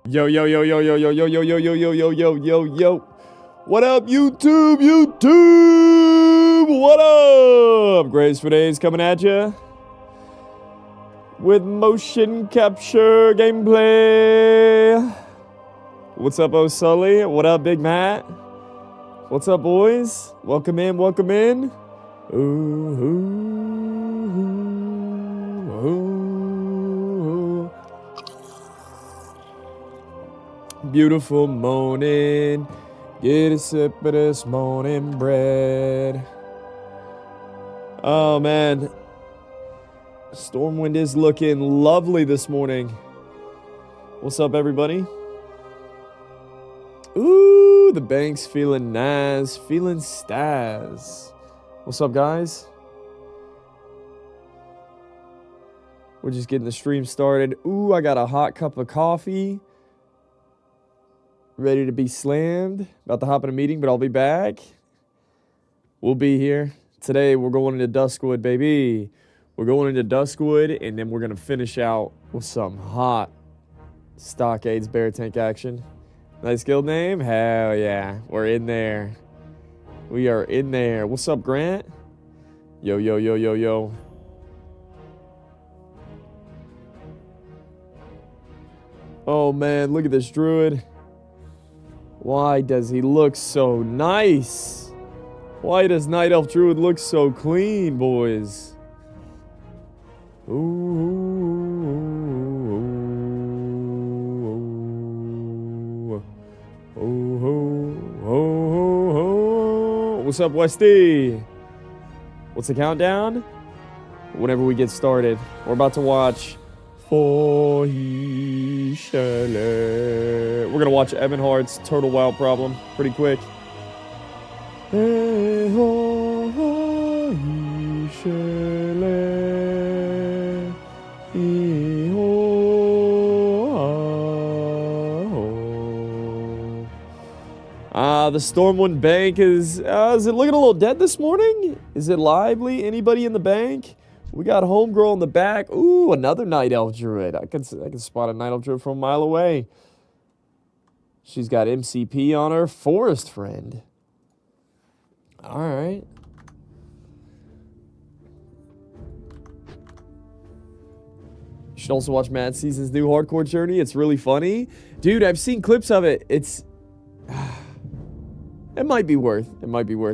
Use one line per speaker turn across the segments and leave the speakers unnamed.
Yo, yo, yo, yo, yo, yo, yo, yo, yo, yo, yo, yo, yo, yo, yo. What up, YouTube? YouTube! What up? Grace for Days coming at you with motion capture gameplay. What's up, O'Sully? What up, Big Matt? What's up, boys? Welcome in, welcome in. Ooh, ooh, ooh, ooh. Beautiful morning. Get a sip of this morning bread. Oh, man. Stormwind is looking lovely this morning. What's up, everybody? Ooh, the bank's feeling nice, feeling staz. What's up, guys? We're just getting the stream started. Ooh, I got a hot cup of coffee. Ready to be slammed. About to hop in a meeting, but I'll be back. We'll be here. Today, we're going into Duskwood, baby. We're going into Duskwood, and then we're going to finish out with some hot Stockades Bear Tank action. Nice guild name? Hell yeah. We're in there. We are in there. What's up, Grant? Yo, yo, yo, yo, yo. Oh, man. Look at this Druid. Why does he look so nice? Why does Night Elf Druid look so clean, boys? Ooh, ooh, ooh, ooh. What's up, Westy? What's the countdown? Whenever we get started. We're about to watch For He Shall. We're gonna watch Evan Hart's Turtle Wild Problem pretty quick. The Stormwind bank is it looking a little dead this morning? Is it lively? Anybody in the bank? We got Homegirl in the back. Ooh, another Night Elf Druid. I can spot a Night Elf Druid from a mile away. She's got MCP on her. Forest Friend. All right. You should also watch Mad Season's new hardcore journey. It's really funny. Dude, I've seen clips of it. It's... It might be worth.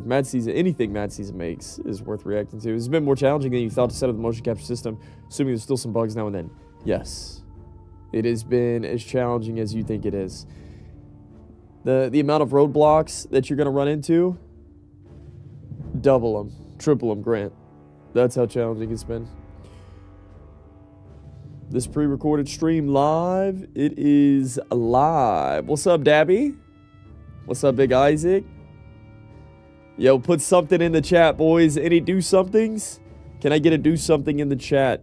Mad Season, anything Mad Season makes is worth reacting to. It's been more challenging than you thought to set up the motion capture system, assuming there's still some bugs now and then. Yes. It has been as challenging as you think it is. The amount of roadblocks that you're going to run into, double them, triple them, Grant. That's how challenging it's been. This pre-recorded stream live. It is live. What's up, Dabby? What's up, Big Isaac? Yo, put something in the chat, boys. Any do somethings? Can I get a do something in the chat?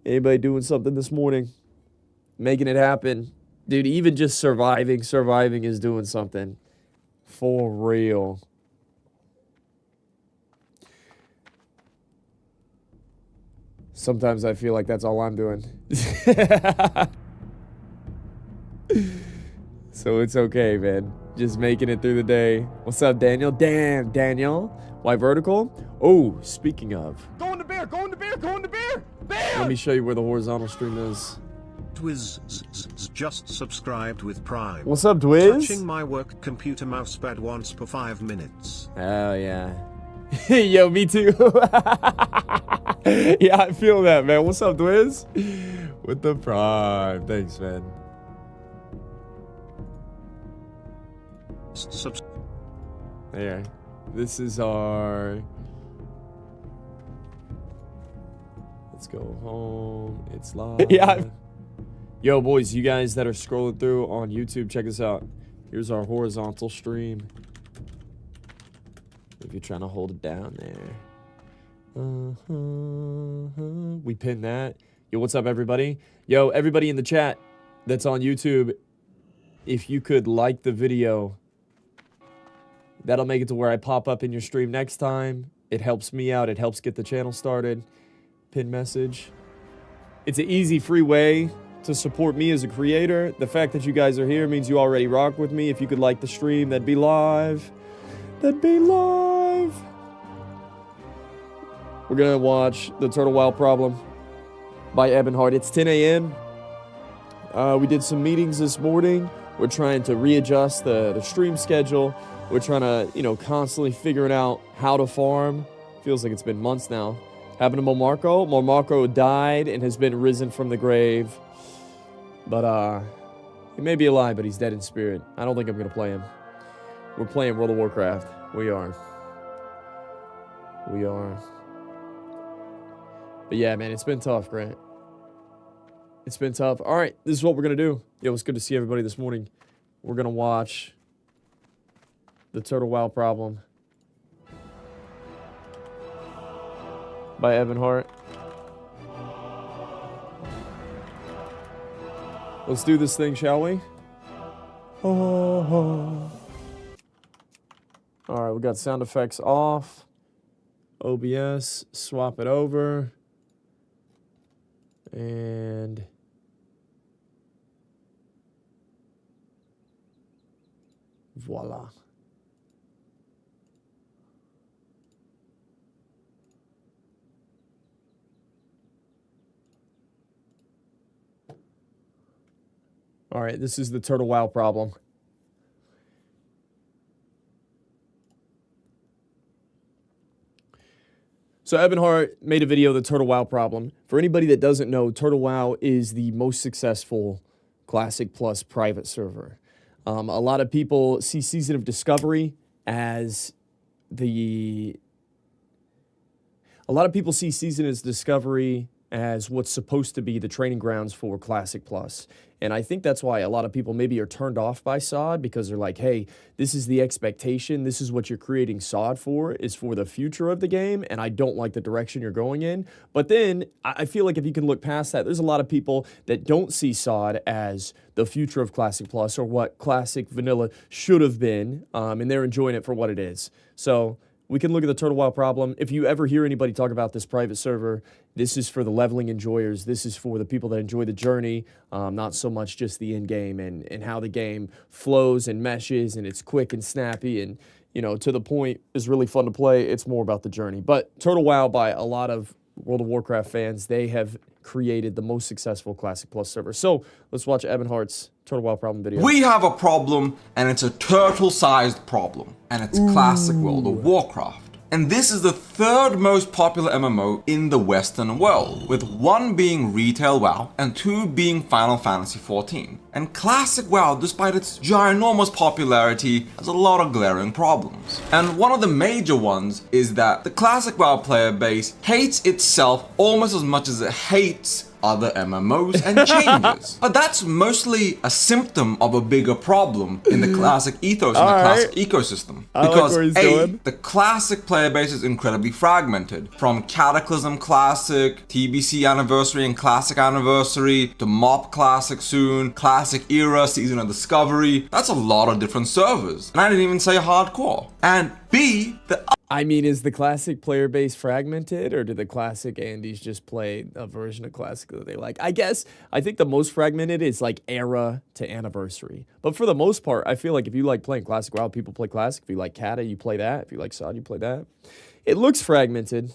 Anybody doing something this morning? Making it happen. Dude, even just surviving is doing something. For real. Sometimes I feel like that's all I'm doing. So it's okay, man. Just making it through the day. What's up, Daniel? Damn, Daniel. Why vertical? Oh, speaking of.
Going to bear, going to bear, going to bear! Bear!
Let me show you where the horizontal stream is.
Twiz just subscribed with Prime.
What's up, Dwiz?
Touching my work computer mousepad once per 5 minutes.
Oh, yeah. Yo, me too. Yeah, I feel that, man. What's up, Dwiz? With the Prime. Thanks, man. There. This is our... Let's go home. It's live. Yeah. Yo, boys, you guys that are scrolling through on YouTube, check this out. Here's our horizontal stream. If you're trying to hold it down there. We pinned that. Yo, what's up, everybody? Yo, everybody in the chat that's on YouTube, if you could like the video... That'll make it to where I pop up in your stream next time. It helps me out. It helps get the channel started. Pin message. It's an easy, free way to support me as a creator. The fact that you guys are here means you already rock with me. If you could like the stream, that'd be live. That'd be live. We're gonna watch The Turtle Wow Problem by Ebonheart. It's 10 a.m. We did some meetings this morning. We're trying to readjust the stream schedule. We're trying to, you know, constantly figuring out how to farm. Feels like it's been months now. Happened to Momarco. Momarco died and has been risen from the grave. But, he may be alive, but he's dead in spirit. I don't think I'm going to play him. We're playing World of Warcraft. We are. We are. But yeah, man, it's been tough, Grant. It's been tough. All right, this is what we're going to do. Yo, it's good to see everybody this morning. We're going to watch The Turtle Wow Problem by Ebonheart. Let's do this thing, shall we? Oh. All right, we got sound effects off. OBS, swap it over. And voila. All right, this is the Turtle Wow Problem. So Ebonheart made a video, The Turtle Wow Problem. For anybody that doesn't know, Turtle Wow is the most successful Classic Plus private server. A lot of people see Season of Discovery as the... A lot of people see Season of Discovery as what's supposed to be the training grounds for Classic Plus. And I think that's why a lot of people maybe are turned off by SOD, because they're like, hey, this is the expectation, this is what you're creating SOD for, is for the future of the game, and I don't like the direction you're going in. But then, I feel like if you can look past that, there's a lot of people that don't see SOD as the future of Classic Plus, or what Classic Vanilla should have been, and they're enjoying it for what it is. So we can look at the Turtle Wow Problem. If you ever hear anybody talk about this private server, this is for the leveling enjoyers. This is for the people that enjoy the journey, not so much just the end game and how the game flows and meshes, and it's quick and snappy and, you know, to the point, is really fun to play. It's more about the journey. But Turtle Wow, by a lot of World of Warcraft fans, they have created the most successful Classic Plus server. So let's watch Ebonheart's Turtle Wow Problem video.
We have a problem, and it's a turtle-sized problem, and it's Classic World of Warcraft. And this is the third most popular MMO in the Western world, with 1 being Retail WoW and 2 being Final Fantasy XIV. And Classic WoW, despite its ginormous popularity, has a lot of glaring problems. And one of the major ones is that the Classic WoW player base hates itself almost as much as it hates other MMOs and changes. But that's mostly a symptom of a bigger problem in the Classic ethos and the Classic ecosystem. Because the Classic player base is incredibly fragmented. From Cataclysm Classic, TBC Anniversary and Classic Anniversary, to MoP Classic soon, Classic Era, Season of Discovery. That's a lot of different servers. And I didn't even say hardcore. And B,
I mean, is the Classic player base fragmented, or do the Classic Andes just play a version of Classic that they like? I think the most fragmented is like Era to Anniversary. But for the most part, I feel like if you like playing Classic WoW, people play Classic. If you like Kata, you play that. If you like SOD, you play that. It looks fragmented.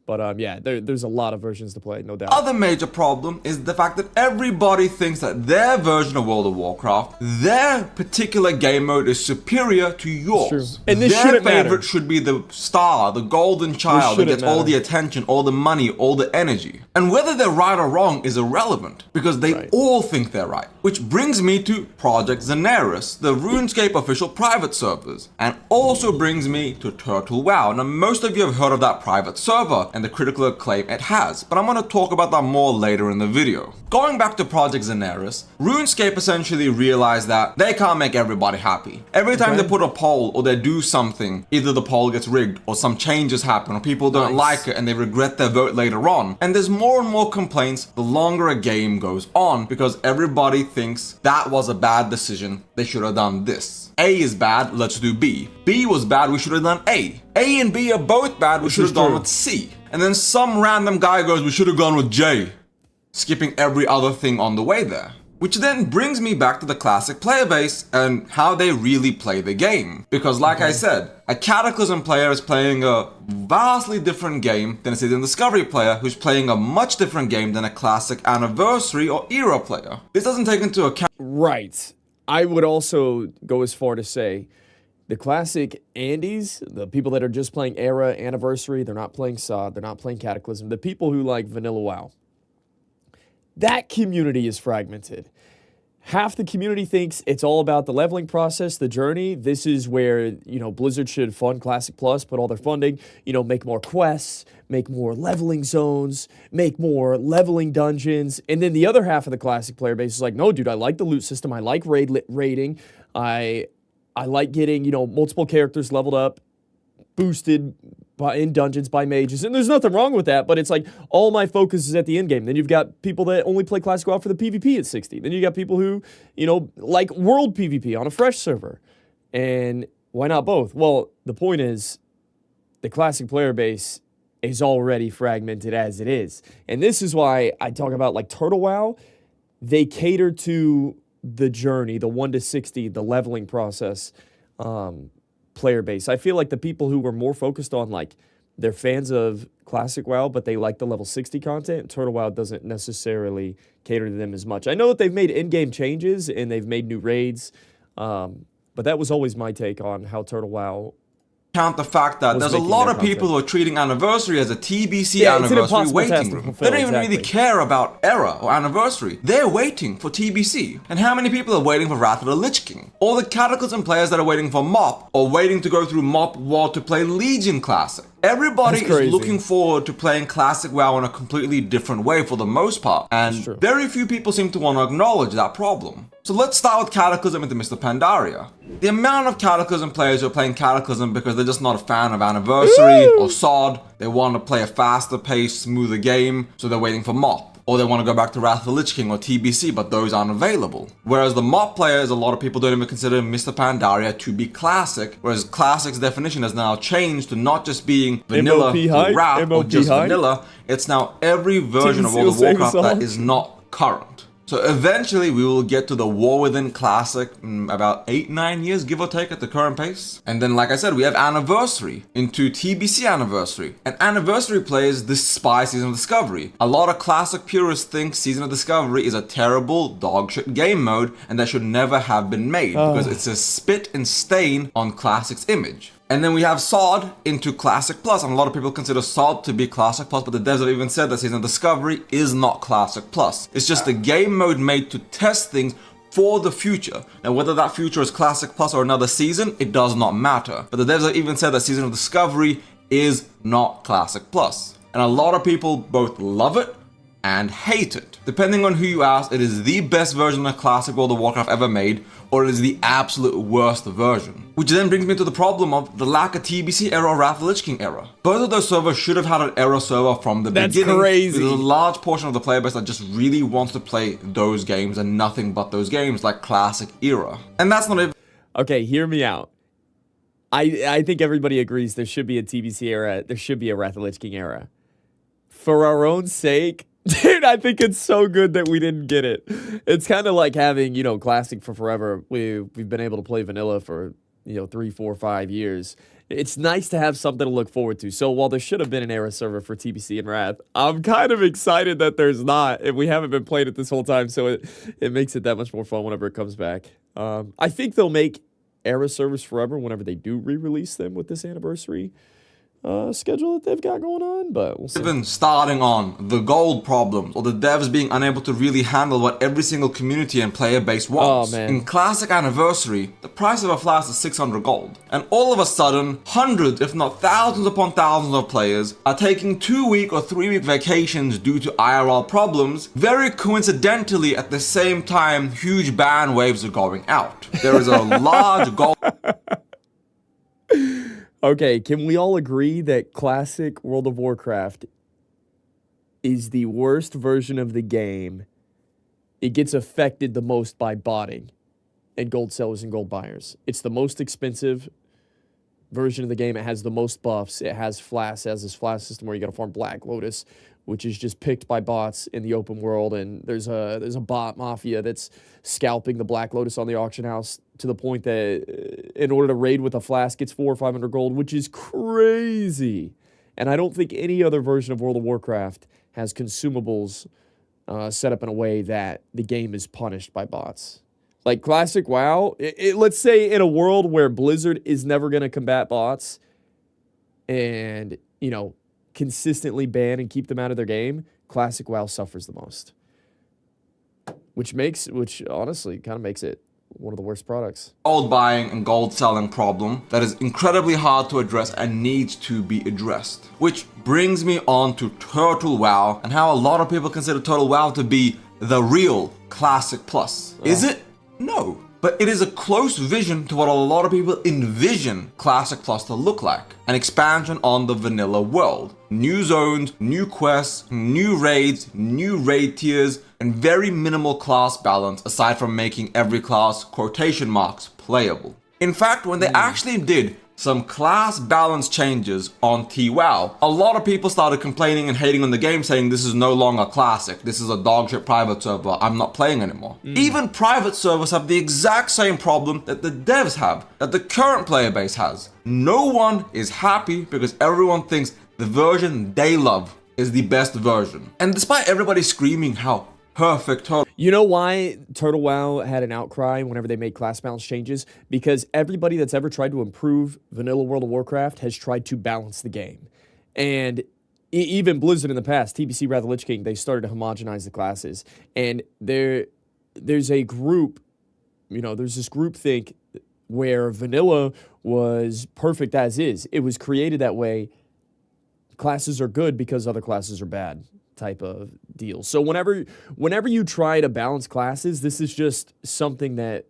But yeah, there's a lot of versions to play, no doubt.
Other major problem is the fact that everybody thinks that their version of World of Warcraft, their particular game mode is superior to yours.
True. And this shouldn't matter.
Their favorite should be the star, the golden child that gets all the attention, all the money, all the energy. And whether they're right or wrong is irrelevant, because they all think they're right. Which brings me to Project Xenaris, the RuneScape official private servers, and also brings me to Turtle WoW. Now, most of you have heard of that private server and the critical acclaim it has, but I'm going to talk about that more later in the video. Going back to Project Xenaris, RuneScape essentially realized that they can't make everybody happy. Every time they put a poll or they do something, either the poll gets rigged or some changes happen or people don't like it and they regret their vote later on. And there's more and more complaints the longer a game goes on, because everybody thinks that was a bad decision, they should have done this. A is bad, let's do B. B was bad, we should have done A. A and B are both bad, we should have gone with C. And then some random guy goes, we should have gone with J. skipping every other thing on the way there. Which then brings me back to the classic player base and how they really play the game. Because like I said, a Cataclysm player is playing a vastly different game than a Season Discovery player who's playing a much different game than a classic Anniversary or Era player. This doesn't take into account...
Right. I would also go as far to say the classic Andes, the people that are just playing Era, Anniversary, they're not playing SOD, they're not playing Cataclysm, the people who like Vanilla WoW. That community is fragmented. Half the community thinks it's all about the leveling process, the journey. This is where, Blizzard should fund Classic Plus, put all their funding, make more quests, make more leveling zones, make more leveling dungeons. And then the other half of the Classic player base is like, no, dude, I like the loot system. I like raiding. I like getting, multiple characters leveled up, boosted in dungeons by mages, and there's nothing wrong with that, but it's like all my focus is at the end game. Then you've got people that only play Classic WoW for the PvP at 60. Then you got people who, like world PvP on a fresh server. And why not both? Well, the point is the Classic player base is already fragmented as it is. And this is why I talk about like Turtle WoW. They cater to the journey, the 1 to 60, the leveling process, player base. I feel like the people who were more focused on like they're fans of Classic WoW, but they like the level 60 content, Turtle WoW doesn't necessarily cater to them as much. I know that they've made in-game changes and they've made new raids, but that was always my take on how Turtle WoW
count the fact that there's a lot of people who are treating Anniversary as a TBC Anniversary waiting room. They don't even really care about Era or Anniversary. They're waiting for TBC. And how many people are waiting for Wrath of the Lich King? Or the Cataclysm players that are waiting for MOP, or waiting to go through MOP WoW to play Legion Classic. Everybody is looking forward to playing Classic WoW in a completely different way for the most part, and very few people seem to want to acknowledge that problem. So let's start with Cataclysm into Mr. Pandaria. The amount of Cataclysm players who are playing Cataclysm because they're just not a fan of Anniversary or SOD, they want to play a faster paced, smoother game, so they're waiting for MOP. Or they want to go back to Wrath of the Lich King or TBC, but those aren't available. Whereas the MOP players, a lot of people don't even consider Mr. Pandaria to be Classic, whereas Classic's definition has now changed to not just being vanilla or Wrath or just vanilla, it's now every version of World of Warcraft that is not current. So eventually we will get to the War Within Classic in about 8-9 years, give or take, at the current pace. And then, like I said, we have Anniversary into TBC Anniversary. And Anniversary players despise Season of Discovery. A lot of Classic purists think Season of Discovery is a terrible dogshit game mode and that should never have been made because it's a spit and stain on Classic's image. And then we have SOD into Classic Plus, and a lot of people consider SOD to be Classic Plus, but the devs have even said that Season of Discovery is not Classic Plus. It's just a game mode made to test things for the future. Now, whether that future is Classic Plus or another season, it does not matter. But the devs have even said that Season of Discovery is not Classic Plus. And a lot of people both love it and hate it. Depending on who you ask, it is the best version of Classic World of Warcraft ever made, or it is the absolute worst version. Which then brings me to the problem of the lack of TBC era or Wrath of the Lich King era. Both of those servers should have had an era server from the beginning. That's crazy. There's a large portion of the player base that just really wants to play those games and nothing but those games, like Classic era. And that's not even...
Okay, hear me out. I think everybody agrees there should be a TBC era, there should be a Wrath of the Lich King era. For our own sake, dude, I think it's so good that we didn't get it. It's kind of like having, Classic for forever. We've been able to play vanilla for, 3, 4, 5 years. It's nice to have something to look forward to. So while there should have been an era server for TBC and Wrath, I'm kind of excited that there's not, and we haven't been playing it this whole time, so it makes it that much more fun whenever it comes back. I think they'll make era servers forever whenever they do re-release them with this anniversary schedule that they've got going on, but we'll see.
Even starting on the gold problems or the devs being unable to really handle what every single community and player base wants.
Oh, man.
In Classic Anniversary, the price of a flask is 600 gold. And all of a sudden, hundreds, if not thousands upon thousands of players are taking 2-week or 3-week vacations due to IRL problems. Very coincidentally, at the same time, huge ban waves are going out. There is a large gold...
Okay, can we all agree that Classic World of Warcraft is the worst version of the game? It gets affected the most by botting and gold sellers and gold buyers. It's the most expensive version of the game. It has the most buffs. It has Flask. It has this Flask system where you got to farm Black Lotus, which is just picked by bots in the open world. And there's a bot mafia that's scalping the Black Lotus on the auction house to the point that in order to raid with a Flask, it's 400 or 500 gold, which is crazy. And I don't think any other version of World of Warcraft has consumables set up in a way that the game is punished by bots. Like Classic WoW, let's say in a world where Blizzard is never going to combat bots and, you know, consistently ban and keep them out of their game, Classic WoW suffers the most. Which honestly kind of makes it one of the worst products.
Gold buying and gold selling problem that is incredibly hard to address and needs to be addressed. Which brings me on to Turtle WoW and how a lot of people consider Turtle WoW to be the real Classic Plus. Is it? No. But it is a close vision to what a lot of people envision Classic Plus to look like. An expansion on the vanilla world. New zones, new quests, new raids, new raid tiers, and very minimal class balance aside from making every class quotation marks playable. In fact, when they actually did some class balance changes on TWoW, a lot of people started complaining and hating on the game, saying this is no longer classic, this is a dogshit private server, I'm not playing anymore. Even private servers have the exact same problem that the devs have, that the current player base has. No one is happy because everyone thinks the version they love is the best version. And despite everybody screaming how perfect Turtle.
You know why Turtle WoW had an outcry whenever they made class balance changes? Because everybody that's ever tried to improve vanilla World of Warcraft has tried to balance the game. And even Blizzard in the past, TBC Wrath of the Lich King, they started to homogenize the classes. And there's a group, you know, there's this group think where vanilla was perfect as is. It was created that way. Classes are good because other classes are bad type of deal. So whenever you try to balance classes, this is just something that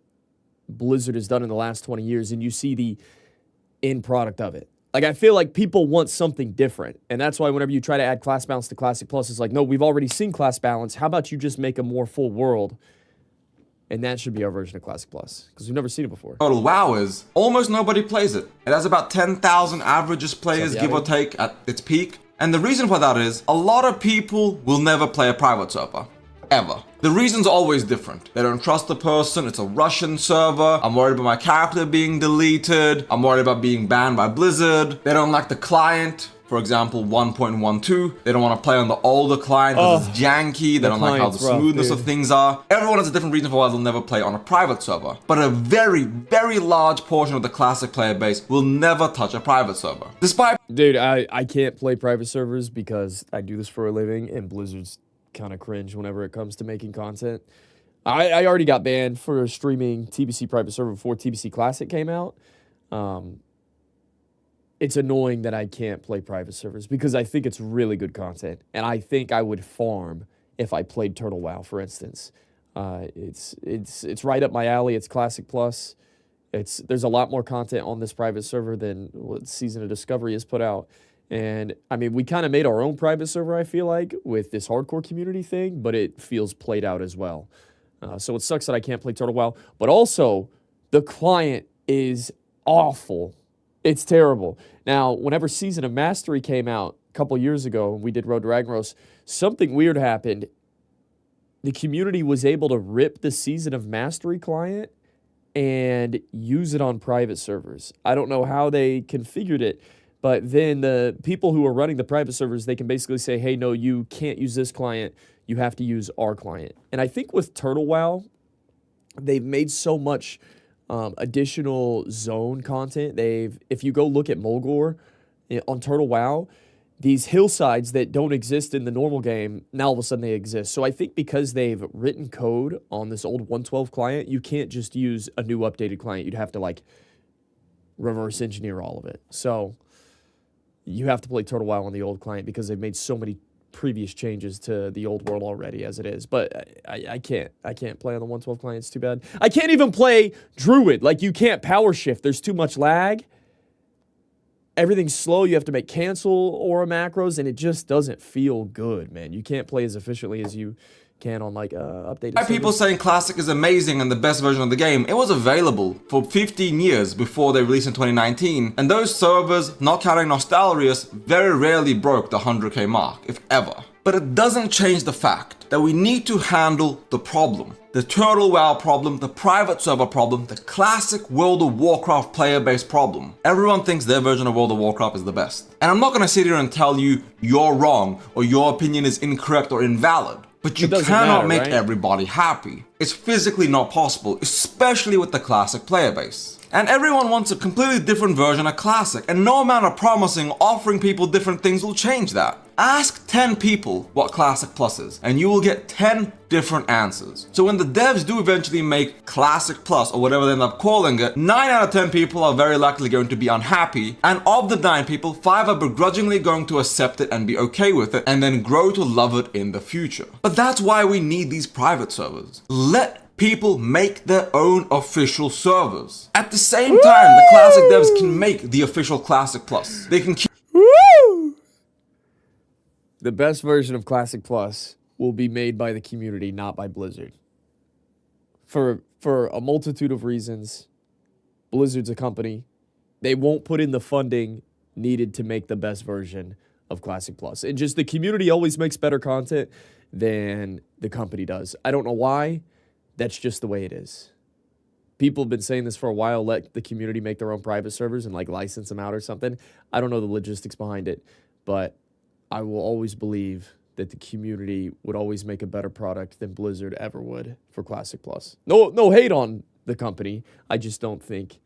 Blizzard has done in the last 20 years, and you see the end product of it. Like, I feel like people want something different, and that's why whenever you try to add class balance to Classic Plus, it's like, no, we've already seen class balance. How about you just make a more full world? And that should be our version of Classic Plus, because we've never seen it before.
Total WoW is almost nobody plays it. It has about 10,000 averages players, give or take, at its peak. And the reason for that is, a lot of people will never play a private server. Ever. The reason's always different. They don't trust the person, it's a Russian server, I'm worried about my character being deleted, I'm worried about being banned by Blizzard, they don't like the client. For example, 1.12, they don't want to play on the older client because it's janky, they don't like how the smoothness of things are. Everyone has a different reason for why they'll never play on a private server. But a very, very large portion of the classic player base will never touch a private server. Despite...
Dude, I can't play private servers because I do this for a living, and Blizzard's kind of cringe whenever it comes to making content. I already got banned for streaming TBC private server before TBC Classic came out. It's annoying that I can't play private servers because I think it's really good content, and I think I would farm if I played Turtle WoW, for instance. It's right up my alley. It's Classic Plus. There's a lot more content on this private server than what Season of Discovery has put out. And I mean, we kind of made our own private server, I feel like, with this hardcore community thing, but it feels played out as well. So it sucks that I can't play Turtle WoW, but also the client is awful. It's terrible. Now, whenever Season of Mastery came out a couple years ago, we did Road to Ragnaros, something weird happened. The community was able to rip the Season of Mastery client and use it on private servers. I don't know how they configured it, but then the people who are running the private servers, they can basically say, hey, no, you can't use this client. You have to use our client. And I think with Turtle WoW, they've made so much additional zone content. If you go look at Mulgore on Turtle WoW, these hillsides that don't exist in the normal game, now all of a sudden they exist. So I think because they've written code on this old 112 client, you can't just use a new updated client. You'd have to like reverse engineer all of it. So you have to play Turtle WoW on the old client because they've made so many previous changes to the old world already as it is. But I can't play on the 112 client. It's too bad. I can't even play Druid. Like, you can't power shift. There's too much lag. Everything's slow. You have to make cancel aura macros, and it just doesn't feel good, man. You can't play as efficiently as you can on like updated
By people
servers.
saying Classic is amazing and the best version of the game, it was available for 15 years before they released in 2019, and those servers, not counting Nostalrius, very rarely broke the 100k mark, if ever. But it doesn't change the fact that we need to handle the problem. The Turtle WoW problem, the private server problem, the classic World of Warcraft player base problem. Everyone thinks their version of World of Warcraft is the best. And I'm not gonna sit here and tell you you're wrong or your opinion is incorrect or invalid. But you cannot make everybody happy. It's physically not possible, especially with the classic player base. And everyone wants a completely different version of Classic, and no amount of promising, offering people different things will change that. Ask 10 people what Classic Plus is, and you will get 10 different answers. So when the devs do eventually make Classic Plus, or whatever they end up calling it, 9 out of 10 people are very likely going to be unhappy, and of the 9 people, 5 are begrudgingly going to accept it and be okay with it, and then grow to love it in the future. But that's why we need these private servers. Let people make their own official servers. At the same time, the Classic devs can make the official Classic Plus. They can keep
The best version of Classic Plus will be made by the community, not by Blizzard. For a multitude of reasons, Blizzard's a company. They won't put in the funding needed to make the best version of Classic Plus. And just the community always makes better content than the company does. I don't know why. That's just the way it is. People have been saying this for a while, let the community make their own private servers and like license them out or something. I don't know the logistics behind it, but I will always believe that the community would always make a better product than Blizzard ever would for Classic Plus. No hate on the company. I just don't think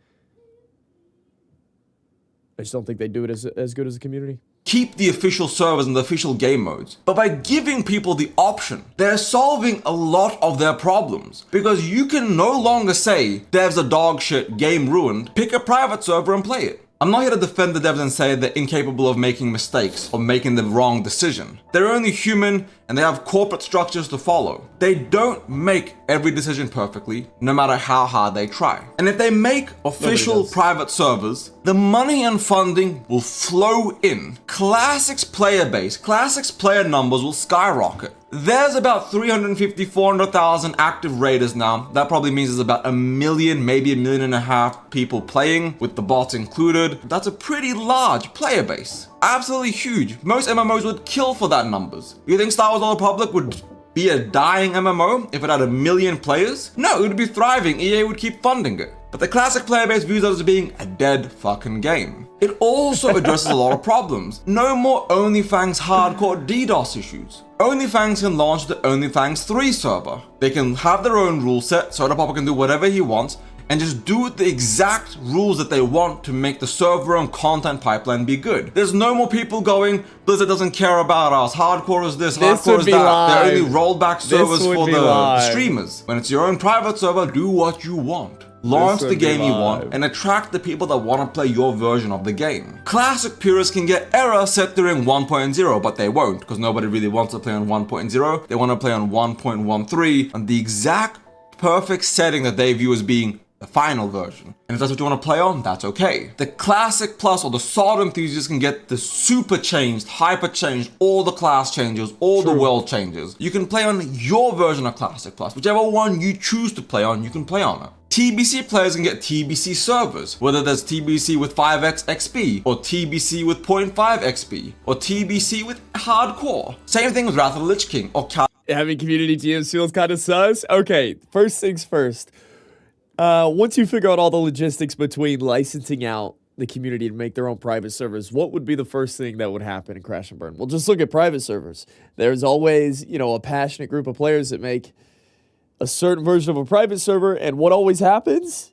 they do it as good as the community.
Keep the official servers and the official game modes. But by giving people the option, they're solving a lot of their problems. Because you can no longer say, devs are dog shit, game ruined, pick a private server and play it. I'm not here to defend the devs and say they're incapable of making mistakes or making the wrong decision. They're only human and they have corporate structures to follow. They don't make every decision perfectly, no matter how hard they try. And if they make official private servers, the money and funding will flow in. Classic's player base, Classic's player numbers will skyrocket. There's about 350, 400,000 active raiders now. That probably means there's about 1 million, maybe 1.5 million people playing, with the bots included. That's a pretty large player base. Absolutely huge. Most MMOs would kill for that numbers. You think Star Wars: Old Republic would be a dying MMO if it had 1 million players? No, it would be thriving. EA would keep funding it. But the classic player base views it as being a dead fucking game. It also addresses a lot of problems. No more OnlyFans hardcore DDoS issues. OnlyFans can launch the OnlyFans 3 server. They can have their own rule set, Soda can do whatever he wants, and just do the exact rules that they want to make the server and content pipeline be good. There's no more people going, Blizzard doesn't care about us, hardcore is this, hardcore is that. They're only rollback servers for the streamers. When it's your own private server, do what you want. Launch the game you want and attract the people that want to play your version of the game. Classic purists can get error set during 1.0, but they won't, because nobody really wants to play on 1.0. They want to play on 1.13 on the exact perfect setting that they view as being the final version. And if that's what you want to play on, that's okay. The Classic Plus or the Sword enthusiasts can get the super changed, hyper changed, all the class changes, all the world changes. You can play on your version of Classic Plus. Whichever one you choose to play on, you can play on it. TBC players can get TBC servers, whether that's TBC with 5x XP, or TBC with 0.5 XP, or TBC with hardcore. Same thing with Wrath of the Lich King, or
having community GMs feels kind of sus. Okay, first things first. Once you figure out all the logistics between licensing out the community to make their own private servers, what would be the first thing that would happen in Crash and Burn? Well, just look at private servers. There's always, a passionate group of players that make a certain version of a private server, and what always happens?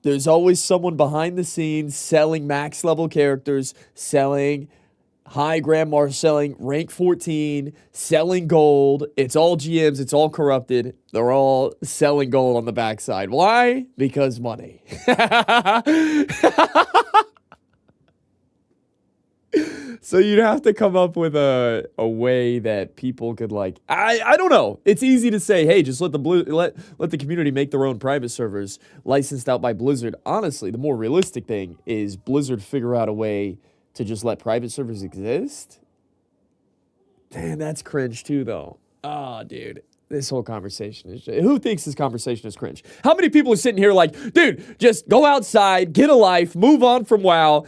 There's always someone behind the scenes selling max level characters, selling high Grandmar, selling rank 14, selling gold. It's all GMs, it's all corrupted. They're all selling gold on the backside. Why? Because money. So you'd have to come up with a way that people could I don't know. It's easy to say, hey, just let the community make their own private servers licensed out by Blizzard. Honestly, the more realistic thing is Blizzard figure out a way to just let private servers exist. Damn, that's cringe too, though. Ah, dude. This whole conversation is... Who thinks this conversation is cringe? How many people are sitting here like, dude, just go outside, get a life, move on from WoW.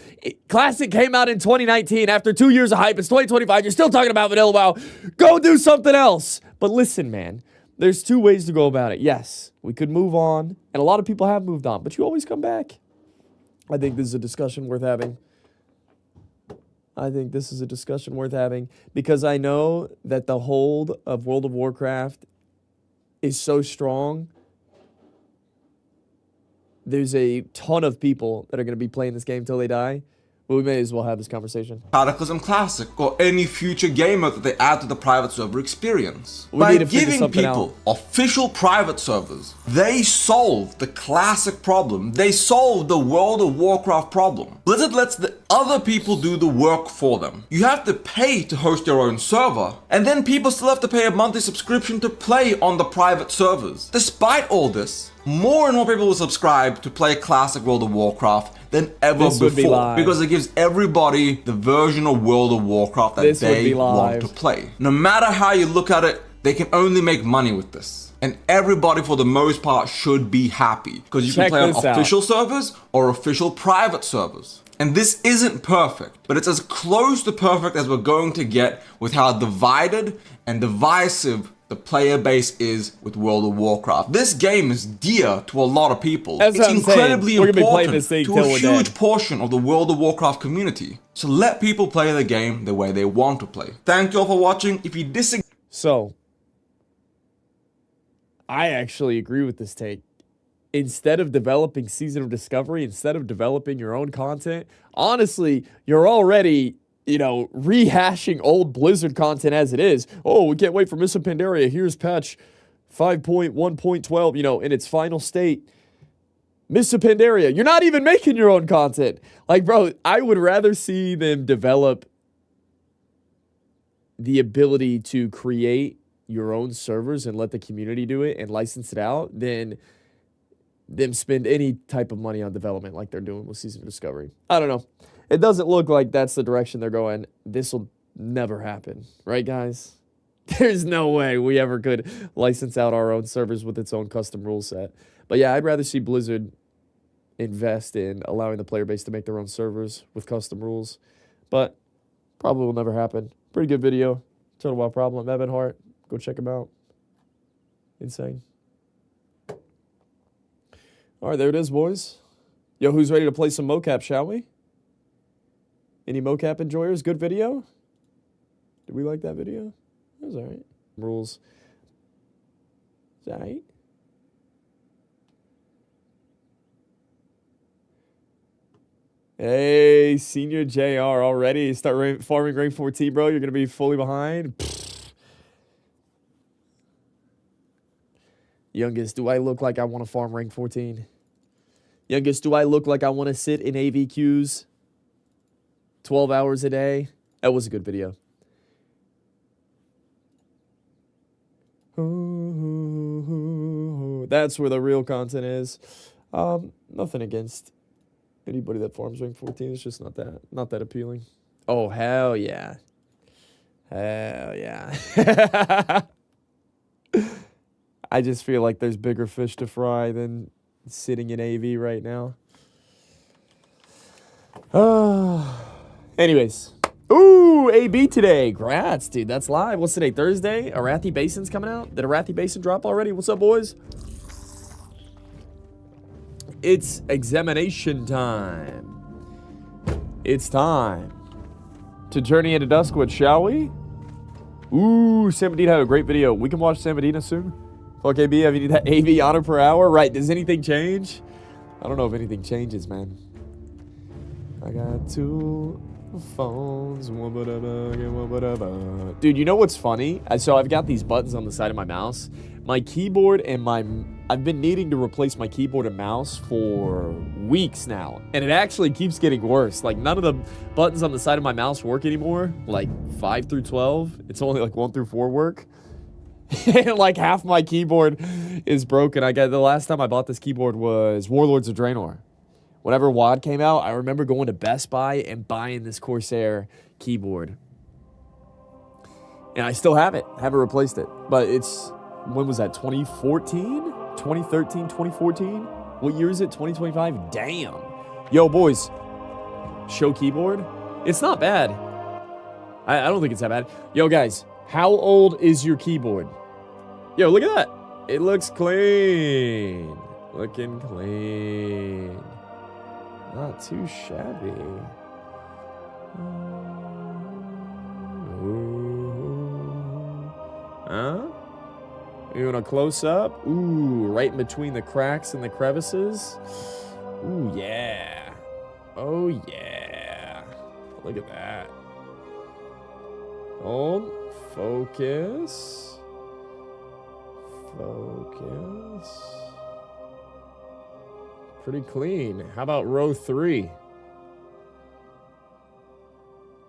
Classic came out in 2019. After 2 years of hype, it's 2025. You're still talking about vanilla WoW. Go do something else. But listen, man, there's two ways to go about it. Yes, we could move on, and a lot of people have moved on, but you always come back. I think this is a discussion worth having. Because I know that the hold of World of Warcraft is so strong. There's a ton of people that are going to be playing this game till they die. But we may as well have this conversation.
Cataclysm Classic or any future game mode that they add to the private server experience.
We
By
need to figure
giving
something
people official private servers, they solve the classic problem. They solve the World of Warcraft problem. Blizzard lets the other people do the work for them. You have to pay to host your own server, and then people still have to pay a monthly subscription to play on the private servers. Despite all this, more and more people will subscribe to play classic World of Warcraft than ever before, because it gives everybody the version of World of Warcraft that they want to play. No matter how you look at it, they can only make money with this. And everybody, for the most part, should be happy, because you can play on official servers or official private servers. And this isn't perfect, but it's as close to perfect as we're going to get with how divided and divisive the player base is with World of Warcraft. This game is dear to a lot of people.
That's
it's incredibly important to a huge
dead.
portion of the World of Warcraft community. So let people play the game the way they want to play. Thank you all for watching. If you disagree...
So, I actually agree with this take. Instead of developing Season of Discovery, instead of developing your own content, honestly, you're already... rehashing old Blizzard content as it is. Oh, we can't wait for Mists of Pandaria. Here's patch 5.1.12, in its final state. Mists of Pandaria. You're not even making your own content. Like, bro, I would rather see them develop the ability to create your own servers and let the community do it and license it out than them spend any type of money on development like they're doing with Season of Discovery. I don't know. It doesn't look like that's the direction they're going. This will never happen. Right, guys? There's no way we ever could license out our own servers with its own custom rule set. But yeah, I'd rather see Blizzard invest in allowing the player base to make their own servers with custom rules. But probably will never happen. Pretty good video. Total WoW Problem. Evan Hart. Go check him out. Insane. All right, there it is, boys. Yo, who's ready to play some mocap, shall we? Any mocap enjoyers? Good video? Did we like that video? That was alright. Rules. Is that right? Hey, Senior JR already. Start farming rank 14, bro. You're going to be fully behind. Pfft. Youngest, do I look like I want to farm rank 14? Youngest, do I look like I want to sit in AV queues 12 hours a day? That was a good video. That's where the real content is. Nothing against anybody that farms rank 14. It's just not that appealing. Oh, hell yeah. Hell yeah. I just feel like there's bigger fish to fry than sitting in AV right now. Anyways. Ooh, AB today. Grats, dude. That's live. What's today? Thursday? Arathi Basin's coming out? Did Arathi Basin drop already? What's up, boys? It's examination time. It's time to journey into Duskwood, shall we? Ooh, Sam Medina had a great video. We can watch Sam Medina soon. Fuck AB, have you need that AV honor per hour? Right, does anything change? I don't know if anything changes, man. I got two phones. Dude, you know what's funny? So I've got these buttons on the side of my mouse. My keyboard and I've been needing to replace my keyboard and mouse for weeks now. And it actually keeps getting worse. Like, none of the buttons on the side of my mouse work anymore. Like, 5 through 12. It's only like 1 through 4 work. And like half my keyboard is broken. The last time I bought this keyboard was Warlords of Draenor. Whenever WoD came out, I remember going to Best Buy and buying this Corsair keyboard. And I still have it. Haven't replaced it. But it's when was that? 2014? 2013, 2014? What year is it? 2025? Damn. Yo, boys. Show keyboard? It's not bad. I don't think it's that bad. Yo, guys. How old is your keyboard? Yo, look at that. It looks clean. Looking clean. Not too shabby. Huh? You want a close up? Ooh, right in between the cracks and the crevices. Ooh, yeah. Oh, yeah. Look at that. Hold. Focus. Focus. Pretty clean. How about row 3?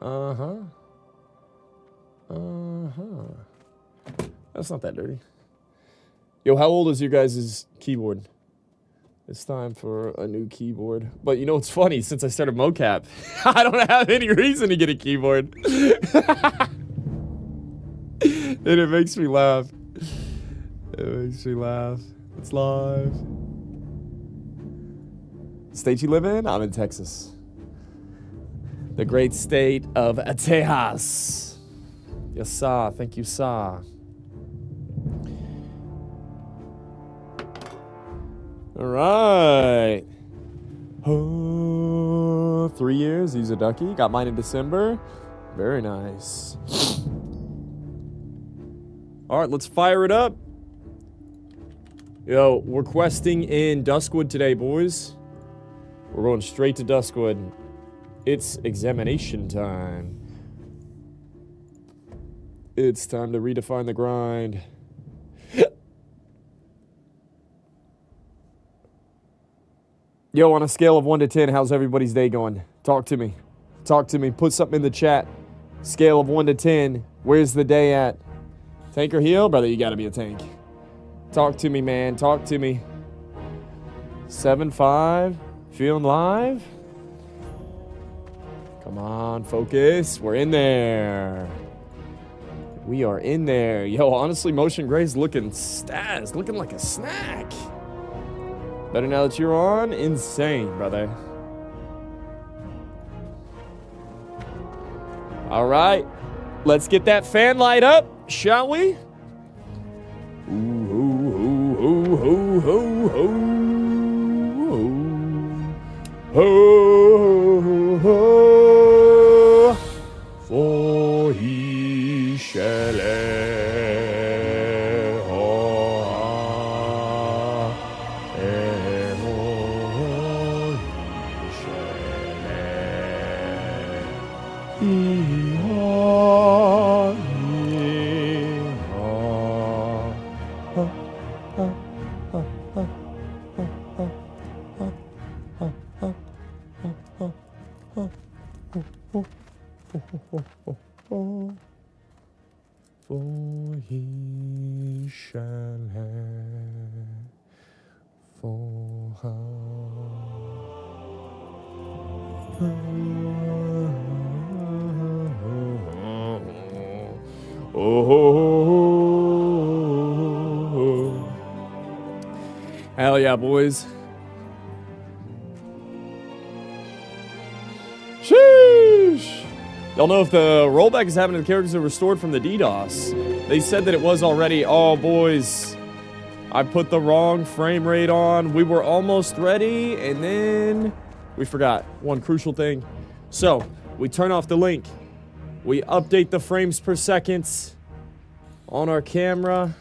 Uh-huh. Uh-huh. That's not that dirty. Yo, how old is your guys' keyboard? It's time for a new keyboard. But you know what's funny? Since I started mocap, I don't have any reason to get a keyboard. And it makes me laugh. It makes me laugh. It's live. State you live in? I'm in Texas. The great state of Texas. Yes, sir. Thank you, sir. All right. Oh, 3 years. Use a ducky. Got mine in December. Very nice. All right, let's fire it up. Yo, we're questing in Duskwood today, boys. We're going straight to Duskwood. It's examination time. It's time to redefine the grind. Yo, on a scale of 1 to 10, how's everybody's day going? Talk to me. Talk to me. Put something in the chat. Scale of 1 to 10. Where's the day at? Tank or heal? Brother, you gotta be a tank. Talk to me, man. Talk to me. 7-5. Feeling live? Come on, focus. We're in there. We are in there. Yo, honestly, Motion Gray's looking stazzed. Looking like a snack. Better now that you're on? Insane, brother. All right. Let's get that fan light up, shall we? Ooh, ooh, ooh, ooh, ooh, ooh, ooh, ooh, ooh. For he shall for he shall have for hell yeah, boys. Sheesh. Y'all know if the rollback is happening, the characters are restored from the DDoS. They said that it was already. Oh, boys. I put the wrong frame rate on. We were almost ready, and then we forgot one crucial thing. So, we turn off the link. We update the frames per second on our camera.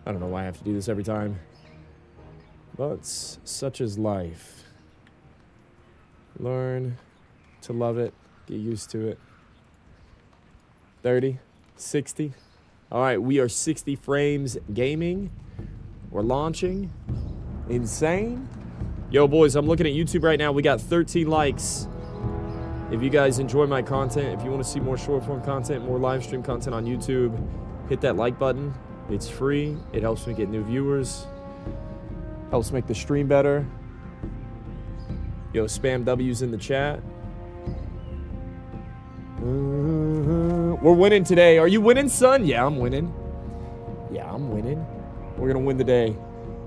I don't know why I have to do this every time. But such is life. Learn to love it. Get used to it. 30, 60. All right, we are 60 frames gaming. We're launching. Insane. Yo, boys, I'm looking at YouTube right now. We got 13 likes. If you guys enjoy my content, if you want to see more short form content, more live stream content on YouTube, hit that like button. It's free. It helps me get new viewers. Helps make the stream better. Yo, spam W's in the chat. We're winning today. Are you winning, son? Yeah, I'm winning. Yeah, I'm winning. We're gonna win the day.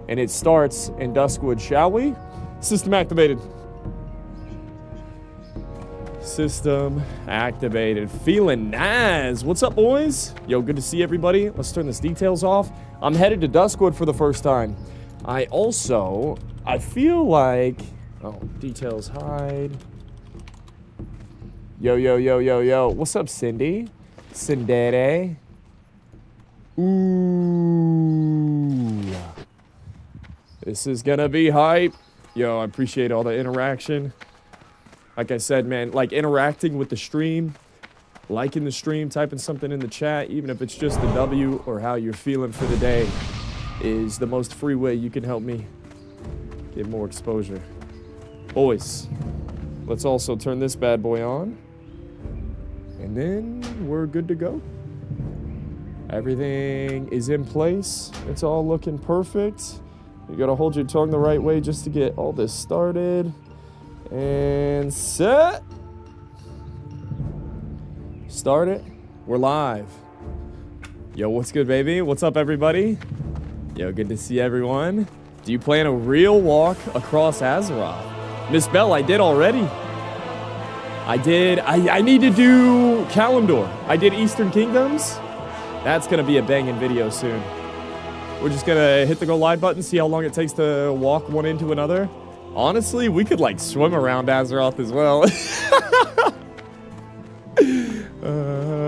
And it starts in Duskwood, shall we? System activated. System activated. Feeling nice. What's up, boys? Yo, good to see everybody. Let's turn this details off. I'm headed to Duskwood for the first time. I feel like... Oh, details hide. Yo, yo, yo, yo, yo. What's up, Cindy? Cindere. Ooh. This is gonna be hype. Yo, I appreciate all the interaction. Like I said, man, like interacting with the stream, liking the stream, typing something in the chat, even if it's just a W or how you're feeling for the day, is the most free way you can help me get more exposure. Boys, let's also turn this bad boy on. And then we're good to go. Everything is in place. It's all looking perfect. You gotta hold your tongue the right way just to get all this started. And set. Start it. We're live. Yo, what's good, baby? What's up, everybody? Yo, good to see everyone. Do you plan a real walk across Azeroth? Miss Bell, I did already. I did. I need to do Kalimdor. I did Eastern Kingdoms. That's gonna be a banging video soon. We're just gonna hit the go live button, see how long it takes to walk one into another. Honestly, we could like swim around Azeroth as well.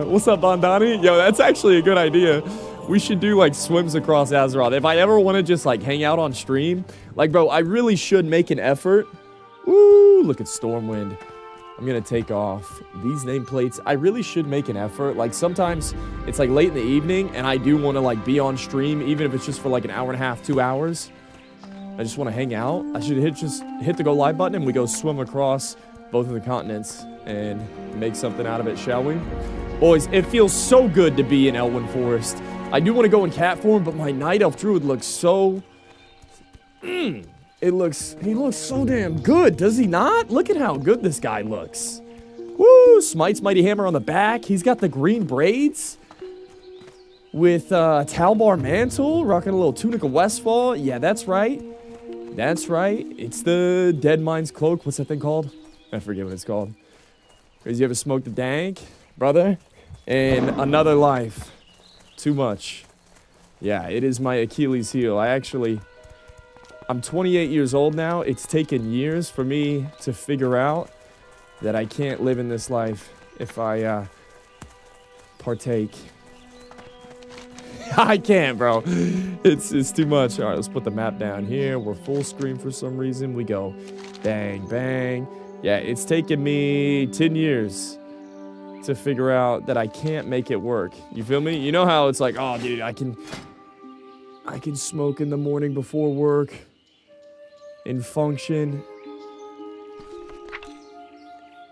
What's up, Bondani? Yo, that's actually a good idea. We should do like swims across Azeroth. If I ever want to just like hang out on stream, like, bro, I really should make an effort. Woo, look at Stormwind. I'm gonna take off these nameplates. I really should make an effort. Like sometimes it's like late in the evening and I do want to like be on stream, even if it's just for like an hour and a half, 2 hours. I just want to hang out. I should just hit the go live button and we go swim across both of the continents and make something out of it, shall we? Boys, it feels so good to be in Elwyn Forest. I do want to go in cat form, but my Night Elf Druid looks so... He looks so damn good, does he not? Look at how good this guy looks. Woo! Smite's Mighty Hammer on the back. He's got the green braids. With Talbar Mantle, rocking a little Tunic of Westfall. Yeah, that's right. That's right. It's the Dead Mind's Cloak. What's that thing called? I forget what it's called. Cause you ever smoked the dank, brother? And another life. Too much. Yeah, it is my Achilles heel. I'm 28 years old now. It's taken years for me to figure out that I can't live in this life if I partake. I can't, bro. It's too much. All right, let's put the map down here. We're full screen for some reason. We go bang, bang. Yeah, it's taken me 10 years to figure out that I can't make it work. You feel me? You know how it's like, oh, dude, I can smoke in the morning before work and function.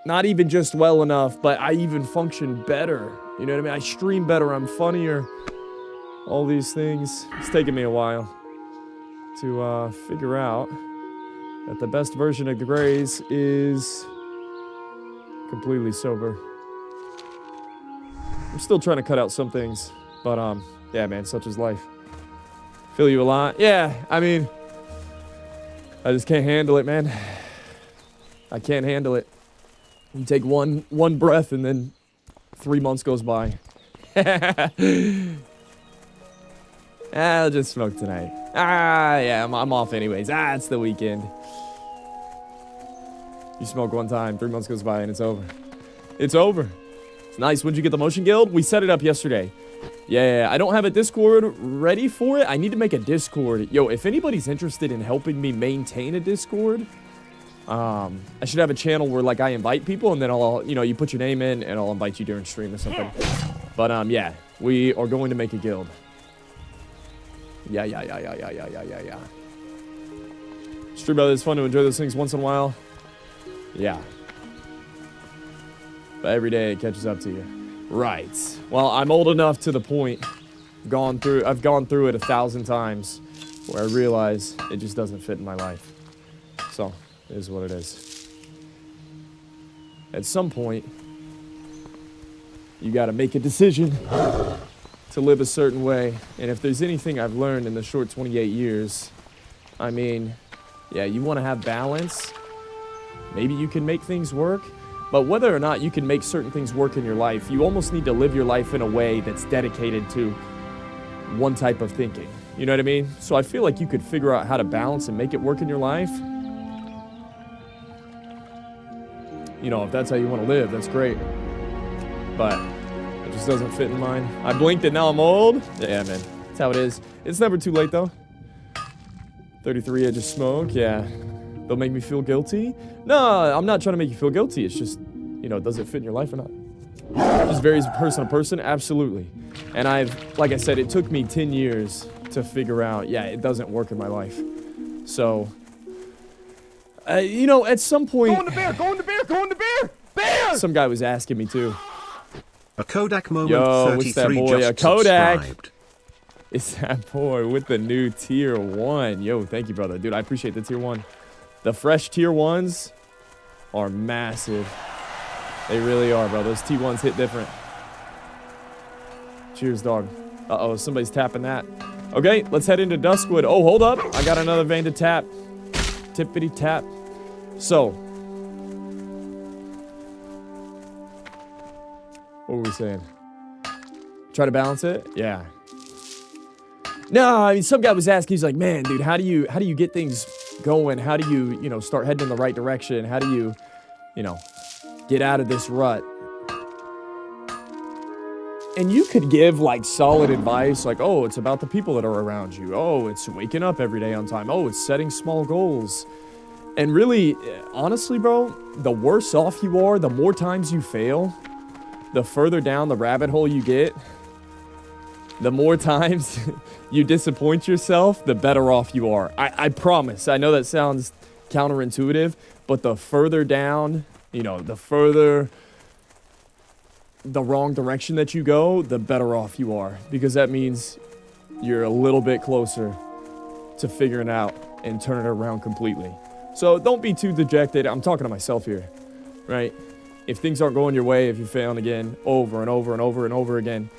Not even just well enough, but I even function better. You know what I mean? I stream better, I'm funnier. All these things. It's taken me a while to figure out that the best version of the Grays is completely sober. I'm still trying to cut out some things, but yeah, man, such is life. Feel you a lot. Yeah, I mean, I just can't handle it, man. I can't handle it. You take one breath and then 3 months goes by. I'll just smoke tonight. Yeah, I'm off anyways. It's the weekend. You smoke one time, 3 months goes by and it's over. It's over. It's nice. When'd you get the motion guild? We set it up yesterday. Yeah, I don't have a Discord ready for it. I need to make a Discord. Yo, if anybody's interested in helping me maintain a Discord, I should have a channel where like I invite people and then I'll, you put your name in and I'll invite you during stream or something. But yeah, we are going to make a guild. Yeah. Stream brother, it's fun to enjoy those things once in a while. Yeah. But every day it catches up to you. Right. Well, I'm old enough to the point. I've gone through it 1,000 times where I realize it just doesn't fit in my life. So, it is what it is. At some point, you gotta make a decision to live a certain way. And if there's anything I've learned in the short 28 years, I mean, yeah, you want to have balance. Maybe you can make things work. But whether or not you can make certain things work in your life, you almost need to live your life in a way that's dedicated to one type of thinking. You know what I mean? So I feel like you could figure out how to balance and make it work in your life. You know, if that's how you want to live, that's great. But it just doesn't fit in mine. I blinked and now I'm old. Yeah, man. That's how it is. It's never too late, though. 33, I just smoke. Yeah. They'll make me feel guilty. No, I'm not trying to make you feel guilty. It's just, you know, does it fit in your life or not? It just varies person to person. Absolutely. And like I said, it took me 10 years to figure out, yeah, it doesn't work in my life. So, you know, at some point...
Go in the beer, go in the beer, go in the beer! Beer!
Some guy was asking me too.
A Kodak moment.
Yo, what's that
33
boy?
just
A Kodak.
subscribed.
It's that boy with the new tier 1. Yo, thank you, brother. Dude, I appreciate the tier 1. The fresh tier 1s are massive. They really are, bro. Those T1s hit different. Cheers, dog. Uh-oh, somebody's tapping that. Okay, let's head into Duskwood. Oh, hold up. I got another vein to tap. Tippity tap. So. What were we saying? Try to balance it? Yeah. No, I mean, some guy was asking, he's like, man, dude, how do you get things going? How do you, you know, start heading in the right direction? How do you, you know, get out of this rut? And you could give, like, solid advice, like, oh, it's about the people that are around you. Oh, it's waking up every day on time. Oh, it's setting small goals. And really, honestly, bro, the worse off you are, the more times you fail, the further down the rabbit hole you get, the more times you disappoint yourself, the better off you are. I promise. I know that sounds counterintuitive, but the further down, you know, the further the wrong direction that you go, the better off you are. Because that means you're a little bit closer to figuring out and turning it around completely. So don't be too dejected. I'm talking to myself here, right? If things aren't going your way, if you're failing again over and over and over and over again,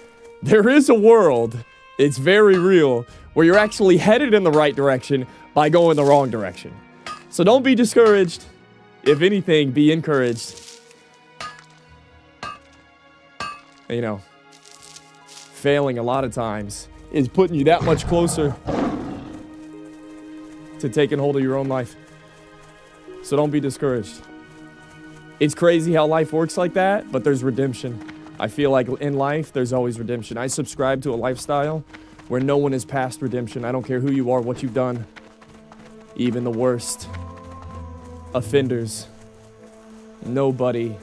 there is a world, it's very real, where you're actually headed in the right direction by going the wrong direction. So don't be discouraged. If anything, be encouraged. You know, failing a lot of times is putting you that much closer to taking hold of your own life. So don't be discouraged. It's crazy how life works like that, but there's redemption. I feel like in life, there's always redemption. I subscribe to a lifestyle where no one is past redemption. I don't care who you are, what you've done. Even the worst offenders. Nobody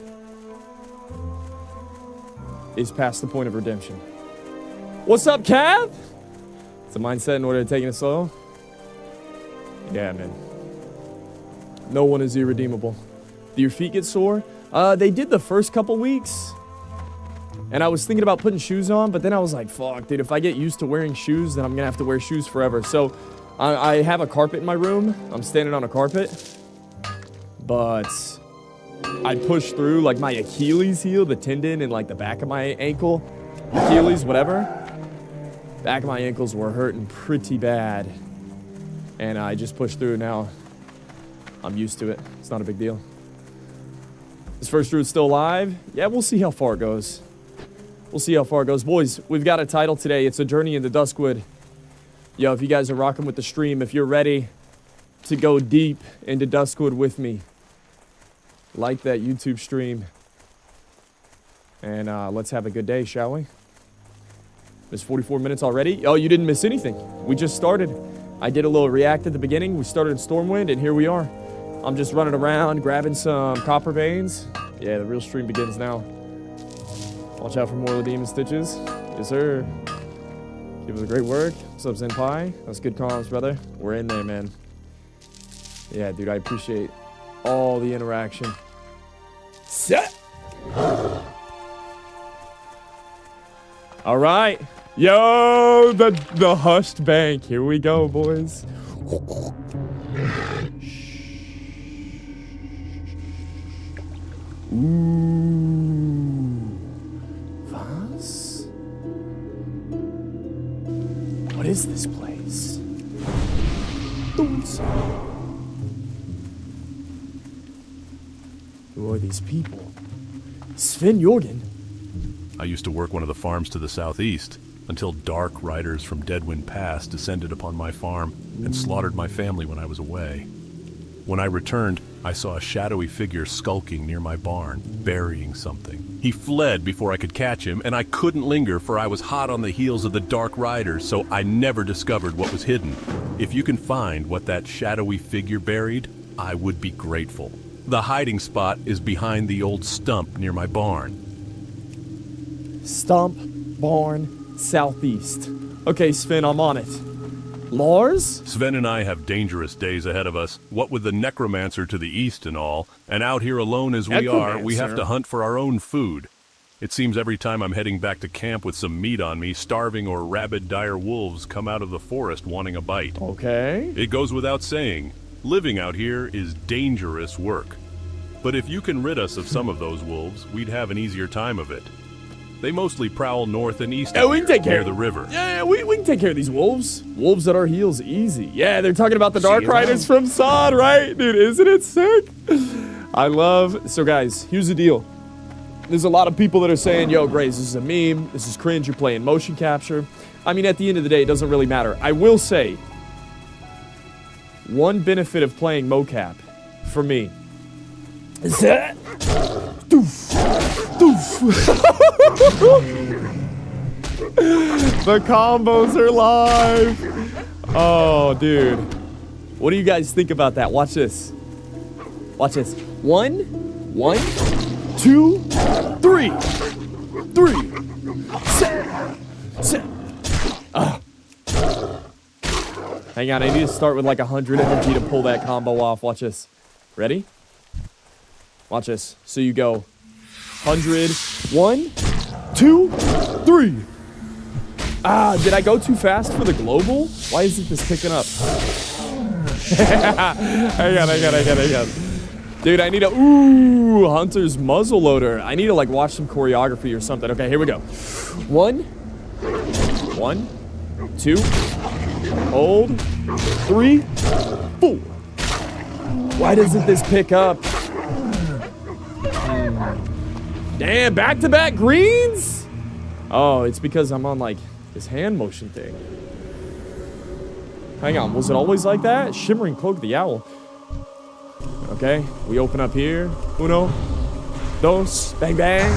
is past the point of redemption. What's up, Cav? It's a mindset in order to taking it slow. Yeah, man. No one is irredeemable. Do your feet get sore? They did the first couple weeks. And I was thinking about putting shoes on, but then I was like, fuck, dude, if I get used to wearing shoes, then I'm gonna have to wear shoes forever. So I have a carpet in my room. I'm standing on a carpet. But I pushed through, like, my Achilles heel, the tendon, and, like, the back of my ankle. Achilles, whatever. Back of my ankles were hurting pretty bad. And I just pushed through. Now I'm used to it. It's not a big deal. This first Druid's still alive? Yeah, we'll see how far it goes. We'll see how far it goes. Boys, we've got a title today. It's a journey into Duskwood. Yo, if you guys are rocking with the stream, if you're ready to go deep into Duskwood with me, like that YouTube stream. And let's have a good day, shall we? It's 44 minutes already. Oh, you didn't miss anything. We just started. I did a little react at the beginning. We started in Stormwind, and here we are. I'm just running around, grabbing some copper veins. Yeah, the real stream begins now. Watch out for more of the demon stitches. Yes, sir. Keep up the great work. What's up, Senpai? That's good comms, brother. We're in there, man. Yeah, dude, I appreciate all the interaction. Set. All right. Yo, the hushed bank. Here we go, boys. Ooh. Was? is this place? Those. Who are these people? Sven Jorgen.
I used to work one of the farms to the southeast, until dark riders from Deadwind Pass descended upon my farm and slaughtered my family when I was away. When I returned, I saw a shadowy figure skulking near my barn, burying something. He fled before I could catch him, and I couldn't linger for I was hot on the heels of the dark riders, so I never discovered what was hidden. If you can find what that shadowy figure buried, I would be grateful. The hiding spot is behind the old stump near my barn.
Stump, barn, southeast. Okay, Sven, I'm on it. Lars?
Sven and I have dangerous days ahead of us, what with the necromancer to the east and all, and out here alone as we are, we have to hunt for our own food. It seems every time I'm heading back to camp with some meat on me, starving or rabid dire wolves come out of the forest wanting a bite.
Okay.
It goes without saying, living out here is dangerous work. But if you can rid us of some of those wolves, we'd have an easier time of it. They mostly prowl north and east
we can take care
near the river.
Yeah, we can take care of these wolves. Wolves at our heels, easy. Yeah, they're talking about the Dark Riders from Sod, right? Dude, isn't it sick? I love... So, guys, here's the deal. There's a lot of people that are saying, yo, Grace, this is a meme. This is cringe. You're playing motion capture. I mean, at the end of the day, it doesn't really matter. I will say, one benefit of playing mocap, for me, is that... Doof. Doof. The combos are live. Oh, dude. What do you guys think about that? Watch this. Watch this. 1, 2, 3. 7. Hang on, I need to start with like 100 energy to pull that combo off. Watch this. Ready? Watch this. So you go 100, 1, 2, 3. Ah, did I go too fast for the global? Why isn't this picking up? Hang on. Dude, I need a... Ooh, Hunter's muzzleloader. I need to, like, watch some choreography or something. Okay, here we go. 1, 2, hold, 3, 4. Why doesn't this pick up? Damn, back-to-back greens? Oh, it's because I'm on, like, this hand motion thing. Hang on, was it always like that? Shimmering Cloak of the Owl. Okay, we open up here. 1, 2, bang, bang.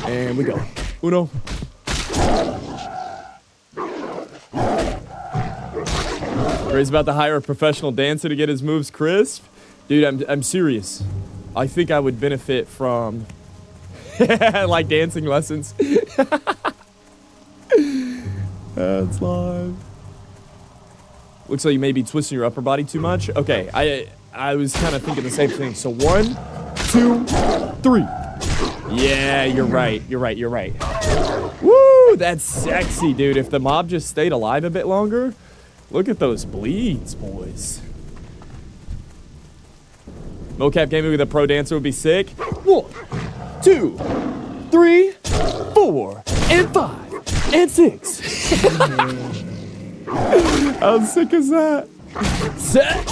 And we go. 1. Ray's about to hire a professional dancer to get his moves crisp. Dude, I'm serious. I think I would benefit from like dancing lessons. That's live. Looks like you may be twisting your upper body too much. Okay, I was kind of thinking the same thing. So 1, 2, 3. Yeah, you're right. Woo, that's sexy, dude. If the mob just stayed alive a bit longer, look at those bleeds, boys. Mocap gaming with a pro dancer would be sick. 1, 2, 3, 4, and 5, and 6. How sick is that? Set.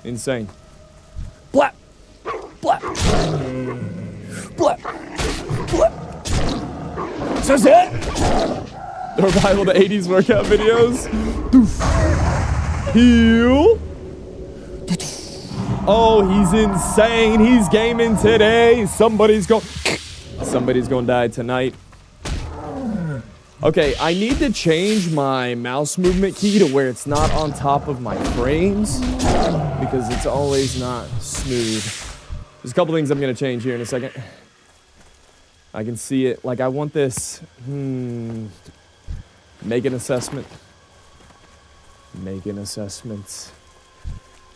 Insane. Blap. Blap. Blap. Blap. So set. The revival of the 80s workout videos. Doof. Heal. Oh, he's insane. He's gaming today. Somebody's gonna die tonight. Okay, I need to change my mouse movement key to where it's not on top of my frames because it's always not smooth. There's a couple things I'm gonna change here in a second. I can see it. Like, I want this. Make an assessment.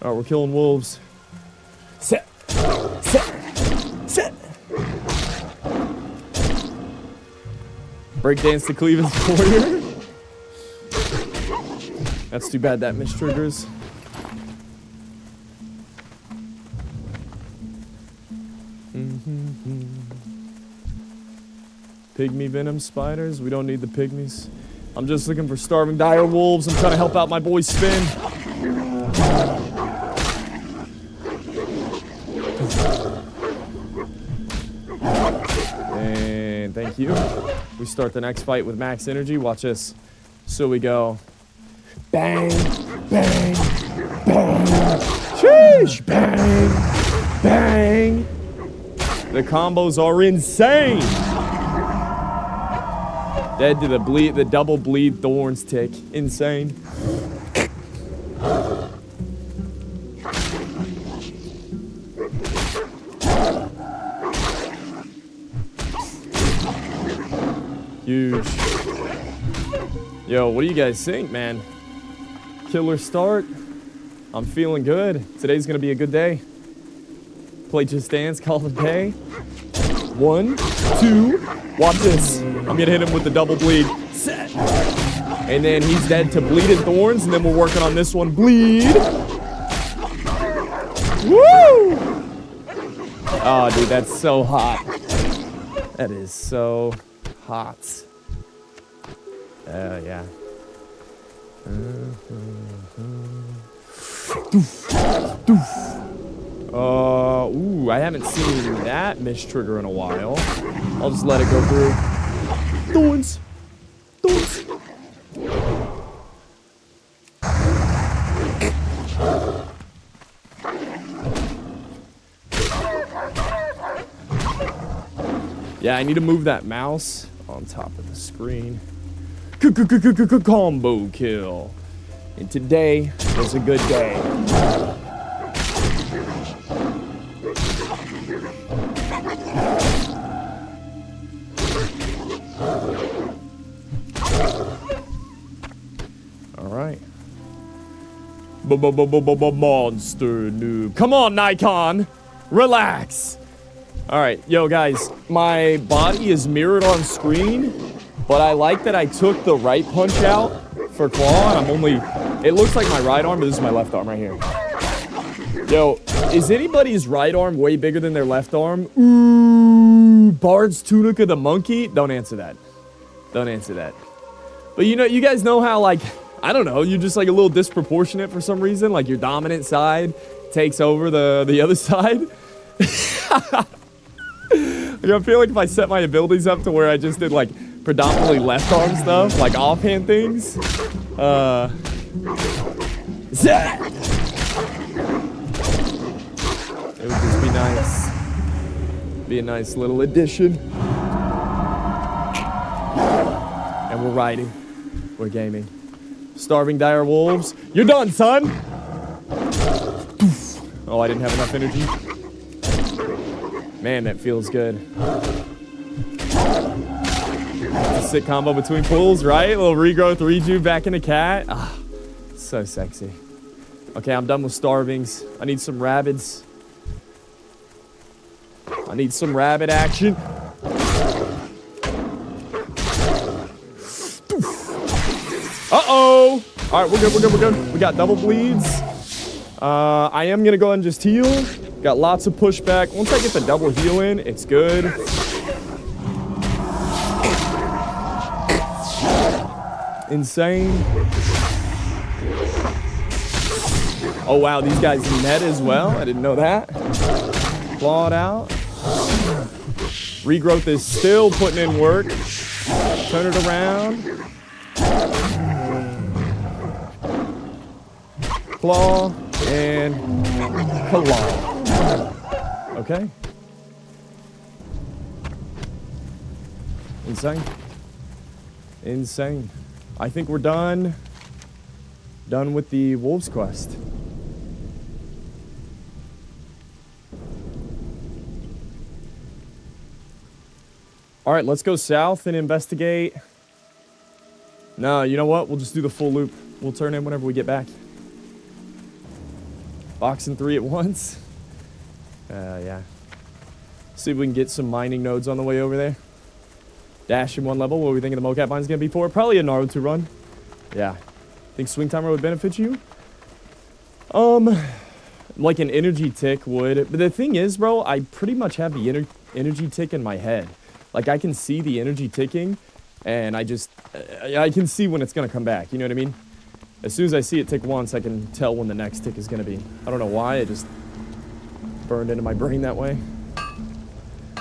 Alright, we're killing wolves. Set. Breakdance to Cleveland's warrior. That's too bad that mistriggers. Pygmy venom spiders. We don't need the pygmies. I'm just looking for starving dire wolves. I'm trying to help out my boy Spin. And thank you. We start the next fight with max energy. Watch this. So we go. Bang, bang, bang. Sheesh, bang, bang. The combos are insane. Dead to the double bleed thorns tick. Insane. Huge. Yo, what do you guys think, man? Killer start. I'm feeling good. Today's gonna be a good day. Play Just Dance, call it a day. 1, 2, watch this. I'm gonna hit him with the double bleed. Set. And then he's dead to bleed and thorns, and then we're working on this one. Bleed. Woo! Oh, dude, that's so hot. That is so hot. Yeah. Ooh, I haven't seen that mistrigger in a while. I'll just let it go through. Thorns. Thorns. Yeah, I need to move that mouse on top of the screen. Combo kill. And today was a good day. All right. Monster noob. Come on, Nikon. Relax. All right, yo, guys. My body is mirrored on screen, but I like that I took the right punch out for claw, and I'm only... It looks like my right arm, but this is my left arm right here. Yo, is anybody's right arm way bigger than their left arm? Ooh, Bard's Tunic of the Monkey? Don't answer that. Don't answer that. But you know, you guys know how, like, I don't know, you're just like a little disproportionate for some reason. Like your dominant side takes over the other side. Like, I feel like if I set my abilities up to where I just did like predominantly left arm stuff, like offhand things, zap! It would just be nice. Be a nice little addition. And we're riding. We're gaming. Starving dire wolves. You're done, son! Oh, I didn't have enough energy. Man, that feels good. It's a sick combo between pulls, right? A little regrowth, rejuve back into cat. Ah, so sexy. Okay, I'm done with starvings. I need some rabbits. I need some rabbit action. Uh-oh! Alright, we're good. We got double bleeds. I am gonna go ahead and just heal. Got lots of pushback. Once I get the double heal in, it's good. Insane. Oh wow, these guys met as well. I didn't know that. Clawed out. Regrowth is still putting in work. Turn it around. Claw and claw. Okay. Insane. Insane. I think we're done. Done with the Wolves quest. All right, let's go south and investigate. No, you know what? We'll just do the full loop. We'll turn in whenever we get back. Boxing 3 at once. Yeah. See if we can get some mining nodes on the way over there. Dash in 1 level. What are we thinking the mocap mine's gonna be for? Probably a Naruto run. Yeah. Think swing timer would benefit you? Like an energy tick would. But the thing is, bro, I pretty much have the energy tick in my head. Like, I can see the energy ticking, and I can see when it's gonna come back, you know what I mean? As soon as I see it tick once, I can tell when the next tick is gonna be. I don't know why, it just burned into my brain that way.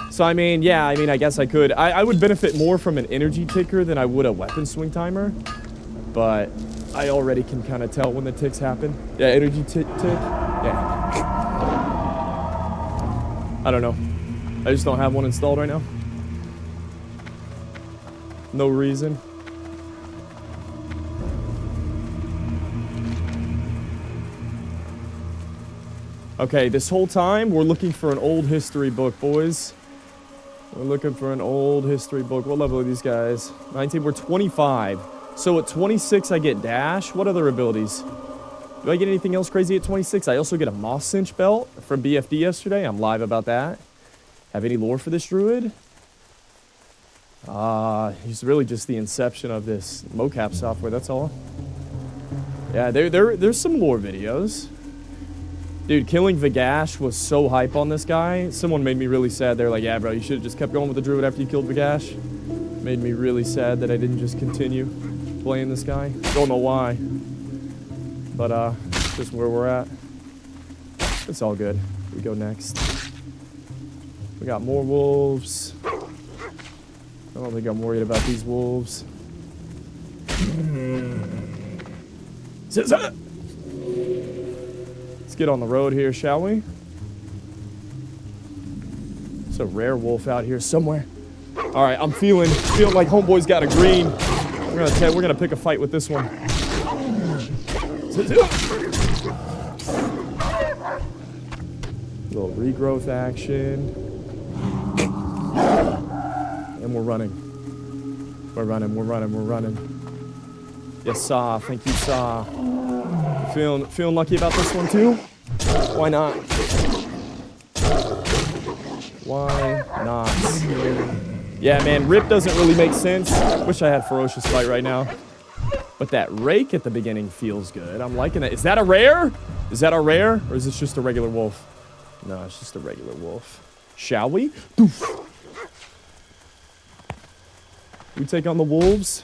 So, I mean, yeah, I mean, I guess I could. I would benefit more from an energy ticker than I would a weapon swing timer, but I already can kind of tell when the ticks happen. Yeah, energy tick, yeah. I don't know. I just don't have one installed right now. No reason. Okay, this whole time, we're looking for an old history book, boys. We're looking for an old history book. What level are these guys? 19, we're 25. So at 26, I get dash. What other abilities? Do I get anything else crazy at 26? I also get a Moss Cinch belt from BFD yesterday. I'm live about that. Have any lore for this druid? He's really just the inception of this mocap software, that's all. Yeah, there's some lore videos. Dude, killing Vagash was so hype on this guy. Someone made me really sad. They're like, yeah, bro, you should have just kept going with the druid after you killed Vagash. Made me really sad that I didn't just continue playing this guy. Don't know why. But, just where we're at. It's all good. We go next. We got more wolves. I don't think I'm worried about these wolves. Let's get on the road here, shall we? It's a rare wolf out here somewhere. All right, I'm feeling like homeboy's got a green. We're gonna pick a fight with this one. Little regrowth action. And we're running. We're running. Yes, Saw. Thank you, Saw. Feeling lucky about this one too? Why not? Why not? Yeah, man, Rip doesn't really make sense. Wish I had Ferocious Fight right now. But that rake at the beginning feels good. I'm liking that. Is that a rare? Is that a rare? Or is this just a regular wolf? No, it's just a regular wolf. Shall we? Doof. We take on the wolves.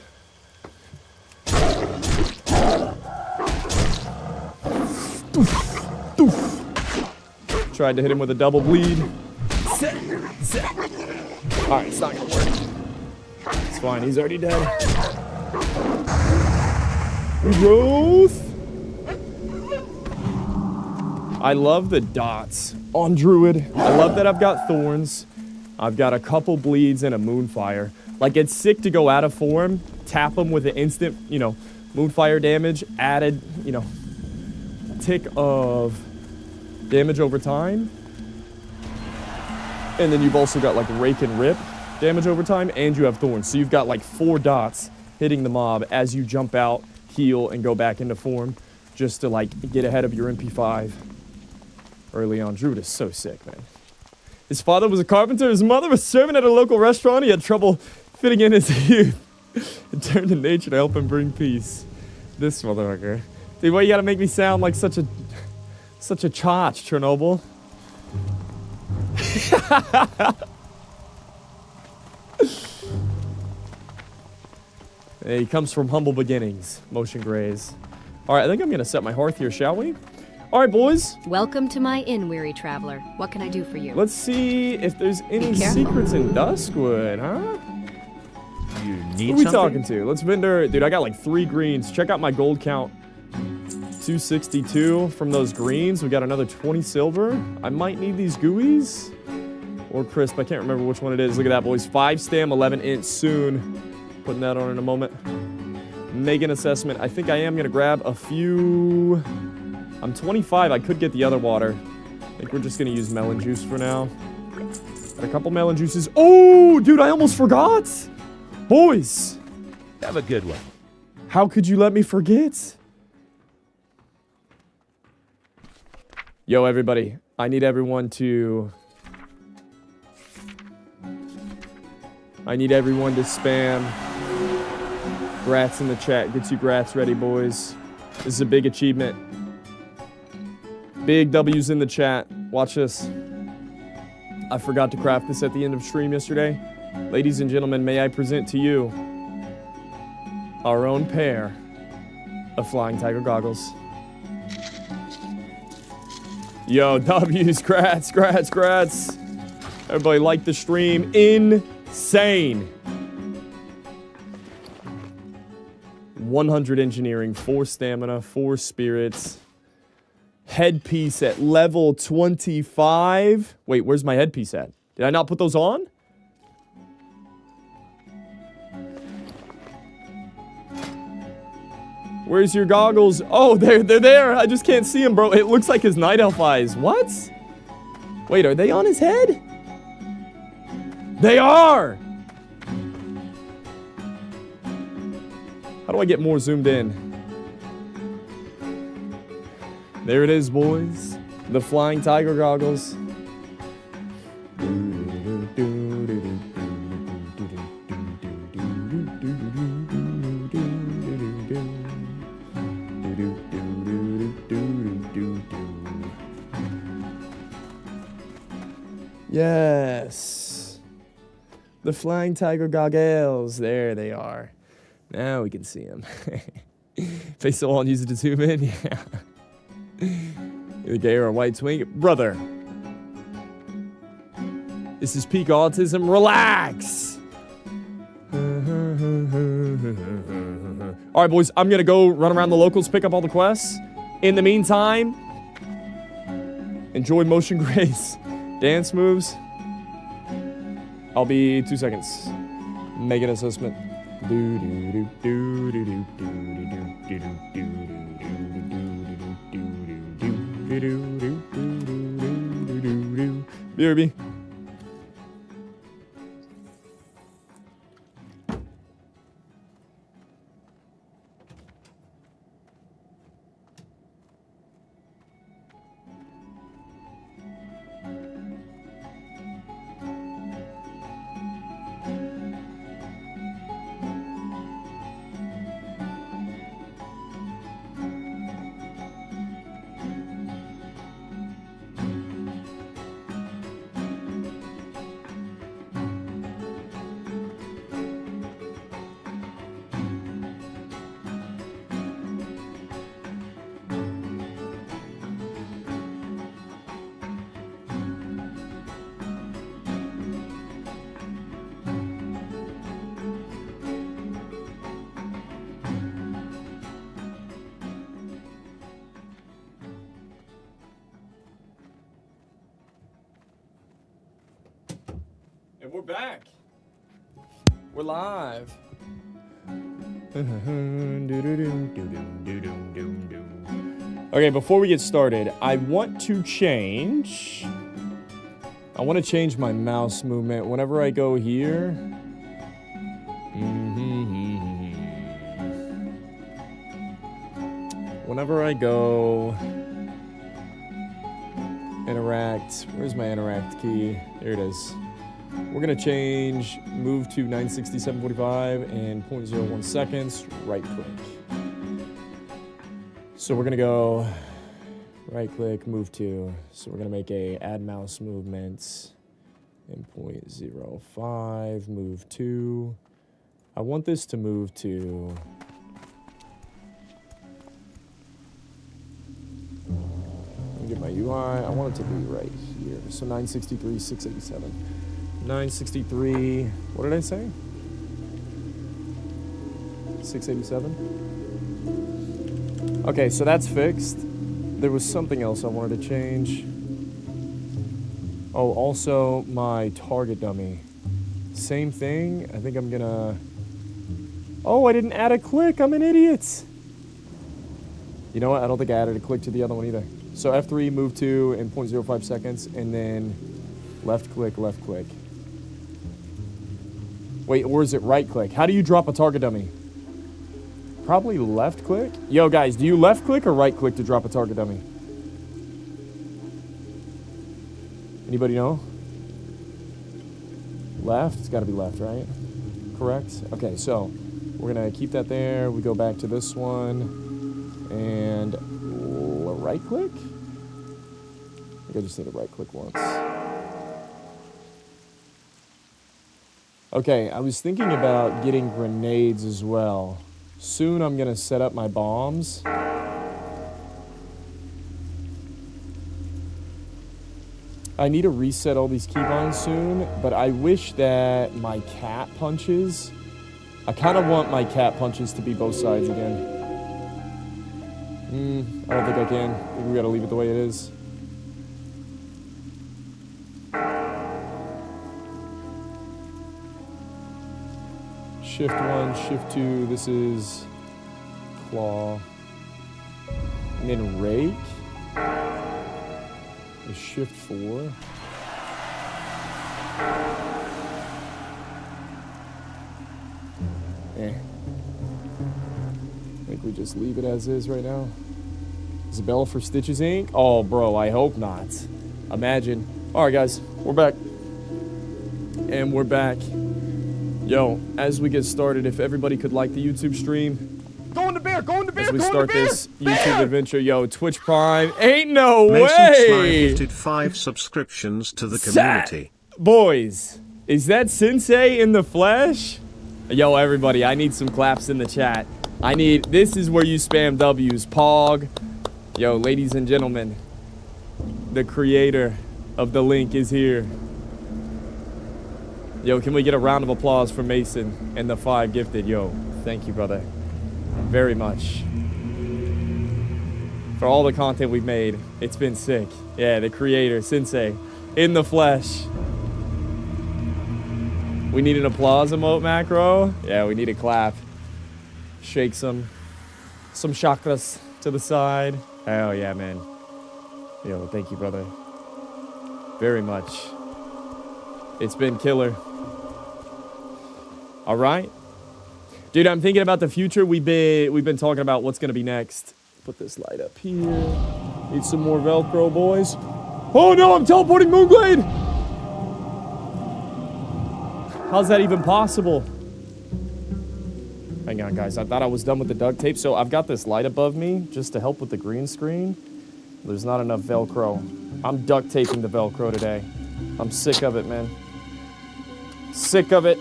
Doof. Doof. Tried to hit him with a double bleed. Alright, it's not gonna work. It's fine, he's already dead. Growth. I love the dots on Druid. I love that I've got thorns. I've got a couple bleeds and a moonfire. Like, it's sick to go out of form, tap them with an instant, you know, moonfire damage, added, you know, tick of damage over time. And then you've also got, like, rake and rip damage over time, and you have thorns. So you've got, like, 4 dots hitting the mob as you jump out, heal, and go back into form just to, like, get ahead of your MP5 early on. Druid is so sick, man. His father was a carpenter. His mother was serving at a local restaurant. He had trouble fitting in his youth. It turned to nature to help him bring peace. This motherfucker. Dude, why you gotta make me sound like such a chotch, Chernobyl? Hey, he comes from humble beginnings. Motion graze. All right, I think I'm gonna set my hearth here, shall we? All right, boys.
Welcome to my inn, weary traveler. What can I do for you?
Let's see if there's any secrets in Duskwood, huh?
You need
Who are we
something?
talking to? Let's vendor. Dude, I got like 3 greens. Check out my gold count. 262 from those greens. We got another 20 silver. I might need these gooeys. Or crisp. I can't remember which one it is. Look at that, boys. 5 stam, 11 int soon. Putting that on in a moment. Make an assessment. I think I am going to grab a few... I'm 25. I could get the other water. I think we're just going to use melon juice for now. Got a couple melon juices. Oh, dude, I almost forgot. Boys.
Have a good one.
How could you let me forget? Yo, everybody. I need everyone to spam grats in the chat. Get you grats ready, boys. This is a big achievement. Big W's in the chat. Watch this. I forgot to craft this at the end of stream yesterday. Ladies and gentlemen, may I present to you our own pair of flying tiger goggles. Yo, W's, grats. Everybody like the stream. Insane. 100 engineering, 4 stamina, 4 spirits. Headpiece at level 25. Wait, where's my headpiece at? Did I not put those on? Where's your goggles? Oh, they're there. I just can't see them, bro. It looks like his night elf eyes. What? Wait, are they on his head? They are! How do I get more zoomed in? There it is, boys. The flying tiger goggles. Yes. The flying tiger goggles. There they are. Now we can see them. Face so on, use it to zoom in. Yeah. The gay or a white swing. Brother. This is peak autism. Relax. All right, boys. I'm going to go run around the locals, pick up all the quests. In the meantime, enjoy motion grace. Dance moves. I'll be 2 seconds. Make an assessment. BRB. And we're back. We're live. Okay, before we get started, I want to change my mouse movement whenever I go here. Whenever I go interact, where's my interact key? There it is. We're gonna change move to 967.45 and 0.01 seconds, right click. So we're gonna go right click, move to. So we're gonna make a add mouse movement and 0.05, move to. I want this to move to. Let me get my UI. I want it to be right here. So 963, 687. 963, what did I say? 687? Okay, so that's fixed. There was something else I wanted to change. Oh, also my target dummy. Same thing. I think I'm gonna... Oh, I didn't add a click. I'm an idiot. You know what? I don't think I added a click to the other one either. So F3, move to in 0.05 seconds, and then left click, left click. Wait, or is it right click? How do you drop a target dummy? Probably left click? Yo, guys, do you left click or right click to drop a target dummy? Anybody know? Left? It's gotta be left, right? Correct? Okay, so we're gonna keep that there. We go back to this one. And right click? I think I just need to right click once. Okay, I was thinking about getting grenades as well. Soon I'm gonna set up my bombs. I need to reset all these keybinds soon, but I wish that my cat punches... I kind of want my cat punches to be both sides again. I don't think I can. I think we gotta leave it the way it is. Shift 1, Shift 2, this is claw. And then rake is Shift 4. I think we just leave it as is right now. Isabella for Stitches Inc. Oh, bro, I hope not. Imagine. All right, guys, we're back. And we're back. Yo, as we get started, if everybody could like the YouTube stream.
Going to bear, going to bear,
As we
going
start
to bear.
this YouTube adventure, yo, Twitch Prime. Ain't no
Mason Slime
way!
gifted 5 subscriptions to the community.
Boys, is that Sensei in the flesh? Yo, everybody, I need some claps in the chat. This is where you spam W's. Pog. Yo, ladies and gentlemen, the creator of the link is here. Yo, can we get a round of applause for Mason and the 5 gifted? Yo, thank you, brother. Very much. For all the content we've made, it's been sick. Yeah, the creator, Sensei, in the flesh. We need an applause emote macro. Yeah, we need a clap. Shake some chakras to the side. Hell yeah, man. Yo, thank you, brother. Very much. It's been killer. All right. Dude, I'm thinking about the future. We've been talking about what's going to be next. Put this light up here. Need some more Velcro, boys. Oh no, I'm teleporting Moonglade! How's that even possible? Hang on, guys. I thought I was done with the duct tape, so I've got this light above me just to help with the green screen. There's not enough Velcro. I'm duct taping the Velcro today. I'm sick of it, man. Sick of it.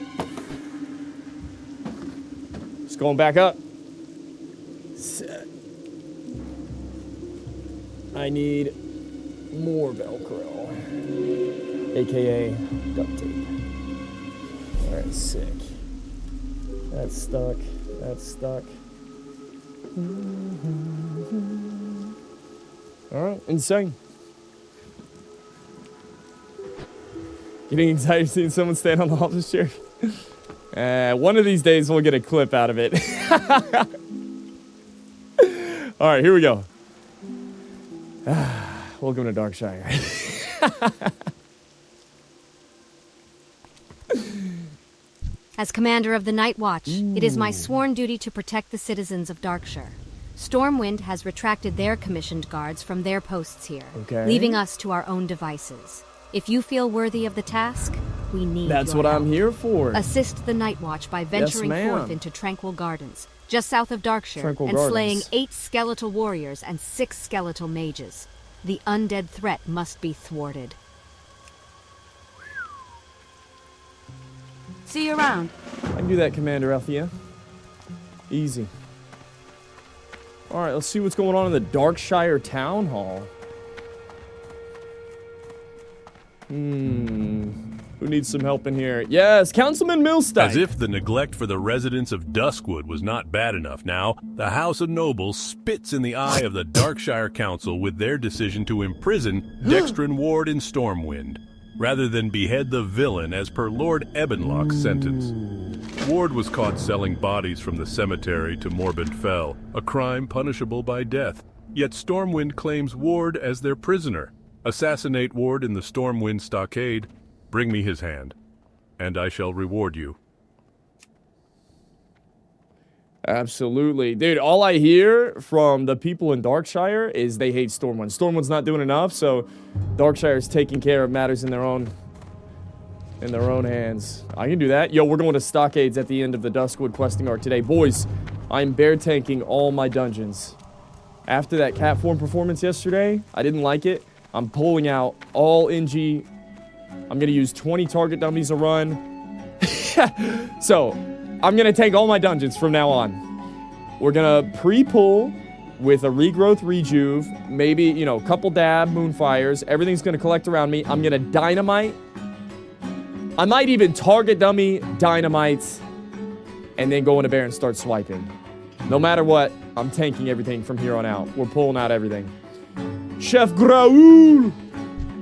Just going back up. I need more Velcro, aka duct tape. All right, sick. That's stuck. That's stuck. All right, insane. Getting excited seeing someone stand on the office chair. One of these days we'll get a clip out of it. All right, here we go. Welcome to Darkshire.
As commander of the Night Watch, it is my sworn duty to protect the citizens of Darkshire. Stormwind has retracted their commissioned guards from their posts here, leaving us to our own devices. If you feel worthy of the task, we need
That's
your
what
help.
I'm here for.
Assist the Night Watch by venturing forth into Tranquil Gardens, just south of Darkshire, and slaying 8 skeletal warriors and 6 skeletal mages. The undead threat must be thwarted.
See you around.
I can do that, Commander Althea. Easy. Alright, let's see what's going on in the Darkshire Town Hall. Who needs some help in here? Yes, Councilman Millstein.
As if the neglect for the residents of Duskwood was not bad enough now, the House of Nobles spits in the eye of the Darkshire Council with their decision to imprison Dextrin Ward in Stormwind, rather than behead the villain as per Lord Ebenlock's sentence. Ward was caught selling bodies from the cemetery to Morbid Fell, a crime punishable by death. Yet Stormwind claims Ward as their prisoner. Assassinate Ward in the Stormwind stockade, bring me his hand, and I shall reward you.
Absolutely. Dude, all I hear from the people in Darkshire is they hate Stormwind. Stormwind's not doing enough, so Darkshire's taking care of matters in their own hands. I can do that. Yo, we're going to stockades at the end of the Duskwood questing arc today. Boys, I'm bear tanking all my dungeons. After that cat form performance yesterday, I didn't like it. I'm pulling out all NG. I'm going to use 20 target dummies a run. So, I'm going to take all my dungeons from now on. We're going to pre-pull with a regrowth rejuve, maybe, you know, a couple dab moonfires. Everything's going to collect around me. I'm going to dynamite. I might even target dummy dynamites and then go into bear and start swiping. No matter what, I'm tanking everything from here on out. We're pulling out everything. Chef Graoul!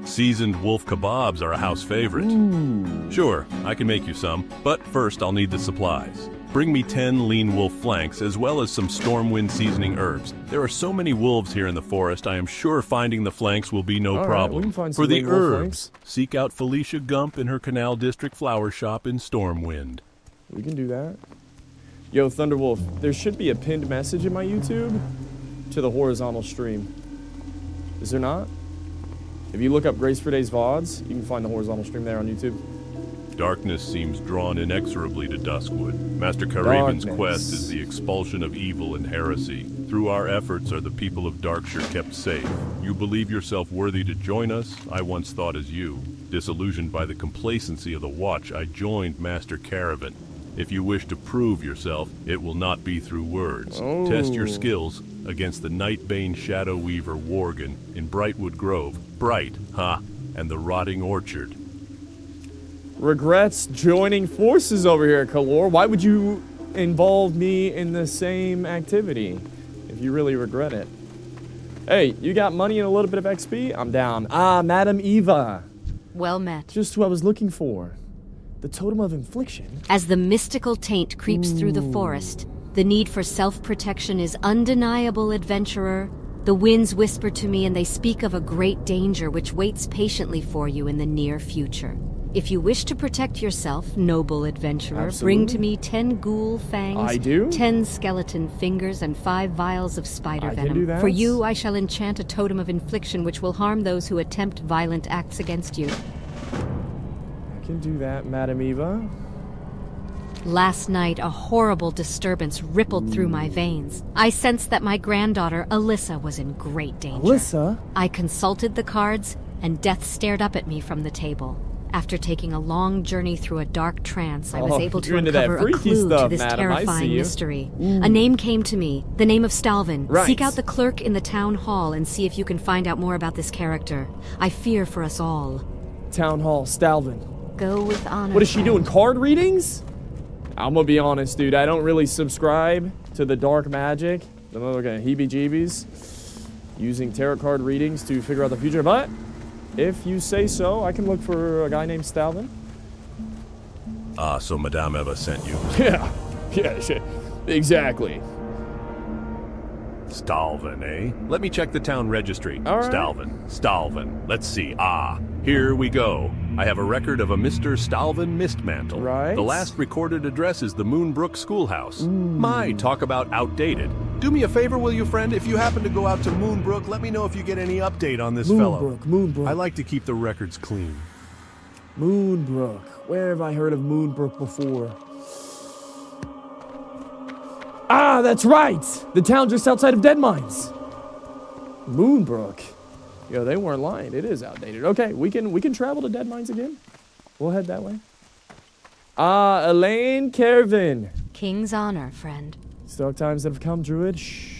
Seasoned wolf kebabs are a house favorite.
Ooh.
Sure, I can make you some, but first I'll need the supplies. Bring me 10 lean wolf flanks, as well as some stormwind seasoning herbs. There are so many wolves here in the forest, I am sure finding the flanks will be no
All
problem.
Right, we can find
For
some
the
lean wolf
herbs,
flanks.
seek out Felicia Gump in her Canal District flower shop in Stormwind.
We can do that. Yo, Thunderwolf, there should be a pinned message in my YouTube to the horizontal stream. Is there not? If you look up Grace for Days VODs, you can find the horizontal stream there on YouTube.
Darkness seems drawn inexorably to Duskwood. Master Karaven's
Darkness.
quest is the expulsion of evil and heresy. Through our efforts are the people of Darkshire kept safe. You believe yourself worthy to join us? I once thought as you. Disillusioned by the complacency of the Watch, I joined Master Karaven. If you wish to prove yourself, it will not be through words. Test your skills against the Nightbane Shadow Weaver Worgen in Brightwood Grove, Bright, and the Rotting Orchard.
Regrets joining forces over here, Kalor. Why would you involve me in the same activity if you really regret it? Hey, you got money and a little bit of XP? I'm down. Ah, Madam Eva.
Well met.
Just who I was looking for. The Totem of Infliction.
As the mystical taint creeps through the forest, the need for self-protection is undeniable, adventurer. The winds whisper to me and they speak of a great danger which waits patiently for you in the near future. If you wish to protect yourself, noble adventurer, bring to me 10 ghoul fangs,
I do?
10 skeleton fingers, and 5 vials of spider
I can
venom.
do that.
For you, I shall enchant a totem of infliction which will harm those who attempt violent acts against you.
I can do that, Madam Eva.
Last night, a horrible disturbance rippled through my veins. I sensed that my granddaughter, Alyssa, was in great danger.
Alyssa?
I consulted the cards, and death stared up at me from the table. After taking a long journey through a dark trance, I was able to
you're into that
uncover a
freaky
clue
stuff,
to this
madam. I see
terrifying
you.
mystery. A name came to me, the name of Stalvin.
Right.
Seek out the clerk in the town hall and see if you can find out more about this character. I fear for us all.
Town Hall, Stalvin.
Go with honor.
What is she doing, card readings? I'm gonna be honest, dude. I don't really subscribe to the dark magic. The motherfucking heebie-jeebies. Using tarot card readings to figure out the future, but if you say so, I can look for a guy named Stalvin.
Ah, so Madame Eva sent you.
Yeah, shit. Exactly.
Stalvin, eh? Let me check the town registry.
All right.
Stalvin. Let's see. Ah, here we go. I have a record of a Mr. Stalvin Mistmantle.
Right.
The last recorded address is the Moonbrook Schoolhouse. My, talk about outdated. Do me a favor, will you, friend? If you happen to go out to Moonbrook, let me know if you get any update on this fellow.
Moonbrook.
I like to keep the records clean.
Moonbrook. Where have I heard of Moonbrook before? Ah, that's right! The town just outside of Deadmines. Moonbrook. Yo, they weren't lying. It is outdated. Okay, we can travel to Deadmines again. We'll head that way. Ah, Elaine Kervin.
King's honor, friend.
It's dark times that have come, Druid. Shh.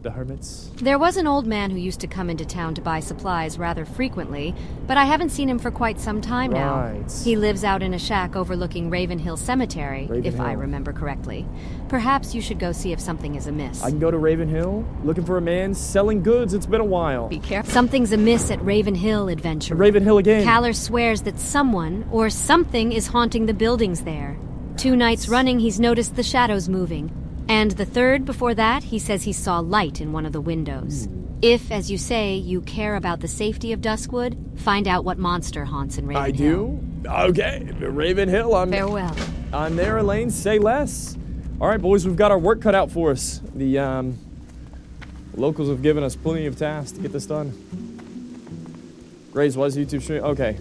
The hermits.
There was an old man who used to come into town to buy supplies rather frequently, but I haven't seen him for quite some time now.
Right.
He lives out in a shack overlooking Ravenhill Cemetery, if I
Ravenhill.
remember correctly. Perhaps you should go see if something is amiss.
I can go to Ravenhill, looking for a man selling goods. It's been a while.
Be careful. Something's amiss at Ravenhill, adventurer.
Ravenhill again.
Caller swears that someone or something is haunting the buildings there. 2 nights running, he's noticed the shadows moving. And the third before that, he says he saw light in one of the windows. If, as you say, you care about the safety of Duskwood, find out what monster haunts in Ravenhill.
I do? Okay, Ravenhill,
Farewell.
I'm there, Elaine. Say less. All right, boys, we've got our work cut out for us. The locals have given us plenty of tasks to get this done. Grace, was YouTube stream? Okay.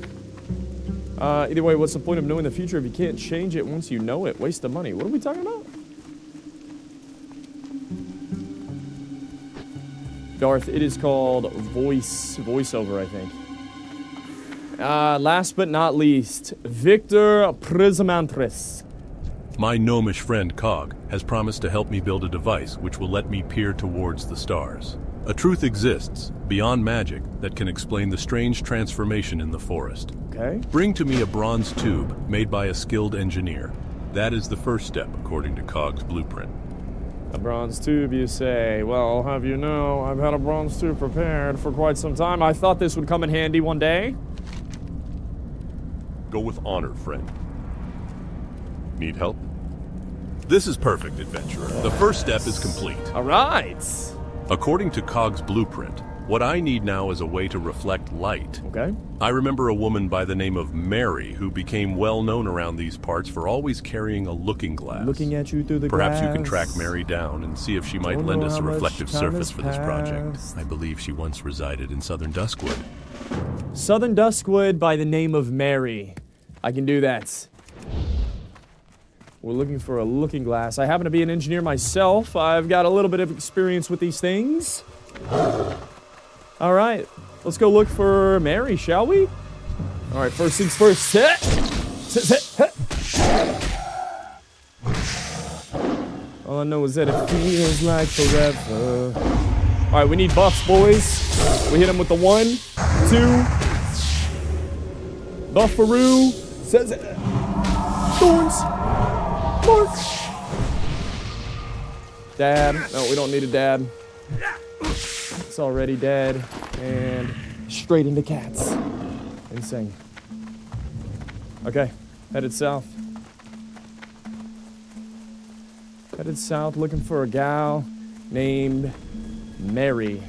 Either way, what's the point of knowing the future if you can't change it once you know it? Waste of money. What are we talking about? Darth, it is called voiceover, I think. Last but not least, Victor Prismantris.
My gnomish friend Cog has promised to help me build a device which will let me peer towards the stars. A truth exists, beyond magic, that can explain the strange transformation in the forest.
Okay.
Bring to me a bronze tube made by a skilled engineer. That is the first step, according to Cog's blueprint.
A bronze tube, you say? Well, I'll have you know, I've had a bronze tube prepared for quite some time. I thought this would come in handy one day.
Go with honor, friend. Need help? This is perfect, adventurer. The first step is complete.
All right.
According to Cog's blueprint, what I need now is a way to reflect light.
Okay.
I remember a woman by the name of Mary who became well known around these parts for always carrying a looking glass.
Looking at you through the
Perhaps
glass.
you can track Mary down and see if she might
Don't
lend
know
us a
how much
reflective
time
surface
has
for this project.
passed.
I believe she once resided in southern Duskwood.
Southern Duskwood by the name of Mary. I can do that. We're looking for a looking glass. I happen to be an engineer myself. I've got a little bit of experience with these things. All right, let's go look for Mary, shall we? All right, first things first. All I know is that it feels like forever. All right, we need buffs, boys. We hit him with the 1, 2. Buffaroo. Says it. Thorns. Mark. Dad. No, we don't need a dad. It's already dead. And straight into cats. Insane. Okay, headed south. Headed south looking for a gal named Mary.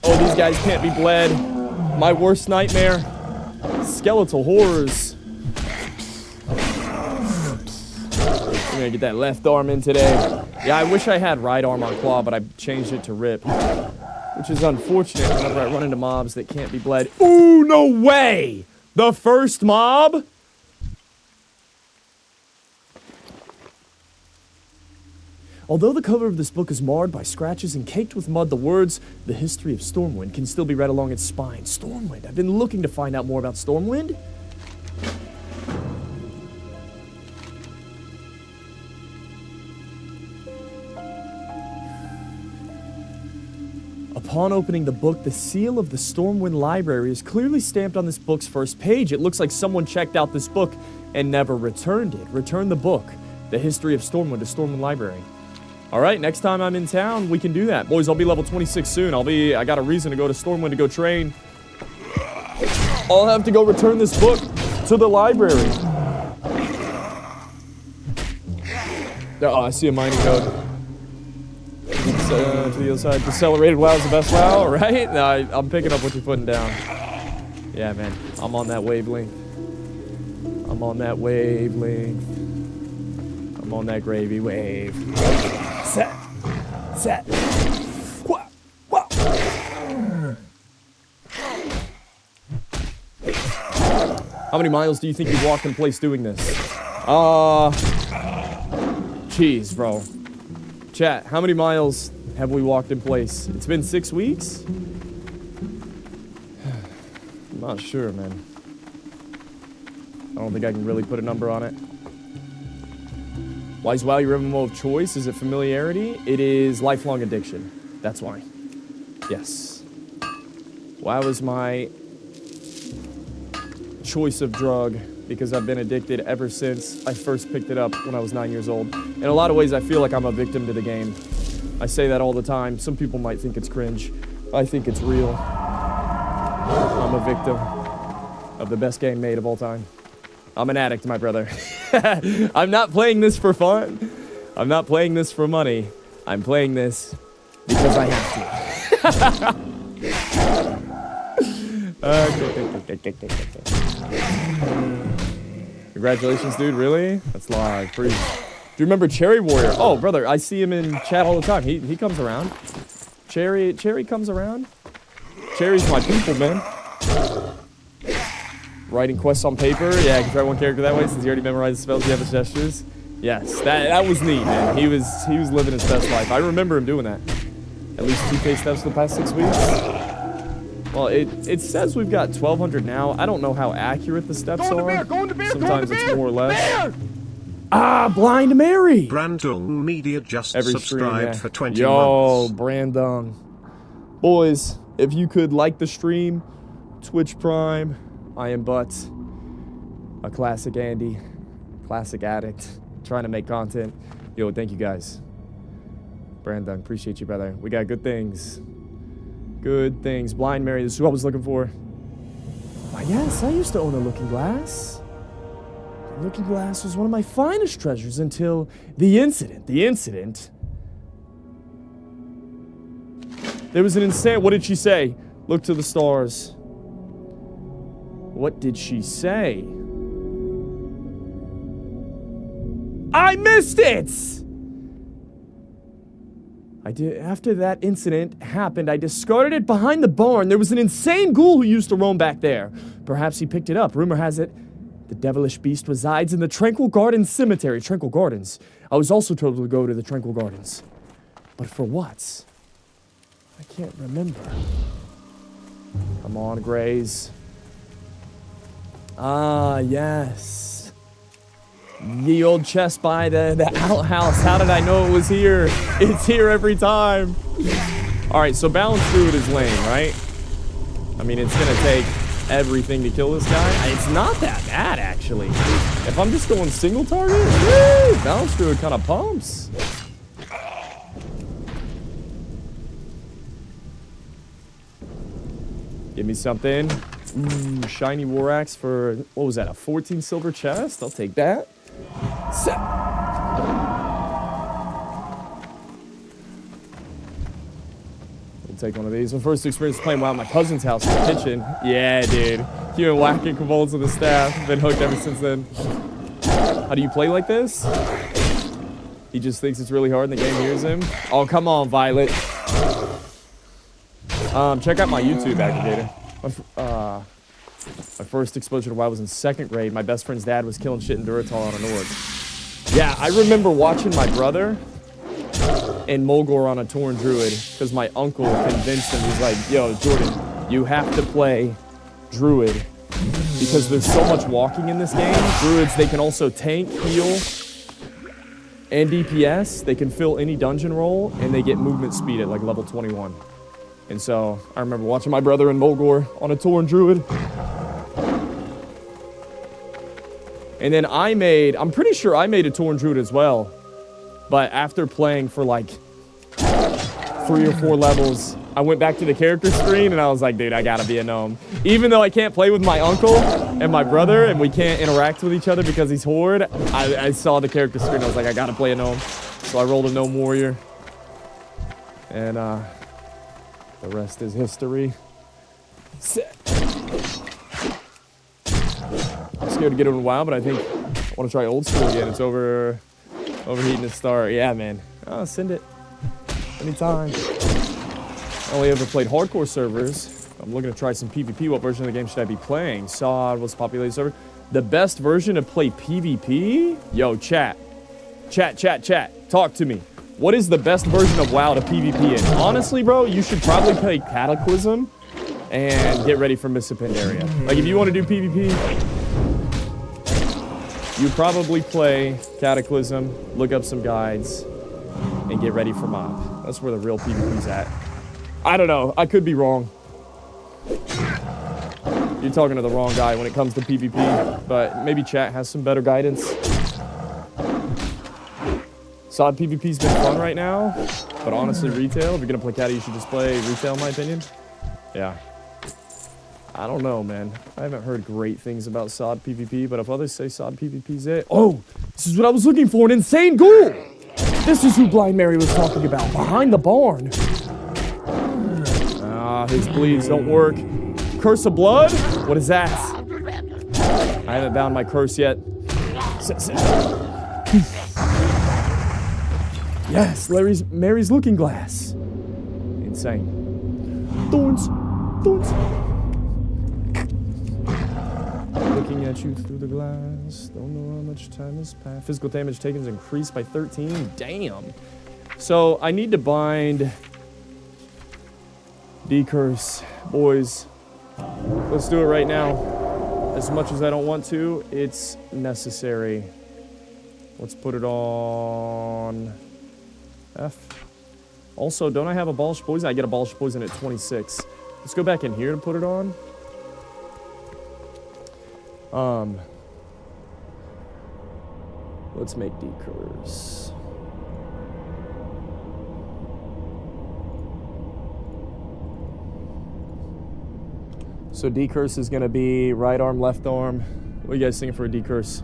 Oh, these guys can't be bled. My worst nightmare. Skeletal horrors. I'm gonna get that left arm in today. Yeah, I wish I had right arm on claw, but I changed it to rip. Which is unfortunate whenever I run into mobs that can't be bled. Ooh, no way! The first mob? Although the cover of this book is marred by scratches and caked with mud, the words, "The History of Stormwind," can still be read along its spine. Stormwind. I've been looking to find out more about Stormwind. Upon opening the book, the seal of the Stormwind Library is clearly stamped on this book's first page. It looks like someone checked out this book and never returned it. Return the book, The History of Stormwind, to Stormwind Library. All right, next time I'm in town, we can do that. Boys, I'll be level 26 soon. I got a reason to go to Stormwind to go train. I'll have to go return this book to the library. Oh, I see a mining node. To the other side. Decelerated WoW is the best WoW, right? No, I'm picking up what you're putting down. Yeah, man. I'm on that wavelength. I'm on that wavelength. I'm on that gravy wave. Set. Set. Wah. Wah. How many miles do you think you've walked in place doing this? Jeez, bro. Chat, how many miles have we walked in place? It's been 6 weeks? I'm not sure, man. I don't think I can really put a number on it. Why is WoW your MMO of choice? Is it familiarity? It is lifelong addiction. That's why. Yes. WoW is my choice of drug because I've been addicted ever since I first picked it up when I was 9 years old. In a lot of ways, I feel like I'm a victim to the game. I say that all the time. Some people might think it's cringe. I think it's real. I'm a victim of the best game made of all time. I'm an addict, my brother. I'm not playing this for fun. I'm not playing this for money. I'm playing this because I have to. Congratulations, dude. Really? That's live. Pretty. Do you remember Cherry Warrior? Oh, brother, I see him in chat all the time. He comes around. Cherry comes around. Cherry's my people, man. Writing quests on paper. Yeah, I can try one character that way since he already memorized the spells. You have the gestures. Yes, that was neat, man. He was living his best life. I remember him doing that. At least 2K steps for the past 6 weeks. Well, it says we've got 1,200 now. I don't know how accurate the steps
Go on the
are.
bear, go on the bear,
Sometimes
go on the
it's
bear.
more or less.
Bear!
Ah, Blind Mary.
Brandung Media just
Every
subscribed
stream, yeah.
for 20
Yo,
months.
Brandung. Boys, if you could like the stream, Twitch Prime, I am but a classic Andy, classic addict, trying to make content. Yo, thank you guys. Brandung, appreciate you, brother. We got good things. Good things. Blind Mary, this is what I was looking for. Ah, yes, I used to own a looking glass. The looking glass was one of my finest treasures until the incident. There was an insane... What did she say? Look to the stars. What did she say? I missed it! I did. After that incident happened, I discarded it behind the barn. There was an insane ghoul who used to roam back there. Perhaps he picked it up. Rumor has it, the devilish beast resides in the Tranquil Gardens Cemetery. Tranquil Gardens. I was also told to go to the Tranquil Gardens. But for what? I can't remember. Come on, Grays. Ah, yes. The old chest by the outhouse. How did I know it was here? It's here every time. Alright, so Balanced Druid is lame, right? I mean, it's gonna take everything to kill this guy. It's not that bad, actually. If I'm just going single target, woo, Balanced Druid kind of pumps. Give me something. Ooh, shiny war axe for, what was that, a 14 silver chest? I'll take that. Set. We'll take one of these. My first experience playing WoW at my cousin's house in the kitchen. Yeah, dude. He been whacking kobolds with the staff. Been hooked ever since then. How do you play like this? He just thinks it's really hard and the game hears him. Oh, come on, Violet. Check out my YouTube aggregator. My first exposure to WoW was in 2nd grade. My best friend's dad was killing shit in Duratol on an orc. Yeah, I remember watching my brother and Mulgore on a Tauren Druid because my uncle convinced him. He's like, yo, Jordan, you have to play Druid because there's so much walking in this game. Druids, they can also tank, heal, and DPS. They can fill any dungeon role, and they get movement speed at like level 21. And so I remember watching my brother and Mulgore on a Tauren Druid. And then I'm pretty sure I made a Tauren Druid as well. But after playing for like 3 or 4 levels, I went back to the character screen and I was like, dude, I gotta be a gnome. Even though I can't play with my uncle and my brother and we can't interact with each other because he's Horde, I saw the character screen. I was like, I gotta play a gnome. So I rolled a gnome warrior. And the rest is history. Set. I'm scared to get into WoW, but I think I want to try old school again. It's overheating to start. Yeah, man. Oh, send it. Anytime. I only ever played hardcore servers. I'm looking to try some PvP. What version of the game should I be playing? SOD, what's the populated server? The best version to play PvP? Yo, chat. Chat. Talk to me. What is the best version of WoW to PvP in? Honestly, bro, you should probably play Cataclysm and get ready for Missa Pandaria. Like, if you want to do PvP, you probably play Cataclysm, look up some guides, and get ready for Mob. That's where the real PvP's at. I don't know. I could be wrong. You're talking to the wrong guy when it comes to PvP, but maybe chat has some better guidance. SOD PvP's been fun right now, but honestly, retail, if you're gonna play Catty, you should just play retail, in my opinion. Yeah. I don't know, man. I haven't heard great things about SOD PvP, but if others say SOD PvP's it... Oh! This is what I was looking for, an insane ghoul! This is who Blind Mary was talking about, behind the barn. Ah, his bleeds don't work. Curse of Blood? What is that? I haven't bound my curse yet. Yes, Mary's looking glass. Insane. Thorns. Looking at you through the glass. Don't know how much time has passed. Physical damage taken is increased by 13. Damn. So I need to bind Decurse. Boys, let's do it right now. As much as I don't want to, it's necessary. Let's put it on F. Also, don't I have abolish poison? I get abolish poison at 26. Let's go back in here to put it on. Let's make decurse. So decurse is gonna be right arm, left arm. What are you guys thinking for a decurse?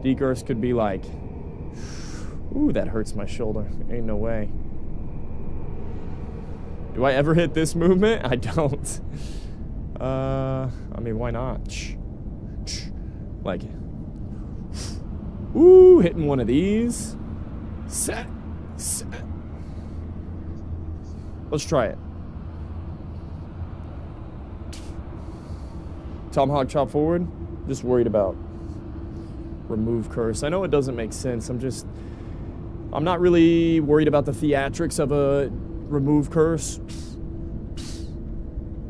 Decurse could be like, ooh, that hurts my shoulder. Ain't no way. Do I ever hit this movement? I don't. I mean, why not? Like, ooh, hitting one of these. Set. Let's try it. Tomahawk chop forward. Just worried about remove curse. I know it doesn't make sense. I'm not really worried about the theatrics of a remove curse.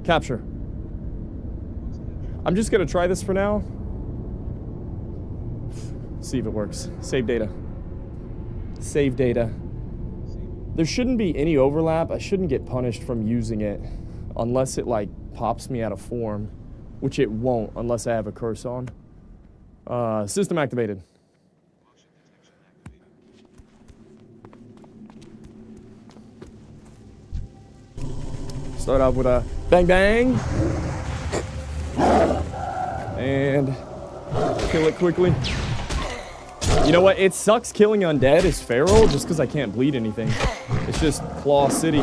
Capture. I'm just gonna try this for now. See if it works. Save data. Save data. There shouldn't be any overlap. I shouldn't get punished from using it unless it like pops me out of form, which it won't unless I have a curse on. System activated. Start off with a bang bang. And kill it quickly. You know what? It sucks killing undead as feral just because I can't bleed anything. It's just Claw City.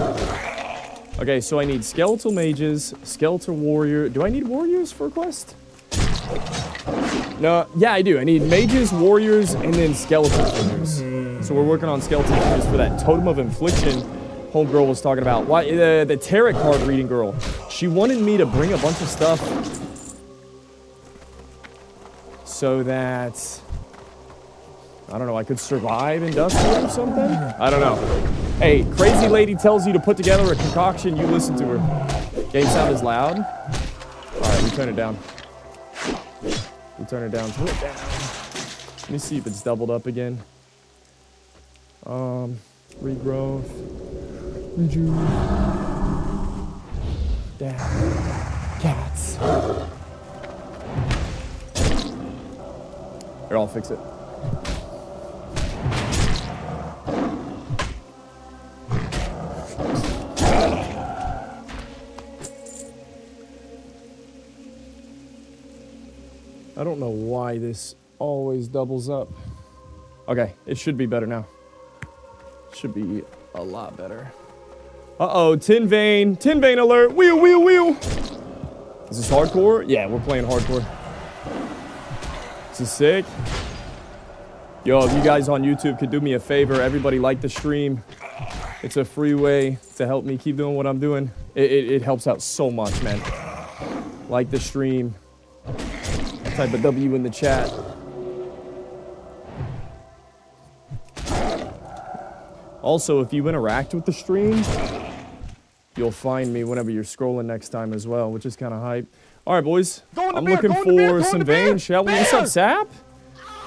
Okay, so I need skeletal mages, skeletal warrior. Do I need warriors for a quest? No, yeah, I do. I need mages, warriors, and then skeleton figures. So we're working on skeleton figures for that Totem of Infliction homegirl was talking about. Why the tarot card reading girl. She wanted me to bring a bunch of stuff so that, I don't know, I could survive in Duskwood or something? I don't know. Hey, crazy lady tells you to put together a concoction, you listen to her. Game sound is loud. Alright, we turn it down. We turn it down. Turn it down. Let me see if it's doubled up again. Regrowth. Rejuve. Down. Cats. Here, I'll fix it. I don't know why this always doubles up. Okay, it should be better now. Should be a lot better. Uh-oh, tin vein alert. Wheel, wheel, wheel. Is this hardcore? Yeah, we're playing hardcore. This is sick. Yo, if you guys on YouTube could do me a favor, everybody like the stream. It's a free way to help me keep doing what I'm doing. It helps out so much, man. Like the stream. Type a W in the chat. Also, if you interact with the stream, you'll find me whenever you're scrolling next time as well, which is kind of hype. All right, boys. I'm looking for some veins, shall we? What's up, Sap?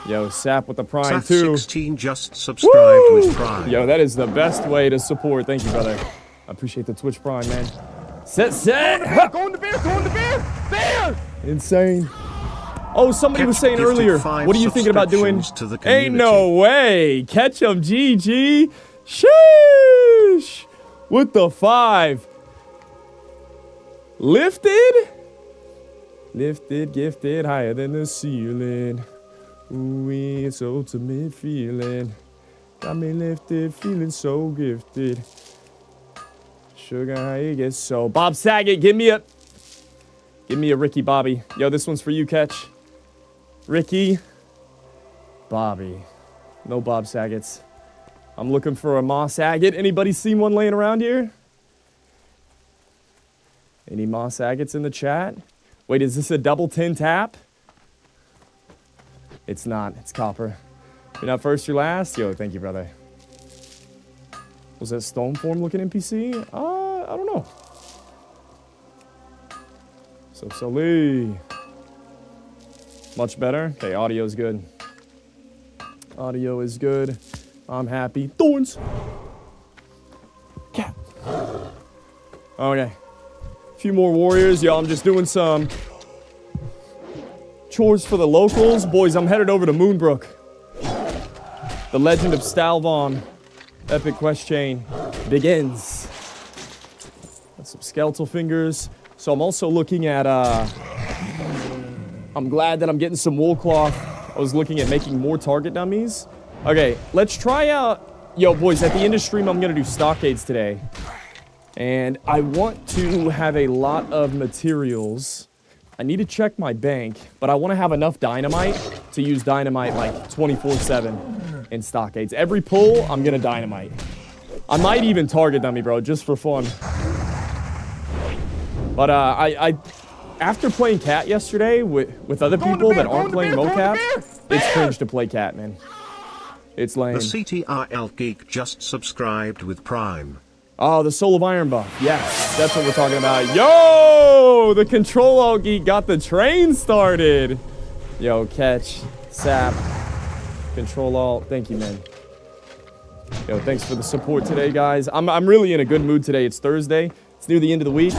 Yo, Sap with the Prime, too.
16 just subscribed with Prime.
Yo, that is the best way to support. Thank you, brother. I appreciate the Twitch Prime, man. Set.
Go in the beer, go in the beer! Beer!
Insane. Oh, somebody was saying earlier, what are you thinking about doing?
To the
Ain't no way. Catch 'em, GG. Sheesh. With the 5. Lifted? Lifted, gifted, higher than the ceiling. Ooh, it's ultimate feeling. Got me lifted, feeling so gifted. Sugar, how you get so. Bob Saget, give me a Ricky Bobby. Yo, this one's for you, Catch. Ricky. Bobby. No Bob Saget's. I'm looking for a Moss Agate. Anybody seen one laying around here? Any Moss Agates in the chat? Wait, is this a double 10 tap? It's not. It's copper. You're not first, you're last? Yo, thank you, brother. Was that stone form looking NPC? I don't know. So Lee. Much better. Okay, audio is good. Audio is good. I'm happy. Thorns. Cat. Okay. A few more warriors. Yo, I'm just doing some chores for the locals. Boys, I'm headed over to Moonbrook. The Legend of Stalvon epic quest chain begins. Got some skeletal fingers. So I'm also looking at, I'm glad that I'm getting some wool cloth. I was looking at making more target dummies. Okay, let's try out, yo boys, at the end of stream, I'm gonna do stockades today. And I want to have a lot of materials. I need to check my bank, but I want to have enough dynamite to use dynamite like 24/7 in stockades. Every pull, I'm gonna dynamite. I might even target dummy, bro, just for fun. But I after playing cat yesterday with other people that aren't playing mocap, it's cringe to play cat, man. It's lame.
The CTRL Geek just subscribed with Prime.
Oh, the Soul of Iron buff. Yes, that's what we're talking about. Yo, the Control Alt Geek got the train started. Yo, catch, sap, Control Alt. Thank you, man. Yo, thanks for the support today, guys. I'm really in a good mood today. It's Thursday. It's near the end of the week.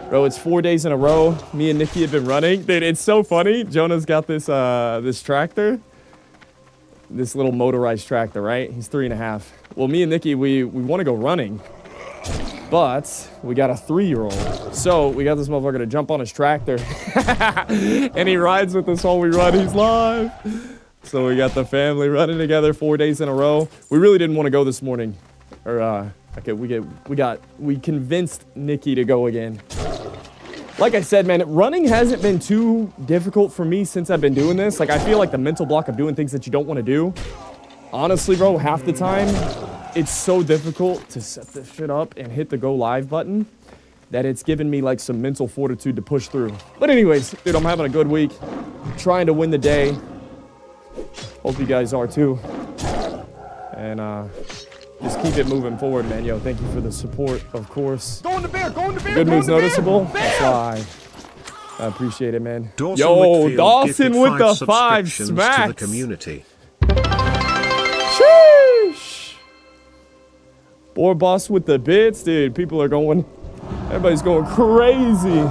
Bro, it's 4 days in a row. Me and Nikki have been running. Dude, it's so funny. Jonah's got this this tractor. This little motorized tractor, right? He's 3.5. Well, me and Nikki, we want to go running. But we got a 3-year-old. So we got this motherfucker to jump on his tractor. And he rides with us while we run. He's live. So we got the family running together 4 days in a row. We really didn't want to go this morning. Or, okay, we convinced Nikki to go again. Like I said, man, running hasn't been too difficult for me since I've been doing this. Like, I feel like the mental block of doing things that you don't want to do. Honestly, bro, half the time, it's so difficult to set this shit up and hit the go live button that it's given me, like, some mental fortitude to push through. But anyways, dude, I'm having a good week. Trying to win the day. Hope you guys are, too. And, just keep it moving forward, man. Yo, thank you for the support, of course.
Going to bear, going to bear.
Good mood's noticeable. That's live. I appreciate it, man.
Dawson
Yo,
Whitfield
Dawson
gifted
with the 5
subscriptions
smacks.
to the community.
Sheesh. Boar boss with the bits, dude. People are going. Everybody's going crazy.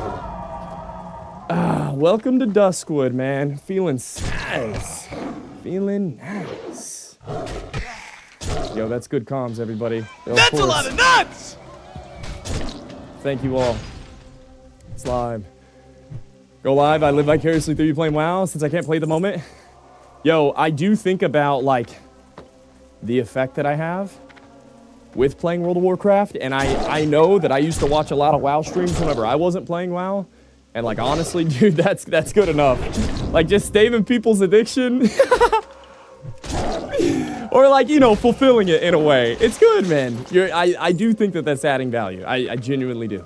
Welcome to Duskwood, man. Feeling nice. Feeling nice. Yo, that's good comms, everybody. That's a lot of nuts! Thank you all. It's live. Go live. I live vicariously through you playing WoW since I can't play at the moment. Yo, I do think about, like, the effect that I have with playing World of Warcraft, and I know that I used to watch a lot of WoW streams whenever I wasn't playing WoW, and, like, honestly, dude, that's good enough. Like, just staving people's addiction... Or, like, you know, fulfilling it in a way. It's good, man. I do think that that's adding value. I genuinely do.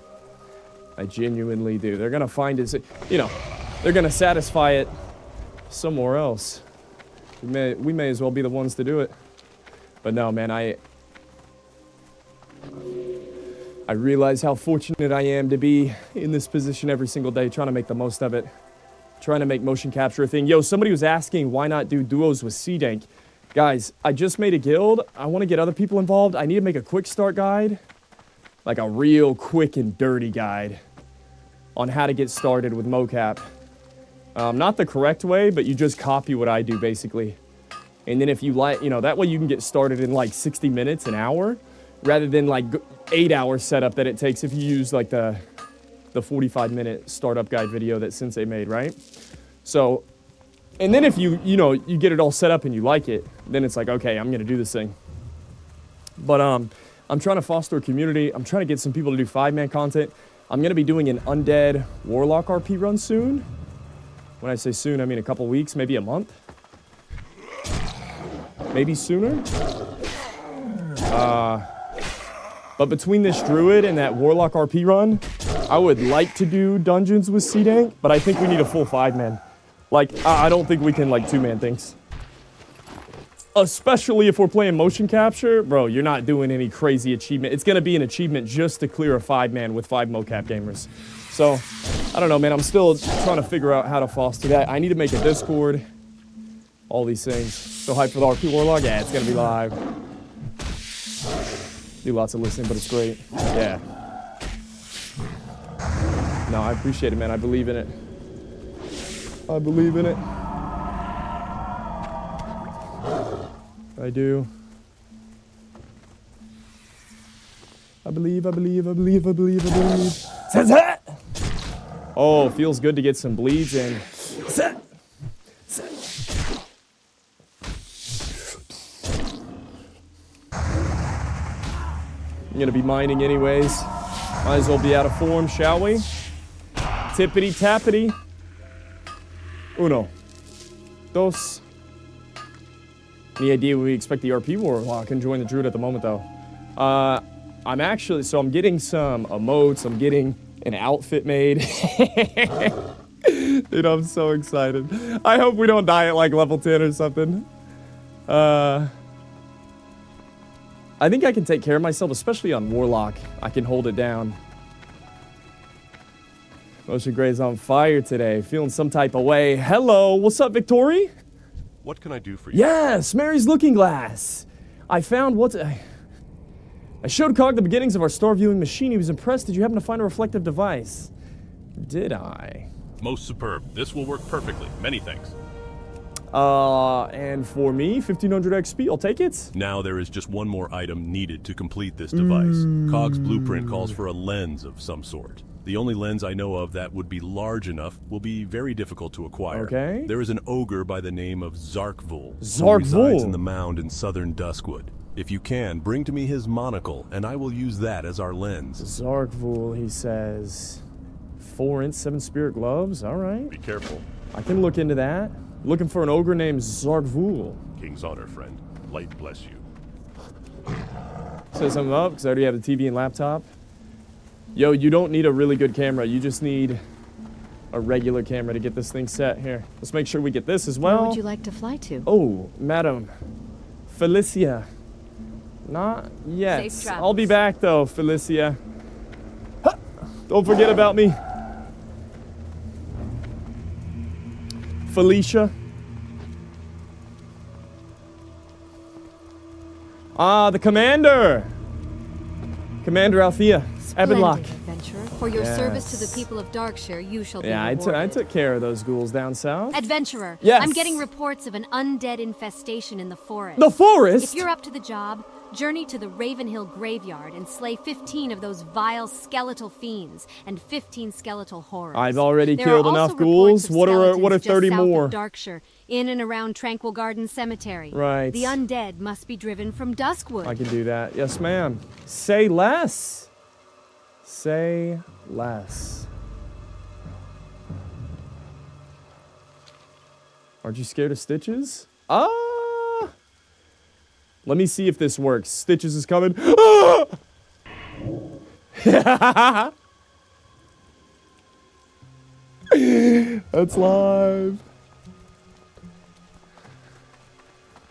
I genuinely do. They're going to find it, you know, they're going to satisfy it somewhere else. We may as well be the ones to do it. But no, man, I realize how fortunate I am to be in this position every single day, trying to make the most of it. Trying to make motion capture a thing. Yo, somebody was asking why not do duos with C-Dank. Guys, I just made a guild. I want to get other people involved. I need to make a quick start guide. Like a real quick and dirty guide on how to get started with mocap. Not the correct way, but you just copy what I do, basically. And then if you like, you know, that way you can get started in like 60 minutes, an hour, rather than like 8-hour setup that it takes if you use like the 45-minute startup guide video that Sensei made, right? So... And then if you get it all set up and you like it, then it's like, okay, I'm going to do this thing. But I'm trying to foster a community. I'm trying to get some people to do 5-man content. I'm going to be doing an Undead Warlock RP run soon. When I say soon, I mean a couple weeks, maybe a month. Maybe sooner. But between this Druid and that Warlock RP run, I would like to do dungeons with C-Dank, but I think we need a full 5-man. Like, I don't think we can, like, 2-man things. Especially if we're playing motion capture. Bro, you're not doing any crazy achievement. It's going to be an achievement just to clear a 5-man with 5 mocap gamers. So, I don't know, man. I'm still trying to figure out how to foster that. I need to make a Discord. All these things. So hyped for the RP Warlog? Yeah, it's going to be live. Do lots of listening, but it's great. Yeah. No, I appreciate it, man. I believe in it. I believe in it. I do. I believe. Says that. Oh, feels good to get some bleeds in. I'm gonna be mining anyways. Might as well be out of form, shall we? Tippity tappity. Uno. Dos. Any idea when we expect the RP Warlock can join the Druid at the moment, though? I'm getting some emotes. I'm getting an outfit made. Dude, I'm so excited. I hope we don't die at like level 10 or something. I think I can take care of myself, especially on Warlock. I can hold it down. Motion Gray's on fire today. Feeling some type of way. Hello, what's up, Victory?
What can I do for you?
Yes, Mary's Looking Glass. I found what... I showed Cog the beginnings of our star viewing machine. He was impressed. Did you happen to find a reflective device? Did I?
Most superb. This will work perfectly. Many thanks.
And for me, 1500 XP, I'll take it.
Now there is just one more item needed to complete this device. Cog's blueprint calls for a lens of some sort. The only lens I know of that would be large enough will be very difficult to acquire.
Okay.
There is an ogre by the name of Zarkvul.
Zarkvul?
Who resides in the mound in southern Duskwood. If you can, bring to me his monocle, and I will use that as our lens.
Zarkvul, he says. 4-inch, 7 spirit gloves? Alright.
Be careful.
I can look into that. Looking for an ogre named Zarkvul.
King's honor, friend. Light bless you.
Set something up, because I already have the TV and laptop. Yo, you don't need a really good camera. You just need a regular camera to get this thing set. Here, let's make sure we get this as well.
Where would you like to fly to?
Oh, Madam Felicia. Not yet.
Safe travels.
I'll be back, though, Felicia. Huh. Don't forget about me. Felicia. Ah, the commander. Commander Althea. Ebenlock.
Adventurer. For your service to the people of Darkshire, you shall be
Yeah, I took care of those ghouls down south.
Adventurer.
Yes.
I'm getting reports of an undead infestation in the forest.
The forest?
If you're up to the job, journey to the Ravenhill graveyard and slay 15 of those vile skeletal fiends and 15 skeletal horrors.
I've already
There
killed
are
enough
also
ghouls.
reports of
What are
skeletons
30
just south
more?
of Darkshire, in and around Tranquil Garden Cemetery.
Right.
The undead must be driven from Duskwood.
I can do that. Yes, ma'am. Say less. Say less. Aren't you scared of Stitches? Ah! Let me see if this works. Stitches is coming. Ah! That's live.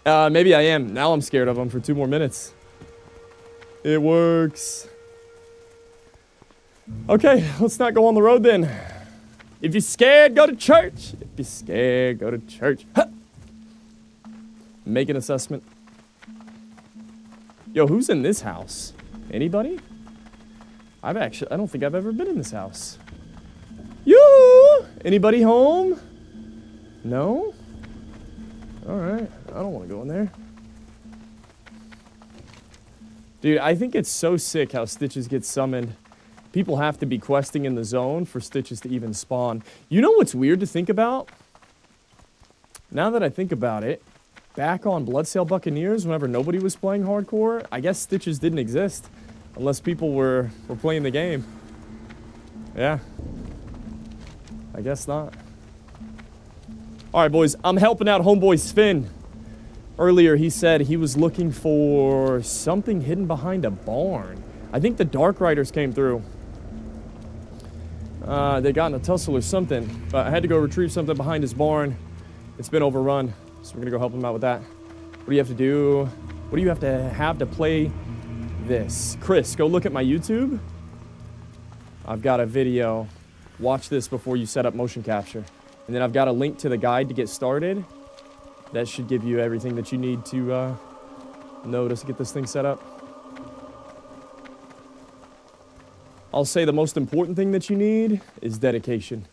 Maybe I am. Now I'm scared of him for 2 more minutes. It works. Okay, let's not go on the road then. If you're scared, go to church. If you're scared, go to church. Huh. Make an assessment. Yo, who's in this house? Anybody? I don't think I've ever been in this house. You? Anybody home? No? Alright, I don't want to go in there. Dude, I think it's so sick how Stitches get summoned. People have to be questing in the zone for Stitches to even spawn. You know what's weird to think about? Now that I think about it, back on Bloodsail Buccaneers, whenever nobody was playing hardcore, I guess Stitches didn't exist. Unless people were playing the game. Yeah. I guess not. Alright, boys. I'm helping out homeboy Sven. Earlier, he said he was looking for something hidden behind a barn. I think the Dark Riders came through. They got in a tussle or something. But I had to go retrieve something behind his barn. It's been overrun. So we're going to go help him out with that. What do you have to do? What do you have to play this? Chris, go look at my YouTube. I've got a video. Watch this before you set up motion capture. And then I've got a link to the guide to get started. That should give you everything that you need to know to get this thing set up. I'll say the most important thing that you need is dedication.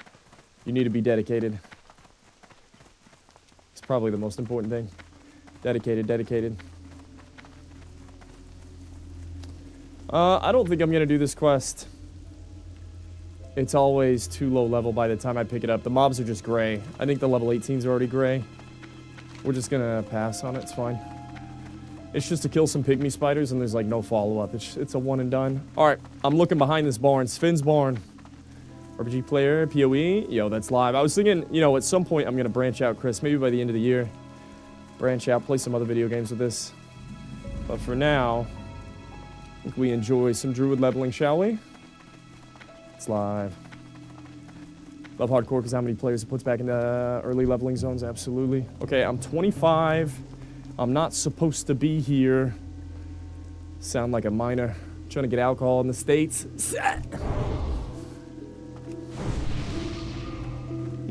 You need to be dedicated. It's probably the most important thing. Dedicated. I don't think I'm going to do this quest. It's always too low level by the time I pick it up. The mobs are just gray. I think the level 18s are already gray. We're just going to pass on it. It's fine. It's just to kill some pygmy spiders, and there's, like, no follow-up. It's a one and done. All right, I'm looking behind this barn. Sven's barn. RPG player, PoE. Yo, that's live. I was thinking, you know, at some point I'm going to branch out, Chris. Maybe by the end of the year. Branch out, play some other video games with this. But for now, I think we enjoy some Druid leveling, shall we? It's live. Love hardcore because how many players it puts back into early leveling zones? Absolutely. Okay, I'm 25. I'm not supposed to be here. Sound like a minor. Trying to get alcohol in the States. I'm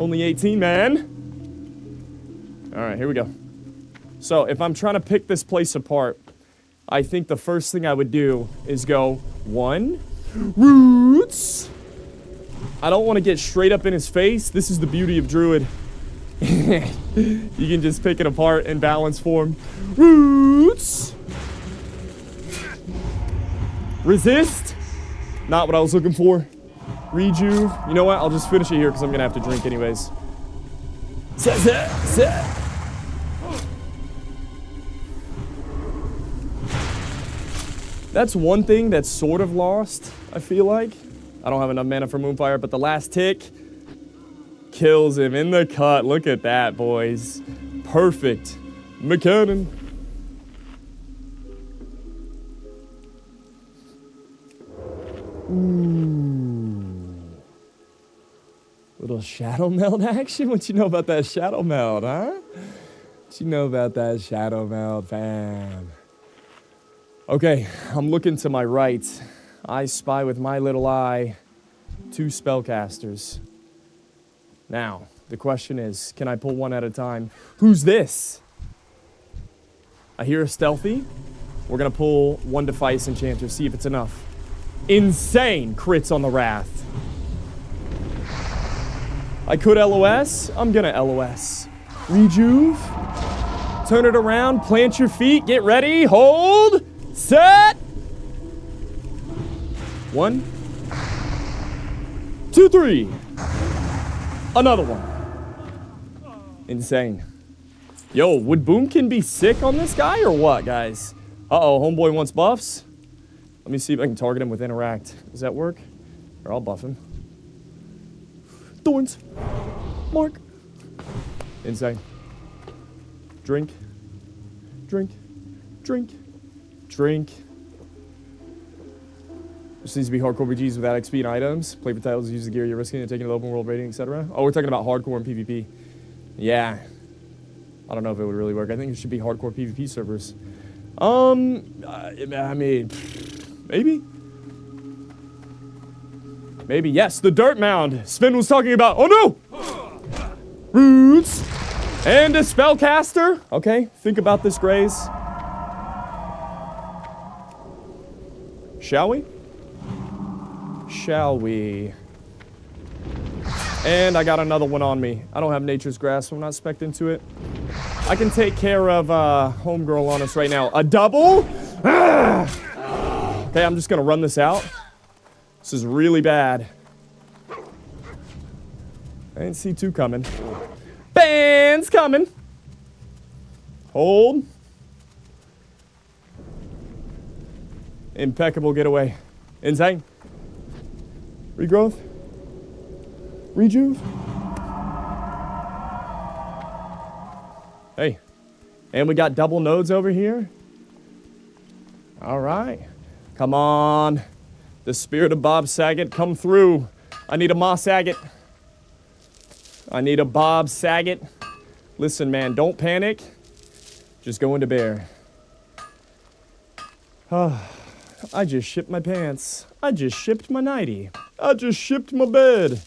only 18, man. Alright, here we go. So, if I'm trying to pick this place apart, I think the first thing I would do is go, 1, roots. I don't want to get straight up in his face. This is the beauty of Druid. You can just pick it apart in balance form. Roots. Resist. Not what I was looking for. Rejuve. You know what? I'll just finish it here because I'm going to have to drink anyways. That's one thing that's sort of lost, I feel like. I don't have enough mana for Moonfire, but the last tick kills him in the cut. Look at that, boys. Perfect. McCannon. Ooh. Little Shadow Meld action? What you know about that Shadow Meld, huh? What you know about that Shadow Meld, fam? Okay, I'm looking to my right. I spy with my little eye 2 spellcasters. Now, the question is, can I pull one at a time? Who's this? I hear a stealthy. We're gonna pull 1 Defiance Enchanter, see if it's enough. Insane crits on the Wrath. I could LOS. I'm gonna LOS. Rejuve. Turn it around, plant your feet, get ready, hold, set. 1, 2, 3. Another one. Insane. Yo, would Boomkin be sick on this guy or what, guys? Uh-oh, homeboy wants buffs. Let me see if I can target him with Interact. Does that work? Or I'll buff him. Thorns. Mark. Insane. Drink. Drink. Drink. Drink. This needs to be hardcore BGs without XP and items. Play for titles, use the gear you're risking, and taking an open world rating, etc. Oh, we're talking about hardcore and PvP. Yeah. I don't know if it would really work. I think it should be hardcore PvP servers. I mean, maybe. Maybe, yes, the dirt mound. Sven was talking about. Oh no! Roots. And a spellcaster. Okay, think about this, Grays. Shall we? Shall we? And I got another one on me. I don't have Nature's Grasp, so I'm not specced into it. I can take care of Homegirl on us right now. A double? Okay, I'm just gonna run this out. This is really bad. I didn't see 2 coming. Band's coming. Hold. Impeccable getaway. Insane. Regrowth. Rejuve. Hey. And we got double nodes over here. All right. Come on. The spirit of Bob Saget, come through. I need a Moss Saget. I need a Bob Saget. Listen, man, don't panic. Just going to bear. I just shipped my pants. I just shipped my nightie. I just shipped my bed.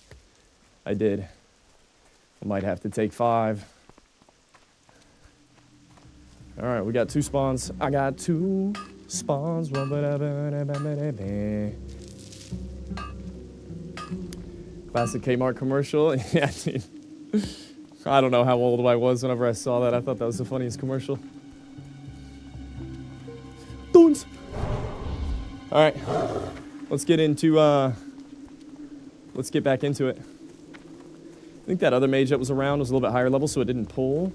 I did. I might have to take 5. Alright, we got 2 spawns. I got 2 spawns. Classic Kmart commercial. Yeah, dude. I don't know how old I was whenever I saw that. I thought that was the funniest commercial. Doons. Alright. Let's get into, let's get back into it. I think that other mage that was around was a little bit higher level, so it didn't pull.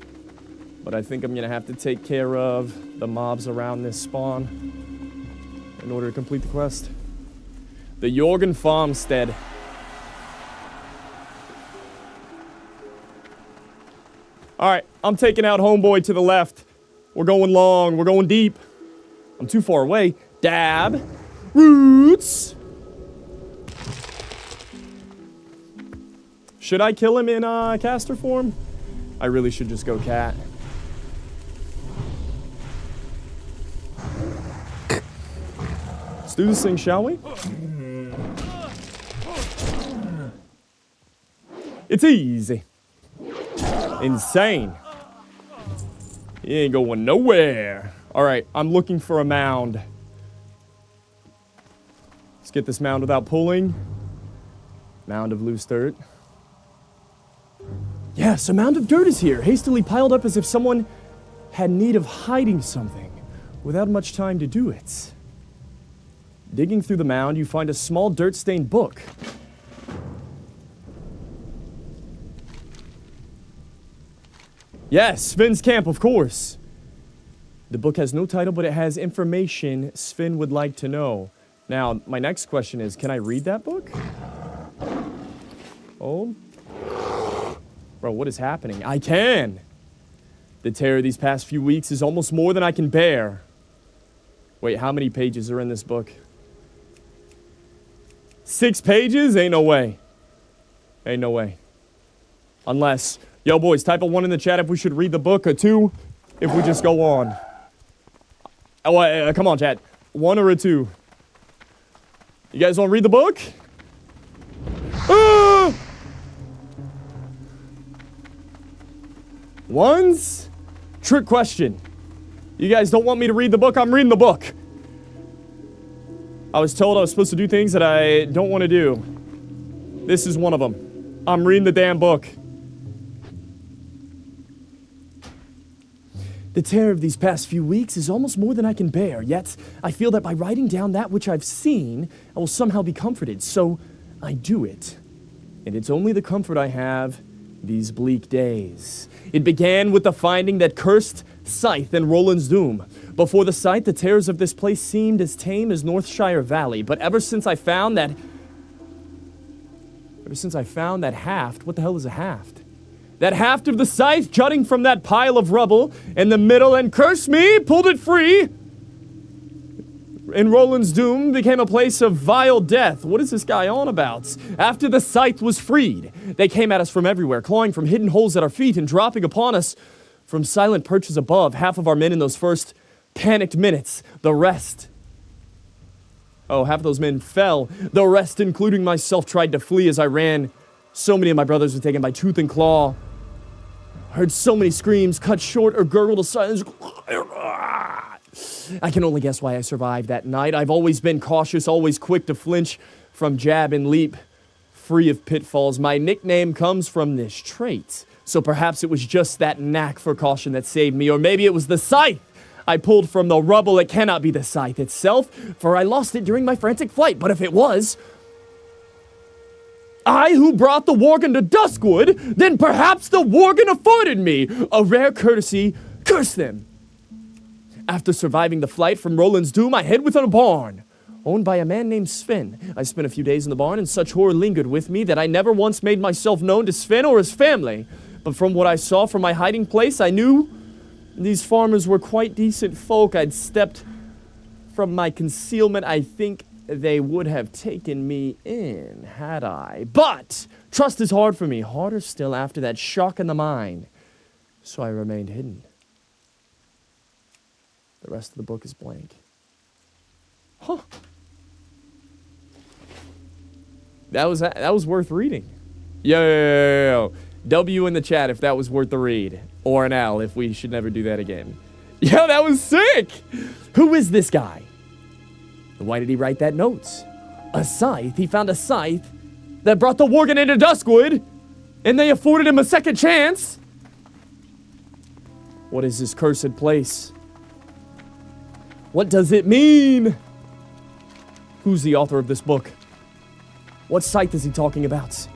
But I think I'm gonna have to take care of the mobs around this spawn in order to complete the quest. The Jorgen Farmstead. Alright, I'm taking out homeboy to the left. We're going long, we're going deep. I'm too far away. Dab. Roots. Should I kill him in caster form? I really should just go cat. Let's do this thing, shall we? It's easy. Insane. He ain't going nowhere. Alright, I'm looking for a mound. Let's get this mound without pulling. Mound of loose dirt. Yes, a mound of dirt is here, hastily piled up as if someone had need of hiding something, without much time to do it. Digging through the mound, you find a small dirt-stained book. Yes, Sven's camp, of course. The book has no title, but it has information Sven would like to know. Now, my next question is, can I read that book? Oh. Bro, what is happening? I can! The terror these past few weeks is almost more than I can bear. Wait, how many pages are in this book? 6 pages? Ain't no way. Ain't no way. Unless... Yo, boys, type a 1 in the chat if we should read the book, or 2 if we just go on. Oh, come on, chat. 1 or a 2? You guys want to read the book? Ah! Ones? Trick question. You guys don't want me to read the book? I'm reading the book. I was told I was supposed to do things that I don't want to do. This is one of them. I'm reading the damn book. The terror of these past few weeks is almost more than I can bear, yet I feel that by writing down that which I've seen, I will somehow be comforted, so I do it. And it's only the comfort I have these bleak days. It began with the finding that cursed scythe in Roland's Doom. Before the sight, the terrors of this place seemed as tame as Northshire Valley, but ever since I found that haft, what the hell is a haft? That haft of the scythe jutting from that pile of rubble in the middle and curse me, pulled it free. In Roland's Doom became a place of vile death. What is this guy on about? After the scythe was freed, they came at us from everywhere, clawing from hidden holes at our feet and dropping upon us from silent perches above. Half of our men in those first panicked minutes. The rest... Oh, half of those men fell. The rest, including myself, tried to flee as I ran. So many of my brothers were taken by tooth and claw. I heard so many screams, cut short or gurgled to silence. I can only guess why I survived that night. I've always been cautious, always quick to flinch from jab and leap, free of pitfalls. My nickname comes from this trait. So perhaps it was just that knack for caution that saved me, or maybe it was the scythe I pulled from the rubble. It cannot be the scythe itself, for I lost it during my frantic flight. But if it was... I who brought the Worgen to Duskwood, then perhaps the Worgen afforded me a rare courtesy. Curse them! After surviving the flight from Roland's Doom, I hid within a barn, owned by a man named Sven. I spent a few days in the barn, and such horror lingered with me that I never once made myself known to Sven or his family. But from what I saw from my hiding place, I knew these farmers were quite decent folk. I'd stepped from my concealment. I think they would have taken me in, had I. But trust is hard for me, harder still after that shock in the mind. So I remained hidden. The rest of the book is blank. Huh. That was worth reading. Yo. W in the chat if that was worth the read. Or an L if we should never do that again. Yo, that was sick! Who is this guy? And why did he write that note? A scythe? He found a scythe that brought the Worgen into Duskwood, and they afforded him a second chance? What is this cursed place? What does it mean? Who's the author of this book? What scythe is he talking about?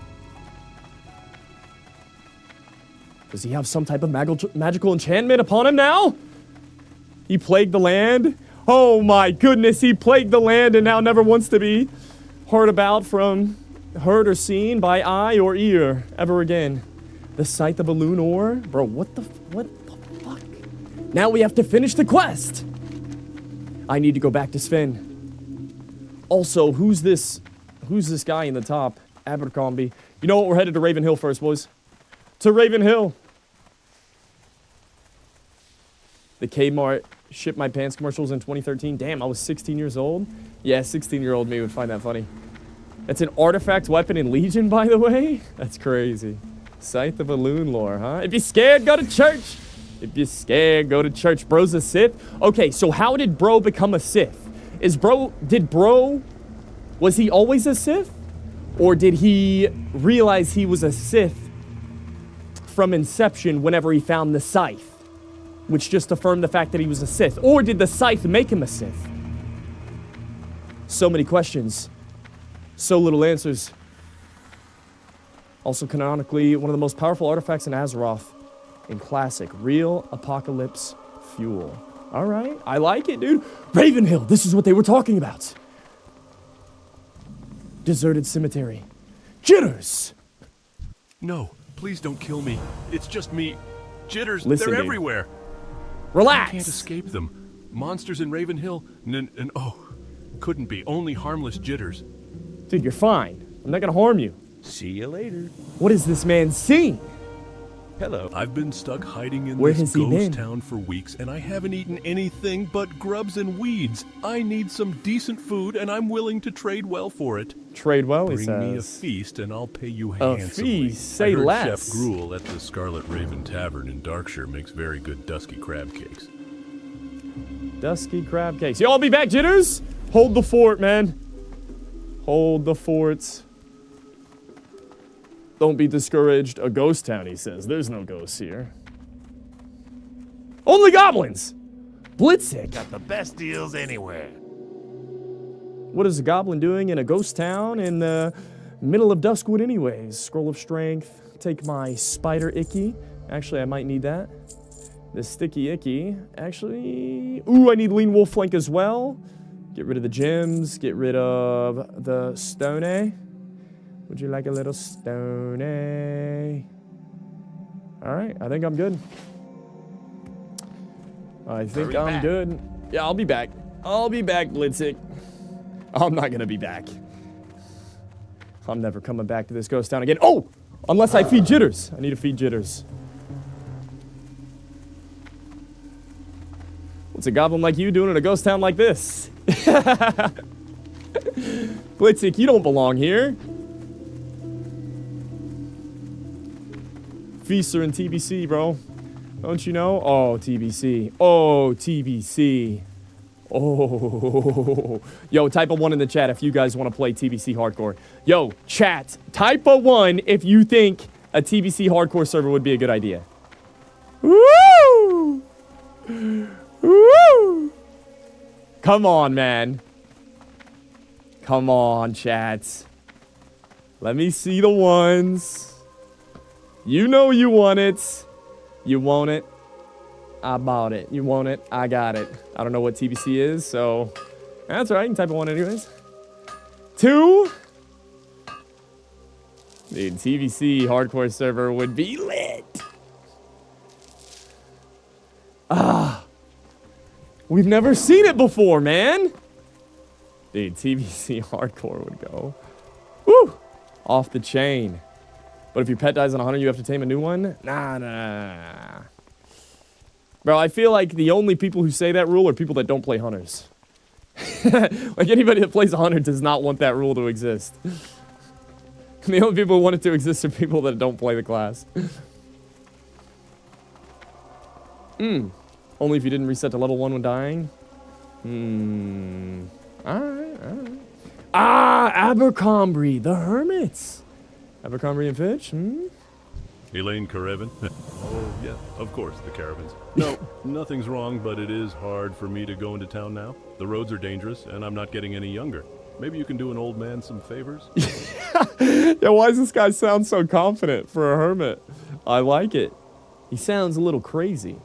Does he have some type of magical enchantment upon him now? He plagued the land? Oh my goodness, he plagued the land and now never wants to be heard or seen by eye or ear ever again. The Scythe of Elunor? Bro, what the fuck? Now we have to finish the quest! I need to go back to Sven. Also, who's this guy in the top? Abercrombie. You know what? We're headed to Raven Hill first, boys. To Raven Hill. The Kmart Ship My Pants commercials in 2013. Damn, I was 16 years old. Yeah, 16-year-old me would find that funny. That's an artifact weapon in Legion, by the way? That's crazy. Scythe of Elunor, huh? If you're scared, go to church. If you're scared, go to church. Bro's a Sith? Okay, so how did Bro become a Sith? Was he always a Sith? Or did he realize he was a Sith from inception whenever he found the Scythe? Which just affirmed the fact that he was a Sith. Or did the Scythe make him a Sith? So many questions. So little answers. Also canonically, one of the most powerful artifacts in Azeroth. In classic, real apocalypse fuel. Alright, I like it, dude. Ravenhill, this is what they were talking about. Deserted cemetery. Jitters!
No, please don't kill me. It's just me. Jitters,
Listen,
they're
dude.
everywhere.
Relax!
I can't escape them. Monsters in Ravenhill, and oh, couldn't be. Only harmless jitters.
Dude, you're fine. I'm not gonna harm you.
See you later.
What is this man seeing?
Hello.
I've been stuck hiding in
Where
this
has he been?
ghost town for weeks, and I haven't eaten anything but grubs and weeds. I need some decent food, and I'm willing to trade well for it.
Trade well, he
Bring me a
says.
feast, and I'll pay you
A
handsomely.
feast? Say
I heard
less.
Chef Gruel at the Scarlet Raven Tavern in Darkshire makes very good dusky crab cakes.
Dusky crab cakes. Yo, I'll be back, Jitters! Hold the fort, man. Hold the fort. Don't be discouraged. A ghost town, he says. There's no ghosts here. Only goblins! Blitzik!
Got the best deals anywhere.
What is a goblin doing in a ghost town in the middle of Duskwood anyways? Scroll of Strength. Take my Spider Icky. Actually, I might need that. The Sticky Icky. Actually... Ooh, I need Lean Wolf Flank as well. Get rid of the gems. Get rid of the Stone. Would you like a little Stone? Alright, I think I'm good. I think I'm good. Yeah, I'll be back. I'll be back, Blitzik. I'm not gonna be back. I'm never coming back to this ghost town again. Oh! Unless I feed Jitters. I need to feed Jitters. What's a goblin like you doing in a ghost town like this? Blitzik, you don't belong here. Feaster and TBC, bro. Don't you know? Oh, TBC. Oh, TBC. Oh. Yo, type a 1 in the chat if you guys want to play TBC Hardcore. Yo, chat, type a 1 if you think a TBC Hardcore server would be a good idea. Woo! Woo! Come on, man. Come on, chats. Let me see the ones. You know you want it. You want it. I bought it. You want it. I got it. I don't know what TBC is, so that's all right. You can type a 1 anyways. 2. Dude, TBC hardcore server would be lit. Ah. We've never seen it before, man. Dude, TBC hardcore would go. Woo! Off the chain. But if your pet dies on a hunter, you have to tame a new one? Nah. Bro, I feel like the only people who say that rule are people that don't play hunters. Like, anybody that plays a hunter does not want that rule to exist. The only people who want it to exist are people that don't play the class. Only if you didn't reset to level 1 when dying. Alright. Ah, Abercrombie, the Hermits. Abercrombie and Fitch,
Elaine Caravan? Oh, yeah, of course, the caravans. No, nothing's wrong, but it is hard for me to go into town now. The roads are dangerous, and I'm not getting any younger. Maybe you can do an old man some favors?
Yeah, why does this guy sound so confident for a hermit? I like it. He sounds a little crazy.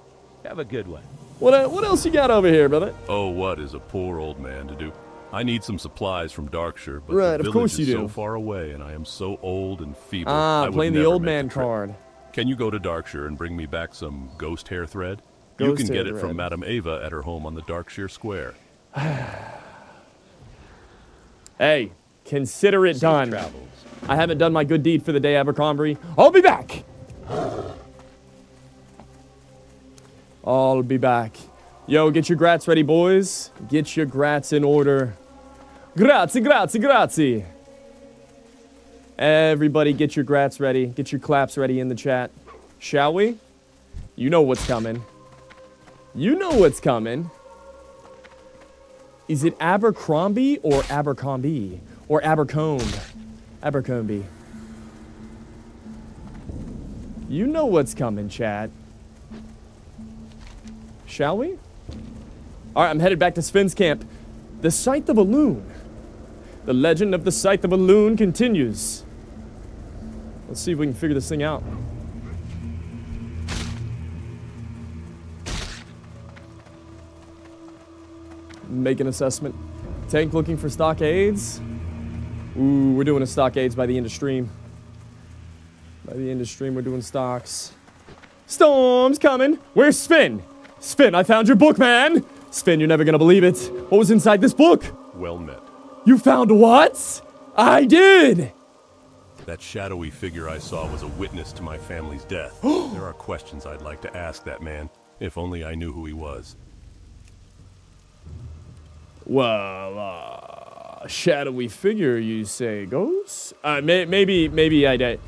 Have a good one.
What else you got over here, brother?
Oh, what is a poor old man to do? I need some supplies from Darkshire, but
Right,
the
of course
village
you
is
do.
so far away, and I am so old and feeble.
Ah,
I would
playing the
never
old
make
man
the trip.
card.
Can you go to Darkshire and bring me back some ghost hair thread? You
Ghost
can
hair
get it
thread.
from Madame Ava at her home on the Darkshire Square.
Hey, consider it done.
Travels.
I haven't done my good deed for the day, Abercrombie. I'll be back. I'll be back. Yo, get your grats ready, boys. Get your grats in order. Grazie, grazie, grazie. Everybody get your grats ready. Get your claps ready in the chat. Shall we? You know what's coming. You know what's coming. Is it Abercrombie or Abercrombie? Or Abercombe? Abercrombie. You know what's coming, chat. Shall we? Alright, I'm headed back to Sven's camp. The Scythe of Loon. The legend of the Scythe of Loon continues. Let's see if we can figure this thing out. Make an assessment. Tank looking for stockades. Ooh, we're doing a stockades by the end of stream. By the end of stream, we're doing stocks. Storm's coming. Where's Sven? Sven, I found your book, man. Sven, you're never gonna believe it. What was inside this book?
Well met.
You found what? I did.
That shadowy figure I saw was a witness to my family's death. There are questions I'd like to ask that man, if only I knew who he was.
Well, shadowy figure, you say, ghost? Maybe I did.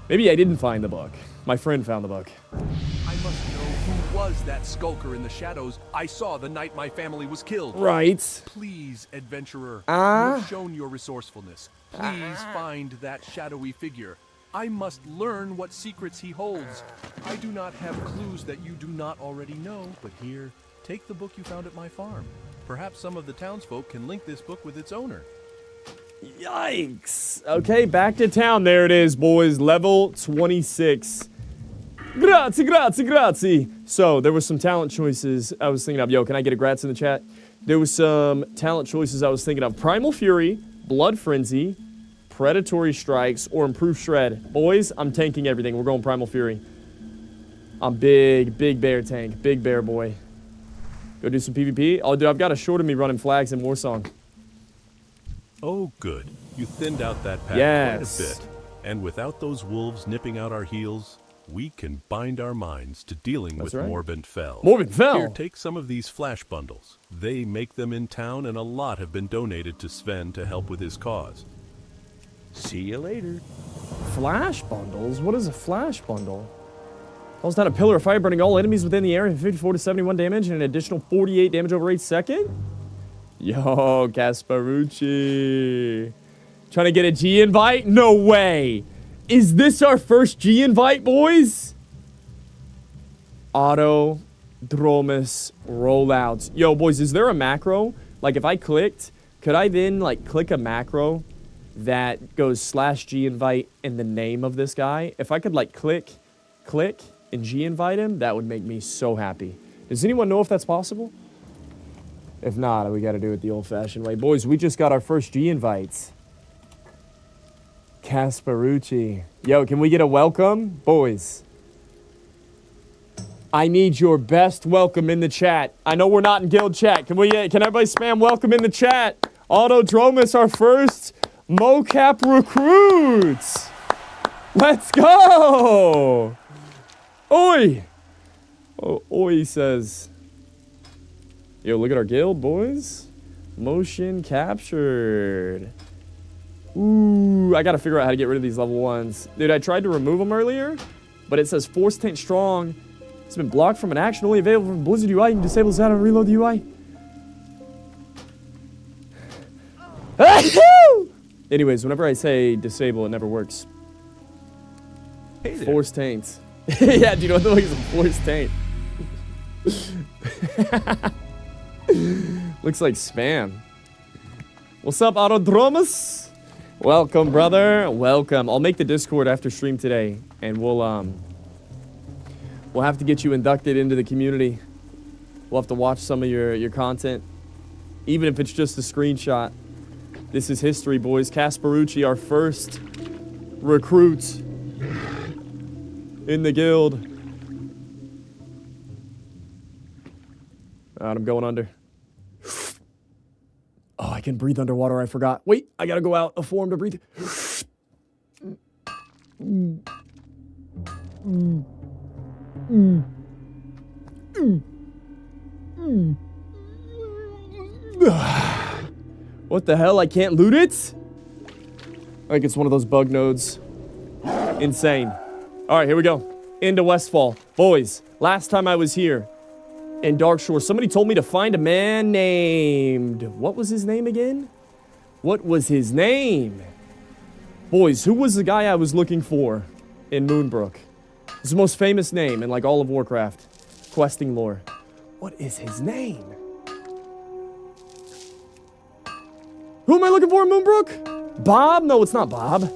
Maybe I didn't find the book. My friend found the book.
I must know who was that skulker in the shadows I saw the night my family was killed.
Right.
Please, adventurer, you have shown your resourcefulness. Please find that shadowy figure. I must learn what secrets he holds. I do not have clues that you do not already know, but here, take the book you found at my farm. Perhaps some of the townsfolk can link this book with its owner.
Yikes. Okay, back to town. There it is, boys. Level 26. Grazie, grazie, grazie. So, there was some talent choices I was thinking of. Yo, can I get a grats in the chat? There was some talent choices I was thinking of. Primal Fury, Blood Frenzy, Predatory Strikes, or Improved Shred. Boys, I'm tanking everything. We're going Primal Fury. I'm big bear tank. Big bear boy. Go do some PvP. Oh, dude, I've got a short of me running flags in Warsong.
Oh, good. You thinned out that pack
Yes.
quite a bit. And without those wolves nipping out our heels, we can bind our minds to dealing
That's
with
right.
Morbent Fell.
Morbent Fell?
Here, take some of these flash bundles. They make them in town, and a lot have been donated to Sven to help with his cause.
See you later.
Flash bundles? What is a flash bundle? Calls down a pillar of fire, burning all enemies within the area, 54 to 71 damage, and an additional 48 damage over 8 seconds? Yo, Gasparucci. Trying to get a G invite? No way. Is this our first G invite, boys? Auto Dromus rollouts. Yo, boys, is there a macro? Like, if I clicked, could I then, like, click a macro that goes /G invite in the name of this guy? If I could, like, click, and G invite him, that would make me so happy. Does anyone know if that's possible? If not, we got to do it the old-fashioned way. Boys, we just got our first G invites. Kasparucci. Yo, can we get a welcome? Boys. I need your best welcome in the chat. I know we're not in guild chat. Can everybody spam welcome in the chat? Autodromus, our first mocap recruits. Let's go. Oi. Oh, he says. Yo, look at our guild, boys. Motion captured. Ooh, I gotta figure out how to get rid of these level 1s. Dude, I tried to remove them earlier, but it says Force Taint Strong. It's been blocked from an action only available from Blizzard UI. You can disable this out and reload the UI. Anyways, whenever I say disable, it never works.
Hey there.
Force Taint. Yeah, do you know what the fuck is a Force Taint? Looks like spam. What's up, Autodromus? Welcome, brother. Welcome. I'll make the Discord after stream today, and we'll have to get you inducted into the community. We'll have to watch some of your content, even if it's just a screenshot. This is history, boys. Kasparucci, our first recruit in the guild. Alright, I'm going under. Oh, I can breathe underwater. I forgot. Wait, I gotta go out. A form to breathe. What the hell? I can't loot it? Like it's one of those bug nodes. Insane. Alright, here we go. Into Westfall. Boys, last time I was here in Darkshore, somebody told me to find a man named... What was his name again? What was his name? Boys, who was the guy I was looking for in Moonbrook? It's the most famous name in like all of Warcraft. Questing lore. What is his name? Who am I looking for in Moonbrook? Bob? No, it's not Bob.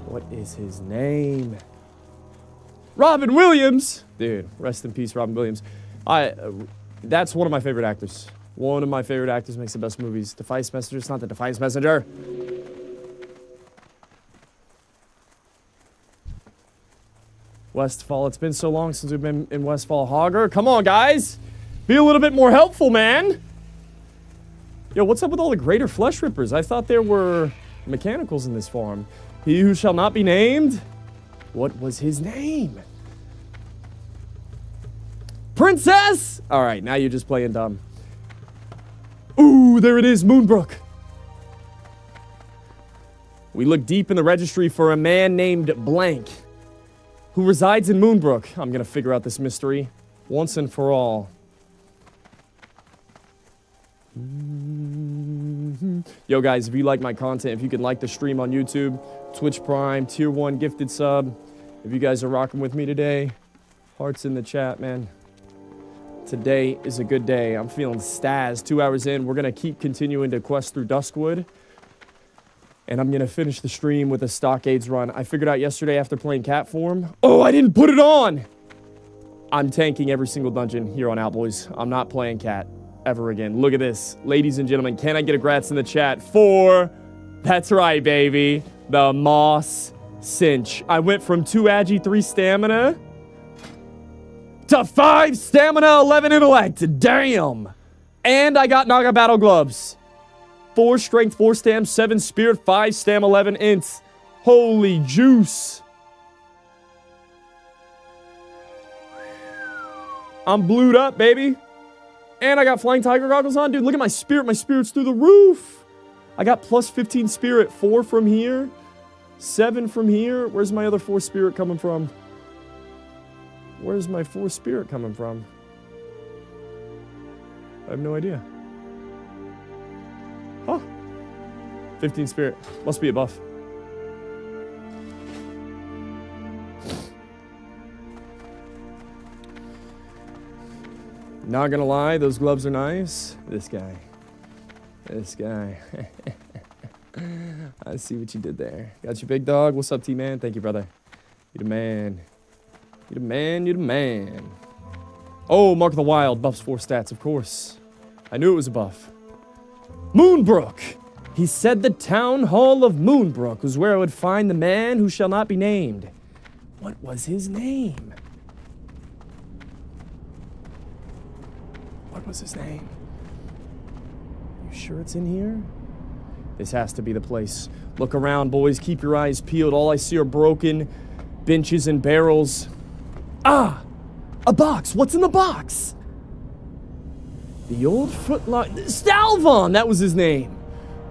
What is his name? Robin Williams! Dude, rest in peace, Robin Williams. That's one of my favorite actors. One of my favorite actors, makes the best movies. Defiance Messenger, it's not the Defiance Messenger. Westfall, it's been so long since we've been in Westfall. Hogger, come on, guys! Be a little bit more helpful, man! Yo, what's up with all the greater flesh rippers? I thought there were mechanicals in this farm. He who shall not be named? What was his name? Princess! Alright, now you're just playing dumb. Ooh, there it is, Moonbrook. We look deep in the registry for a man named Blank, who resides in Moonbrook. I'm gonna figure out this mystery once and for all. Yo, guys, if you like my content, if you can like the stream on YouTube, Twitch Prime, Tier 1 gifted sub. If you guys are rocking with me today, hearts in the chat, man. Today is a good day. I'm feeling staz. 2 hours in, we're going to keep continuing to quest through Duskwood. And I'm going to finish the stream with a Stockades run. I figured out yesterday after playing cat form. Oh, I didn't put it on! I'm tanking every single dungeon here on out, boys. I'm not playing cat ever again. Look at this. Ladies and gentlemen, can I get a grats in the chat for... That's right, baby. The Moss Cinch. I went from 2 agi, 3 stamina... to 5 stamina, 11 intellect. Damn! And I got Naga Battle Gloves. 4 strength, 4 stam, 7 spirit, 5 stam, 11 int. Holy juice. I'm blued up, baby. And I got Flying Tiger Goggles on. Dude, look at my spirit. My spirit's through the roof. I got plus 15 spirit. 4 from here. 7 from here. Where's my other 4 spirit coming from? Where's my 4 spirit coming from? I have no idea. Huh. 15 spirit. Must be a buff. Not gonna lie, those gloves are nice. This guy. This guy. I see what you did there. Got you, big dog. What's up, T-Man? Thank you, brother. You the man. You the man, you the man. Oh, Mark of the Wild. Buffs 4 stats, of course. I knew it was a buff. Moonbrook! He said the town hall of Moonbrook was where I would find the man who shall not be named. What was his name? What was his name? You sure it's in here? This has to be the place. Look around, boys. Keep your eyes peeled. All I see are broken benches and barrels. Ah! A box. What's in the box? The old footlocker. Stalvon! That was his name.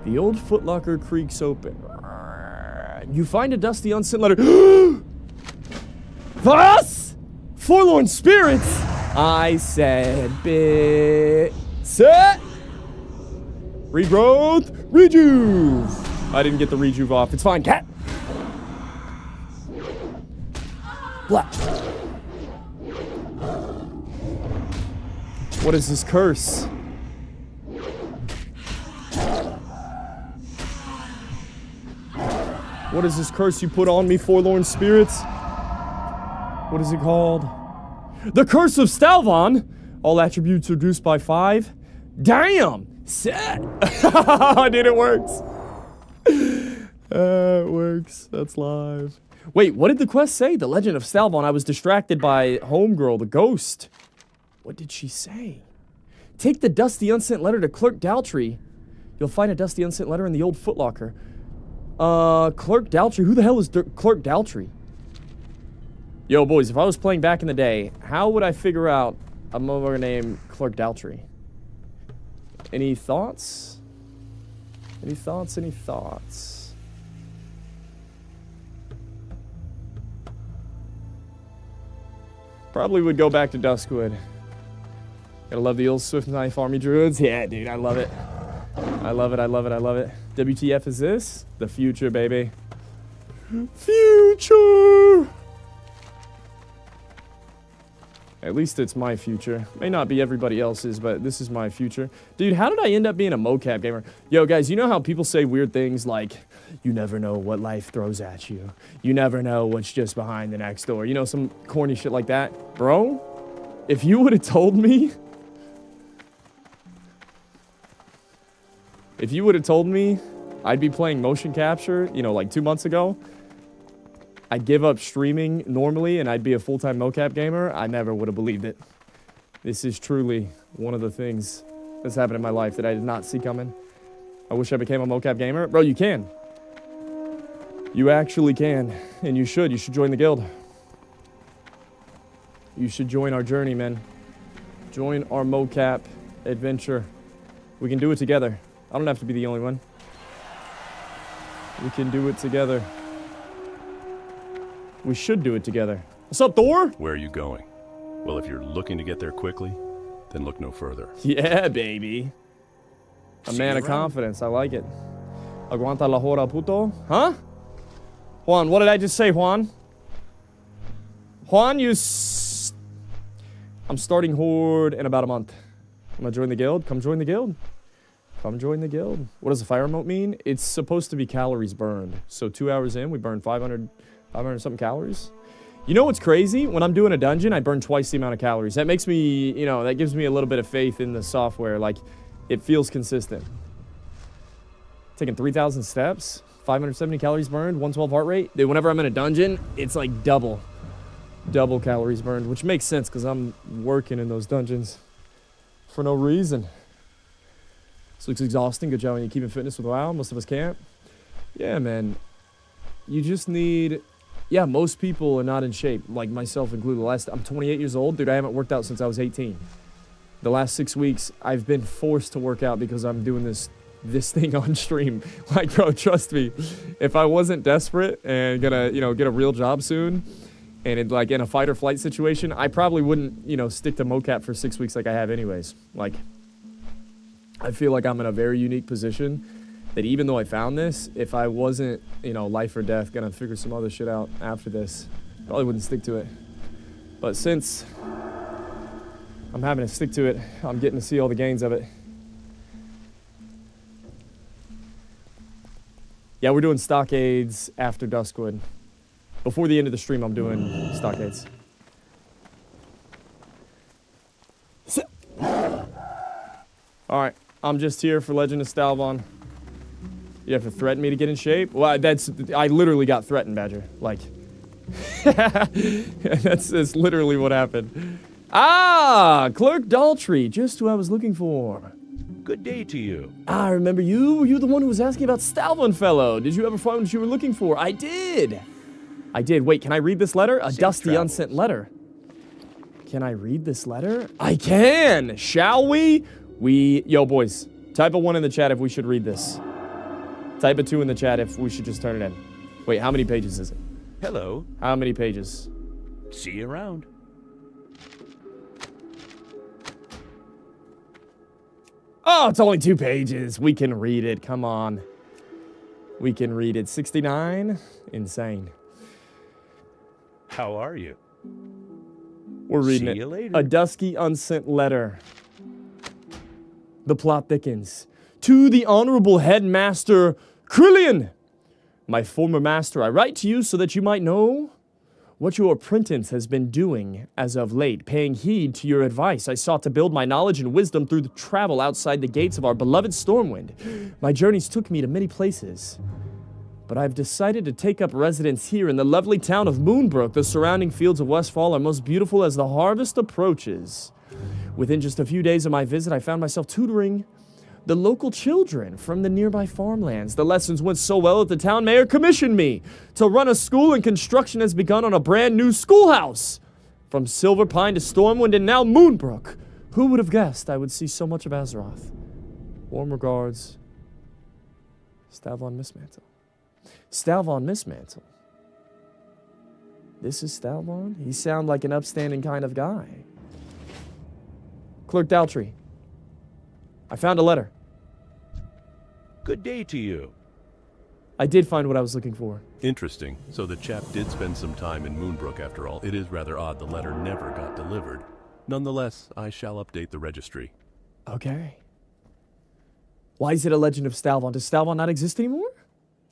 The old footlocker creaks open. You find a dusty, unsent letter. Was? Forlorn spirits? I said set. Regrowth. Rejuve. I didn't get the rejuve off. It's fine, cat. Black. What is this curse? What is this curse you put on me, forlorn spirits? What is it called? The Curse of Stalvon. All attributes reduced by 5. Damn! Set! Dude, it works. It works. That's live. Wait, what did the quest say? The Legend of Stalvon. I was distracted by Homegirl, the ghost. What did she say? Take the dusty unsent letter to Clerk Daltrey. You'll find a dusty unsent letter in the old footlocker. Clerk Daltrey? Who the hell is Clerk Daltrey? Yo, boys, if I was playing back in the day, how would I figure out a motherfucker named Clerk Daltrey? Any thoughts? Any thoughts? Any thoughts? Probably would go back to Duskwood. Gotta love the old Swift Knife Army Druids. Yeah, dude, I love it. I love it, I love it, I love it. WTF is this? The future, baby. Future! At least it's my future. May not be everybody else's, but this is my future. Dude, how did I end up being a mocap gamer? Yo, guys, you know how people say weird things like, you never know what life throws at you. You never know what's just behind the next door. You know, some corny shit like that. Bro, if you would have told me... If you would have told me I'd be playing motion capture, you know, like 2 months ago, I'd give up streaming normally and I'd be a full-time mocap gamer, I never would have believed it. This is truly one of the things that's happened in my life that I did not see coming. I wish I became a mocap gamer. Bro, you can. You actually can. And you should. You should join the guild. You should join our journey, man. Join our mocap adventure. We can do it together. I don't have to be the only one. We can do it together. We should do it together. What's up, Thor?
Where are you going? Well, if you're looking to get there quickly, then look no further.
Yeah, baby. A man of confidence. I like it. Aguanta la hora, puto. Huh? Juan, what did I just say, Juan? Juan, I'm starting Horde in about a month. I'm gonna join the guild. Come join the guild. Come join the guild. What does the fire emote mean? It's supposed to be calories burned. So 2 hours in, we burn 500 something calories. You know what's crazy? When I'm doing a dungeon, I burn twice the amount of calories. That makes me, you know, that gives me a little bit of faith in the software. Like, it feels consistent. Taking 3,000 steps, 570 calories burned, 112 heart rate. Dude, whenever I'm in a dungeon, it's like double calories burned, which makes sense because I'm working in those dungeons for no reason. This looks exhausting. Good job on you keeping fitness with WoW. Most of us can't. Yeah, man. You just need... Yeah, most people are not in shape, like myself included. I'm 28 years old. Dude, I haven't worked out since I was 18. The last 6 weeks, I've been forced to work out because I'm doing this thing on stream. Like, bro, trust me. If I wasn't desperate and gonna, you know, get a real job soon, and it, like in a fight or flight situation, I probably wouldn't, you know, stick to mocap for 6 weeks like I have anyways. Like... I feel like I'm in a very unique position that even though I found this, if I wasn't, you know, life or death, gonna figure some other shit out after this, probably wouldn't stick to it. But since I'm having to stick to it, I'm getting to see all the gains of it. Yeah, we're doing stockades after Duskwood. Before the end of the stream, I'm doing stockades. Alright. I'm just here for Legend of Stalvon. You have to threaten me to get in shape? Well, I literally got threatened, Badger. Like, that's literally what happened. Ah, Clerk Daltrey, just who I was looking for.
Good day to you.
I remember you. Were you the one who was asking about Stalvon fellow? Did you ever find what you were looking for? I did. Wait, can I read this letter? A dusty, unsent letter. Can I read this letter? I can. Shall we? Yo, boys, type a 1 in the chat if we should read this. Type a 2 in the chat if we should just turn it in. Wait, how many pages is it?
Hello.
How many pages?
See you around.
Oh, it's only 2 pages. We can read it. Come on. We can read it. 69? Insane.
How are you?
We're reading
See
it.
you later.
A dusky, unsent letter. The plot thickens. To the Honorable Headmaster Krillian, my former master, I write to you so that you might know what your apprentice has been doing as of late. Paying heed to your advice, I sought to build my knowledge and wisdom through the travel outside the gates of our beloved Stormwind. My journeys took me to many places, but I've decided to take up residence here in the lovely town of Moonbrook. The surrounding fields of Westfall are most beautiful as the harvest approaches. Within just a few days of my visit, I found myself tutoring the local children from the nearby farmlands. The lessons went so well that the town mayor commissioned me to run a school, and construction has begun on a brand new schoolhouse. From Silver Pine to Stormwind and now Moonbrook. Who would have guessed I would see so much of Azeroth? Warm regards, Stalvon Mistmantle. Stalvon Mistmantle. This is Stalvon? He sounds like an upstanding kind of guy. Clerk Daltrey. I found a letter.
Good day to you.
I did find what I was looking for.
Interesting. So the chap did spend some time in Moonbrook after all. It is rather odd the letter never got delivered. Nonetheless, I shall update the registry.
Okay. Why is it a legend of Stalvon? Does Stalvon not exist anymore?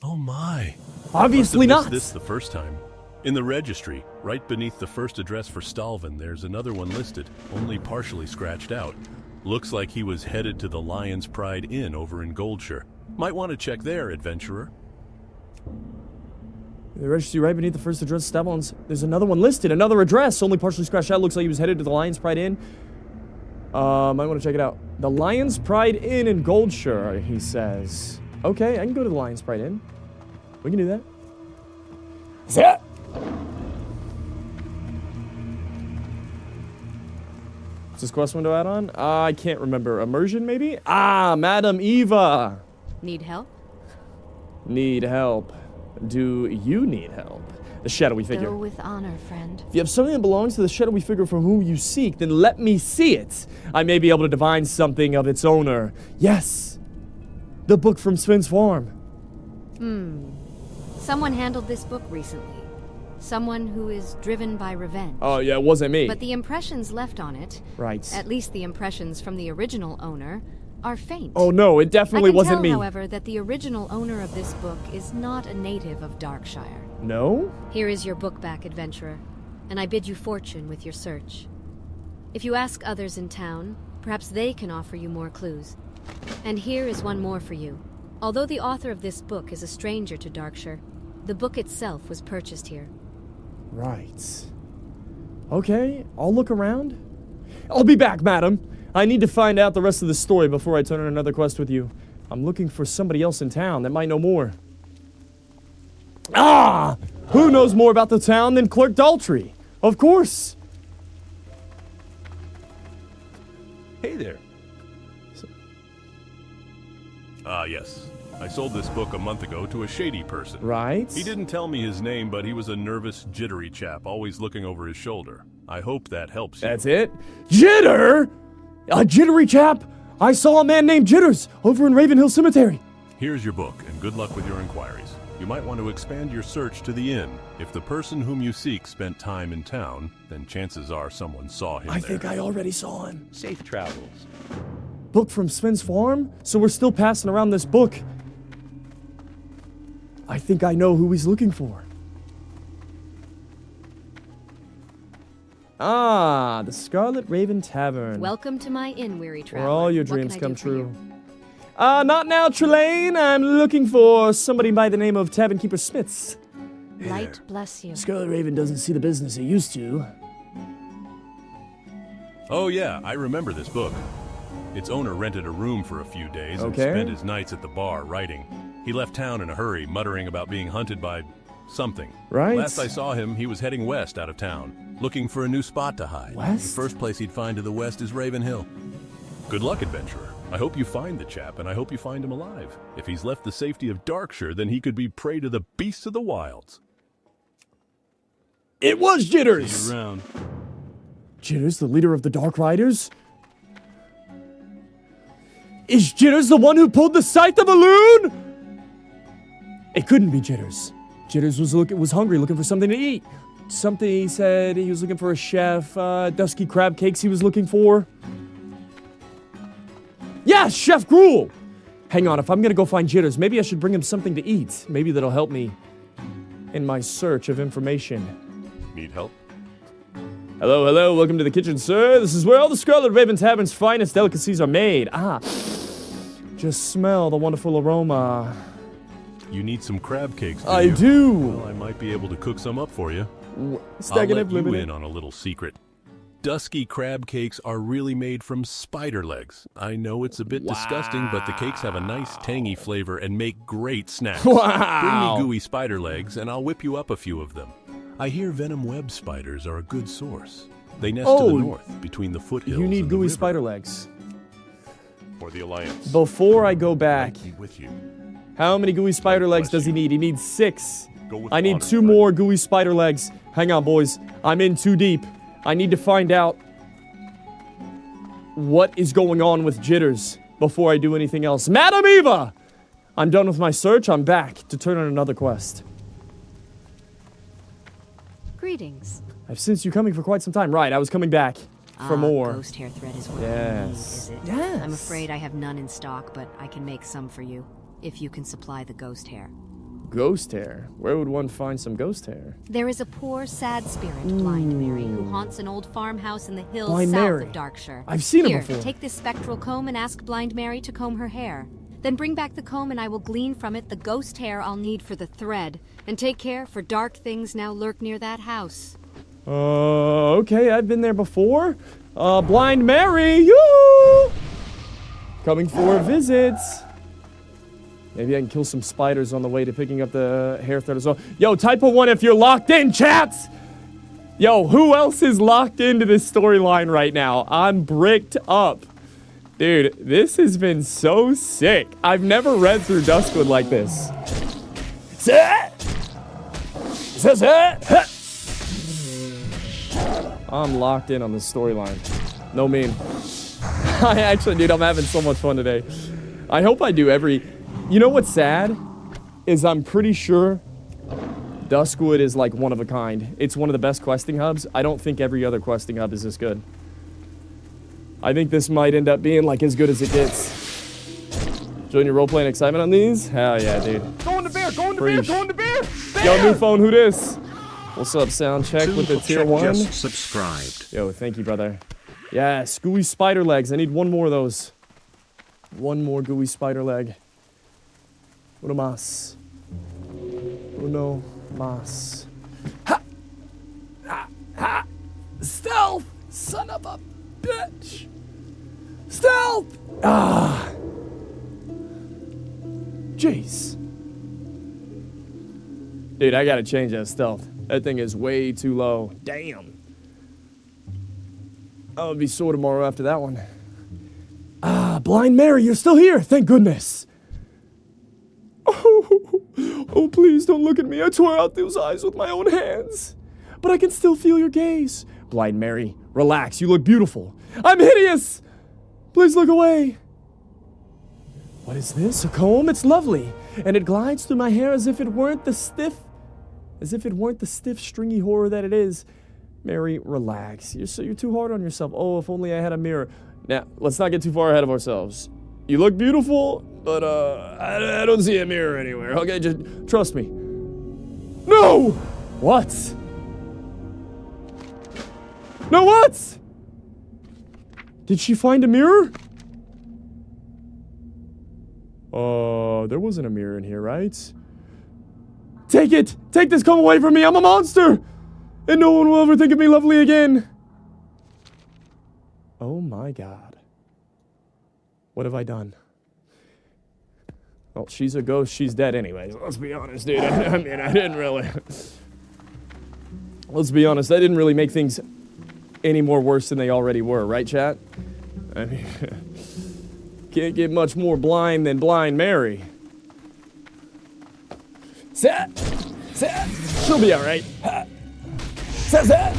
Oh my.
Obviously
Must
not.
have missed this the first time. In the registry, right beneath the first address for Stalvon, there's another one listed, only partially scratched out. Looks like he was headed to the Lion's Pride Inn over in Goldshire. Might want to check there, adventurer.
The registry right beneath the first address, Stalvon's. There's another one listed, another address, only partially scratched out. Looks like he was headed to the Lion's Pride Inn. Might want to check it out. The Lion's Pride Inn in Goldshire, he says. Okay, I can go to the Lion's Pride Inn. We can do that. Yeah. What's this quest window add-on? I can't remember. Immersion, maybe? Ah, Madam Eva.
Need help?
Need help. Do you need help? The shadowy figure.
Go with honor, friend.
If you have something that belongs to the shadowy figure from whom you seek, then let me see it. I may be able to divine something of its owner. Yes. The book from Sven's farm.
Someone handled this book recently. Someone who is driven by revenge.
Oh, yeah, it wasn't me.
But the impressions left on it,
Right.
at least the impressions from the original owner, are faint.
Oh, no, it definitely wasn't me.
I can tell, however, that the original owner of this book is not a native of Darkshire.
No?
Here is your book back, adventurer, and I bid you fortune with your search. If you ask others in town, perhaps they can offer you more clues. And here is one more for you. Although the author of this book is a stranger to Darkshire, the book itself was purchased here.
Right. Okay, I'll look around. I'll be back, madam. I need to find out the rest of the story before I turn on another quest with you. I'm looking for somebody else in town that might know more. Ah! Who knows more about the town than Clerk Daltrey? Of course.
Hey there.
Yes. I sold this book a month ago to a shady person.
Right.
He didn't tell me his name, but he was a nervous, jittery chap, always looking over his shoulder. I hope that helps you.
That's it? Jitter? A jittery chap? I saw a man named Jitters over in Ravenhill Cemetery.
Here's your book, and good luck with your inquiries. You might want to expand your search to the inn. If the person whom you seek spent time in town, then chances are someone saw him there.
I think I already saw him.
Safe travels.
Book from Sven's farm? So we're still passing around this book. I think I know who he's looking for. Ah, the Scarlet Raven Tavern.
Welcome to my inn, weary traveler.
Where all your
What can
dreams
I
come
do for you?
true. Not now, Trelane. I'm looking for somebody by the name of Tavern Keeper Smits.
Light bless you.
Scarlet Raven doesn't see the business it used to.
Oh yeah, I remember this book. Its owner rented a room for a few days and
Okay.
spent his nights at the bar writing. He left town in a hurry, muttering about being hunted by something.
Right.
Last I saw him, he was heading west out of town, looking for a new spot to hide.
West?
The first place he'd find to the west is Raven Hill. Good luck, adventurer. I hope you find the chap, and I hope you find him alive. If he's left the safety of Darkshire, then he could be prey to the beasts of the wilds.
It was Jitters!
See you around.
Jitters, the leader of the Dark Riders? Is Jitters the one who pulled the Scythe of Elune? It couldn't be Jitters. Jitters was hungry, looking for something to eat. Something, he said he was looking for a chef. Dusky crab cakes he was looking for. Yeah, Chef Gruel! Hang on, if I'm gonna go find Jitters, maybe I should bring him something to eat. Maybe that'll help me in my search of information.
Need help?
Hello, hello, welcome to the kitchen, sir. This is where all the Scarlet Raven Tavern's finest delicacies are made. Just smell the wonderful aroma.
You need some crab cakes, do
I
you?
do.
Well, I might be able to cook some up for you. I'll
Stacking
let
up
you
limited.
in on a little secret. Dusky crab cakes are really made from spider legs. I know it's a bit disgusting, but the cakes have a nice tangy flavor and make great snacks.
Wow.
Bring me gooey spider legs and I'll whip you up a few of them. I hear venom web spiders are a good source. They nest to the north, between the foothills
You need
and the
gooey
river.
spider legs.
For the Alliance.
Before I go back,
Be with you.
how many gooey spider legs does he need? He needs 6.
Go with
I need
honor,
2
friend.
more gooey spider legs. Hang on, boys. I'm in too deep. I need to find out what is going on with Jitters before I do anything else. Madam Eva! I'm done with my search. I'm back to turn on another quest.
Greetings.
I've sensed you coming for quite some time. Right, I was coming back for more.
Ghost hair thread is what you
Yes.
need, is it?
Yes.
I'm afraid I have none in stock, but I can make some for you, if you can supply the ghost hair.
Ghost hair? Where would one find some ghost hair?
There is a poor, sad spirit, Blind Mary, who haunts an old farmhouse in the hills
Blind
south
Mary.
of Darkshire.
I've seen her
Here,
before.
take this spectral comb and ask Blind Mary to comb her hair. Then bring back the comb and I will glean from it the ghost hair I'll need for the thread. And take care, for dark things now lurk near that house.
Okay, I've been there before. Blind Mary, yoo! Coming for a visit. Maybe I can kill some spiders on the way to picking up the hair thread as well. Yo, type a 1 if you're locked in, chats! Yo, who else is locked into this storyline right now? I'm bricked up. Dude, this has been so sick. I've never read through Duskwood like this. I'm locked in on this storyline. No meme. I actually, dude, I'm having so much fun today. I hope I do every... You know what's sad? Is I'm pretty sure Duskwood is like one of a kind. It's one of the best questing hubs. I don't think every other questing hub is this good. I think this might end up being like as good as it gets. Join your role-playing excitement on these? Hell yeah, dude.
Going to bear, going to bear,
Preach.
going to bear.
Yo, new phone, who this? What's up, sound check with the tier 1?
Just subscribed.
Yo, thank you, brother. Yeah, gooey spider legs. I need 1 more of those. 1 more gooey spider leg. Uno más. Uno más. Ha! Ha! Ha! Stealth! Son of a bitch! Stealth! Ah! Jeez. Dude, I gotta change that stealth. That thing is way too low. Damn. I'll be sore tomorrow after that one. Blind Mary, you're still here. Thank goodness. Oh, please don't look at me. I tore out those eyes with my own hands. But I can still feel your gaze. Blind Mary, relax. You look beautiful. I'm hideous. Please look away. What is this? A comb? It's lovely. And it glides through my hair as if it weren't the stiff, stringy horror that it is. Mary, relax. You're too hard on yourself. Oh, if only I had a mirror. Now, let's not get too far ahead of ourselves. You look beautiful, but I don't see a mirror anywhere. Okay, just trust me. No! What? No, what? Did she find a mirror? There wasn't a mirror in here, right? Take it! Take this comb away from me! I'm a monster! And no one will ever think of me lovely again! Oh my god. What have I done? Well, she's a ghost. She's dead anyways. Let's be honest, dude. I mean, I didn't really... Let's be honest. I didn't really make things any more worse than they already were. Right, chat? I mean... Can't get much more blind than Blind Mary. Set! She'll be alright. Set!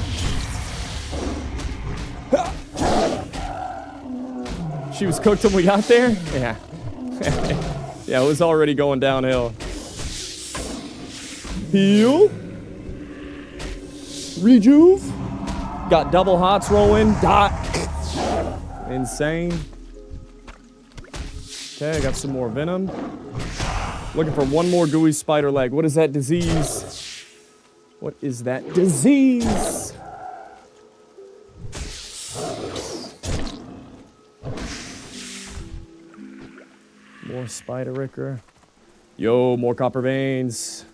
She was cooked when we got there? Yeah. Yeah, it was already going downhill. Heal. Rejuve. Got double hots rolling. Dot. Insane. Okay, I got some more venom. Looking for one more gooey spider leg. What is that disease? What is that disease? More spider ricker. Yo, more copper veins.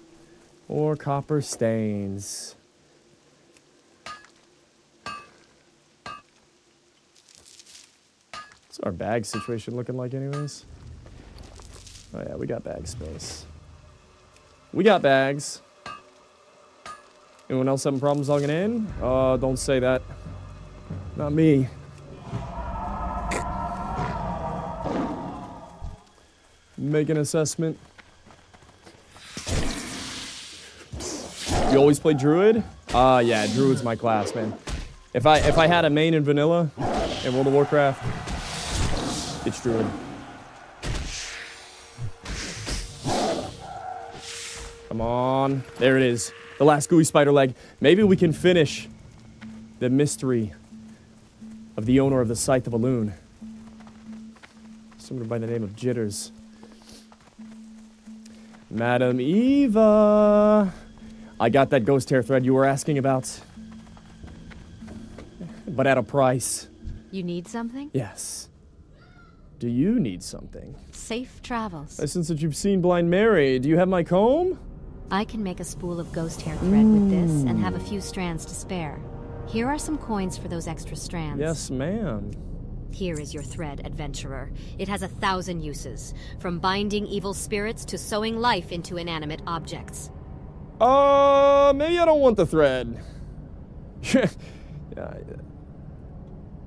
More copper stains. What's our bag situation looking like anyways? Oh yeah, we got bag space. We got bags. Anyone else having problems logging in? Don't say that. Not me. Make an assessment. You always play Druid? Yeah, Druid's my class, man. If I had a main in vanilla in World of Warcraft, it's Druid. Come on. There it is. The last gooey spider leg. Maybe we can finish the mystery of the owner of the Scythe of Elune. Someone by the name of Jitters. Madam Eva. I got that ghost hair thread you were asking about. But at a price.
You need something?
Yes. Do you need something?
Safe travels.
Since that you've seen Blind Mary, do you have my comb?
I can make a spool of ghost hair thread with this and have a few strands to spare. Here are some coins for those extra strands.
Yes, ma'am.
Here is your thread, adventurer. It has 1,000 uses, from binding evil spirits to sewing life into inanimate objects.
Maybe I don't want the thread.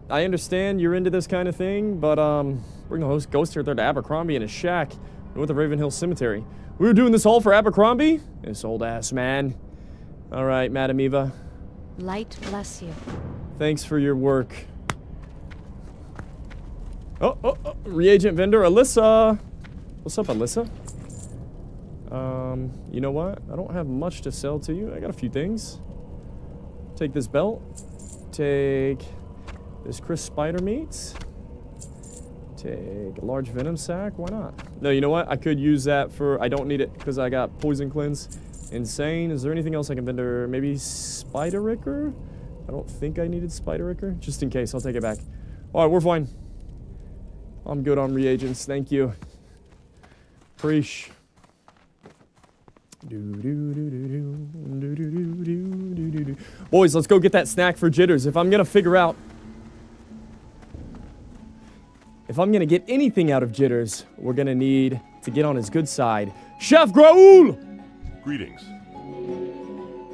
I understand you're into this kind of thing, but we're gonna host ghost hair thread to Abercrombie in a shack north of Ravenhill Cemetery. We were doing this all for Abercrombie? This old ass man. All right, Madam Eva.
Light bless you.
Thanks for your work. Oh, reagent vendor, Alyssa. What's up, Alyssa? You know what? I don't have much to sell to you. I got a few things. Take this belt. Take this crisp spider meat. Take a large venom sack. Why not? No, you know what? I could use that for... I don't need it because I got poison cleanse. Insane. Is there anything else I can vendor? Maybe spider ricker? I don't think I needed spider ricker. Just in case, I'll take it back. All right, we're fine. I'm good on reagents. Thank you. Preach. Boys, let's go get that snack for Jitters. If I'm gonna figure out... If I'm gonna get anything out of Jitters, we're gonna need to get on his good side. Chef Graul!
Greetings.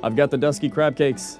I've got the dusky crab cakes.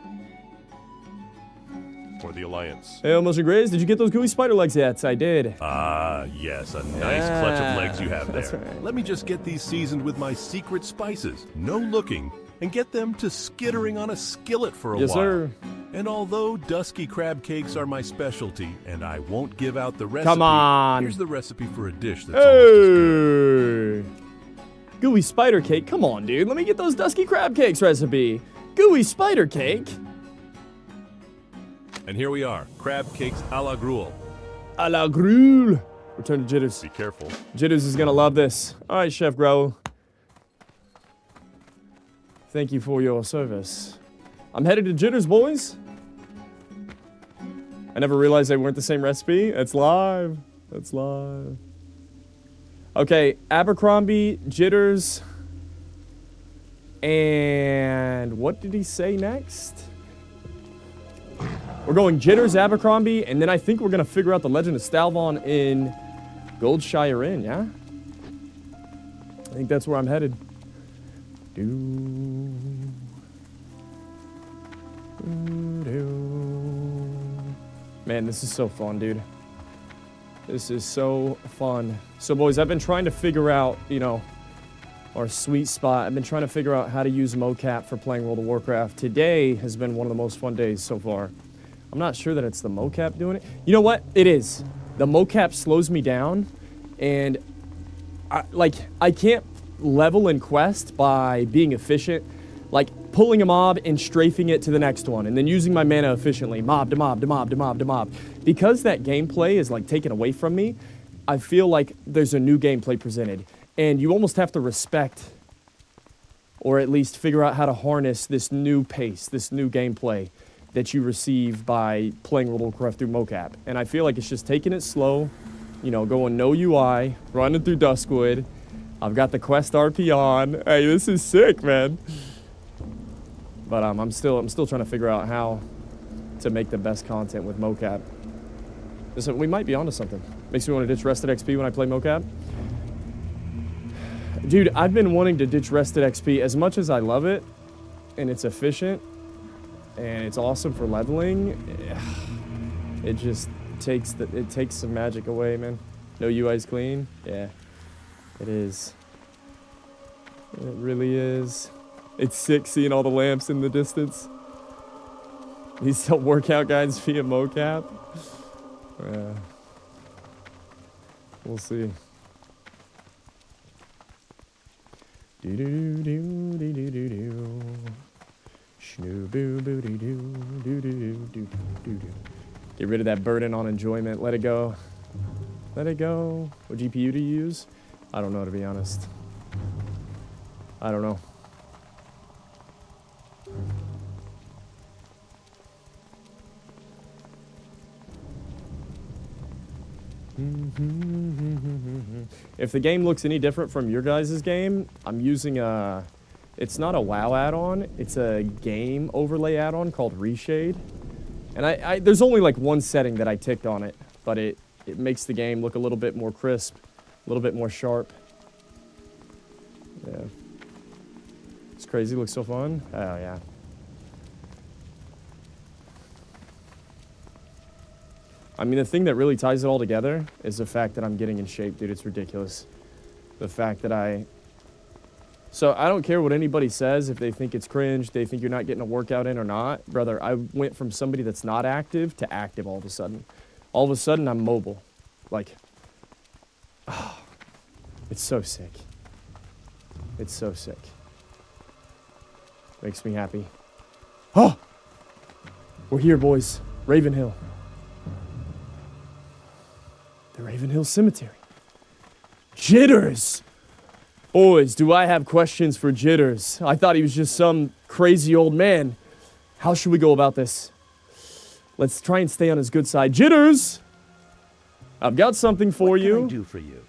For the Alliance.
Hey, Almost Grays, did you get those gooey spider legs yet? I did.
Ah, yes, a nice clutch of legs you have there.
That's right.
Let me just get these seasoned with my secret spices, no looking, and get them to skittering on a skillet for a while.
Yes, sir.
And although dusky crab cakes are my specialty, and I won't give out the recipe,
Come on.
here's the recipe for a dish that's almost as good.
Hey! Gooey spider cake? Come on, dude. Let me get those dusky crab cakes recipe. Gooey spider cake?
And here we are, crab cakes a la gruel.
A la Gruel. Return to Jitters.
Be careful.
Jitters is gonna love this. All right, Chef Graul. Thank you for your service. I'm headed to Jitters, boys. I never realized they weren't the same recipe. It's live. It's live. Okay, Abercrombie, Jitters, and what did he say next? We're going Jitters, Abercrombie, and then I think we're gonna figure out the Legend of Stalvon in Goldshire Inn, yeah? I think that's where I'm headed. Man, this is so fun, dude. This is so fun. So, boys, I've been trying to figure out, you know, our sweet spot. I've been trying to figure out how to use mocap for playing World of Warcraft. Today has been one of the most fun days so far. I'm not sure that it's the mocap doing it. You know what? It is. The mocap slows me down, and I can't level in quest by being efficient. Like, pulling a mob and strafing it to the next one, and then using my mana efficiently, mob to mob to mob to mob to mob. Because that gameplay is, like, taken away from me, I feel like there's a new gameplay presented. And you almost have to respect, or at least figure out how to harness this new pace, this new gameplay that you receive by playing World of Warcraft through mocap. And I feel like it's just taking it slow, you know, going no UI, running through Duskwood. I've got the quest RP on. Hey, this is sick, man. But I'm still trying to figure out how to make the best content with mocap. Listen, we might be onto something. Makes me want to ditch Rested XP when I play mocap. Dude, I've been wanting to ditch Rested XP as much as I love it, and it's efficient, and it's awesome for leveling. It just takes some magic away, man. No UI's clean. Yeah, it is. It really is. It's sick seeing all the lamps in the distance. These sell workout guides via mocap. Yeah. We'll see. Do do do do do do do. Snoo boo boo doo doo doo doo doo doo doo. Get rid of that burden on enjoyment. Let it go. Let it go. What GPU do you use? I don't know, to be honest. I don't know. If the game looks any different from your guys' game, I'm using a... It's not a WoW add-on. It's a game overlay add-on called Reshade. And there's only like one setting that I ticked on it, but it makes the game look a little bit more crisp, a little bit more sharp. Yeah. It's crazy. Looks so fun. Oh, yeah. I mean, the thing that really ties it all together is the fact that I'm getting in shape, dude. It's ridiculous. The fact that So I don't care what anybody says, if they think it's cringe, they think you're not getting a workout in or not. Brother, I went from somebody that's not active to active all of a sudden. All of a sudden, I'm mobile. Like, oh, it's so sick. It's so sick. Makes me happy. Oh! We're here, boys. Ravenhill. The Ravenhill Cemetery. Jitters! Boys, do I have questions for Jitters? I thought he was just some crazy old man. How should we go about this? Let's try and stay on his good side. Jitters! I've got something for you.
What can I do for you?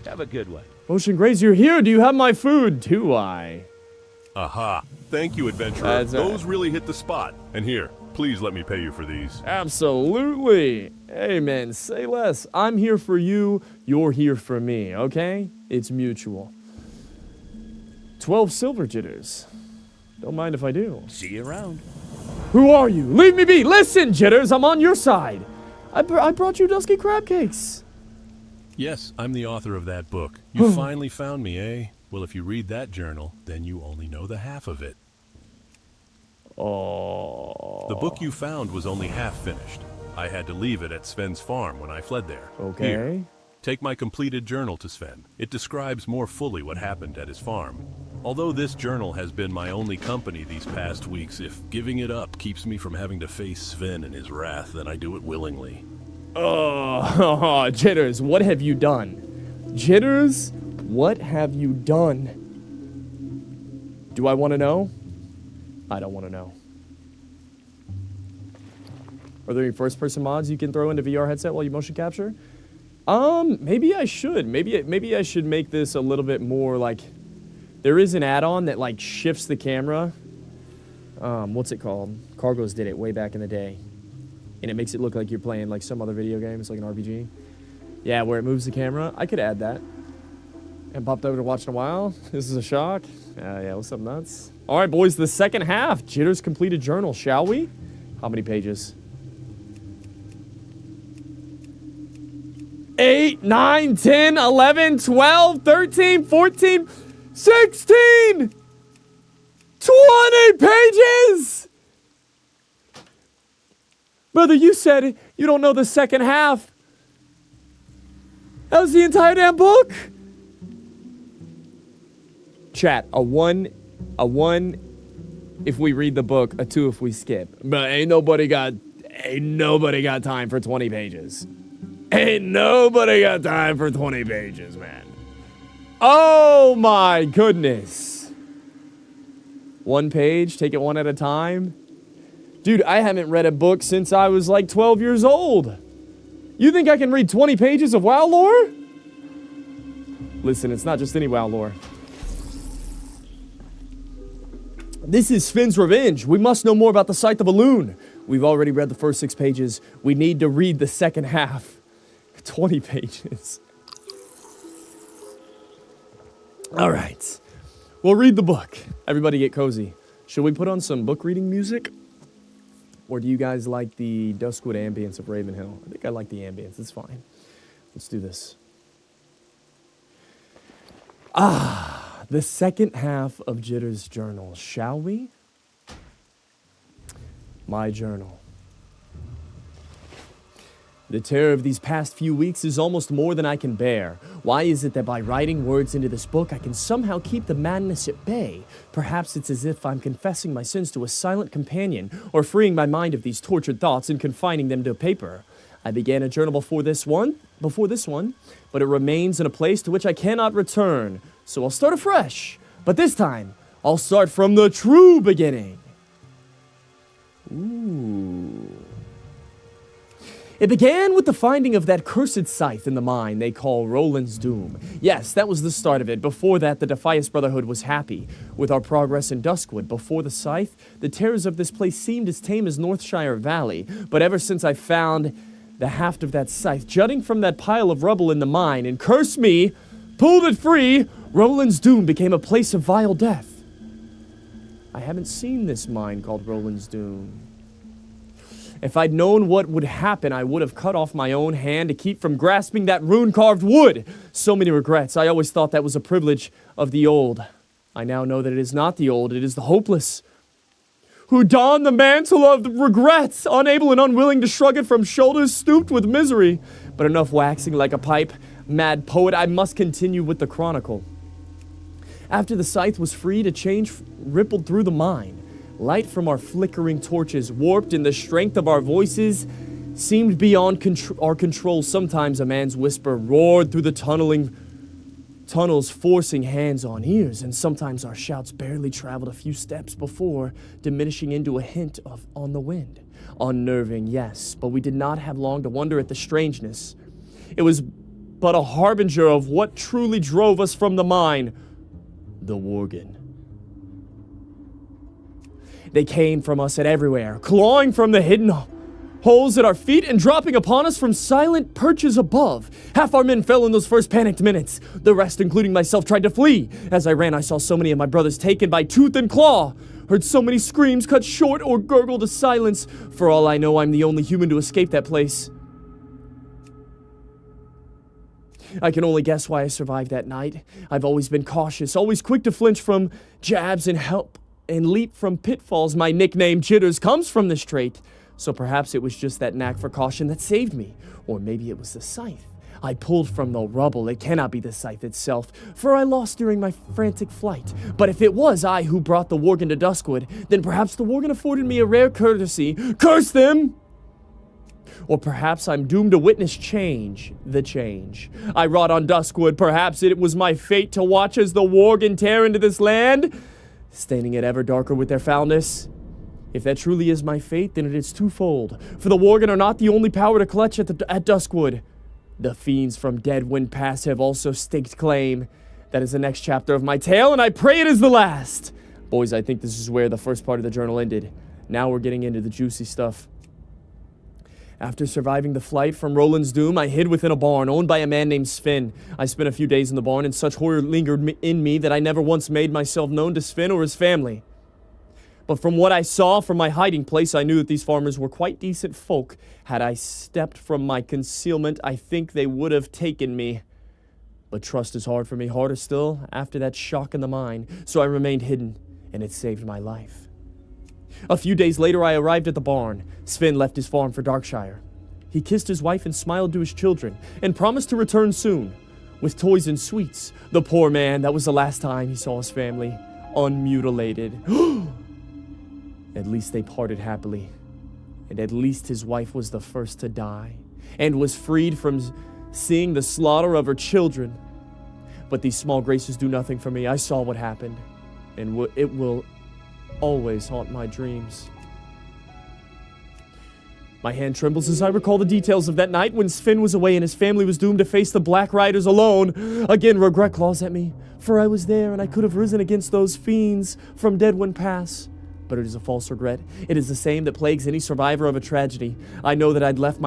Have a good one.
Ocean Graze, you're here. Do you have my food? Do I?
Aha. Thank you, adventurer. Those really hit the spot. And here, please let me pay you for these.
Absolutely. Hey, man, say less. I'm here for you. You're here for me, okay? It's mutual. 12 silver Jitters. Don't mind if I do.
See you around.
Who are you? Leave me be. Listen, Jitters, I'm on your side. I brought you dusky crab cakes.
Yes, I'm the author of that book. You finally found me, eh? Well, if you read that journal, then you only know the half of it.
Oh.
The book you found was only half finished. I had to leave it at Sven's farm when I fled there.
Okay.
Here, take my completed journal to Sven. It describes more fully what happened at his farm. Although this journal has been my only company these past weeks, if giving it up keeps me from having to face Sven and his wrath, then I do it willingly.
Oh, Jitters, what have you done? Jitters, what have you done? Do I want to know? I don't want to know. Are there any first-person mods you can throw into VR headset while you motion capture? Maybe I should. Maybe I should make this a little bit more like... There is an add-on that, like, shifts the camera. What's it called? Cargos did it way back in the day. And it makes it look like you're playing like some other video game. It's like an RPG. Yeah, where it moves the camera. I could add that. And popped over to watch in a while. This is a shock. Yeah, what's up, nuts? All right, boys, the second half. Jitter's completed journal, shall we? How many pages? 8, 9, 10, 11, 12, 13, 14, 16! 20 pages! Brother, you said you don't know the second half. That was the entire damn book? Chat, a one if we read the book, a 2 if we skip. But ain't nobody got time for 20 pages. Ain't nobody got time for 20 pages, man. Oh my goodness. 1 page, take it one at a time. Dude, I haven't read a book since I was like 12 years old. You think I can read 20 pages of WoW lore? Listen, it's not just any WoW lore. This is Finn's Revenge. We must know more about the Scythe of Elune. We've already read the first 6 pages. We need to read the second half. 20 pages. All right. We'll read the book. Everybody get cozy. Should we put on some book reading music? Or do you guys like the Duskwood ambience of Ravenhill? I think I like the ambience. It's fine. Let's do this. The second half of Jitter's journal, shall we? My journal. The terror of these past few weeks is almost more than I can bear. Why is it that by writing words into this book, I can somehow keep the madness at bay? Perhaps it's as if I'm confessing my sins to a silent companion, or freeing my mind of these tortured thoughts and confining them to paper. I began a journal before this one, but it remains in a place to which I cannot return. So I'll start afresh, but this time, I'll start from the true beginning. Ooh. It began with the finding of that cursed scythe in the mine they call Roland's Doom. Yes, that was the start of it. Before that, the Defias Brotherhood was happy with our progress in Duskwood. Before the scythe, the terrors of this place seemed as tame as Northshire Valley. But ever since I found the haft of that scythe jutting from that pile of rubble in the mine and cursed me, pulled it free, Roland's Doom became a place of vile death. I haven't seen this mine called Roland's Doom. If I'd known what would happen, I would have cut off my own hand to keep from grasping that rune-carved wood. So many regrets. I always thought that was a privilege of the old. I now know that it is not the old, it is the hopeless, who don the mantle of regrets, unable and unwilling to shrug it from shoulders stooped with misery. But enough waxing like a pipe, mad poet, I must continue with the chronicle. After the scythe was freed, a change rippled through the mine. Light from our flickering torches, warped in the strength of our voices, seemed beyond our control. Sometimes a man's whisper roared through the tunnels, forcing hands on ears, and sometimes our shouts barely traveled a few steps before diminishing into a hint of on the wind. Unnerving, yes, but we did not have long to wonder at the strangeness. It was but a harbinger of what truly drove us from the mine, the Worgen. They came from us at everywhere, clawing from the hidden holes at our feet and dropping upon us from silent perches above. Half our men fell in those first panicked minutes. The rest, including myself, tried to flee. As I ran, I saw so many of my brothers taken by tooth and claw. Heard so many screams cut short or gurgled to silence. For all I know, I'm the only human to escape that place. I can only guess why I survived that night. I've always been cautious, always quick to flinch from jabs and leap from pitfalls. My nickname, Jitters, comes from this trait. So perhaps it was just that knack for caution that saved me. Or maybe it was the scythe I pulled from the rubble. It cannot be the scythe itself, for I lost during my frantic flight. But if it was I who brought the Worgen to Duskwood, then perhaps the Worgen afforded me a rare courtesy. Curse them! Or perhaps I'm doomed to witness the change. I wrought on Duskwood. Perhaps it was my fate to watch as the Worgen tear into this land, staining it ever darker with their foulness. If that truly is my fate, then it is twofold. For the Worgen are not the only power to clutch at Duskwood. The fiends from Deadwind Pass have also staked claim. That is the next chapter of my tale, and I pray it is the last. Boys, I think this is where the first part of the journal ended. Now we're getting into the juicy stuff. After surviving the flight from Roland's Doom, I hid within a barn owned by a man named Sven. I spent a few days in the barn, and such horror lingered in me that I never once made myself known to Sven or his family. But from what I saw from my hiding place, I knew that these farmers were quite decent folk. Had I stepped from my concealment, I think they would have taken me. But trust is hard for me, harder still after that shock in the mine, so I remained hidden, and it saved my life. A few days later, I arrived at the barn. Sven left his farm for Darkshire. He kissed his wife and smiled to his children, and promised to return soon, with toys and sweets. The poor man, that was the last time he saw his family, unmutilated. At least they parted happily, and at least his wife was the first to die, and was freed from seeing the slaughter of her children. But these small graces do nothing for me. I saw what happened, and it will always haunt my dreams. My hand trembles as I recall the details of that night when Sven was away and his family was doomed to face the Black Riders alone. Again, regret claws at me, for I was there and I could have risen against those fiends from Deadwind Pass. But it is a false regret. It is the same that plagues any survivor of a tragedy. I know that if I'd left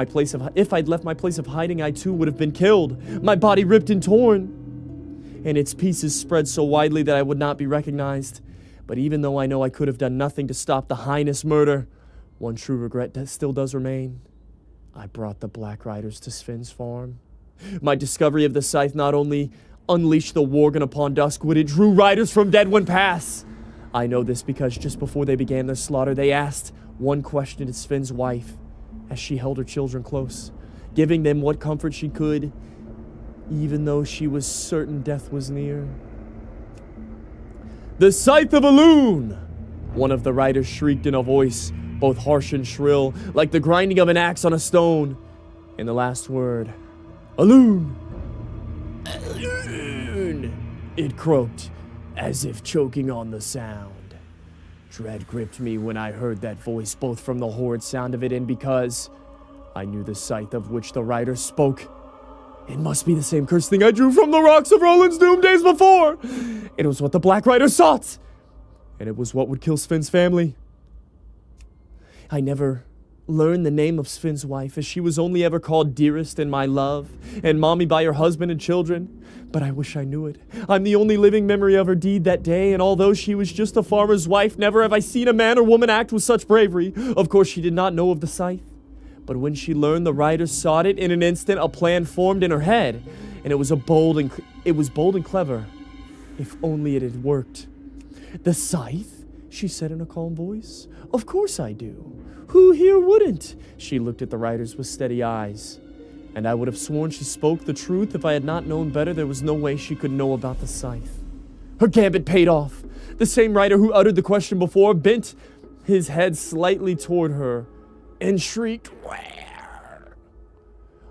my place of hiding, I too would have been killed, my body ripped and torn, and its pieces spread so widely that I would not be recognized. But even though I know I could have done nothing to stop the heinous murder, one true regret still does remain. I brought the Black Riders to Sven's farm. My discovery of the scythe not only unleashed the Worgen upon Duskwood, it drew riders from Deadwind Pass. I know this because just before they began their slaughter, they asked one question to Sven's wife as she held her children close, giving them what comfort she could, even though she was certain death was near. "The Scythe of Elune!" one of the riders shrieked in a voice both harsh and shrill, like the grinding of an axe on a stone. And the last word, "Elune! Elune!" it croaked, as if choking on the sound. Dread gripped me when I heard that voice, both from the horrid sound of it and because I knew the scythe of which the rider spoke. It must be the same cursed thing I drew from the rocks of Roland's Doom days before. It was what the Black Rider sought, and it was what would kill Sven's family. I never learned the name of Sven's wife, as she was only ever called Dearest and My Love, and Mommy by her husband and children. But I wish I knew it. I'm the only living memory of her deed that day, and although she was just a farmer's wife, never have I seen a man or woman act with such bravery. Of course, she did not know of the scythe. But when she learned the riders sought it, in an instant a plan formed in her head, and it was bold and clever. If only it had worked. "The scythe?" she said in a calm voice. "Of course I do. Who here wouldn't?" She looked at the riders with steady eyes, and I would have sworn she spoke the truth if I had not known better. There was no way she could know about the scythe. Her gambit paid off. The same rider who uttered the question before bent his head slightly toward her and shrieked, "Where?"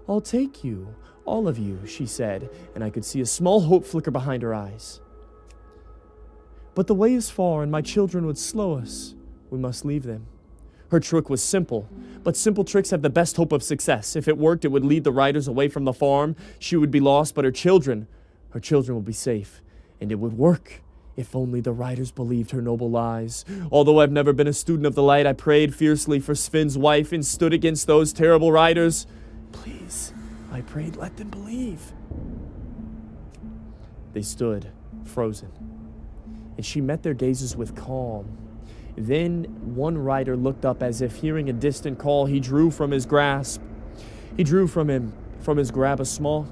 "I'll take you, all of you," she said, and I could see a small hope flicker behind her eyes. "But the way is far, and my children would slow us. We must leave them." Her trick was simple, but simple tricks have the best hope of success. If it worked, it would lead the riders away from the farm. She would be lost, but her children would be safe. And it would work, if only the riders believed her noble lies. Although I've never been a student of the light, I prayed fiercely for Sven's wife and stood against those terrible riders. Please, I prayed, let them believe. They stood, frozen, and she met their gazes with calm. Then one rider looked up as if hearing a distant call. He drew from his grasp. He drew from his garb a small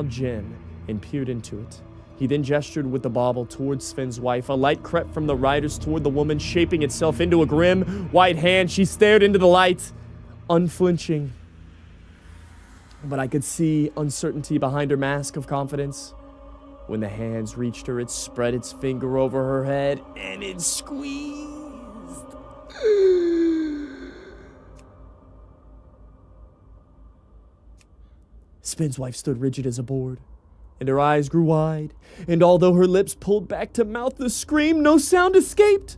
gem and peered into it. He then gestured with the bauble towards Sven's wife. A light crept from the riders toward the woman, shaping itself into a grim, white hand. She stared into the light, unflinching. But I could see uncertainty behind her mask of confidence. When the hands reached her, it spread its finger over her head, and it squeezed. Sven's wife stood rigid as a board, and her eyes grew wide, and although her lips pulled back to mouth the scream, no sound escaped.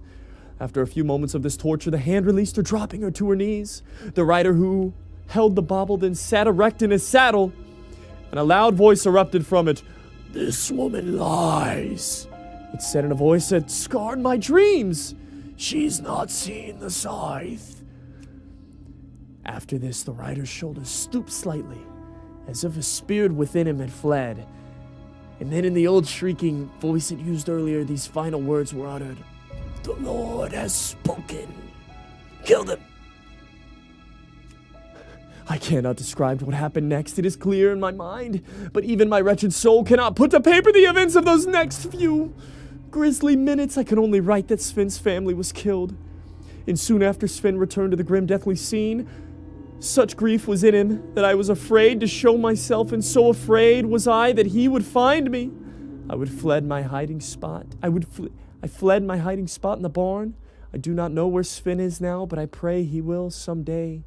After a few moments of this torture, the hand released her, dropping her to her knees. The rider who held the bauble then sat erect in his saddle, and a loud voice erupted from it. "This woman lies," it said in a voice that scarred my dreams. She's not seen the scythe. After this, the rider's shoulders stooped slightly, as if a spirit within him had fled. And then in the old shrieking voice it used earlier, these final words were uttered. The Lord has spoken. Kill them. I cannot describe what happened next. It is clear in my mind, but even my wretched soul cannot put to paper the events of those next few grisly minutes. I can only write that Sven's family was killed. And soon after Sven returned to the grim deathly scene, such grief was in him that I was afraid to show myself, and so afraid was I that he would find me. I fled my hiding spot in the barn. I do not know where Sven is now, but I pray he will someday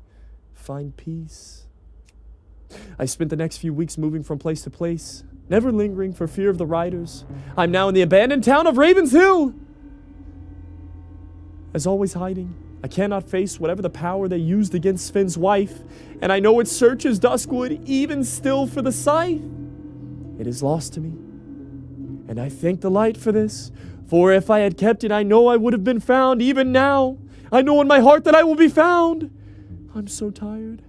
find peace. I spent the next few weeks moving from place to place, never lingering for fear of the riders. I'm now in the abandoned town of Ravens Hill. As always, hiding. I cannot face whatever the power they used against Sven's wife, and I know it searches Duskwood even still for the scythe. It is lost to me, and I thank the light for this, for if I had kept it, I know I would have been found even now. I know in my heart that I will be found. I'm so tired.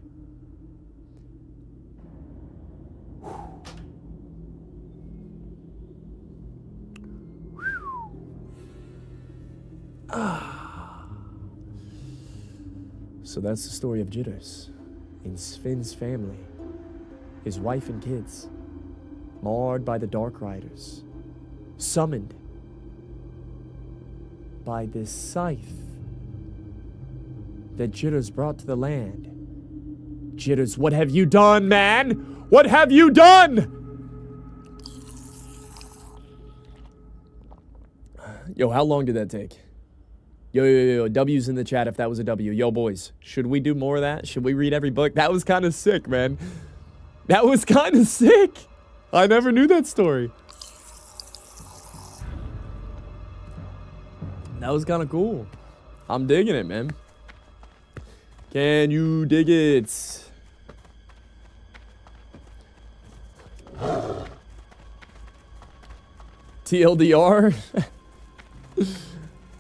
So that's the story of Jitters and Sven's family, his wife and kids, marred by the Dark Riders, summoned by this scythe that Jitters brought to the land. Jitters, what have you done, man? What have you done? Yo, how long did that take? Yo, W's in the chat if that was a W. Yo, boys, should we do more of that? Should we read every book? That was kind of sick, man. That was kind of sick. I never knew that story. That was kind of cool. I'm digging it, man. Can you dig it? TLDR?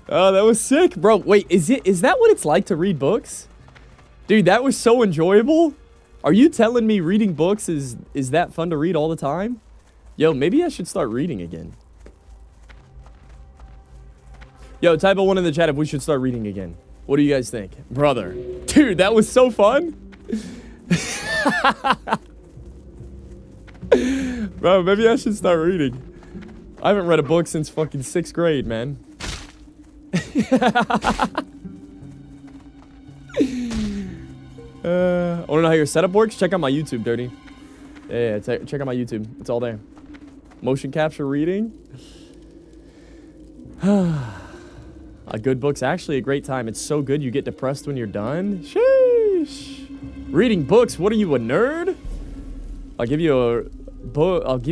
Oh, that was sick, bro. Wait, is that what it's like to read books? Dude, that was so enjoyable. Are you telling me reading books is that fun to read all the time? Yo, maybe I should start reading again. Yo, type a 1 in the chat if we should start reading again. What do you guys think? Brother. Dude, that was so fun. Bro, maybe I should start reading. I haven't read a book since fucking 6th grade, man. I wanna know how your setup works? Check out my YouTube, Dirty. Yeah, check out my YouTube. It's all there. Motion capture reading. A good book's actually a great time. It's so good you get depressed when you're done. Sheesh. Reading books, what are you, a nerd? I'll give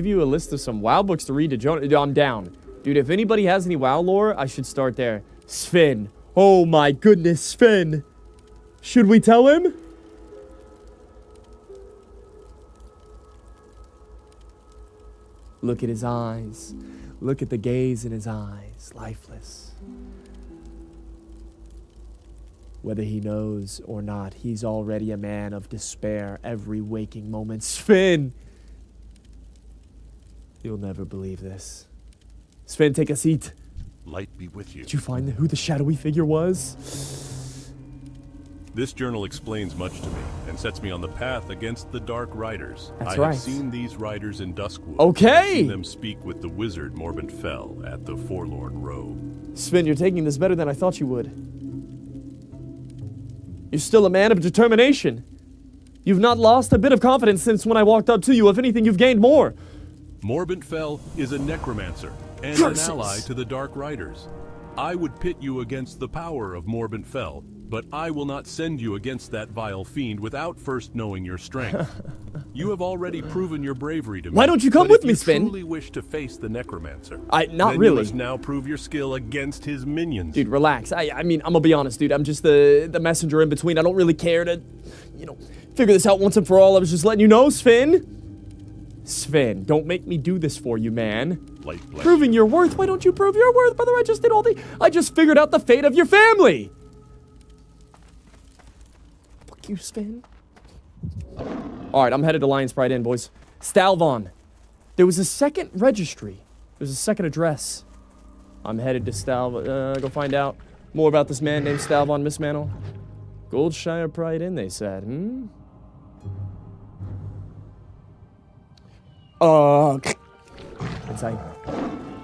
you a list of some WoW books to read to Jonah. Dude, I'm down. Dude, if anybody has any WoW lore, I should start there. Sven. Oh my goodness, Sven. Should we tell him? Look at his eyes. Look at the gaze in his eyes. Lifeless. Whether he knows or not, he's already a man of despair every waking moment. Sven! You'll never believe this. Sven, take a seat.
Light be with you.
Did you find who the shadowy figure was?
This journal explains much to me and sets me on the path against the Dark Riders.
That's
I
right.
have seen these riders in Duskwood.
Okay.
I've seen them speak with the wizard Morbid Fell at the Forlorn Road.
Sven, you're taking this better than I thought you would. You're still a man of determination. You've not lost a bit of confidence since when I walked up to you. If anything, you've gained more.
Morbid Fell is a necromancer and
Curses.
an ally to the Dark Riders. I would pit you against the power of Morbid Fell, but I will not send you against that vile fiend without first knowing your strength. You have already proven your bravery to me.
Why don't you come
but
with me,
if
Sven?
you truly wish to face the necromancer,
Not
then
really.
you must now prove your skill against his minions.
Dude, relax. I mean, I'm gonna be honest, dude. I'm just the messenger in between. I don't really care to, figure this out once and for all. I was just letting you know, Sven. Sven, don't make me do this for you, man.
Light bless
Proving your worth? Why don't you prove your worth? By the way, I just figured out the fate of your family. Fuck you, Sven. All right, I'm headed to Lion's Pride Inn, boys. Stalvon. There was a second registry. There's a second address. I'm headed to Stalvon. Go find out more about this man named Stalvon Mistmantle. Goldshire Pride Inn, they said. Inside.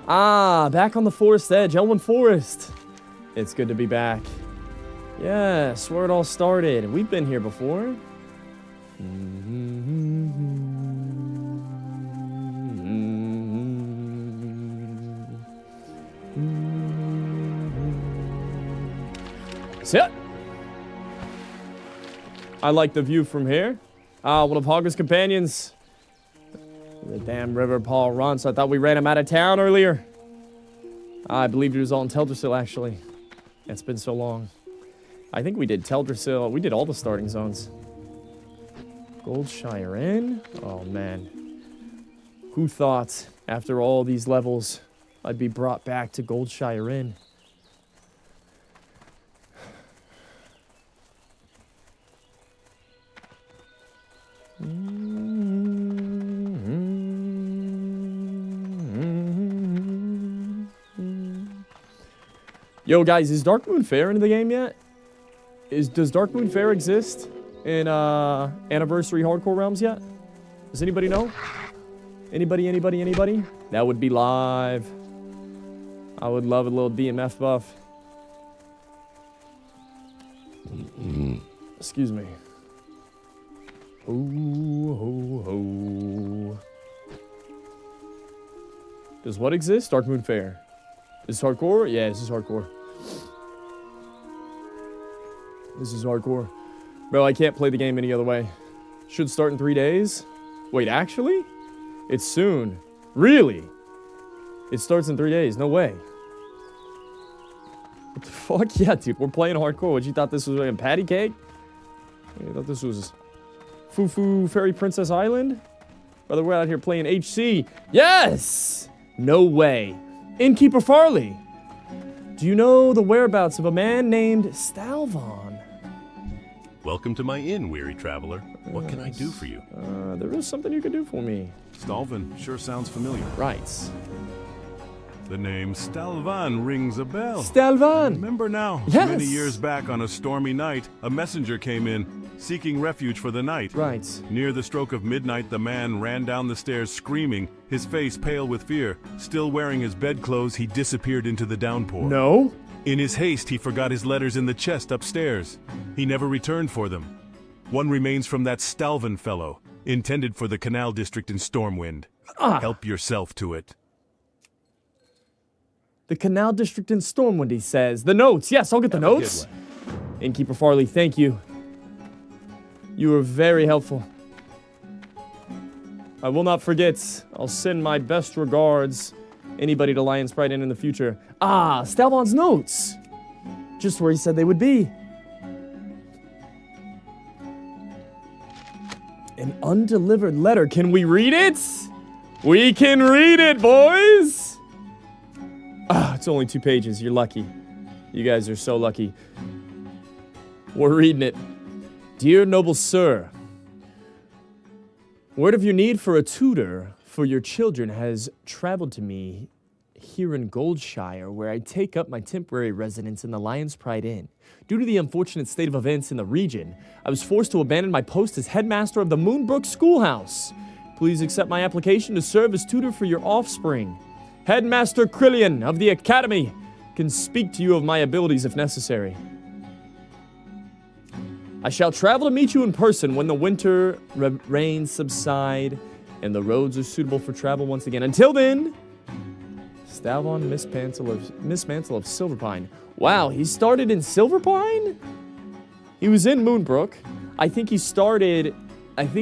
Back on the forest edge, Elwyn Forest. It's good to be back. Yes, where it all started. We've been here before. Sit. I like the view from here. One of Hogger's companions. The damn river Paul runs. I thought we ran him out of town earlier. I believed he was all in Teldrassil, actually. It's been so long. I think we did Teldrassil. We did all the starting zones. Goldshire Inn? Oh, man. Who thought, after all these levels, I'd be brought back to Goldshire Inn? Yo, guys, is Darkmoon Fair into the game yet? Does Darkmoon Fair exist in Anniversary Hardcore Realms yet? Does anybody know? Anybody? That would be live. I would love a little DMF buff. Excuse me. Ho, ho, ho. Does what exist? Darkmoon Fair. Is this hardcore? Yeah, this is hardcore. This is hardcore. Bro, I can't play the game any other way. Should start in 3 days? Wait, actually? It's soon. Really? It starts in 3 days. No way. What the fuck? Yeah, dude, we're playing hardcore. What, you thought this was like a patty cake? You thought this was Foo Fairy Princess Island? Brother, we're out here playing HC. Yes! No way. Innkeeper Farley. Do you know the whereabouts of a man named Stalvon?
Welcome to my inn, weary traveler. What can I do for you?
There is something you could do for me.
Stalvon sure sounds familiar.
Right.
The name Stalvan rings a bell.
Stalvan!
Remember now,
Yes!
many years back on a stormy night, a messenger came in, seeking refuge for the night.
Right.
Near the stroke of midnight, the man ran down the stairs screaming, his face pale with fear. Still wearing his bedclothes, he disappeared into the downpour.
No?
In his haste, he forgot his letters in the chest upstairs. He never returned for them. One remains from that Stalvan fellow, intended for the Canal District in Stormwind. Help yourself to it.
The Canal District in Stormwind, he says. The notes. Yes, I'll get the notes. Innkeeper Farley, thank you. You were very helpful. I will not forget. I'll send my best regards. Anybody to Lion's Pride Inn in the future. Stalvon's notes. Just where he said they would be. An undelivered letter. Can we read it? We can read it, boys. It's only 2 pages. You're lucky. You guys are so lucky. We're reading it. Dear noble sir, word of your need for a tutor for your children has traveled to me here in Goldshire, where I take up my temporary residence in the Lion's Pride Inn. Due to the unfortunate state of events in the region, I was forced to abandon my post as headmaster of the Moonbrook Schoolhouse. Please accept my application to serve as tutor for your offspring. Headmaster Krillian of the Academy can speak to you of my abilities if necessary. I shall travel to meet you in person when the winter rains subside and the roads are suitable for travel once again. Until then, Stalvon Mistmantle of Silverpine. Wow, he started in Silverpine? He was in Moonbrook. I think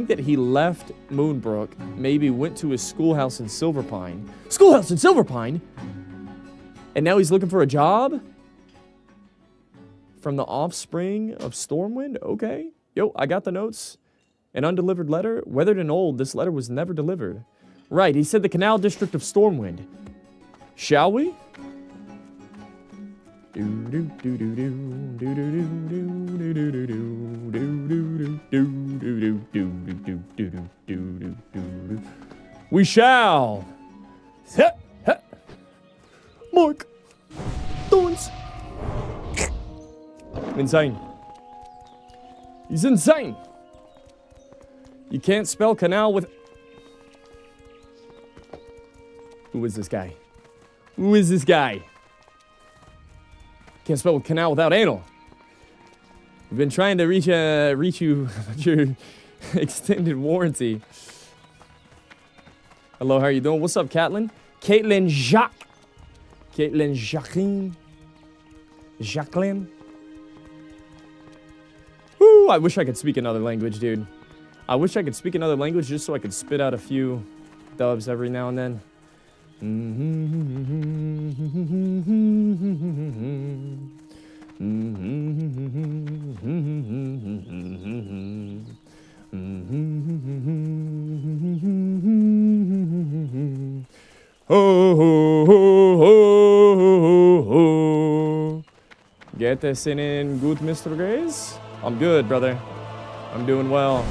that he left Moonbrook, maybe went to his schoolhouse in Silverpine. Schoolhouse in Silverpine? And now he's looking for a job? From the offspring of Stormwind? Okay. Yo, I got the notes. An undelivered letter? Weathered and old, this letter was never delivered. Right, he said the Canal District of Stormwind. Shall we? We shall. Mark. Thorns. Insane. He's insane. You can't spell canal with... Who is this guy? Who is this guy? Can't spell canal without anal. We've been trying to reach you your extended warranty. Hello, how are you doing? What's up, Caitlin? Caitlin Jacques. Caitlin Jacqueline. Jacqueline. Ooh, I wish I could speak another language, dude. I wish I could speak another language just so I could spit out a few dubs every now and then. Get this in good, Mr. Grace? I'm good, brother. I'm doing well.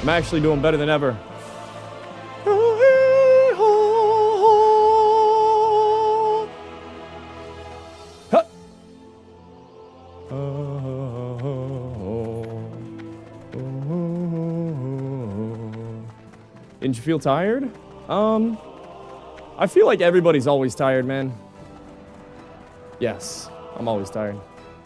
I'm actually doing better than ever. Didn't you feel tired? I feel like everybody's always tired, man. Yes, I'm always tired.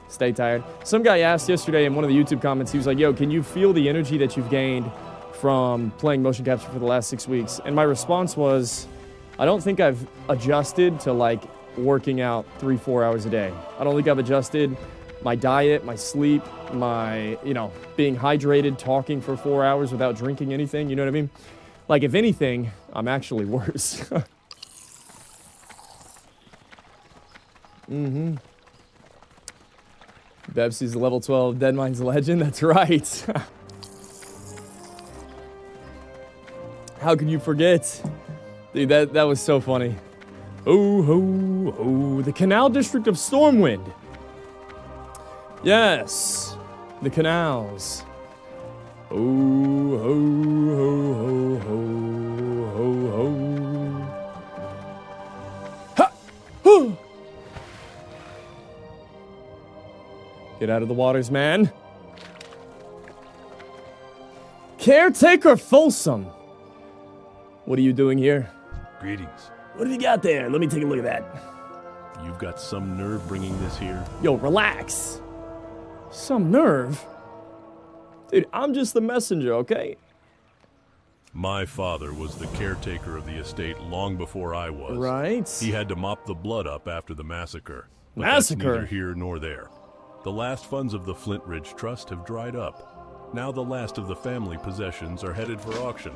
Stay tired. Some guy asked yesterday in one of the YouTube comments, he was like, yo, can you feel the energy that you've gained from playing motion capture for the last 6 weeks? And my response was, I don't think I've adjusted to like working out 3-4 hours a day. I don't think I've adjusted my diet, my sleep, my, being hydrated, talking for 4 hours without drinking anything. You know what I mean? Like, if anything, I'm actually worse. Bebsy's level 12, Deadmine's legend. That's right. How can you forget? Dude, that was so funny. Oh, the Canal District of Stormwind. Yes, the canals. Ha! Get out of the waters, man. Caretaker Folsom. What are you doing here?
Greetings.
What have you got there? Let me take a look at that.
You've got some nerve bringing this here.
Yo, relax. Some nerve? Dude, I'm just the messenger, okay?
My father was the caretaker of the estate long before I was.
Right.
He had to mop the blood up after the massacre. But
Massacre?
that's neither here nor there. The last funds of the Flint Ridge Trust have dried up. Now the last of the family possessions are headed for auction.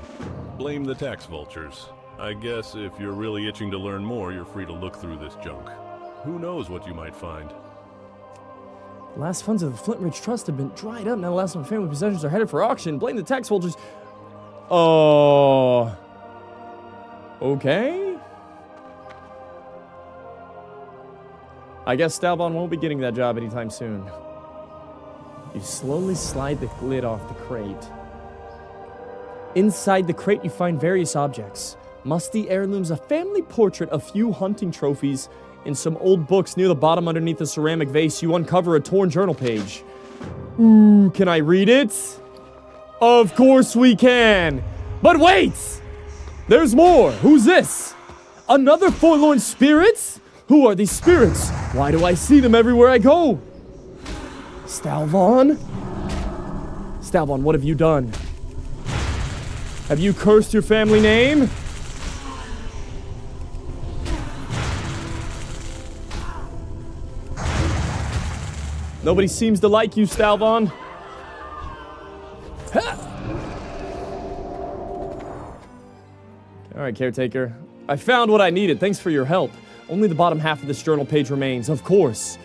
Blame the tax vultures. I guess if you're really itching to learn more, you're free to look through this junk. Who knows what you might find?
The last funds of the Flint Ridge Trust have been dried up. Now the last of the family possessions are headed for auction. Blame the tax vultures. Oh. Okay. I guess Stalbon won't be getting that job anytime soon. You slowly slide the lid off the crate. Inside the crate, you find various objects. Musty heirlooms, a family portrait, a few hunting trophies, and some old books. Near the bottom, underneath the ceramic vase, you uncover a torn journal page. Ooh, can I read it? Of course we can. But wait! There's more. Who's this? Another forlorn spirit? Who are these spirits? Why do I see them everywhere I go? Stalvon? Stalvon, what have you done? Have you cursed your family name? Nobody seems to like you, Stalvon. All right, caretaker. I found what I needed. Thanks for your help. Only the bottom half of this journal page remains, of course.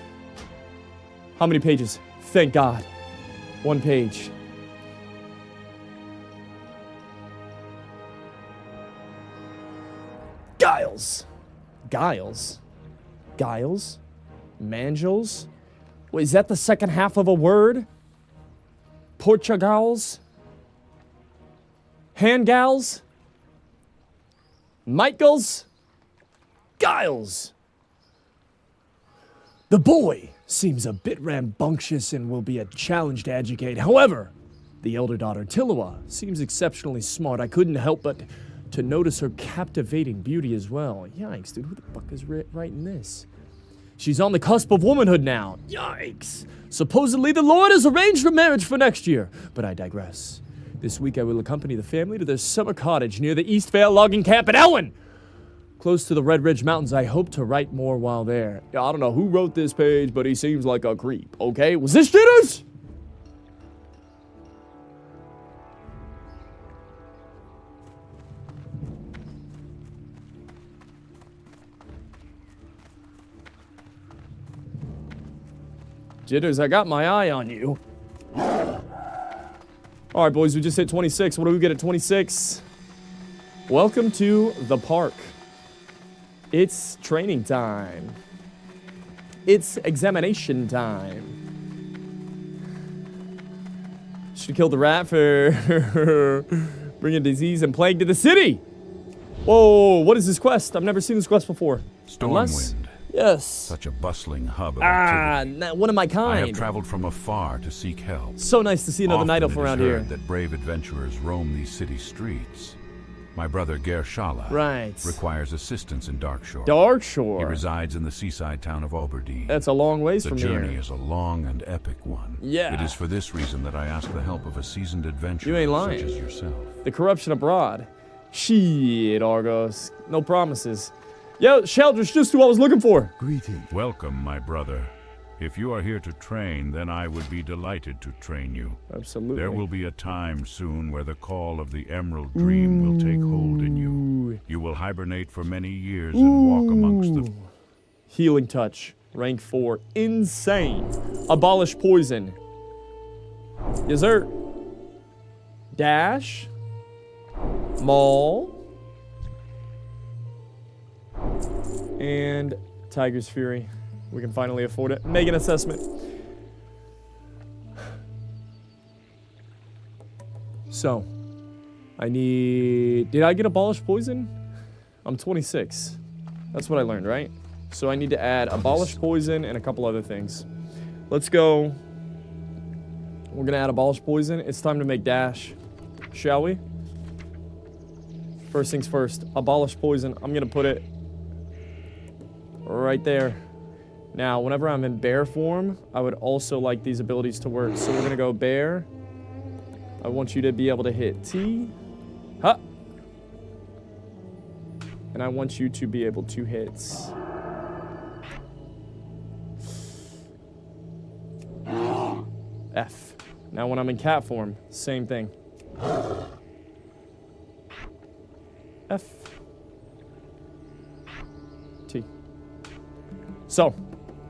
How many pages? Thank God. 1 page. Giles. Giles? Giles? Manjels? Wait, is that the second half of a word? Portugals? Handgals? Michaels? Giles. The boy seems a bit rambunctious and will be a challenge to educate. However, the elder daughter, Tillua, seems exceptionally smart. I couldn't help but to notice her captivating beauty as well. Yikes, dude, who the fuck is writing this? She's on the cusp of womanhood now. Yikes. Supposedly the Lord has arranged her marriage for next year, but I digress. This week I will accompany the family to their summer cottage near the Eastvale logging camp at Elwyn, close to the Red Ridge Mountains. I hope to write more while there. Yeah, I don't know who wrote this page, but he seems like a creep, okay? Was this Jitters? Jitters, I got my eye on you. All right, boys, we just hit 26. What do we get at 26? Welcome to the park. It's training time. It's examination time. Should kill the rat for bringing disease and plague to the city. Whoa, what is this quest? I've never seen this quest before.
Stormwind.
Yes.
Such a bustling hub of activity.
One of my kind.
I have traveled from afar to seek help.
So nice to see another night elf
Often it
around
is
here.
heard that brave adventurers roam these city streets. My brother Gershala requires assistance in Darkshore.
Darkshore.
He resides in the seaside town of Oberdeen.
That's a long ways from
here. The
here.
journey is a long and epic one.
Yeah.
It is for this reason that I ask the help of a seasoned adventurer
You ain't lying.
such as yourself.
The corruption abroad. Shit, Argos. No promises. Yo, Sheldrish, just who I was looking for.
Greetings. Welcome, my brother. If you are here to train, then I would be delighted to train you.
Absolutely.
There will be a time soon where the call of the Emerald Dream will take hold in you. You will hibernate for many years and walk amongst the...
Healing touch. Rank 4. Insane. Abolish poison. Yes, sir. Dash. Maul. And Tiger's Fury. We can finally afford it. Make an assessment. So, I need... Did I get Abolish Poison? I'm 26. That's what I learned, right? So I need to add Abolish Poison and a couple other things. Let's go. We're going to add Abolish Poison. It's time to make Dash. Shall we? First things first. Abolish Poison. I'm going to put it right there. Now, whenever I'm in bear form, I would also like these abilities to work. So we're going to go bear. I want you to be able to hit T. Ha! And I want you to be able to hit F. Now, when I'm in cat form, same thing. F. T. So,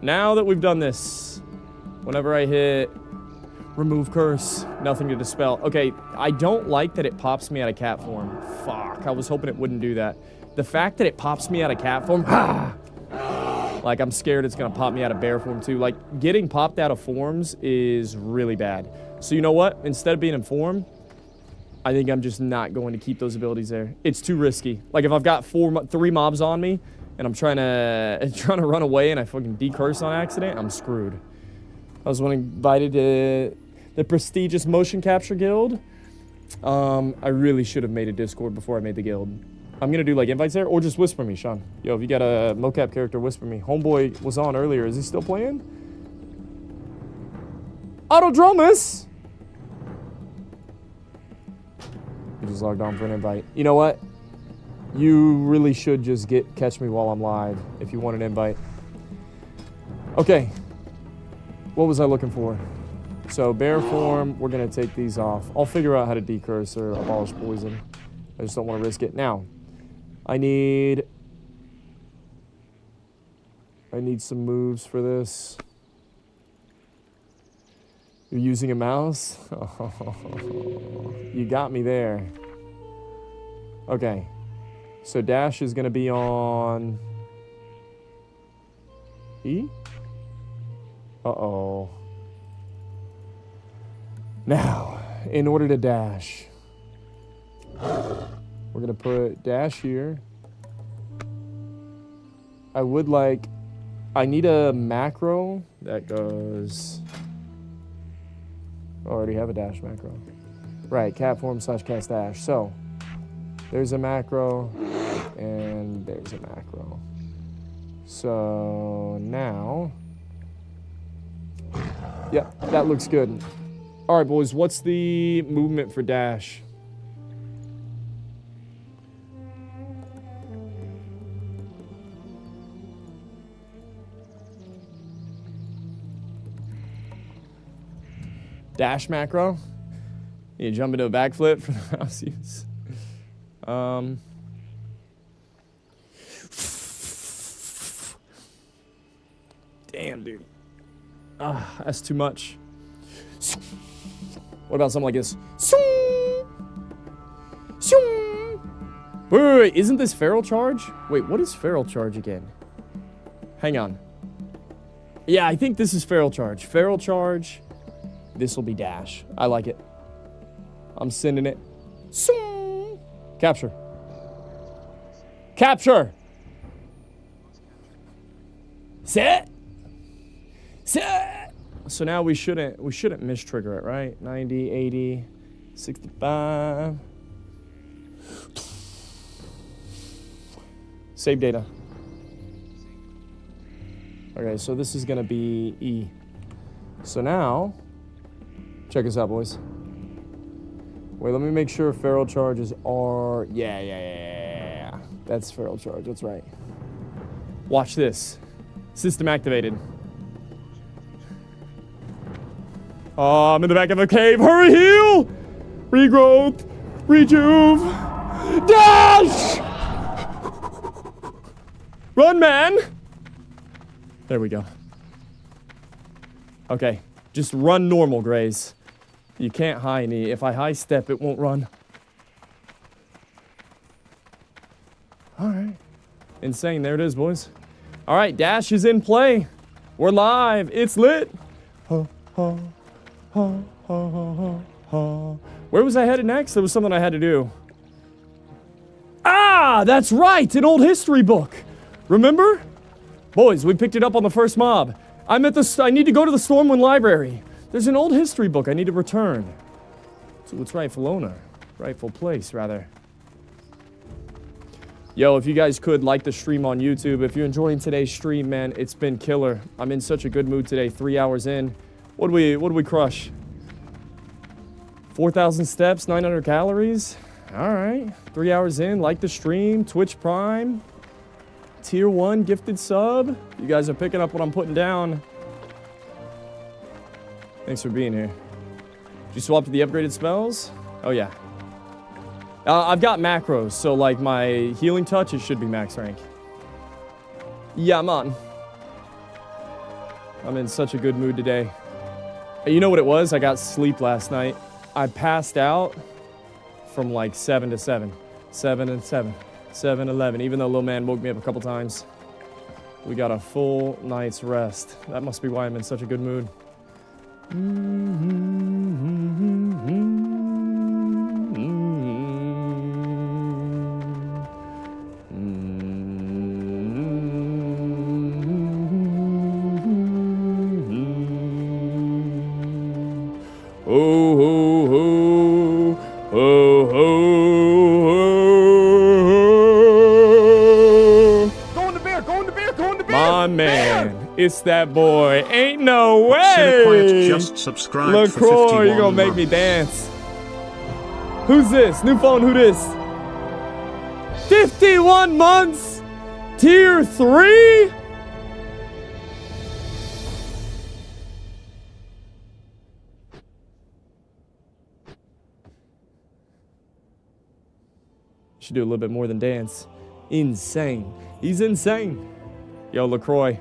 now that we've done this, whenever I hit remove curse, nothing to dispel. Okay, I don't like that it pops me out of cat form. Fuck, I was hoping it wouldn't do that. The fact that it pops me out of cat form, like I'm scared it's gonna pop me out of bear form too. Like, getting popped out of forms is really bad. So you know what? Instead of being in form, I think I'm just not going to keep those abilities there. It's too risky. Like, if I've got 3 mobs on me, and I'm trying to run away and I fucking decurse on accident, I'm screwed. I was invited to the prestigious Motion Capture Guild. I really should have made a Discord before I made the guild. I'm gonna do like invites there, or just whisper me, Sean. Yo, if you got a mocap character, whisper me. Homeboy was on earlier. Is he still playing? Autodromus! He just logged on for an invite. You know what? You really should just catch me while I'm live if you want an invite. Okay. What was I looking for? So, bear form, we're going to take these off. I'll figure out how to decurse or abolish poison. I just don't want to risk it. Now, I need some moves for this. You're using a mouse? Oh, you got me there. Okay. So dash is going to be on E? Uh-oh. Now, in order to dash, we're going to put dash here. I need a macro that goes... I already have a dash macro. Right, cat form / cast dash. So, there's a macro, and there's a macro. So, now... Yeah, that looks good. Alright, boys, what's the movement for dash? Dash macro. You jump into a backflip for the mouse use. Damn, dude. That's too much. What about something like this? Wait, isn't this feral charge? Wait, what is feral charge again? Hang on. Yeah, I think this is feral charge. Feral charge. This will be dash. I like it. I'm sending it. Capture. Capture. Set. Set. So now we shouldn't mistrigger it, right? 90, 80, 65. Save data. Okay, so this is gonna be E. So now, check this out, boys. Wait, let me make sure feral charges are... Yeah. That's feral charge, that's right. Watch this. System activated. Oh, I'm in the back of a cave. Hurry, heal! Regrowth. Rejuve. Dash! Run, man! There we go. Okay, just run normal, Grays. You can't high knee. If I high step, it won't run. Alright. Insane, there it is, boys. Alright, dash is in play. We're live. It's lit. Where was I headed next? There was something I had to do. Ah, that's right, an old history book. Remember? Boys, we picked it up on the first mob. I need to go to the Stormwind Library. There's an old history book I need to return. So it's rightful owner. Rightful place, rather. Yo, if you guys could like the stream on YouTube. If you're enjoying today's stream, man, it's been killer. I'm in such a good mood today, 3 hours in. What do we crush? 4,000 steps, 900 calories. All right, 3 hours in, like the stream, Twitch Prime. Tier 1 gifted sub. You guys are picking up what I'm putting down. Thanks for being here. Did you swap to the upgraded spells? Oh, yeah. I've got macros, so like my healing touch, it should be max rank. Yeah, man. I'm in such a good mood today. You know what it was? I got sleep last night. I passed out from like 7 to 7. 7 and 7. 7-11, even though little man woke me up a couple times. We got a full night's rest. That must be why I'm in such a good mood. Oh, ho, ho, ho, ho. My man, it's that boy. Ain't no way.
Just subscribe
LaCroix, you're gonna make me dance. Who's this? New phone, who this? 51 months? Tier 3? Should do a little bit more than dance. Insane. He's insane. Yo, LaCroix.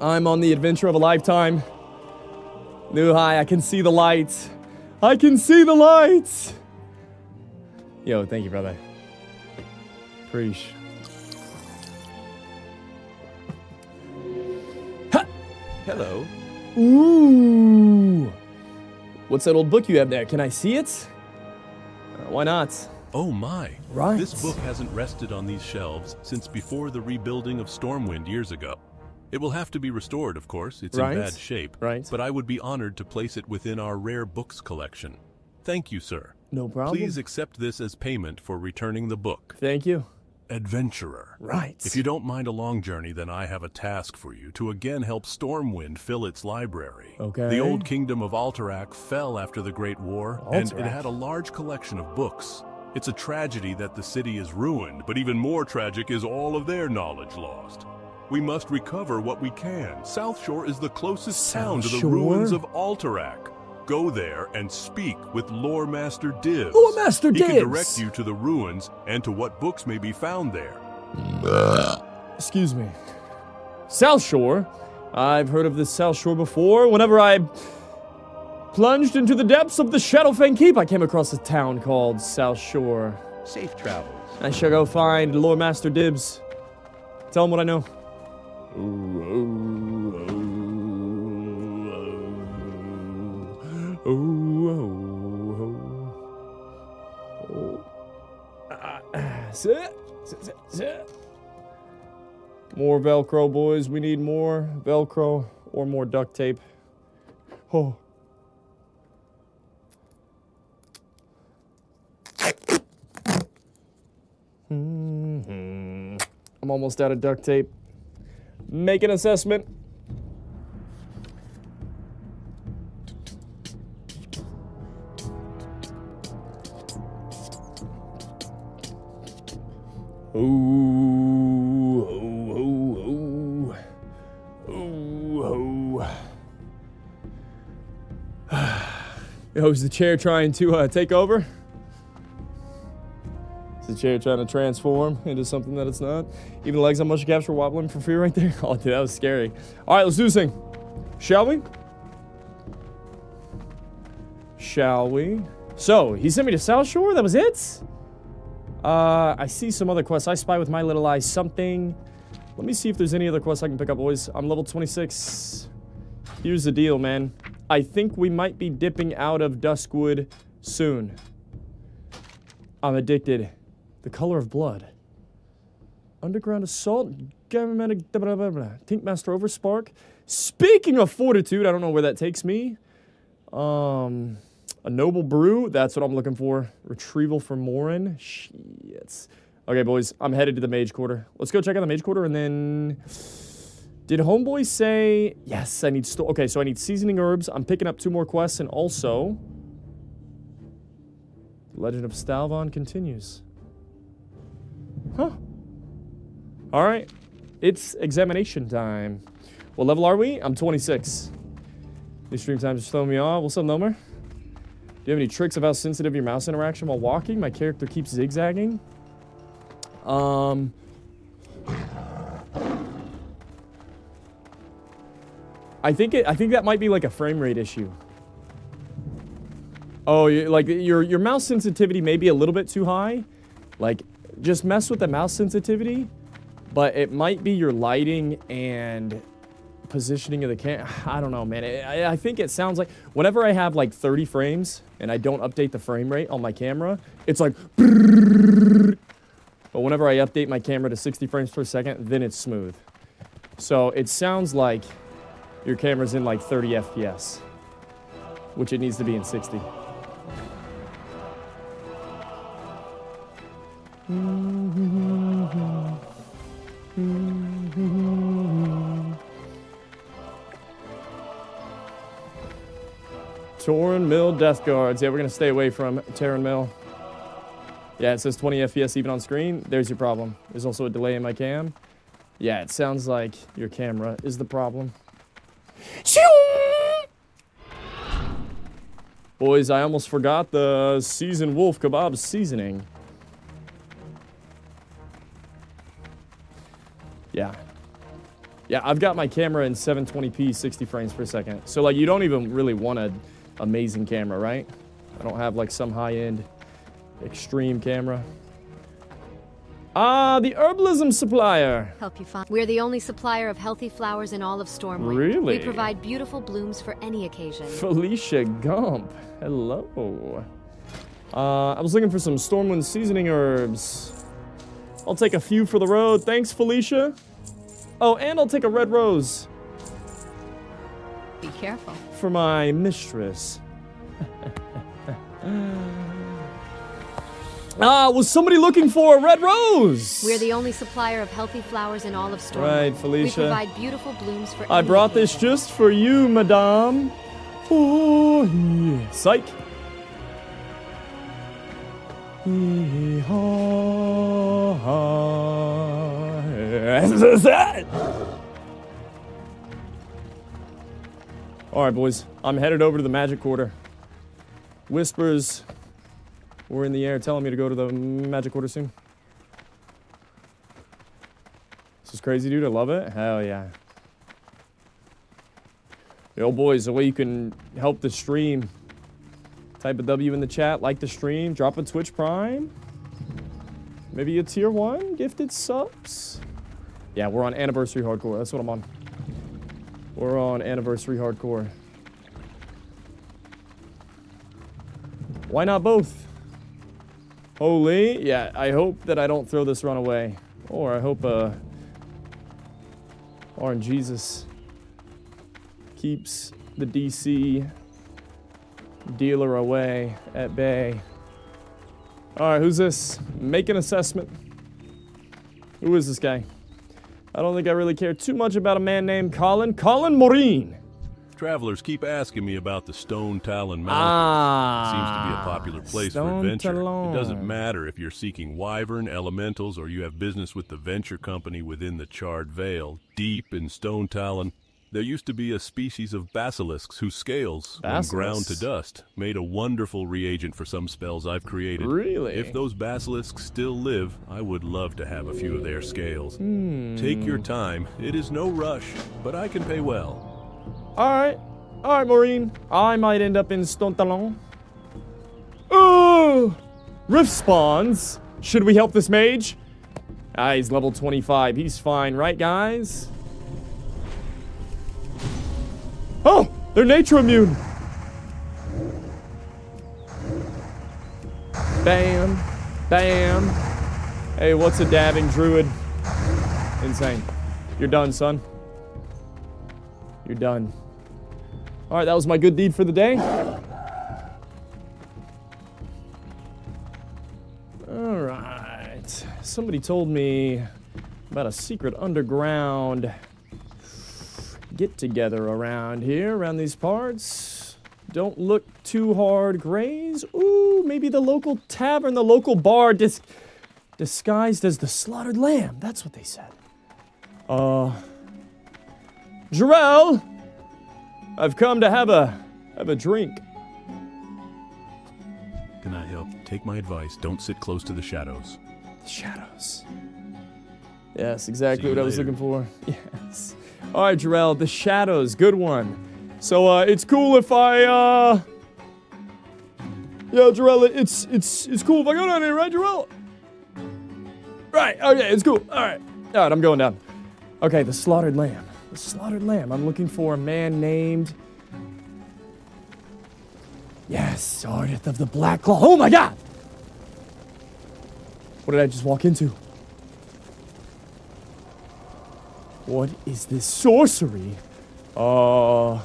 I'm on the adventure of a lifetime. New high, I can see the lights. I can see the lights. Yo, thank you, brother. Preach. Ha!
Hello.
Ooh. What's that old book you have there? Can I see it? Why not?
Oh my.
Right.
This book hasn't rested on these shelves since before the rebuilding of Stormwind years ago. It will have to be restored, of course. It's
Right.
in bad shape.
Right.
But I would be honored to place it within our rare books collection. Thank you, sir.
No problem.
Please accept this as payment for returning the book.
Thank you.
Adventurer.
Right.
If you don't mind a long journey, then I have a task for you to again help Stormwind fill its library.
Okay.
The old kingdom of Alterac fell after the Great War, and it
Alterac.
had a large collection of books. It's a tragedy that the city is ruined, but even more tragic is all of their knowledge lost. We must recover what we can. South Shore is the closest town to the
South Shore?
ruins of Alterac. Go there and speak with Lore Master Dibbs.
Lore Master
He can
Dibbs!
direct you to the ruins and to what books may be found there.
Excuse me. South Shore? I've heard of this South Shore before. Whenever I plunged into the depths of the Shadowfang Keep, I came across a town called South Shore.
Safe travels.
I shall go find Lore Master Dibbs. Tell him what I know. Sit. More Velcro, boys. We need more Velcro or more duct tape. Oh. I'm almost out of duct tape. Make an assessment. Ooh, oh, oh, oh. Ooh, oh. Yo, is the chair trying to take over? Is the chair trying to transform into something that it's not? Even the legs on motion capture wobbling for free right there? Oh, dude, that was scary. All right, let's do this thing. Shall we? Shall we? So, he sent me to South Shore? That was it? I see some other quests. I spy with my little eye something. Let me see if there's any other quests I can pick up, boys. I'm level 26. Here's the deal, man. I think we might be dipping out of Duskwood soon. I'm addicted. The color of blood. Underground assault. Tink Master Overspark. Speaking of fortitude, I don't know where that takes me. A noble brew. That's what I'm looking for. Retrieval for Morin. Shit. Okay, boys. I'm headed to the Mage Quarter. Let's go check out the Mage Quarter and then... Did Homeboy say... Yes, I need... Okay, so I need seasoning herbs. I'm picking up 2 more quests and also... Legend of Stalvon continues. Huh. Alright. It's examination time. What level are we? I'm 26. These stream times are throwing me off. What's up, Nomer? Do you have any tricks of how sensitive your mouse interaction while walking? My character keeps zigzagging. I think that might be like a frame rate issue. Oh, like your mouse sensitivity may be a little bit too high. Like, just mess with the mouse sensitivity. But it might be your lighting and positioning of the camera. I don't know, man. I think it sounds like whenever I have like 30 frames and I don't update the frame rate on my camera, it's like. But whenever I update my camera to 60 frames per second, then it's smooth. So it sounds like your camera's in like 30 FPS, which it needs to be in 60. Torn Mill Death Guards. Yeah, we're going to stay away from Terran Mill. Yeah, it says 20 FPS even on screen. There's your problem. There's also a delay in my cam. Yeah, it sounds like your camera is the problem. Boys, I almost forgot the seasoned wolf kebab seasoning. Yeah. Yeah, I've got my camera in 720p, 60 frames per second. So, like, you don't even really want an amazing camera, right? I don't have, like, some high-end Extreme camera. Ah, the herbalism supplier.
Help you find. We're the only supplier of healthy flowers in all of Stormwind.
Really?
We provide beautiful blooms for any occasion.
Felicia Gump. Hello. I was looking for some Stormwind seasoning herbs. I'll take a few for the road. Thanks, Felicia. Oh, and I'll take a red rose.
Be careful.
For my mistress. Was somebody looking for a red rose?
We're the only supplier of healthy flowers in all of Stormwind.
Right, Felicia.
We provide beautiful blooms for
I
any
brought this
occasion.
just for you, madame. Oh, yeah. Psych. Alright, boys. I'm headed over to the magic quarter. Whispers were in the air telling me to go to the magic quarter soon. This is crazy, dude. I love it. Hell yeah. Yo, boys, the way you can help the stream. Type a W in the chat, like the stream, drop a Twitch Prime. Maybe a tier 1 gifted subs. Yeah, we're on Anniversary Hardcore. That's what I'm on. We're on Anniversary Hardcore. Why not both? Holy. Yeah, I hope that I don't throw this run away. Or I hope, RNGesus keeps the DC dealer away at bay. Alright, who's this? Make an assessment. Who is this guy? I don't think I really care too much about a man named Colin. Colin Maureen!
Travelers keep asking me about the Stone Talon Mountains. It seems to be a popular place for
Stone
adventure.
Talon.
It doesn't matter if you're seeking wyvern, elementals, or you have business with the venture company within the Charred Vale. Deep in Stone Talon, there used to be a species of basilisks whose scales, when ground to dust, made a wonderful reagent for some spells I've created.
Really?
If those basilisks still live, I would love to have a few of their scales. Take your time. It is no rush, but I can pay well.
Alright. Alright, Maureen. I might end up in Stone Talon. Oh! Rift spawns. Should we help this mage? Ah, he's level 25. He's fine, right, guys? Oh! They're nature immune! Bam. Bam. Hey, what's a dabbing druid? Insane. You're done, son. You're done. Alright, that was my good deed for the day. Alright. Somebody told me about a secret underground get-together around here, around these parts. Don't look too hard, Grays. Ooh, maybe the local tavern, the local bar disguised as the slaughtered lamb. That's what they said. Jarrell! I've come to have a drink.
Can I help? Take my advice. Don't sit close to the shadows.
Shadows. Yes, exactly
See you
what I was
later.
looking for. Yes. All right, Jarrell, the shadows. Good one. So, it's cool if I, yeah, Jarrell, it's cool if I go down here, right, Jarrell? Right, okay, it's cool. All right, I'm going down. Okay, the slaughtered lamb. The slaughtered lamb. I'm looking for a man named... Yes, Ardith of the Black Claw. Oh my god! What did I just walk into? What is this sorcery? Zardith.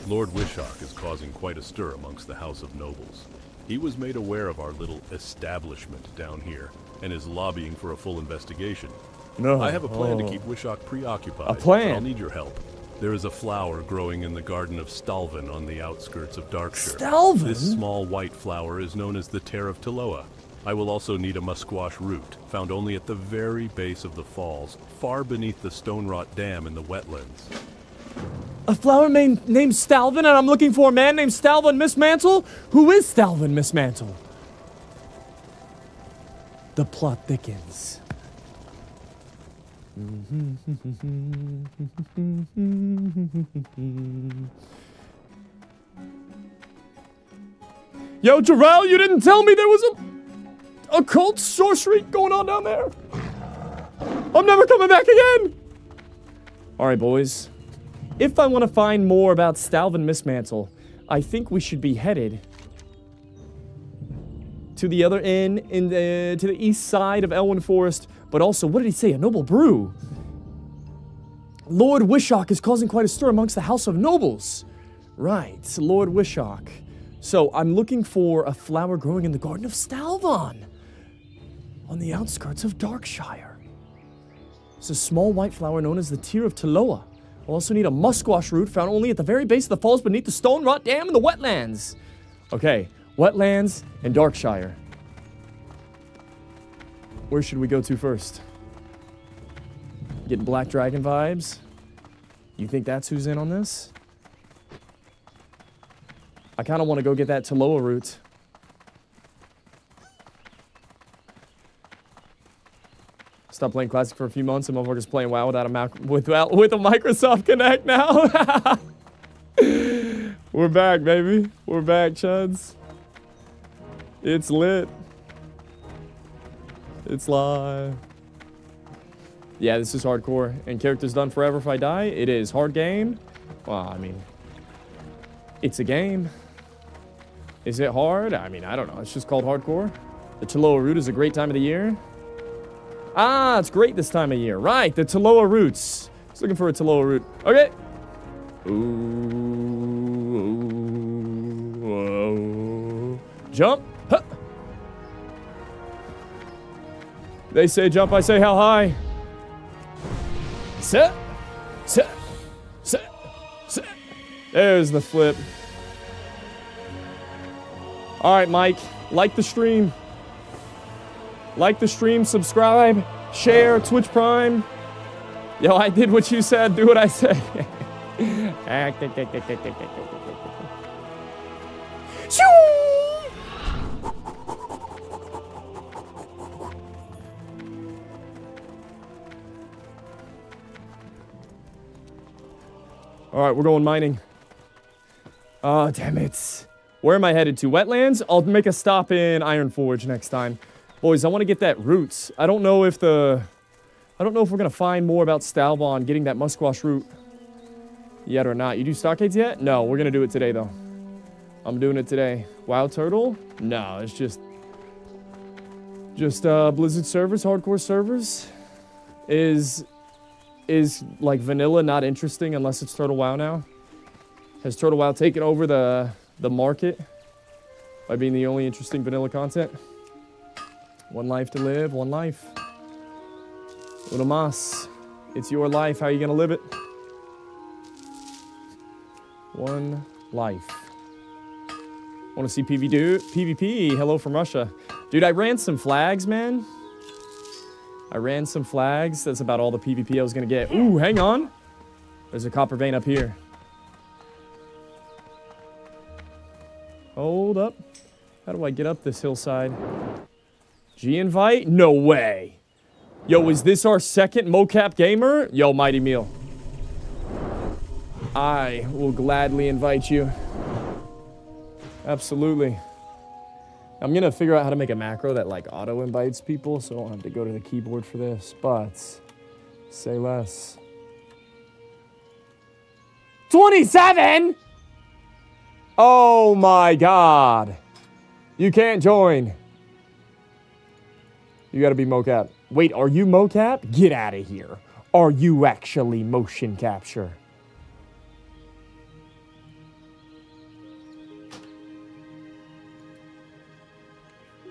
Lord Wishok is causing quite a stir amongst the House of Nobles. He was made aware of our little establishment down here and is lobbying for a full investigation.
No.
I have a plan to keep Wishok preoccupied.
A plan?
But I'll need your help. There is a flower growing in the garden of Stalvin on the outskirts of Darkshire.
Stalvin?
This small white flower is known as the Tear of Teloa. I will also need a musquash root, found only at the very base of the falls, far beneath the stone-rot dam in the wetlands.
A flower named Stalvin, and I'm looking for a man named Stalvin Mistmantle? Who is Stalvin Mistmantle? The plot thickens. Yo, Jarrell, you didn't tell me there was a occult sorcery going on down there. I'm never coming back again. All right, boys. If I want to find more about Stalvin Mistmantle, I think we should be headed to the other inn to the east side of Elwyn Forest. But also, what did he say? A noble brew. Lord Wishock is causing quite a stir amongst the House of Nobles. Right, Lord Wishock. So, I'm looking for a flower growing in the Garden of Stalvon, on the outskirts of Darkshire. It's a small white flower known as the Tear of Taloa. I'll also need a musquash root found only at the very base of the falls beneath the Stone Rot Dam in the wetlands. Okay, wetlands and Darkshire. Where should we go to first? Getting Black Dragon vibes? You think that's who's in on this? I kind of want to go get that Taloa root. Stop playing Classic for a few months and motherfuckers playing WoW without a Microsoft Connect now. We're back, baby. We're back, chuds. It's lit. It's live. Yeah, this is hardcore. And character's done forever if I die. It is. Hard game. Well, I mean, it's a game. Is it hard? I mean, I don't know. It's just called hardcore. The Taloa root is a great time of the year. Ah, it's great this time of year. Right, the Taloa roots. I was looking for a Taloa root. Okay. Ooh. Jump. Huh. They say jump, I say how high. Set. Set. Set. Set. There's the flip. All right, Mike. Like the stream. Like the stream, subscribe, share, Twitch Prime. Yo, I did what you said, do what I say. All right, we're going mining. Oh, damn it. Where am I headed to? Wetlands? I'll make a stop in Iron Forge next time. Boys, I want to get that roots. I don't know if we're going to find more about Stalvon getting that musquash root yet or not. You do stockades yet? No, we're going to do it today, though. I'm doing it today. Wild Turtle? No, it's just Blizzard servers, hardcore servers. Is like vanilla not interesting unless it's Turtle WoW now? Has Turtle WoW taken over the market by being the only interesting vanilla content? One life to live, one life. Uno mas. It's your life. How are you gonna live it? One life. Want to see PvP? Hello from Russia. Dude, I ran some flags, man. I ran some flags. That's about all the PvP I was gonna get. Ooh, hang on. There's a copper vein up here. Hold up. How do I get up this hillside? G-invite? No way. Yo, is this our second mocap gamer? Yo, Mighty Meal. I will gladly invite you. Absolutely. I'm gonna figure out how to make a macro that like auto invites people so I don't have to go to the keyboard for this, but say less. 27? Oh my god. You can't join. You gotta be mocap. Wait, are you mocap? Get out of here. Are you actually motion capture?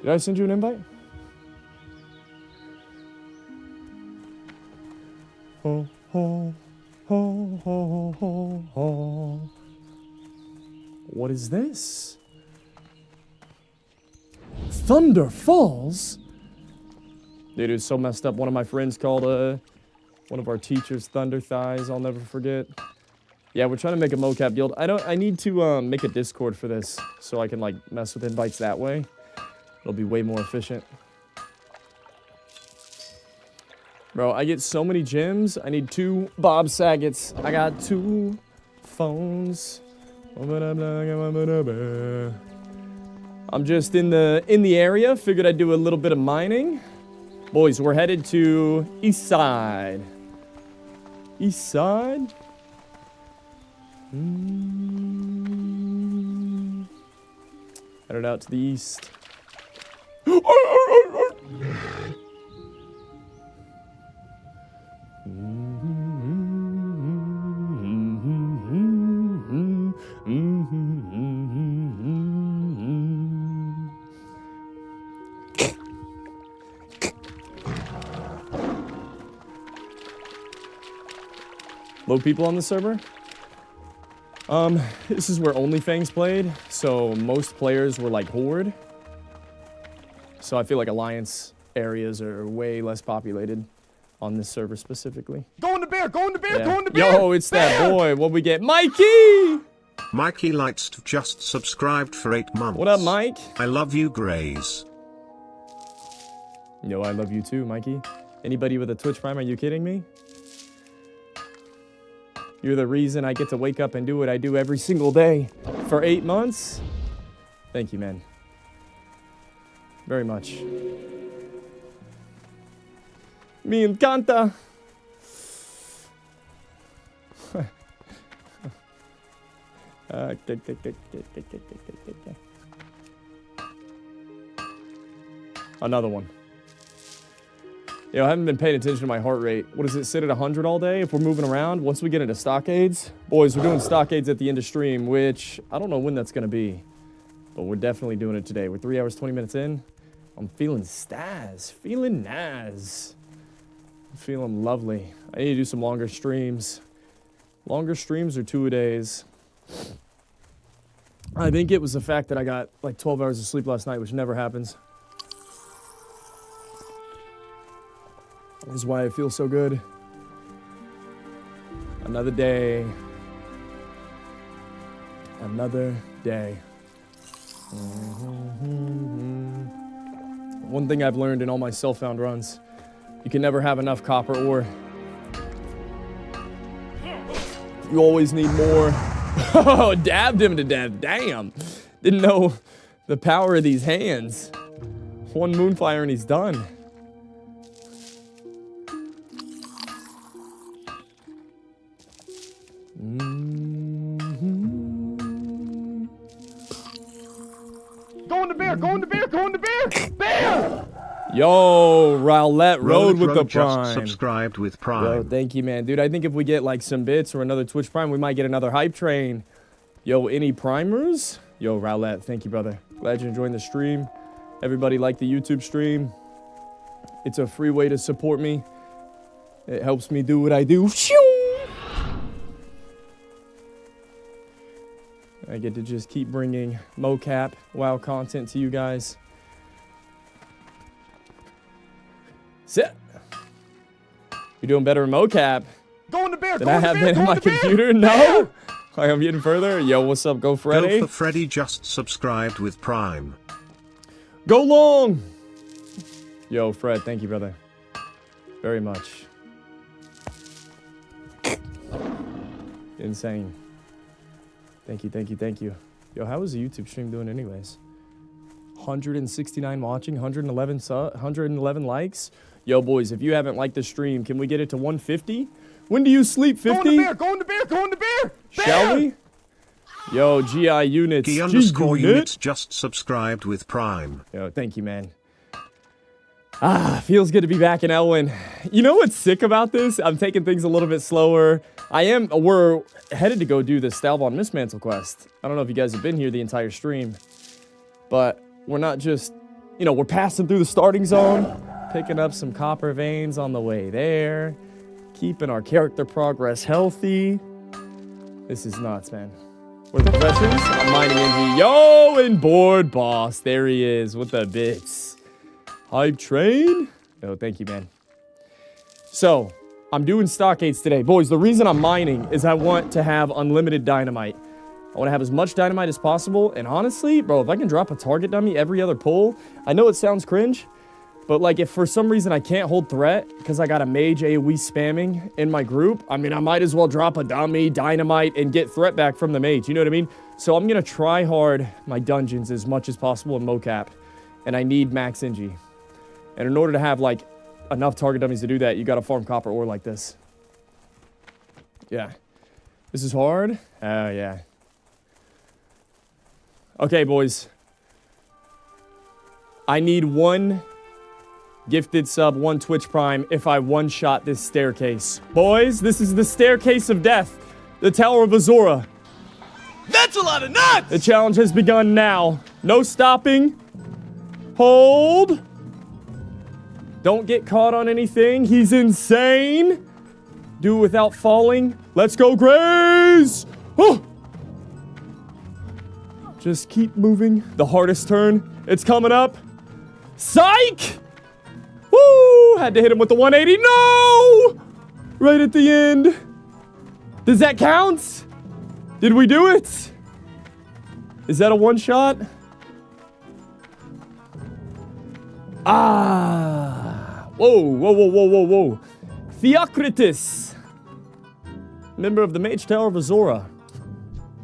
Did I send you an invite? Ho, ho, ho, ho, ho, ho. What is this? Thunder Falls? Dude, it was so messed up. One of my friends called one of our teachers Thunder Thighs. I'll never forget. Yeah, we're trying to make a mocap guild. I need to make a Discord for this so I can like mess with invites that way. It'll be way more efficient. Bro, I get so many gems. I need 2 Bob Saget's. I got 2 phones. I'm just in the area. Figured I'd do a little bit of mining. Boys, we're headed to east side. East side? Headed out to the east. Low people on the server. This is where OnlyFangs played, so most players were like Horde. So I feel like Alliance areas are way less populated on this server specifically.
Go in the bear, go in the bear,
Yeah.
go in the bear.
Yo, it's that boy. What we get? Mikey!
Mikey Lights just subscribed for 8 months.
What up, Mike?
I love you, Grays.
Yo, I love you too, Mikey. Anybody with a Twitch Prime, are you kidding me? You're the reason I get to wake up and do what I do every single day for 8 months. Thank you, man. Very much. Me encanta. Another one. Yo, I haven't been paying attention to my heart rate. What does it sit at 100 all day if we're moving around? Once we get into stockades? Boys, we're doing stockades at the end of stream, which I don't know when that's going to be. But we're definitely doing it today. We're 3 hours, 20 minutes in. I'm feeling staz. Feeling nice. I'm feeling lovely. I need to do some longer streams. Longer streams or 2-a-days. I think it was the fact that I got like 12 hours of sleep last night, which never happens. This is why I feel so good. Another day. Another day. One thing I've learned in all my self-found runs, you can never have enough copper ore. You always need more. Oh, dabbed him to death. Damn. Didn't know the power of these hands. One moonfire and he's done.
Go in the bear, go in the bear, go in the bear. Bear!
Yo, Rowlett Road with the
just
Prime.
subscribed with Prime.
Yo, thank you, man. Dude, I think if we get like some bits or another Twitch Prime, we might get another hype train. Yo, any primers? Yo, Rowlett, thank you, brother. Glad you're enjoying the stream. Everybody like the YouTube stream. It's a free way to support me. It helps me do what I do. I get to just keep bringing mocap, WoW content to you guys. Sit. You're doing better in mocap
Go in the bear,
than
go
I
in the
have
bear,
been
go
on my
in the bear.
computer. No. I'm getting further. Yo, what's up? Go Freddy.
Go for Freddy just subscribed with Prime.
Go long. Yo, Fred, thank you, brother. Very much. Insane. Thank you, thank you, thank you. Yo, how is the YouTube stream doing anyways? 169 watching, 111 likes. Yo, boys, if you haven't liked the stream, can we get it to 150? When do you sleep, 50?
Go in the bear, go in the bear, go in the bear.
Shall we? Yo, GI units.
G_units just subscribed with Prime.
Yo, thank you, man. Feels good to be back in Elwyn. You know what's sick about this? I'm taking things a little bit slower. We're headed to go do the Stalvon Mismantle quest. I don't know if you guys have been here the entire stream, but we're not just, we're passing through the starting zone, picking up some copper veins on the way there, keeping our character progress healthy. This is nuts, man. We're the professions. I'm mining envy. Yo, and board boss. There he is with the bits. Hype train. Oh, thank you, man. So, I'm doing stockades today. Boys, the reason I'm mining is I want to have unlimited dynamite. I want to have as much dynamite as possible. And honestly, bro, if I can drop a target dummy every other pull, I know it sounds cringe, But, like, if for some reason I can't hold threat because I got a mage AoE spamming in my group, I mean, I might as well drop a dummy, dynamite, and get threat back from the mage. You know what I mean? So I'm going to try hard my dungeons as much as possible in mocap. And I need max Engie. And in order to have, like, enough target dummies to do that, you got to farm copper ore like this. Yeah. This is hard? Oh, yeah. Okay, boys. I need 1 gifted sub, 1 Twitch Prime if I one-shot this staircase. Boys, this is the staircase of death. The Tower of Azora.
That's a lot of nuts!
The challenge has begun now. No stopping. Hold. Don't get caught on anything. He's insane. Do it without falling. Let's go, Grace! Oh! Just keep moving. The hardest turn. It's coming up. Psych! Woo! Had to hit him with the 180. No! Right at the end. Does that count? Did we do it? Is that a one-shot? Ah! Whoa, whoa, whoa, whoa, whoa, whoa. Theocritus! Member of the Mage Tower of Azora.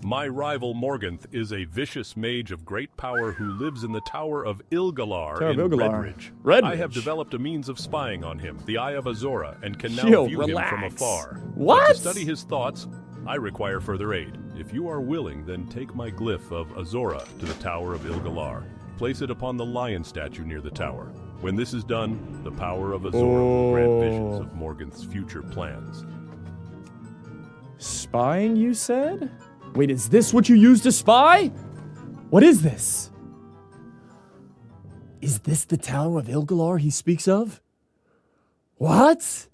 My rival Morganth is a vicious mage of great power who lives in the Tower of Ilgalar in Redridge. I have developed a means of spying on him, the Eye of Azora, and can now view him from afar.
What?
But to study his thoughts, I require further aid. If you are willing, then take my glyph of Azora to the Tower of Ilgalar. Place it upon the lion statue near the tower. When this is done, the power of Azora will grant visions of Morganth's future plans.
Spying, you said? Wait, is this what you use to spy? What is this? Is this the Tower of Ilgalar he speaks of? What?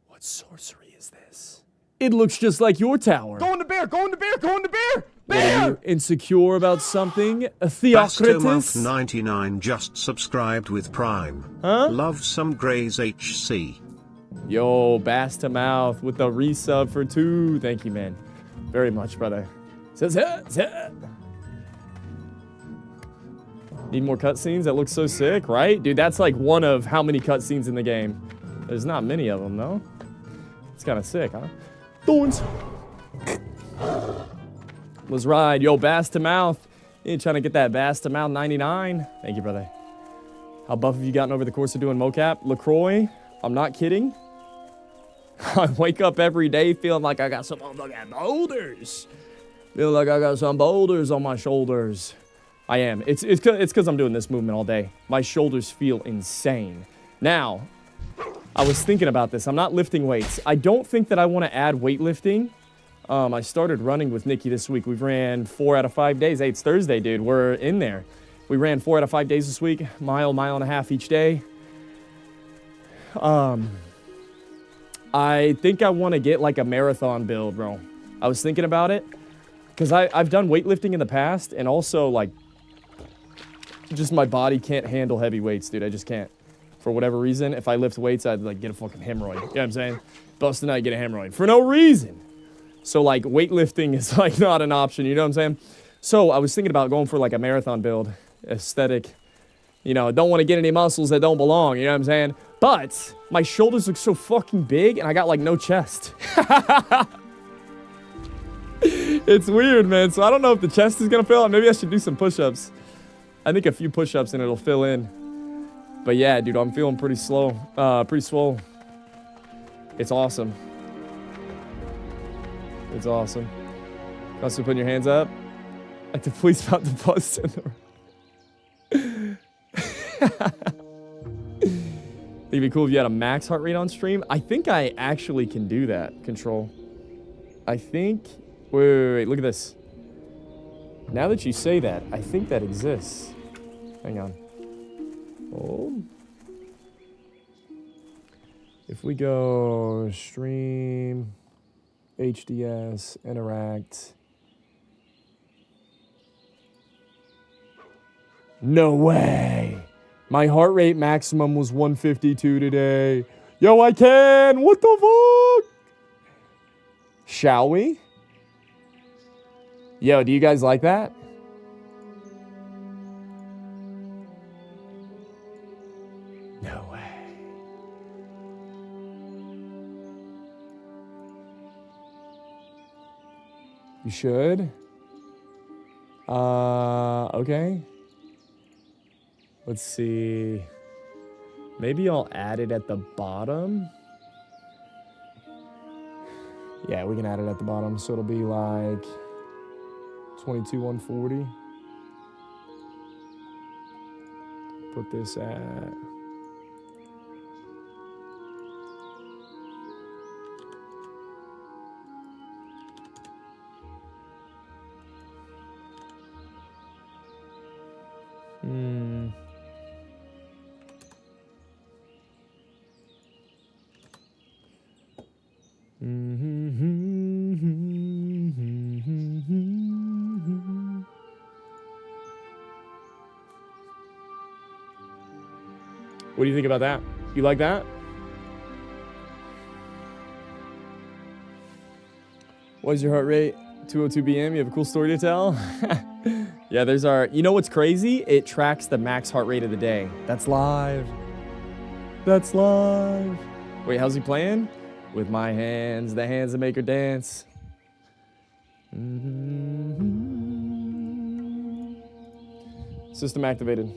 What sorcery is this? It looks just like your tower.
Go in the bear! Go in the bear! Go in the bear!
What, are you insecure about something? A Theocritus?
Bastomouth99 just subscribed with Prime.
Huh?
Love some Grays HC.
Yo, Bastomouth with the resub for 2. Thank you, man. Very much, brother. Says it. Need more cutscenes? That looks so sick, right? Dude, that's like one of how many cutscenes in the game? There's not many of them, though. It's kind of sick, huh? Thorns. Let's ride. Yo, Bastomouth. You ain't trying to get that Bastomouth 99? Thank you, brother. How buff have you gotten over the course of doing mocap? LaCroix, I'm not kidding. I wake up every day feeling like I got some motherfucking boulders. Feeling like I got some boulders on my shoulders. I am. It's because I'm doing this movement all day. My shoulders feel insane. Now, I was thinking about this. I'm not lifting weights. I don't think that I want to add weightlifting. I started running with Nikki this week. We've ran 4 out of 5 days. Hey, it's Thursday, dude. We're in there. We ran 4 out of 5 days this week. Mile and a half each day. I think I want to get like a marathon build, bro. I was thinking about it. Because I've done weightlifting in the past. And also, like, just my body can't handle heavy weights, dude. I just can't. For whatever reason, if I lift weights, I'd, like, get a fucking hemorrhoid. You know what I'm saying? Bust a nut, get a hemorrhoid. For no reason. So, like, weightlifting is, like, not an option. You know what I'm saying? So, I was thinking about going for, like, a marathon build. Aesthetic. You know, don't want to get any muscles that don't belong. You know what I'm saying? But my shoulders look so fucking big, and I got, like, no chest. It's weird, man. So I don't know if the chest is going to fill out. Maybe I should do some push-ups. I think a few push-ups and it'll fill in. But yeah, dude, I'm feeling pretty slow. Pretty swole. It's awesome. It's awesome. Also putting your hands up. Like the police about to bust in the... Think it'd be cool if you had a max heart rate on stream. I think I actually can do that. Control. I think... Wait, look at this. Now that you say that, I think that exists. Hang on. Oh. If we go stream, HDS, interact. No way. My heart rate maximum was 152 today. Yo, I can. What the fuck? Shall we? Yo, do you guys like that? No way. You should. Okay. Let's see. Maybe I'll add it at the bottom. Yeah, we can add it at the bottom. So it'll be like 22,140. Put this at... What do you think about that? You like that? What is your heart rate? 202 BM. You have a cool story to tell? Yeah, there's our... You know what's crazy? It tracks the max heart rate of the day. That's live. That's live. Wait, how's he playing? With my hands, the hands that make her dance. System activated.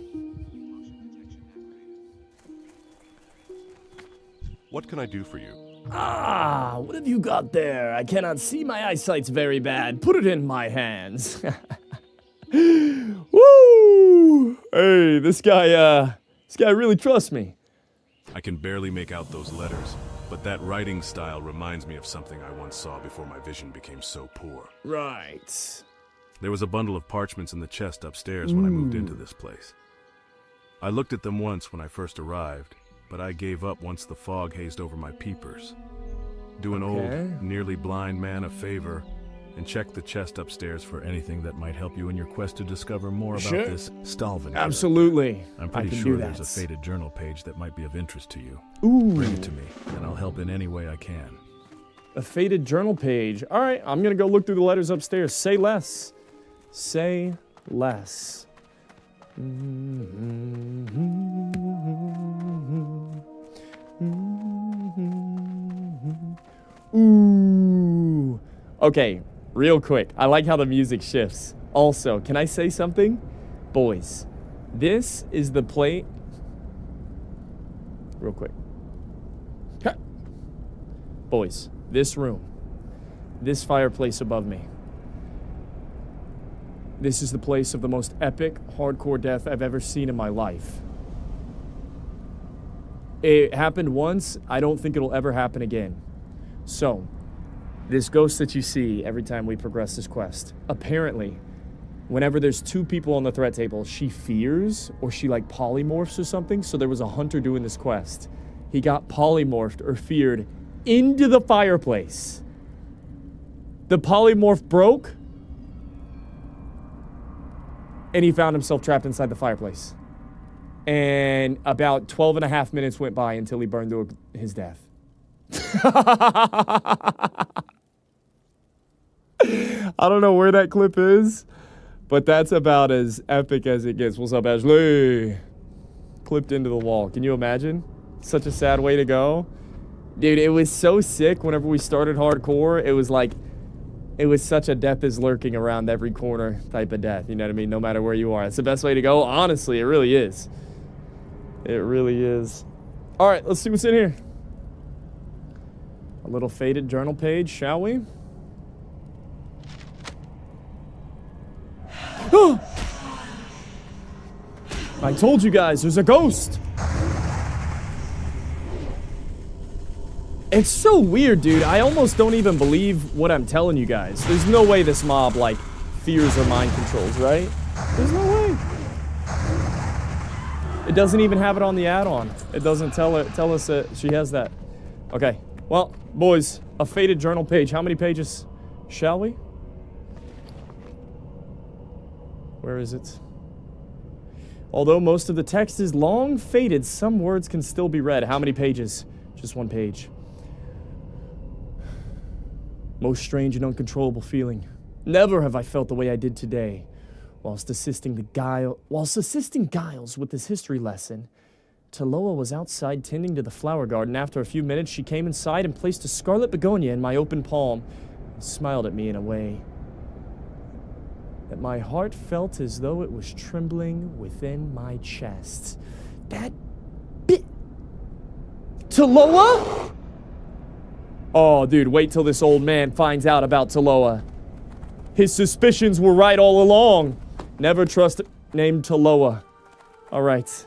What can I do for you?
Ah, what have you got there? I cannot see. My eyesight's very bad. Put it in my hands. Woo! Hey, this guy really trusts me.
I can barely make out those letters, but that writing style reminds me of something I once saw before my vision became so poor.
Right.
There was a bundle of parchments in the chest upstairs when I moved into this place. I looked at them once when I first arrived, but I gave up once the fog hazed over my peepers. Do an old, nearly blind man a favor and check the chest upstairs for anything that might help you in your quest to discover more about this Stalvin.
Absolutely.
I'm pretty sure there's a faded journal page that might be of interest to you.
Ooh.
Bring it to me, and I'll help in any way I can.
A faded journal page. All right, I'm going to go look through the letters upstairs. Say less. Say less. Ooh. Okay, real quick. I like how the music shifts. Also, can I say something? Boys, this is the plate. Real quick. Ha. Boys, this room. This fireplace above me. This is the place of the most epic, hardcore death I've ever seen in my life. It happened once. I don't think it'll ever happen again. So, this ghost that you see every time we progress this quest, apparently, whenever there's two people on the threat table, she fears or she like polymorphs or something. So there was a hunter doing this quest. He got polymorphed or feared into the fireplace. The polymorph broke, and he found himself trapped inside the fireplace. And about 12 and a half minutes went by until he burned to his death. I don't know where that clip is, but that's about as epic as it gets. What's up, Ashley? Clipped into the wall. Can you imagine? Such a sad way to go. Dude, it was so sick whenever we started hardcore. It was like, it was such a death is lurking around every corner type of death. You know what I mean? No matter where you are. It's the best way to go. Honestly, it really is. It really is. All right, let's see what's in here. A little faded journal page, shall we? I told you guys, there's a ghost. It's so weird, dude. I almost don't even believe what I'm telling you guys. There's no way this mob, like, fears or mind controls, right? There's no way. It doesn't even have it on the add-on. It doesn't tell us that she has that. Okay. Well, boys, a faded journal page. How many pages? Shall we? Where is it? Although most of the text is long faded, some words can still be read. How many pages? Just one page. Most strange and uncontrollable feeling. Never have I felt the way I did today. Whilst assisting Giles with his history lesson, Taloa was outside tending to the flower garden. After a few minutes, she came inside and placed a scarlet begonia in my open palm and smiled at me in a way that my heart felt as though it was trembling within my chest. That bit... Taloa? Oh, dude, wait till this old man finds out about Taloa. His suspicions were right all along. Never trust a named Taloa. All right.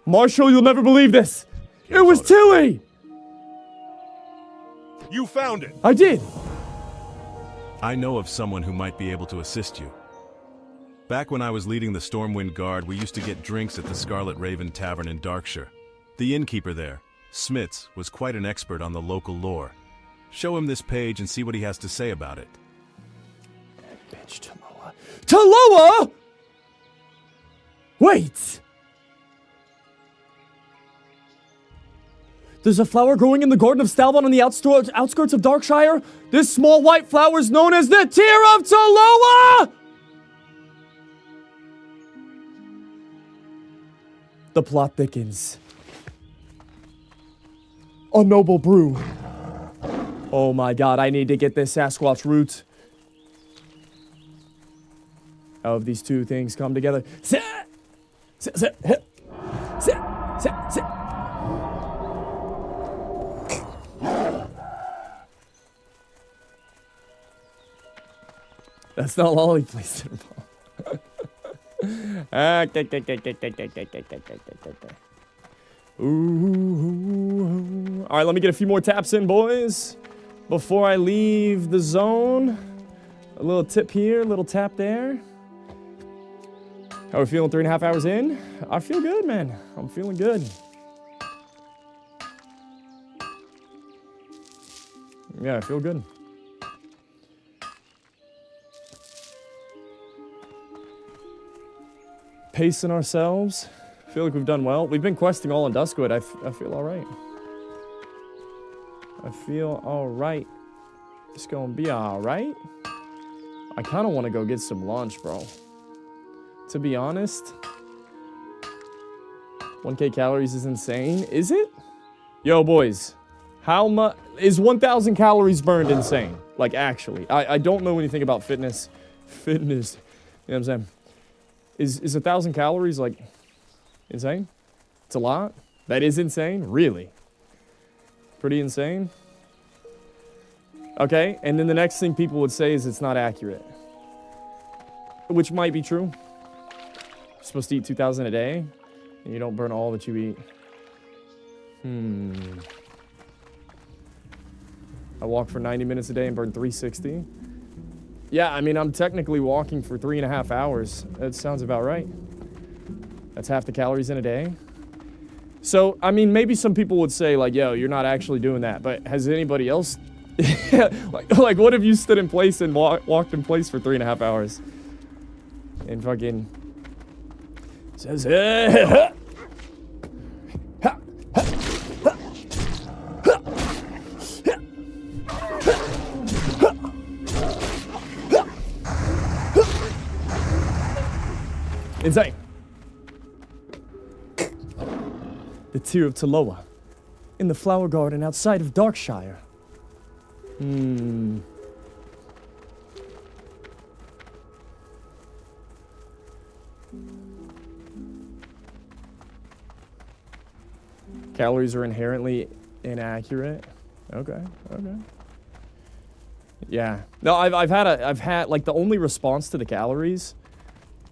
Marshall, you'll never believe this. It was Tilly!
You found it!
I did.
I know of someone who might be able to assist you. Back when I was leading the Stormwind Guard, we used to get drinks at the Scarlet Raven Tavern in Darkshire. The innkeeper there, Smits, was quite an expert on the local lore. Show him this page and see what he has to say about it.
That bitch Taloa. Taloa?! Wait! There's a flower growing in the Garden of Stalvon on the outskirts of Darkshire. This small white flower is known as the Tear of Taloa! The plot thickens. A noble brew. Oh my god, I need to get this Sasquatch root. How have these two things come together? That's not lolly, please. Ooh. All right, let me get a few more taps in, boys, before I leave the zone. A little tip here, a little tap there. How are we feeling 3.5 hours in? I feel good, man. I'm feeling good. Yeah, I feel good. Pacing ourselves. I feel like we've done well. We've been questing all in Duskwood. I feel all right. I feel all right. It's gonna be all right. I kind of want to go get some lunch, bro. To be honest, 1K calories is insane. Is it? Yo, boys, how much is 1,000 calories burned insane? Like, actually, I don't know anything about fitness. Fitness, you know what I'm saying? Is 1,000 calories, like, insane? It's a lot? That is insane? Really? Pretty insane? Okay, and then the next thing people would say is it's not accurate. Which might be true. You're supposed to eat 2,000 a day, and you don't burn all that you eat. I walk for 90 minutes a day and burn 360. Yeah, I mean, I'm technically walking for 3.5 hours. That sounds about right. That's half the calories in a day. So, I mean, maybe some people would say, like, yo, you're not actually doing that. But has anybody else... like, what if you stood in place and walked in place for 3.5 hours? And fucking... says... Insane. The Tear of Taloa. In the flower garden outside of Darkshire. Calories are inherently inaccurate. Okay. Yeah. No, I've had like the only response to the calories.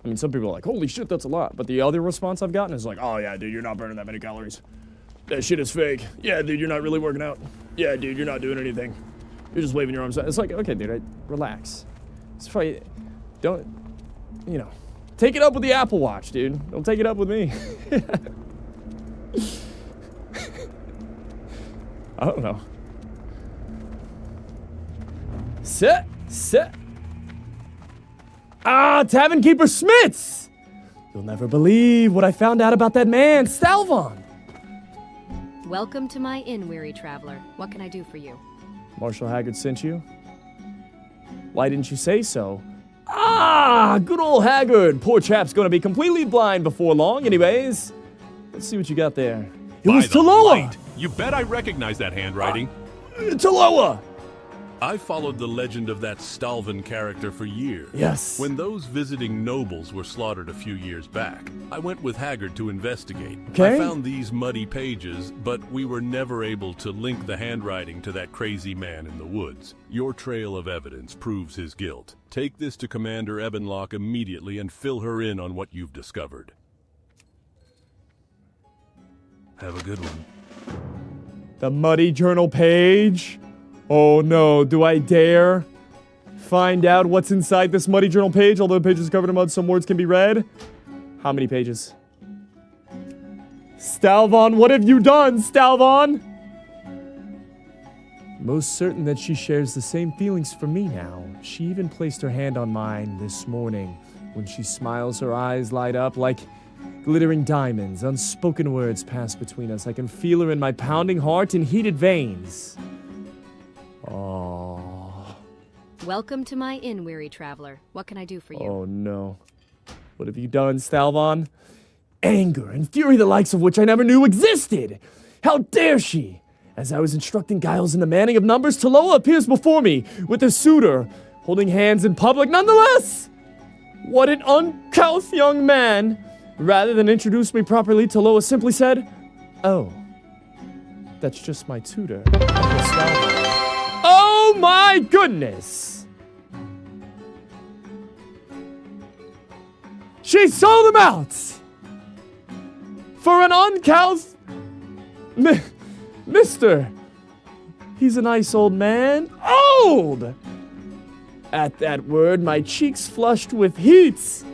I mean, some people are like, holy shit, that's a lot. But the other response I've gotten is like, oh yeah, dude, you're not burning that many calories. That shit is fake. Yeah, dude, you're not really working out. Yeah, dude, you're not doing anything. You're just waving your arms out. It's like, okay, dude, relax. It's probably, don't, you know, take it up with the Apple Watch, dude. Don't take it up with me. I don't know. Sit. Ah, Tavern Keeper Smits! You'll never believe what I found out about that man, Stalvon.
Welcome to my inn, weary traveler. What can I do for you?
Marshal Haggard sent you? Why didn't you say so Ah, good old Haggard. Poor chap's gonna be completely blind before long. Anyways, let's see what you got there. It was
By the
Taloa!
light. You bet I recognize that handwriting.
Taloa!
I followed the legend of that Stalvan character for years.
Yes.
When those visiting nobles were slaughtered a few years back, I went with Haggard to investigate.
Okay.
I found these muddy pages, but we were never able to link the handwriting to that crazy man in the woods. Your trail of evidence proves his guilt. Take this to Commander Ebenlock immediately and fill her in on what you've discovered. Have a good one.
The muddy journal page. Oh no, do I dare find out what's inside this muddy journal page? Although the page is covered in mud, some words can be read. How many pages? Stalvan, what have you done, Stalvan? Most certain that she shares the same feelings for me now. She even placed her hand on mine this morning. When she smiles, her eyes light up like glittering diamonds. Unspoken words pass between us. I can feel her in my pounding heart and heated veins. Oh.
Welcome to my inn, weary traveler. What can I do for you?
Oh no. What have you done, Stalvan? Anger and fury the likes of which I never knew existed. How dare she? As I was instructing Giles in the manning of numbers, Taloa appears before me with a suitor, holding hands in public nonetheless. What an uncouth young man. Rather than introduce me properly, Taloa simply said, "Oh, that's just my tutor, Uncle Stalvan." Oh my goodness! She sold him out for an uncouth mister. He's a nice old man. Old! At that word, my cheeks flushed with heat.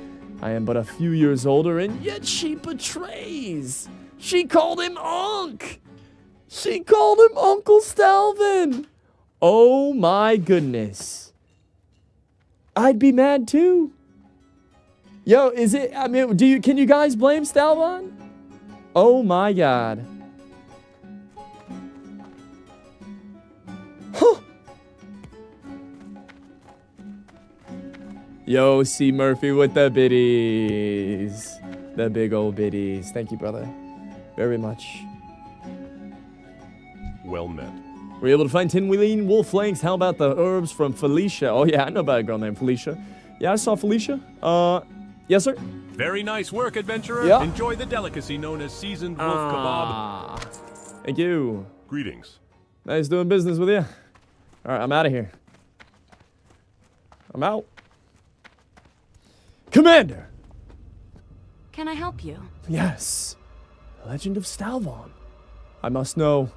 I am but a few years older, and yet she betrays. She called him Unc. She called him Uncle Stalvan. Oh my goodness. I'd be mad too. Yo, is it, I mean, can you guys blame Stalvan? Oh my god. Huh. Yo, C. Murphy with the biddies. The big old biddies. Thank you, brother. Very much.
Well met.
Were you able to find 10 lean wolf flanks? How about the herbs from Felicia? Oh yeah, I know about a girl named Felicia. Yeah, I saw Felicia. Yes, sir?
Very nice work, adventurer.
Yeah.
Enjoy the delicacy known as seasoned wolf kebab.
Thank you.
Greetings.
Nice doing business with you. All right, I'm out of here. I'm out. Commander!
Can I help you?
Yes. Legend of Stalvan. I must know.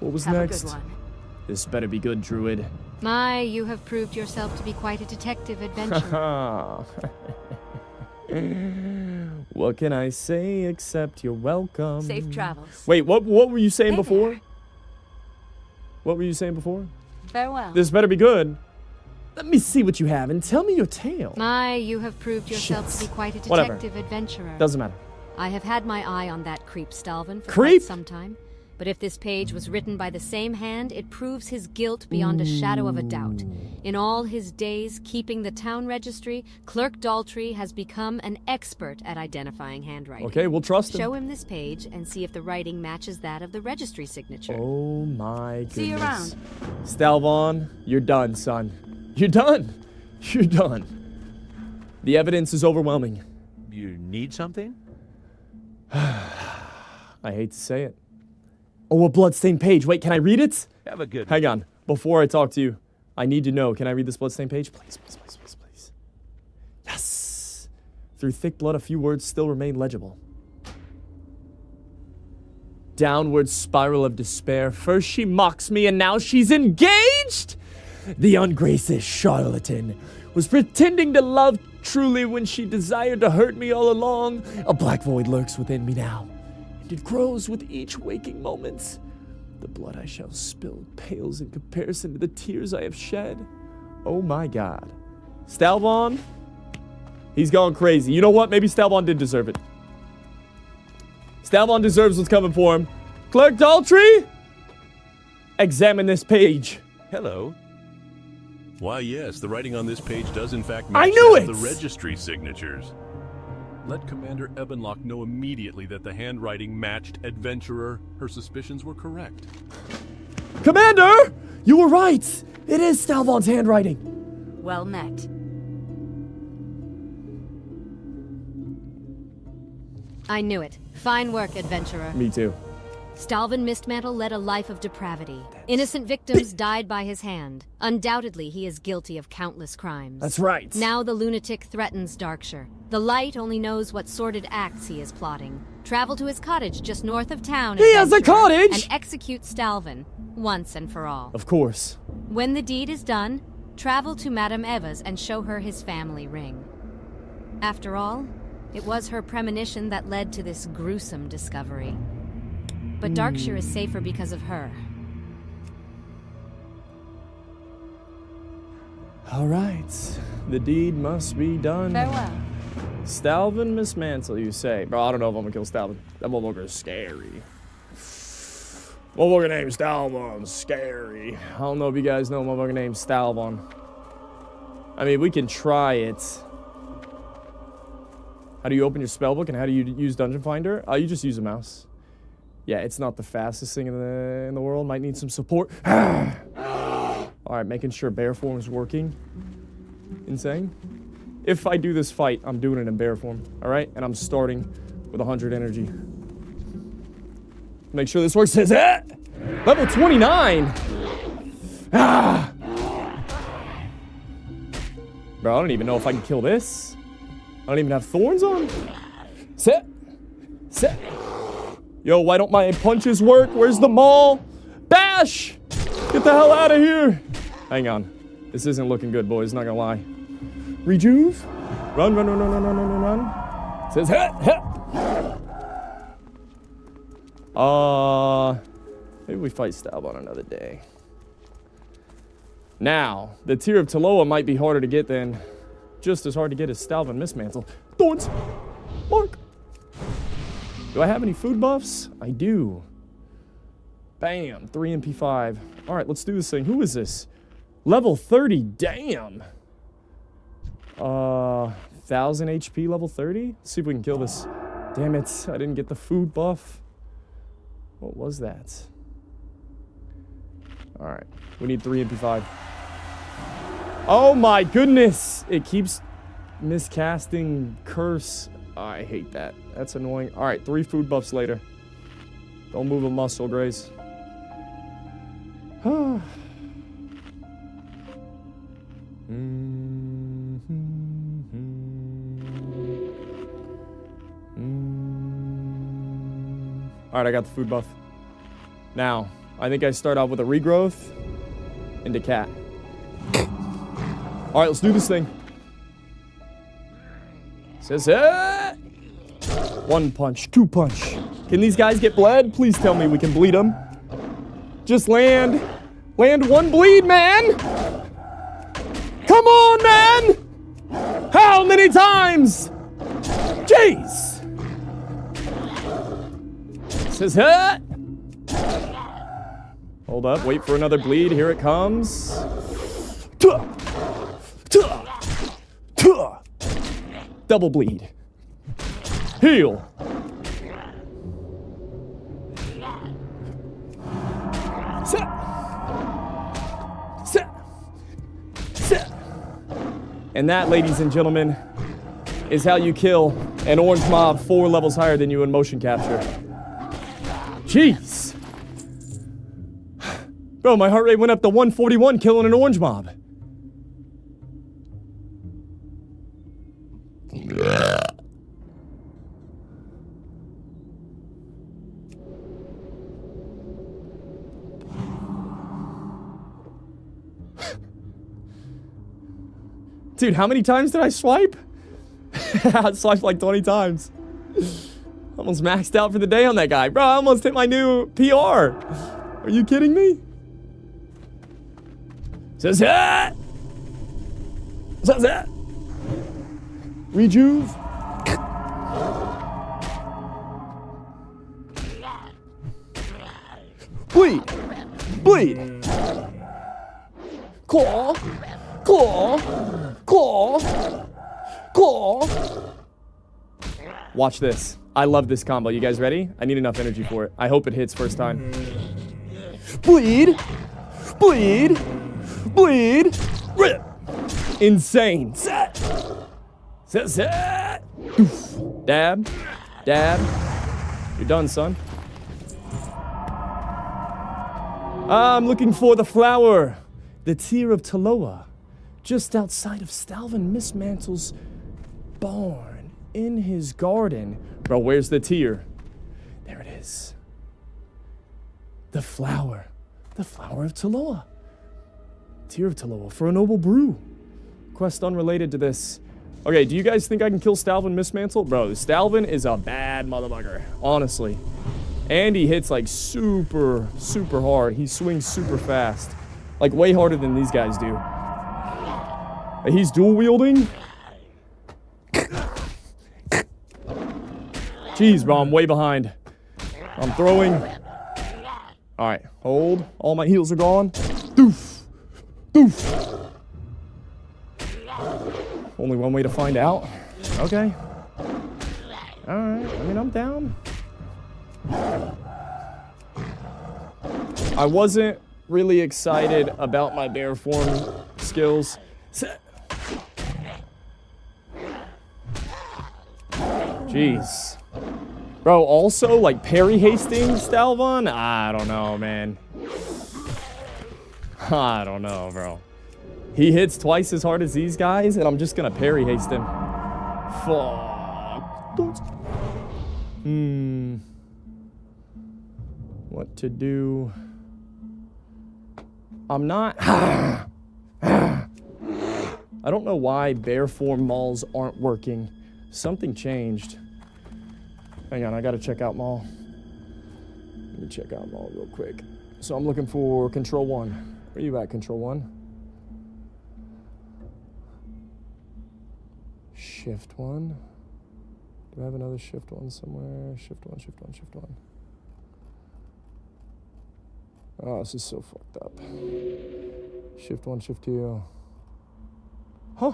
What was
Have
next?
a good one.
This better be good, Druid.
My, you have proved yourself to be quite a detective adventurer.
What can I say except you're welcome?
Safe travels.
Wait, what were you saying
Hey
before?
there.
What were you saying before?
Farewell.
This better be good. Let me see what you have and tell me your tale.
My, you have proved yourself
Shit.
to be quite a
Whatever.
detective adventurer.
Doesn't matter.
I have had my eye on that creep Stalvan for
Creep?
quite some time. But if this page was written by the same hand, it proves his guilt beyond a shadow of a doubt. In all his days keeping the town registry, Clerk Daltrey has become an expert at identifying handwriting.
Okay, we'll trust him.
Show him this page and see if the writing matches that of the registry signature.
Oh my goodness.
See you around.
Stalvan, you're done, son. You're done. You're done. The evidence is overwhelming.
You need something?
I hate to say it. Oh, a bloodstained page. Wait, can I read it?
Have a good one.
Hang on. Before I talk to you, I need to know. Can I read this bloodstained page? Please, please, please, please, please. Yes! Through thick blood, a few words still remain legible. Downward spiral of despair. First she mocks me, and now she's engaged? The ungracious charlatan was pretending to love truly when she desired to hurt me all along. A black void lurks within me now, and it grows with each waking moment. The blood I shall spill pales in comparison to the tears I have shed. Oh my god. Stalvan, he's gone crazy. You know what? Maybe Stalvan did deserve it. Stalvan deserves what's coming for him. Clerk Daltrey, examine this page.
Hello.
Why, yes, the writing on this page does in fact
I
match
knew
that of
it!
the registry signatures. Let Commander Ebenlock know immediately that the handwriting matched Adventurer. Her suspicions were correct.
Commander! You were right! It is Stalvon's handwriting.
Well met. I knew it. Fine work, adventurer.
Me too.
Stalvon Mistmantle led a life of depravity. Innocent victims died by his hand. Undoubtedly, he is guilty of countless crimes.
That's right.
Now the lunatic threatens Darkshire. The Light only knows what sordid acts he is plotting. Travel to his cottage just north of town.
He has a
adventurer,
cottage!
And execute Stalvon, once and for all.
Of course.
When the deed is done, travel to Madame Eva's and show her his family ring. After all, it was her premonition that led to this gruesome discovery. But Darkshire is safer because of her.
All right. The deed must be done.
Farewell.
Stalvon Mistmantle, you say? Bro, I don't know if I'm gonna kill Stalvon. That motherfucker is scary. Motherfucker named Stalvon's scary. I don't know if you guys know motherfucker named Stalvon. I mean, we can try it. How do you open your spellbook and how do you use Dungeon Finder? You just use a mouse. Yeah, it's not the fastest thing in the world. Might need some support. All right, making sure bear form is working. Insane. If I do this fight, I'm doing it in bear form. All right, and I'm starting with 100 energy. Make sure this works. Says it. Level 29. Ah. Bro, I don't even know if I can kill this. I don't even have thorns on. Sit. Sit. Yo, why don't my punches work? Where's the maul? Bash! Get the hell out of here. Hang on. This isn't looking good, boys. Not gonna lie. Rejuve. Run, run, run, run, run, run, run, run. Says hit, hit. Maybe we fight Stalvon another day. Now, the Tear of Taloa might be harder to get than just as hard to get as Stalvon Mistmantle. Thorns. Mark. Do I have any food buffs? I do. Bam. 3 MP5. All right, let's do this thing. Who is this? Level 30. Damn. 1000 HP, level 30? Let's see if we can kill this. Damn it. I didn't get the food buff. What was that? All right. We need 3 MP5. Oh my goodness. It keeps miscasting curse. Oh, I hate that. That's annoying. All right, 3 food buffs later. Don't move a muscle, Grace. All right, I got the food buff. Now, I think I start off with a regrowth into cat. All right, let's do this thing. Says it. 1 punch, 2 punch. Can these guys get bled? Please tell me we can bleed them. Just land. Land 1 bleed, man. Come on, man. How many times? Jeez. Says it. Hold up, wait for another bleed. Here it comes. Double bleed. Heal. Sit. Sit. Sit. And that, ladies and gentlemen, is how you kill an orange mob 4 levels higher than you in motion capture. Jeez. Bro, my heart rate went up to 141 killing an orange mob. Dude, how many times did I swipe? I swiped like 20 times. Almost maxed out for the day on that guy. Bro, I almost hit my new PR. Are you kidding me? Says that. Says that. Rejuve. Bleed. Bleed. Claw. Claw. Claw. Claw. Watch this. I love this combo. You guys ready? I need enough energy for it. I hope it hits first time. Bleed. Bleed. Bleed. Rip. Insane. Set. Set. Set. Dab. Dab. You're done, son. I'm looking for the flower. The tear of Taloa. Just outside of Stalvin Mistmantle's barn. In his garden. Bro, where's the tear? There it is. The flower. The flower of Taloa. Tear of Taloa for a noble brew. Quest unrelated to this. Okay, do you guys think I can kill Stalvin Mistmantle? Bro, Stalvin is a bad motherfucker. Honestly. And he hits like super hard. He swings super fast. Like way harder than these guys do. He's dual wielding. Jeez, bro, I'm way behind. I'm throwing. All right, hold. All my heals are gone. Doof. Doof. Only one way to find out. Okay. All right, I mean, I'm down. I wasn't really excited about my bear form skills. Jeez. Bro, also, like, parry hasting Stalvon? I don't know, man. I don't know, bro. He hits twice as hard as these guys, and I'm just gonna parry haste him. Fuck. What to do? I'm not... I don't know why bear form mauls aren't working. Something changed. Hang on, I gotta check out Maul. Let me check out Maul real quick. So I'm looking for Control 1. Where you at, Control 1? Shift 1. Do I have another Shift 1 somewhere? Shift 1, Shift 1, Shift 1. Oh, this is so fucked up. Shift 1, Shift 2. Huh?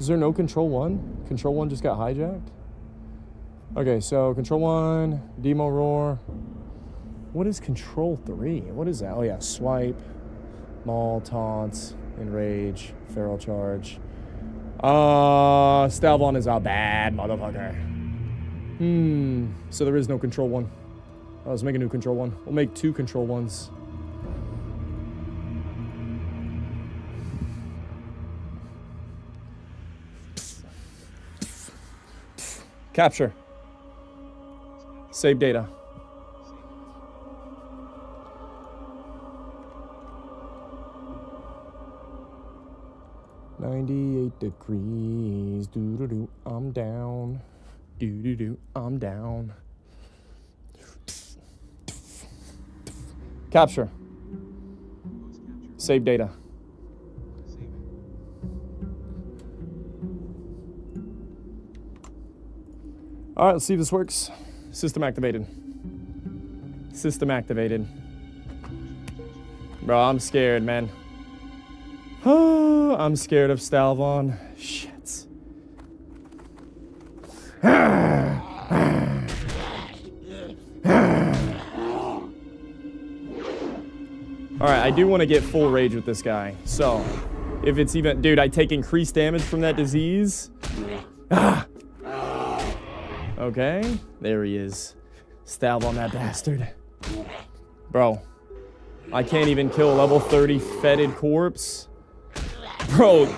Is there no Control 1? Control 1 just got hijacked? Okay, so Control 1, Demo Roar. What is Control 3? What is that? Oh yeah, Swipe, Maul, Taunts, Enrage, Feral Charge. Stalvon is a bad motherfucker. So there is no Control 1. Oh, let's make a new Control 1. We'll make 2 Control 1s. Capture. Save data. "98 degrees. Doo-doo-doo. I'm down. Doo-doo-doo. I'm down." Capture. Save data. All right, let's see if this works. System activated. System activated. Bro, I'm scared, man. Oh, I'm scared of Stalvon. Shit. All right, I do want to get full rage with this guy. So, if it's even... Dude, I take increased damage from that disease. Okay, there he is. Stab on that bastard. Bro, I can't even kill a level 30 fetid corpse. Bro,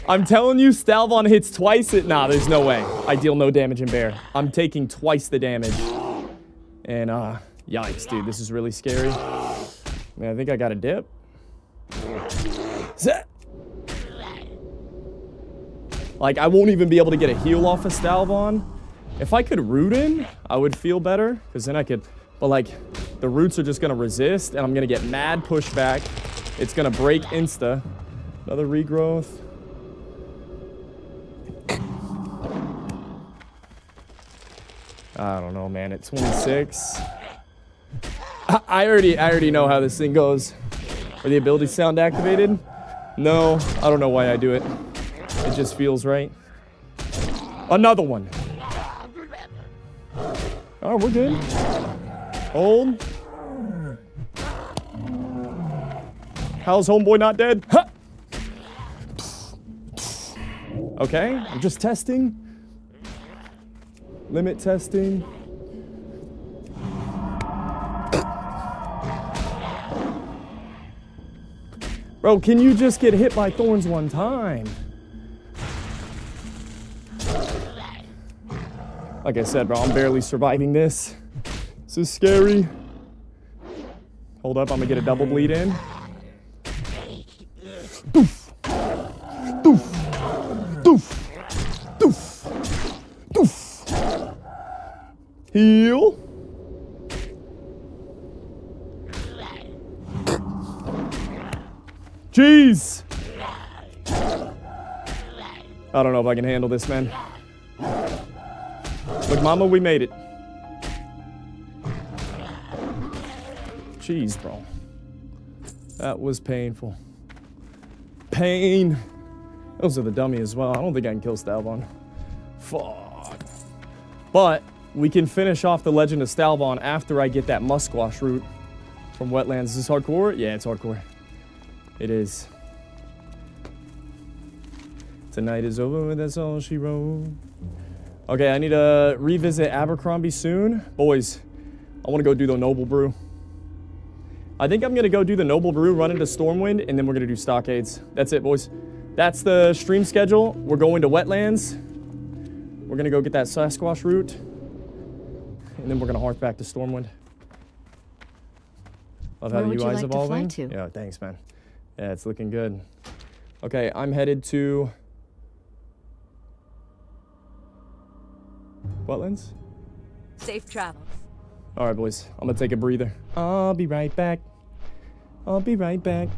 I'm telling you, Stalvon hits twice it. Nah, there's no way. I deal no damage in bear. I'm taking twice the damage. And, yikes, dude, this is really scary. Man, I think I got a dip. Zet. Like, I won't even be able to get a heal off of Stalvon. If I could root in, I would feel better, because then I could... But, like, the roots are just going to resist, and I'm going to get mad pushback. It's going to break insta. Another regrowth. I don't know, man. At 26... I already know how this thing goes. Are the ability sound activated? No, I don't know why I do it. It just feels right. Another one. Oh, we're good. Hold. How's homeboy not dead? Huh! Okay, I'm just testing. Limit testing. Bro, can you just get hit by thorns one time? Like I said, bro, I'm barely surviving this. This is scary. Hold up, I'm gonna get a double bleed in. Doof. Doof. Doof. Doof. Doof. Heal. Jeez. I don't know if I can handle this, man. Look, mama, we made it. Jeez, bro. That was painful. Pain. Those are the dummy as well. I don't think I can kill Stalvon. Fuck. But we can finish off the Legend of Stalvon after I get that Musquash root from Wetlands. Is this hardcore? Yeah, it's hardcore. It is. Tonight is over, that's all she wrote. Okay, I need to revisit Abercrombie soon. Boys, I want to go do the Noble Brew. I think I'm going to go do the Noble Brew, run into Stormwind, and then we're going to do Stockades. That's it, boys. That's the stream schedule. We're going to Wetlands. We're going to go get that Sasquatch root. And then we're going to hark back to Stormwind. Love how the UI's evolving. Yeah, thanks, man. Yeah, it's looking good. Okay, I'm headed to... Wetlands?
Safe travels.
All right, boys. I'm gonna take a breather. I'll be right back. I'll be right back.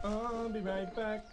I'll be right back.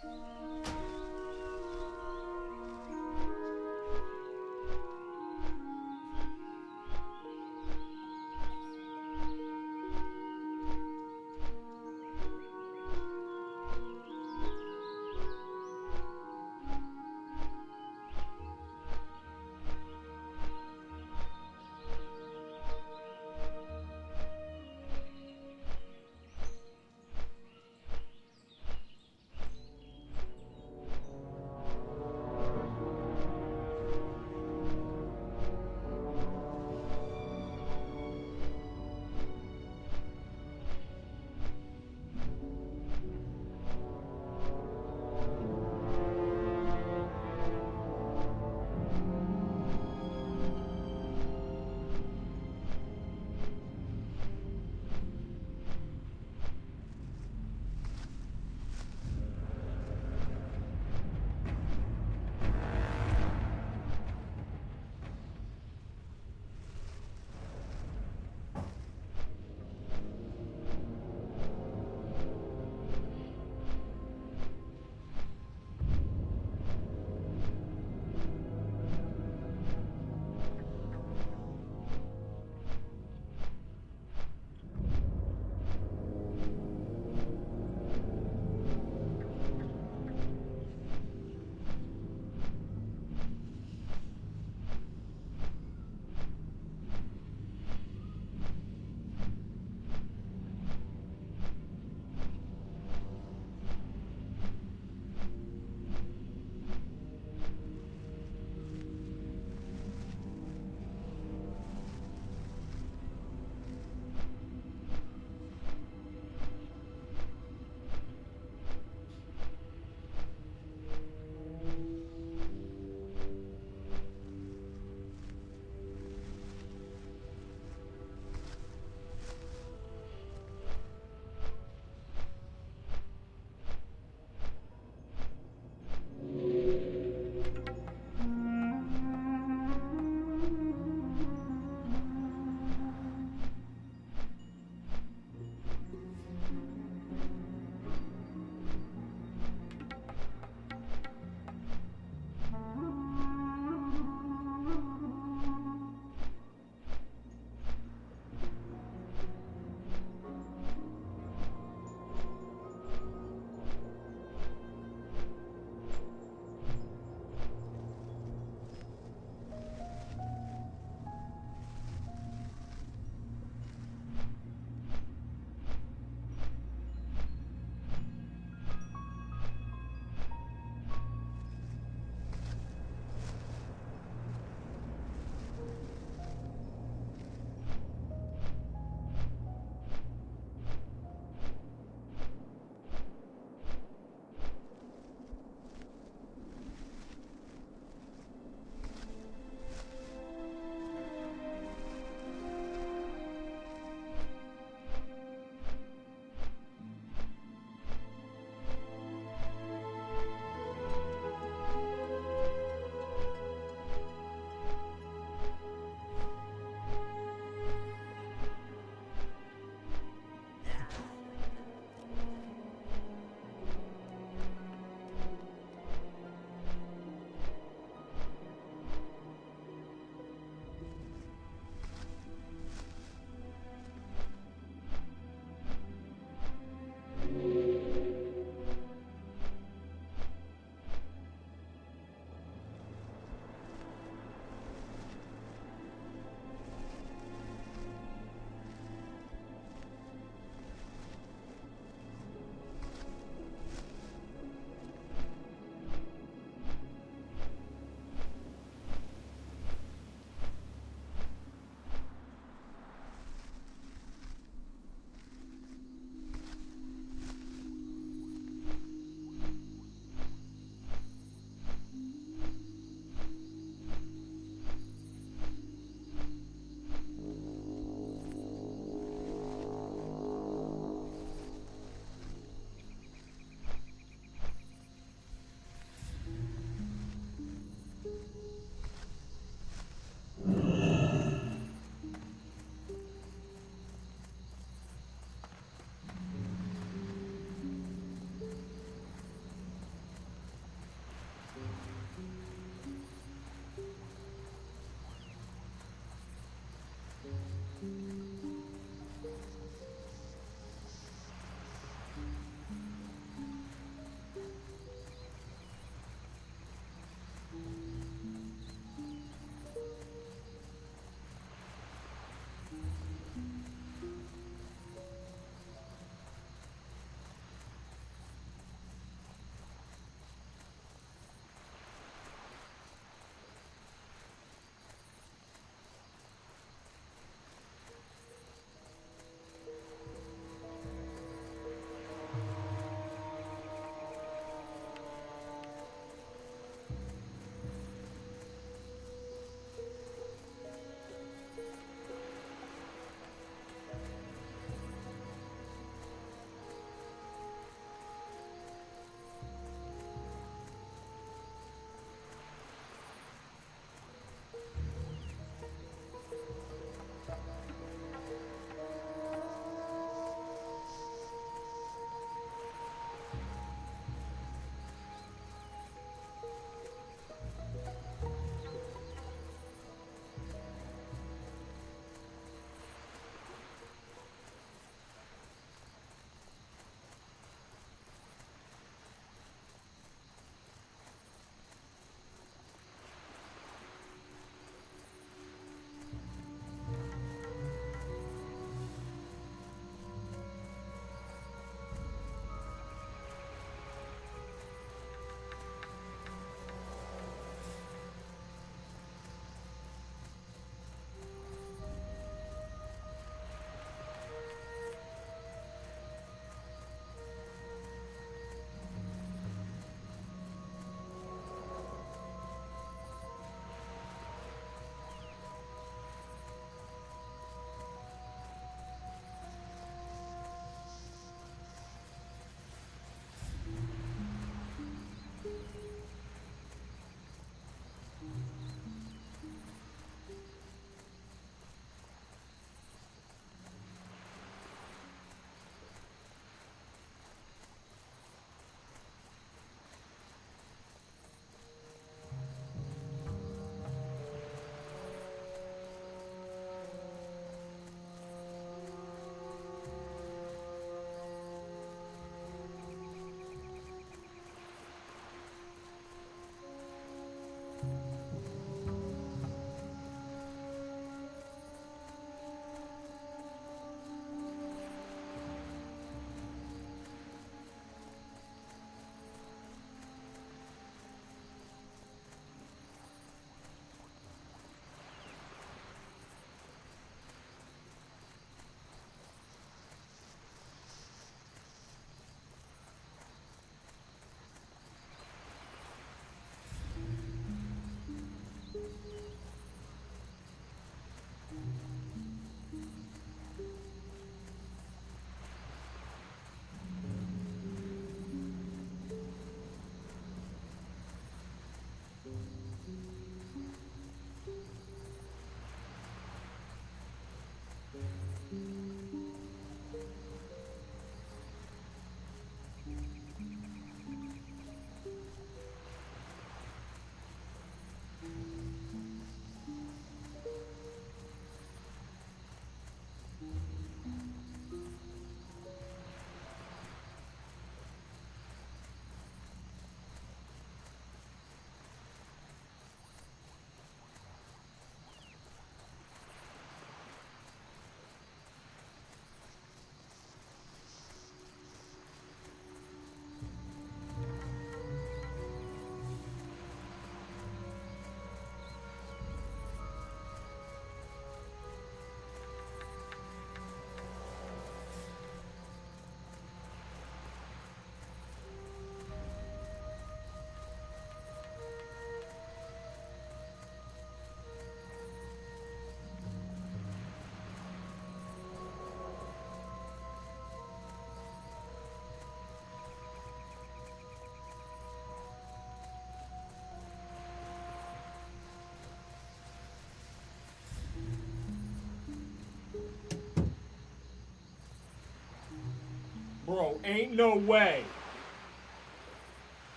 ain't no way.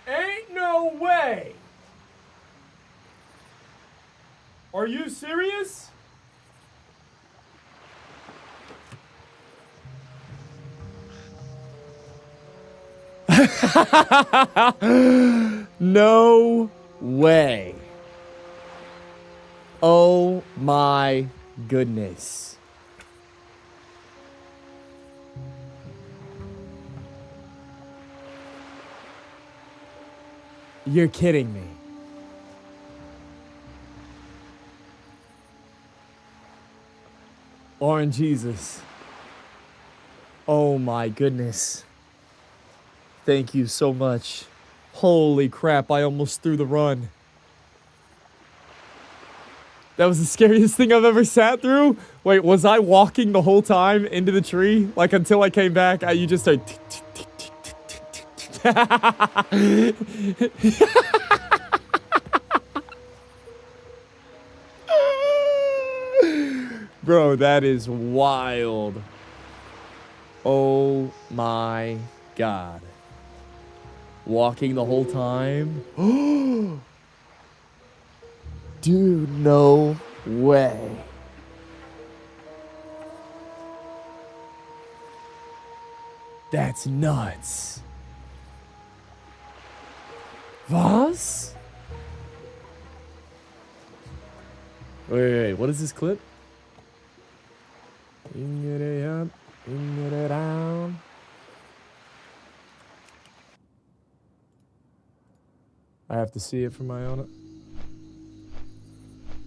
Ain't no way. Are you serious? No way. Oh my goodness. You're kidding me. Orange Jesus. Oh my goodness. Thank you so much. Holy crap, I almost threw the run. That was the scariest thing I've ever sat through. Wait, was I walking the whole time into the tree? Like until I came back, you just heard... Bro, that is wild. Oh my god. Walking the whole time? Dude, no way. That's nuts. Was? Wait, what is this clip? Get it up, get it down. I have to see it for my own.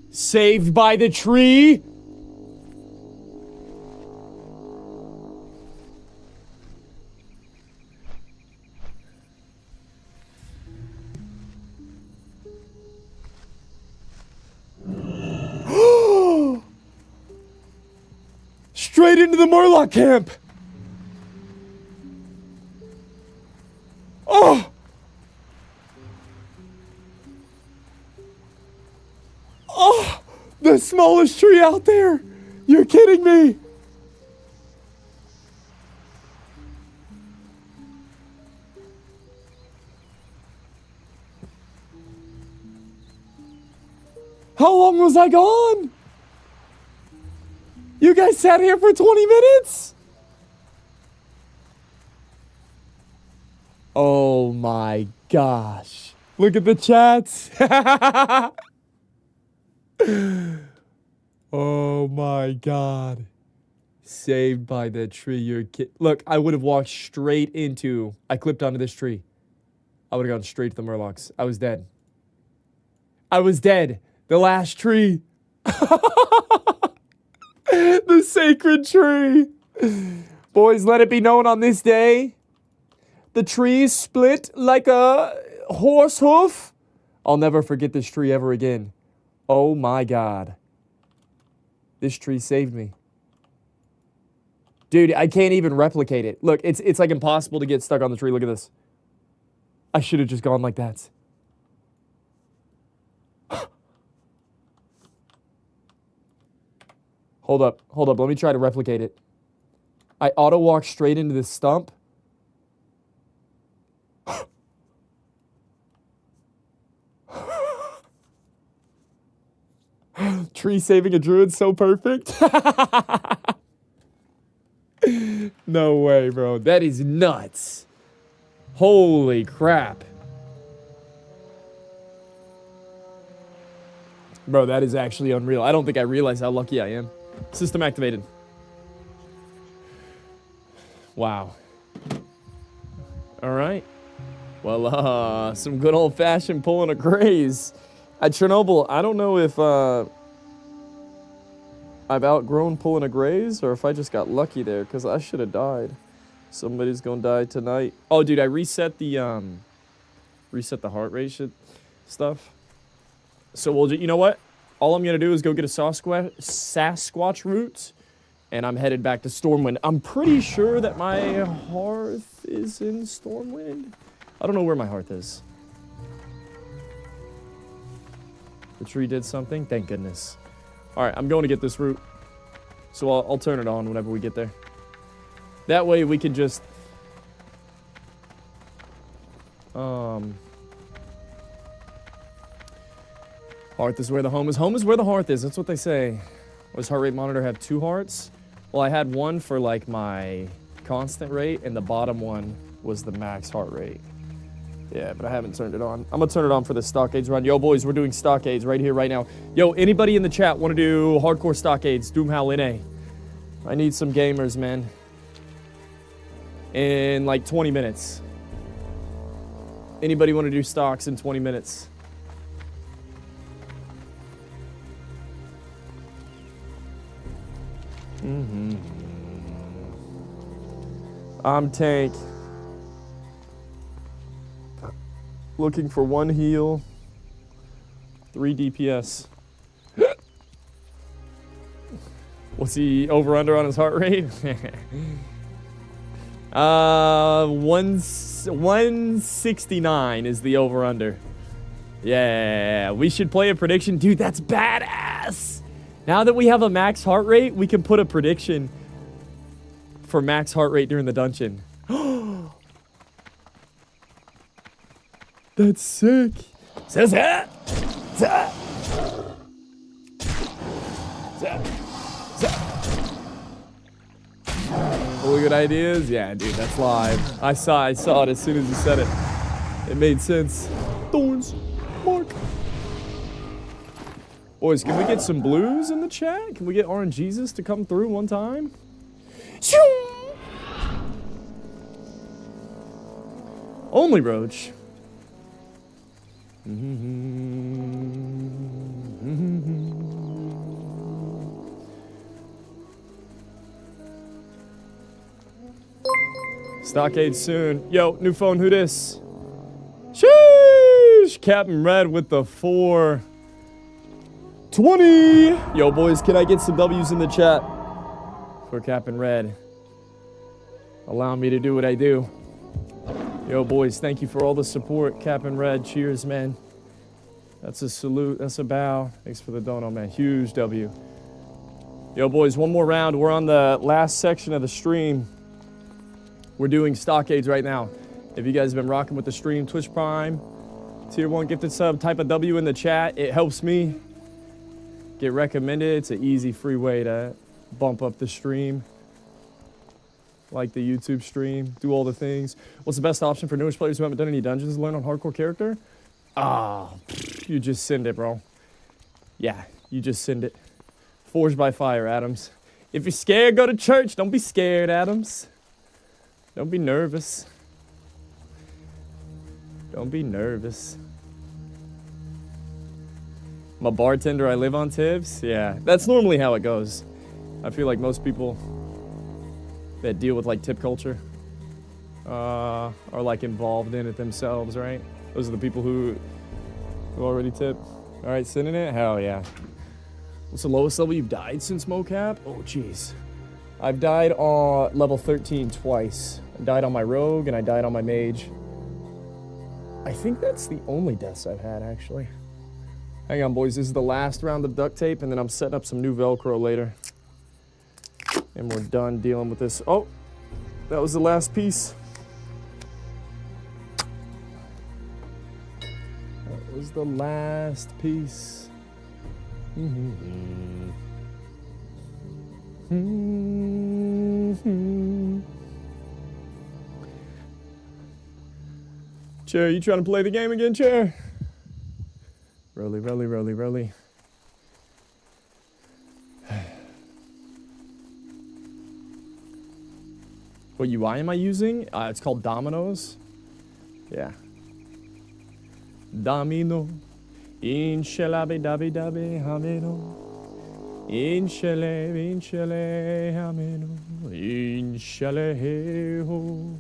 Saved by the tree? Straight into the Murloc camp! Oh! Oh! The smallest tree out there! You're kidding me! How long was I gone? You guys sat here for 20 minutes? Oh my gosh. Look at the chats. Oh my god. Saved by the tree, you're Look, I would have walked straight into... I clipped onto this tree. I would have gone straight to the Murlocs. I was dead. I was dead. The last tree. The sacred tree. Boys, let it be known on this day, the tree split like a horse hoof. I'll never forget this tree ever again. Oh my god. This tree saved me. Dude, I can't even replicate it. Look, it's like impossible to get stuck on the tree. Look at this. I should have just gone like that. Hold up. Let me try to replicate it. I auto-walk straight into this stump. Tree saving a druid, so perfect. No way, bro. That is nuts. Holy crap. Bro, that is actually unreal. I don't think I realize how lucky I am. System activated. Wow. All right. Well, some good old-fashioned pulling a graze. At Chernobyl, I don't know if I've outgrown pulling a graze or if I just got lucky there, because I should have died. Somebody's gonna die tonight. Oh, dude, I reset the heart rate stuff. So we'll you know what? All I'm gonna do is go get a Sasquatch root, and I'm headed back to Stormwind. I'm pretty sure that my hearth is in Stormwind. I don't know where my hearth is. The tree did something? Thank goodness. Alright, I'm going to get this root. So I'll turn it on whenever we get there. That way we can just Hearth is where the home is. Home is where the hearth is. That's what they say. Does heart rate monitor have 2 hearts? Well, I had one for like my constant rate, and the bottom one was the max heart rate. Yeah, but I haven't turned it on. I'm gonna turn it on for the stockades run. Yo, boys, we're doing stockades right here, right now. Yo, anybody in the chat want to do hardcore stockades? Doomhow NA. I need some gamers, man. In like 20 minutes. Anybody want to do stocks in 20 minutes? I'm tank. Looking for 1 heal, 3 DPS. What's he over under on his heart rate? 169 is the over under. Yeah, we should play a prediction. Dude, that's badass. Now that we have a max heart rate, we can put a prediction for max heart rate during the dungeon. That's sick. Says that. Really good ideas? Yeah, dude, that's live. I saw it as soon as you said it. It made sense. Thorns. Mark. Boys, can we get some blues in the chat? Can we get RNGesus to come through one time? Only Roach. Stockade soon. Yo, new phone, who dis? Sheesh! Captain Red with the 420. Yo, boys, can I get some W's in the chat for Captain Red? Allow me to do what I do. Yo, boys, thank you for all the support. Captain Red, cheers, man. That's a salute. That's a bow. Thanks for the dono, man. Huge W. Yo, boys, one more round. We're on the last section of the stream. We're doing stockades right now. If you guys have been rocking with the stream, Twitch Prime, Tier 1 gifted sub, type a W in the chat. It helps me get recommended. It's an easy, free way to bump up the stream. Like the YouTube stream, do all the things. What's the best option for newish players who haven't done any dungeons to learn on hardcore character? You just send it, bro. Yeah, you just send it. Forged by fire, Adams. If you're scared, go to church. Don't be scared, Adams. Don't be nervous. Don't be nervous. I'm a bartender, I live on tips. Yeah, that's normally how it goes. I feel like most people that deal with like tip culture are like involved in it themselves, right? Those are the people who already tip. All right, sending it? Hell yeah. What's the lowest level you've died since mocap? Oh, jeez. I've died on level 13 twice. I died on my rogue and I died on my mage. I think that's the only deaths I've had, actually. Hang on, boys. This is the last round of duct tape, and then I'm setting up some new Velcro later. And we're done dealing with this. Oh, that was the last piece. That was the last piece. Chair, you trying to play the game again, Chair? Rolly, rolly, rolly, rolly. What UI am I using? It's called Dominoes. Yeah. Domino. Inshalabe dabe dabe hameno. Inshale, inshale hameno. Inshale ho.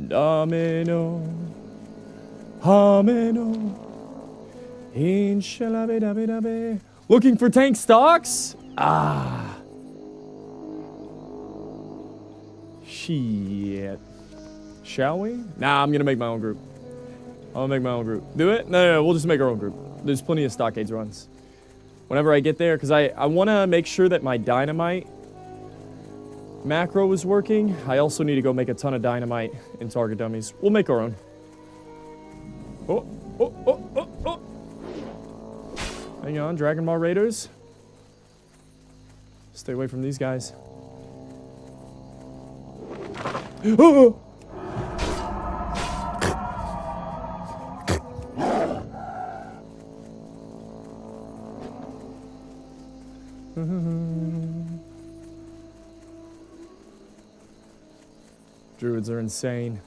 Domino. Hameno. Inshalabe dabe dabe. Looking for tank stocks? Shit. Shall we? Nah, I'm gonna make my own group. I'll make my own group. Do it? No, we'll just make our own group. There's plenty of stockades runs. Whenever I get there, because I want to make sure that my dynamite macro is working. I also need to go make a ton of dynamite in target dummies. We'll make our own. Oh, oh, oh, oh, oh. Hang on, Dragon Ball Raiders. Stay away from these guys. Oh! Druids are insane.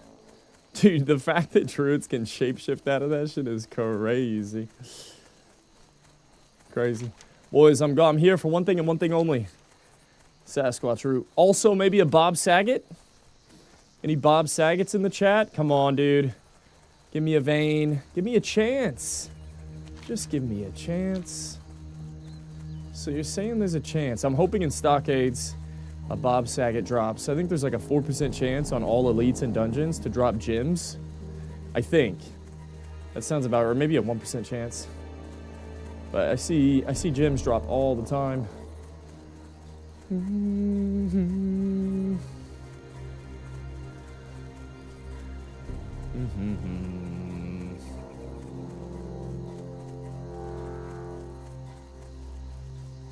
Dude, the fact that druids can shapeshift out of that shit is crazy. Crazy. Boys, I'm here for one thing and one thing only. Sasquatch root. Also, maybe a Bob Saget? Any Bob Sagets in the chat? Come on, dude. Give me a vein. Give me a chance. Just give me a chance. So you're saying there's a chance. I'm hoping in Stockades a Bob Saget drops. I think there's like a 4% chance on all elites and dungeons to drop gems. I think. That sounds about right. Or maybe a 1% chance. But I see gems drop all the time.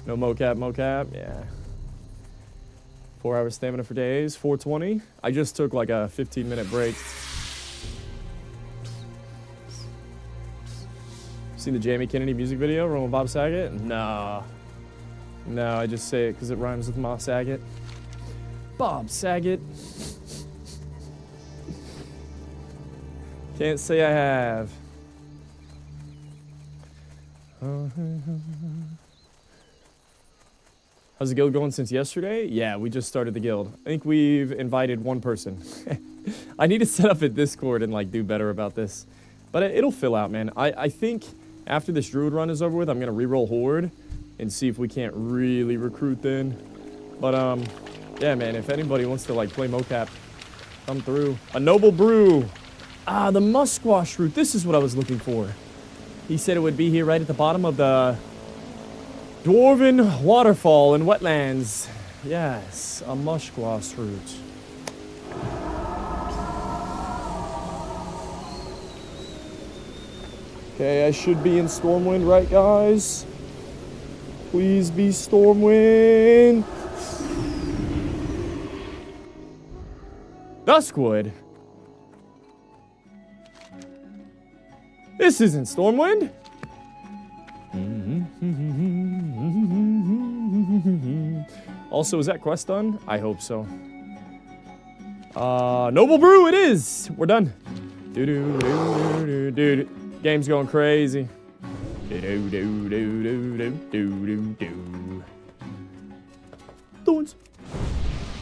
No mocap, yeah. 4 hours stamina for days, 420. I just took like a 15-minute break. Seen the Jamie Kennedy music video, Rolling Bob Saget? Nah. No, I just say it because it rhymes with Ma Saget. Bob Saget. Can't say I have. How's the guild going since yesterday? Yeah, we just started the guild. I think we've invited one person. I need to set up a Discord and like do better about this. But it'll fill out, man. I think after this Druid run is over with, I'm going to reroll Horde and see if we can't really recruit then. But, yeah, man, if anybody wants to, like, play mocap, come through. A Noble Brew. Ah, the Musquash root. This is what I was looking for. He said it would be here right at the bottom of the Dwarven Waterfall and Wetlands. Yes, a Musquash root. Okay, I should be in Stormwind, right, guys? Please be Stormwind. Duskwood. This isn't Stormwind. Also, is that quest done? I hope so. Noble Brew, it is. We're done. Dude. Game's going crazy. Thorns.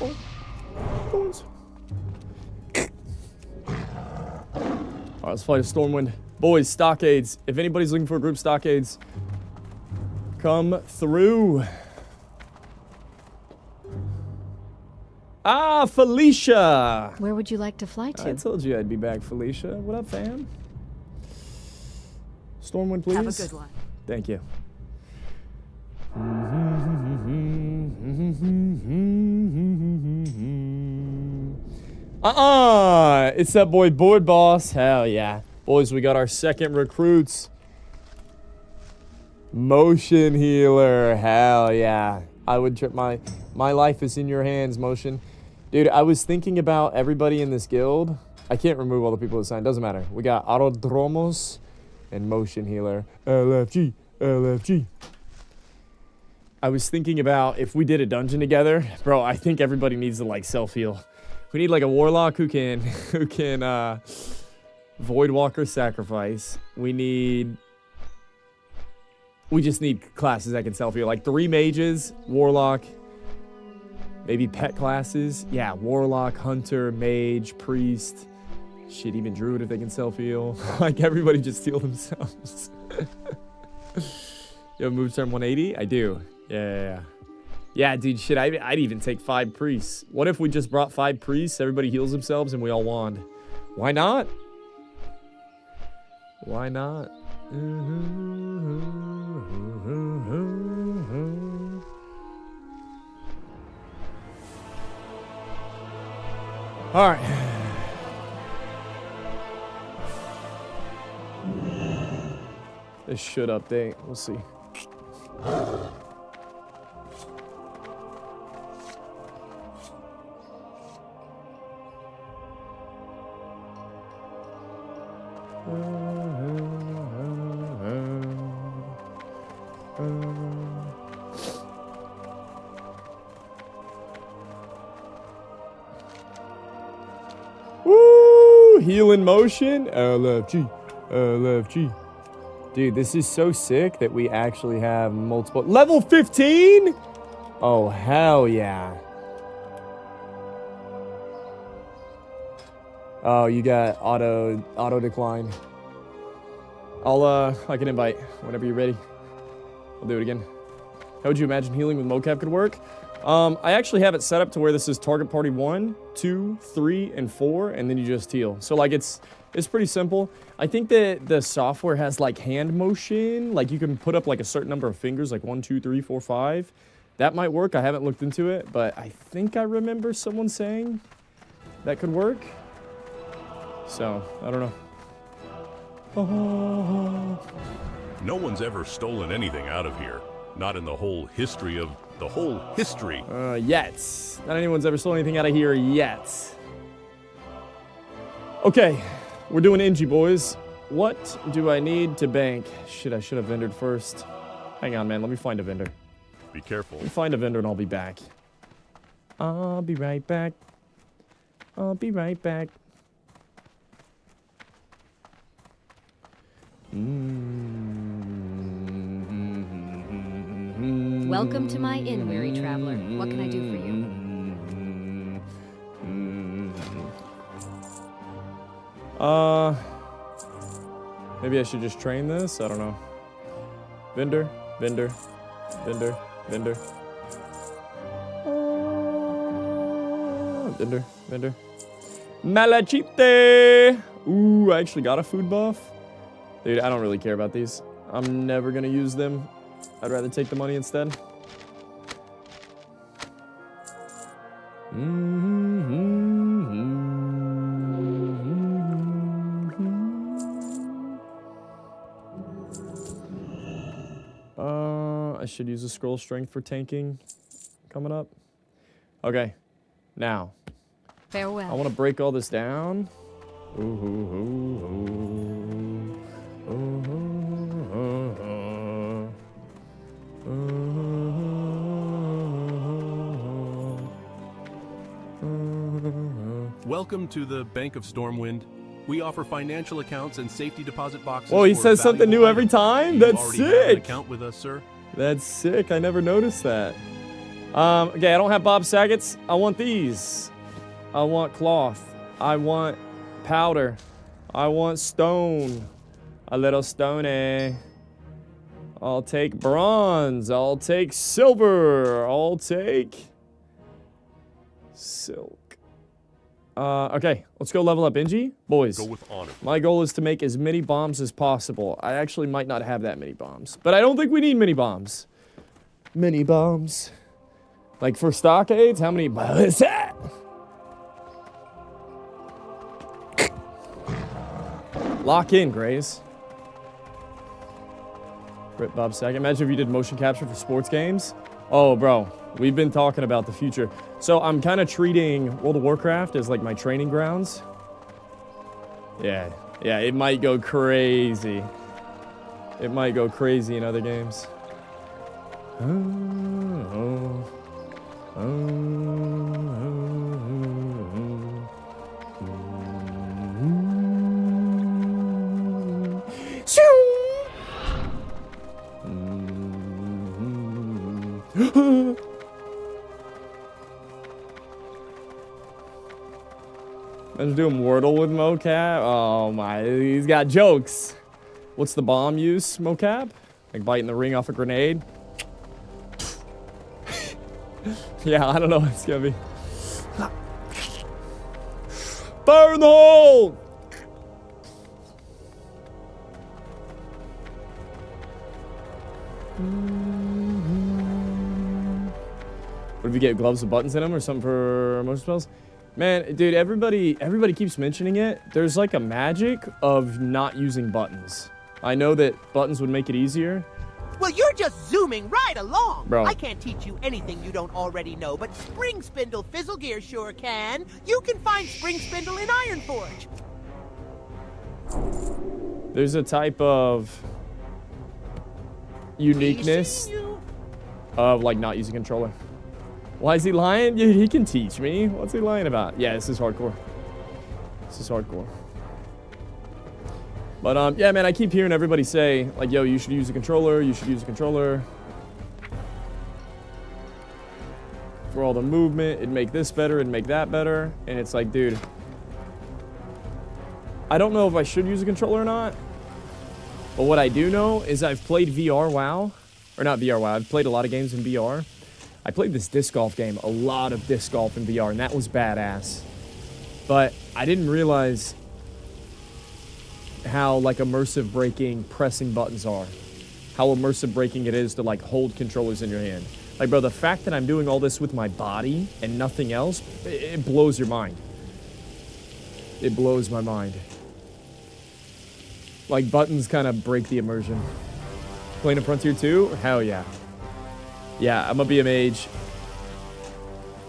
Oh. Thorns. Alright, let's fight a Stormwind. Boys, Stockades. If anybody's looking for a group Stockades, come through. Ah, Felicia.
Where would you like to fly to?
I told you I'd be back, Felicia. What up, fam? Stormwind, please.
Have a good one.
Thank you. It's that boy Board Boss. Hell yeah. Boys, we got our second recruits. Motion Healer. Hell yeah. I would trip my life is in your hands, Motion. Dude, I was thinking about everybody in this guild. I can't remove all the people that signed. Doesn't matter. We got Autodromos and Motion Healer. LFG. I was thinking about if we did a dungeon together. Bro, I think everybody needs to like self-heal. We need like a warlock who can Voidwalker Sacrifice. We just need classes that can self-heal. Like 3 mages, warlock, maybe pet classes. Yeah, warlock, hunter, mage, priest. Shit, even druid if they can self-heal. Like everybody just heal themselves. Yo, move turn 180? I do. Yeah. Yeah, dude, shit, I'd even take 5 priests. What if we just brought 5 priests, everybody heals themselves, and we all wand? Why not? Why not? All right. This should update. We'll see. Woo! Healing motion. LFG. LFG. Dude, this is so sick that we actually have multiple. Level 15? Oh, hell yeah. Oh, you got auto decline. I can invite whenever you're ready. I'll do it again. How would you imagine healing with mocap could work? I actually have it set up to where this is target party 1, 2, 3, and 4, and then you just heal. So like it's pretty simple. I think that the software has like hand motion, like you can put up like a certain number of fingers, like 1, 2, 3, 4, 5. That might work. I haven't looked into it, but I think I remember someone saying that could work. So, I don't know. Oh.
No one's ever stolen anything out of here. Not in the whole history of the whole history.
Yet. Not anyone's ever stolen anything out of here yet. Okay, we're doing NG, boys. What do I need to bank? Shit, I should have vendored first. Hang on, man. Let me find a vendor.
Be careful.
Let me find a vendor and I'll be back. I'll be right back. I'll be right back.
Welcome to my inn, weary traveler. What can I do for you?
Maybe I should just train this? I don't know. Vendor, vendor, vendor, vendor. Vendor, vendor. Malachite! Ooh, I actually got a food buff. Dude, I don't really care about these. I'm never gonna use them. I'd rather take the money instead. I should use a scroll strength for tanking coming up. Okay, now.
Farewell.
I want to break all this down.
Welcome to the Bank of Stormwind. We offer financial accounts and safety deposit boxes.
Oh, he
for
says something new every
items.
time?
You
That's
already have an
sick.
account with us, sir.
That's sick. I never noticed that. Okay, I don't have Bob Saget's. I want these. I want cloth. I want powder. I want stone. A little stony. I'll take bronze. I'll take silver. I'll take silk. Okay, let's go level up NG. Boys,
Go with honor.
my goal is to make as many bombs as possible. I actually might not have that many bombs, but I don't think we need many bombs. Mini bombs. Like for stockades, how many bombs is that? Lock in, Grays. Rip Bob Saget. Imagine if you did motion capture for sports games. Oh, bro. We've been talking about the future. So I'm kind of treating World of Warcraft as like my training grounds. Yeah, it might go crazy. It might go crazy in other games. Imagine doing Wordle with mocap. Oh my, he's got jokes. What's the bomb use, mocap? Like biting the ring off a grenade? Yeah, I don't know what it's gonna be. Fire in the hole! What if you get gloves with buttons in them or something for motion spells? Man, dude, everybody keeps mentioning it. There's like a magic of not using buttons. I know that buttons would make it easier.
Well, you're just zooming right along.
Bro.
I can't teach you anything you don't already know, but Spring Spindle Fizzlegear sure can. You can find Spring Spindle in Ironforge.
There's a type of uniqueness of like not using controller. Why is he lying? Yeah, he can teach me. What's he lying about? Yeah, this is hardcore. This is hardcore. But yeah, man, I keep hearing everybody say like, yo, you should use a controller. You should use a controller for all the movement. It'd make this better. It'd make that better. And it's like, dude, I don't know if I should use a controller or not. But what I do know is I've played VR WoW. Or not VR WoW. I've played a lot of games in VR. I played this disc golf game. A lot of disc golf in VR. And that was badass. But I didn't realize how like immersive braking pressing buttons are. How immersive braking it is to like hold controllers in your hand. Like, bro, the fact that I'm doing all this with my body and nothing else, it blows your mind. It blows my mind. Like, buttons kind of break the immersion. Playing a Frontier 2? Hell yeah. Yeah, I'm gonna be a mage.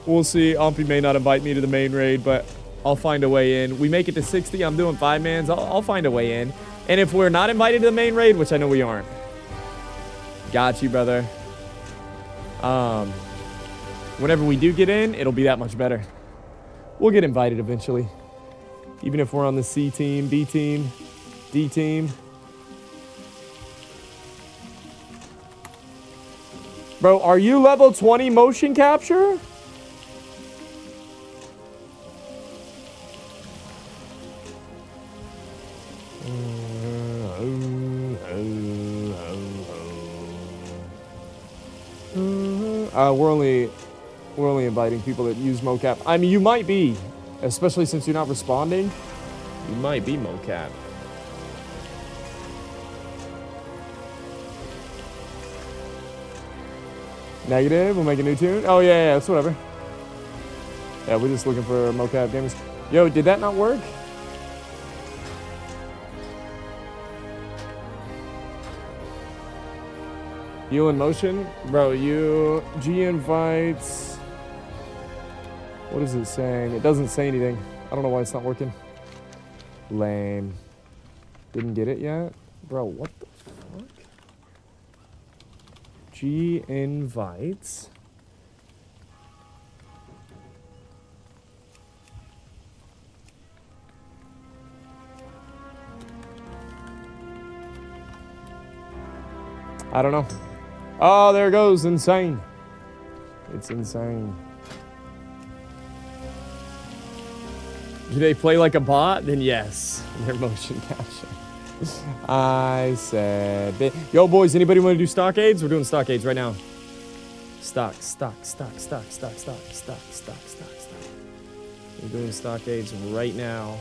We'll see. Ompy may not invite me to the main raid, but I'll find a way in. We make it to 60. I'm doing 5-mans. I'll find a way in. And if we're not invited to the main raid, which I know we aren't. Got you, brother. Whenever we do get in, it'll be that much better. We'll get invited eventually. Even if we're on the C team, B team, D team. Bro, are you level 20 motion capture? We're only inviting people that use mocap. I mean, you might be, especially since you're not responding. You might be mocap. Negative. We'll make a new tune. Oh yeah, it's whatever. Yeah, we're just looking for mocap gamers. Yo, did that not work? You in motion? Bro, you... G invites... What is it saying? It doesn't say anything. I don't know why it's not working. Lame. Didn't get it yet? Bro, what the fuck? G invites... I don't know. Oh, there it goes. Insane. It's insane. Do they play like a bot? Then yes. They're motion capture. I said... Yo, boys, anybody want to do stockades? We're doing stockades right now. Stock. We're doing stockades right now.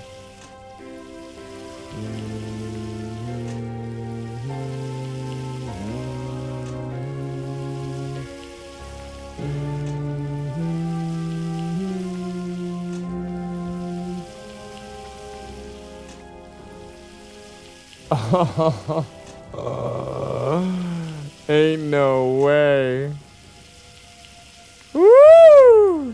Ain't no way. Woo!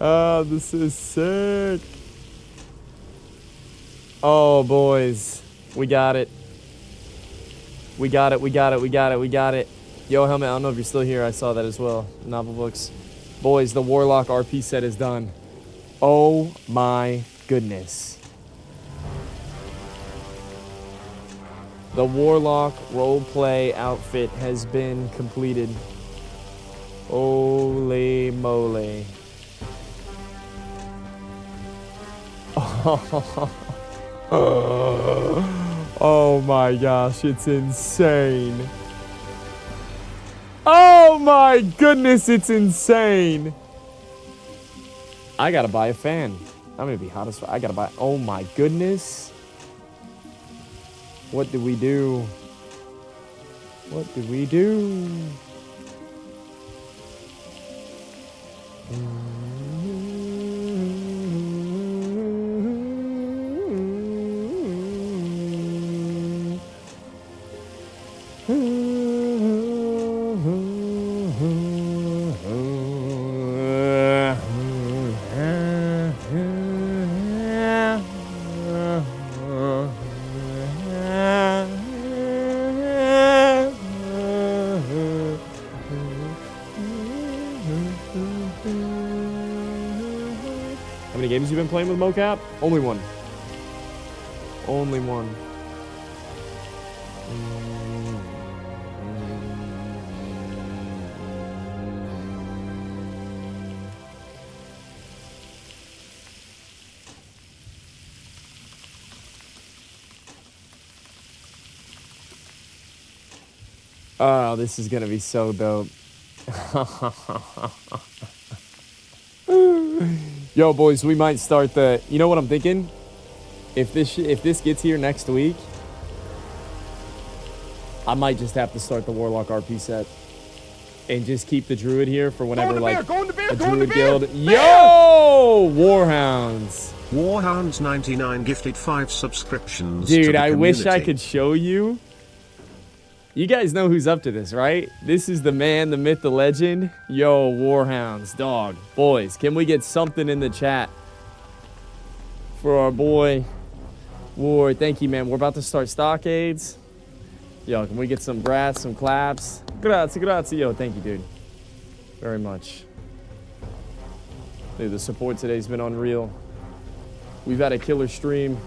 Oh, this is sick. Oh, boys. We got it. We got it. Yo, Helmet, I don't know if you're still here. I saw that as well. Novel books. Boys, the Warlock RP set is done. Oh, my goodness. The Warlock roleplay outfit has been completed. Holy moly. Oh my gosh, it's insane. Oh my goodness, it's insane. I gotta buy a fan. I'm gonna be hot as fuck. I gotta buy. Oh my goodness. What did we do? What did we do? How many games you been playing with mocap? Only one. Only one. Oh, this is gonna be so dope. Yo, boys, we might start the. You know what I'm thinking? If this gets here next week, I might just have to start the Warlock RP set and just keep the Druid here for whenever like a Druid guild. Yo, Warhounds.
Warhounds 99 gifted 5 subscriptions.
Dude,
to the
I wish I
community.
could show you. You guys know who's up to this, right? This is the man, the myth, the legend. Yo, Warhounds, dog. Boys, can we get something in the chat for our boy War? Thank you, man. We're about to start stockades. Yo, can we get some brats, some claps? Grazie, grazie. Yo, thank you, dude. Very much. Dude, the support today's been unreal. We've had a killer stream.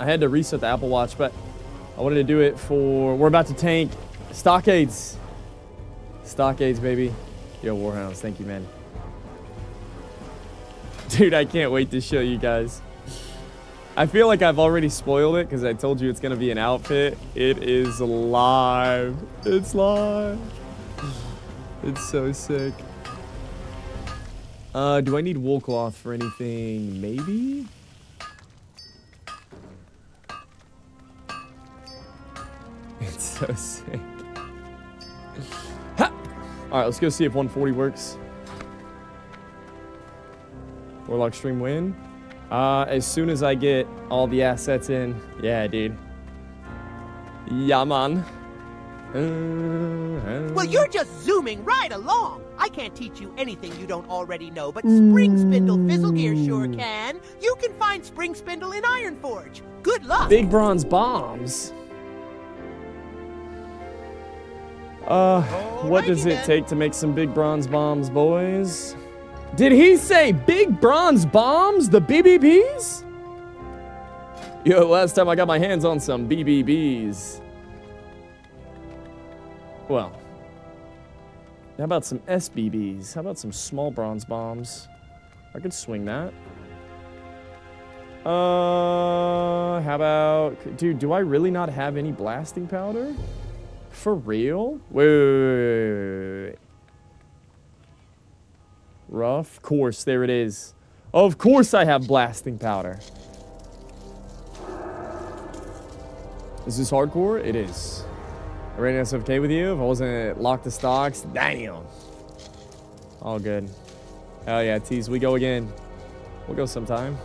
I had to reset the Apple Watch, but I wanted to do it for... We're about to tank stockades. Stockades, baby. Yo, Warhounds, thank you, man. Dude, I can't wait to show you guys. I feel like I've already spoiled it because I told you it's going to be an outfit. It is live. It's live. It's so sick. Do I need wool cloth for anything? Maybe? It's so sick. Ha! Alright, let's go see if 140 works. Warlock stream win. As soon as I get all the assets in. Yeah, dude. Yeah, man.
Well, you're just zooming right along. I can't teach you anything you don't already know, but Spring Spindle Fizzlegear sure can. You can find Spring Spindle in Ironforge. Good luck.
Big bronze bombs. What does it take to make some big bronze bombs, boys? Did he say big bronze bombs? The BBBs? Yo, last time I got my hands on some BBBs. Well, how about some SBBs? How about some small bronze bombs? I could swing that. How about... Dude, do I really not have any blasting powder? For real? Wait. Rough. Course, there it is. Of course I have blasting powder. Is this hardcore? It is. Already that's okay with you? If I wasn't locked to stocks? Damn. All good. Hell yeah, tease. We go again. We'll go sometime.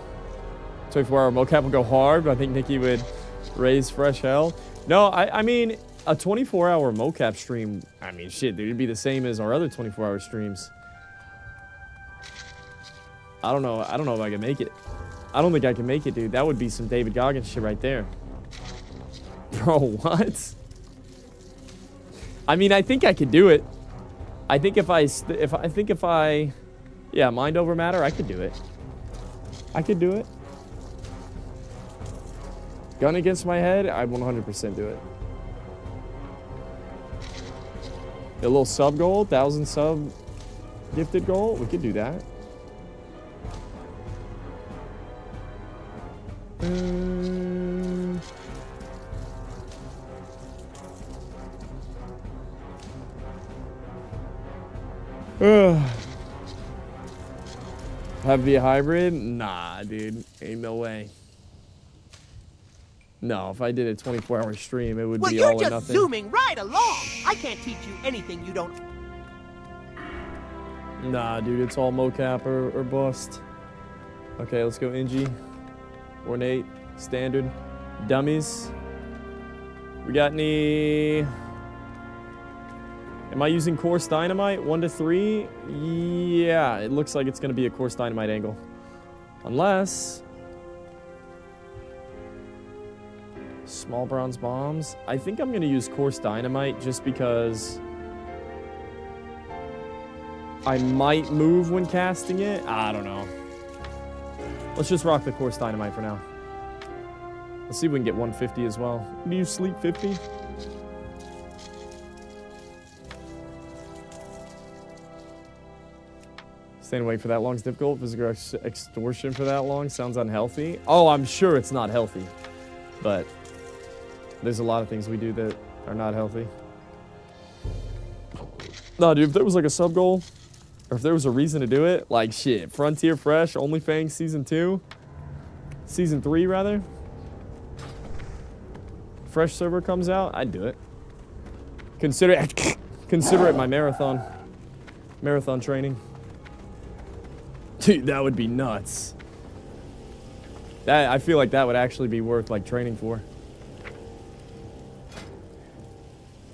24-hour mocap will go hard, but I think Nikki would raise fresh hell. No, I mean, a 24-hour mocap stream, I mean, shit, dude, it'd be the same as our other 24-hour streams. I don't know if I can make it. I don't think I can make it, dude. That would be some David Goggins shit right there. Bro, what? I mean, I think I could do it. I think if I yeah, mind over matter, I could do it. I could do it. Gun against my head, I'd 100% do it. A little sub goal, 1,000 sub gifted goal, we could do that. Have it be a hybrid? Nah, dude. Ain't no way. No, if I did a 24-hour stream, it would be all or nothing.
Well, you're just zooming right along. I can't teach you anything you don't...
Nah, dude, it's all mocap or bust. Okay, let's go Ingy. Ornate. Standard. Dummies. We got any... Am I using coarse dynamite? 1 to 3? Yeah, it looks like it's going to be a coarse dynamite angle. Unless... Small bronze bombs. I think I'm going to use coarse dynamite just because... I might move when casting it. I don't know. Let's just rock the coarse dynamite for now. Let's see if we can get 150 as well. Do you sleep 50? Staying awake for that long is difficult. Physical extortion for that long sounds unhealthy. Oh, I'm sure it's not healthy. But there's a lot of things we do that are not healthy. No, dude, if there was like a sub goal, or if there was a reason to do it, like shit, Frontier Fresh, OnlyFans Season 2, Season 3 rather, Fresh server comes out, I'd do it. Consider it my marathon training. Dude, that would be nuts. I feel like that would actually be worth like training for.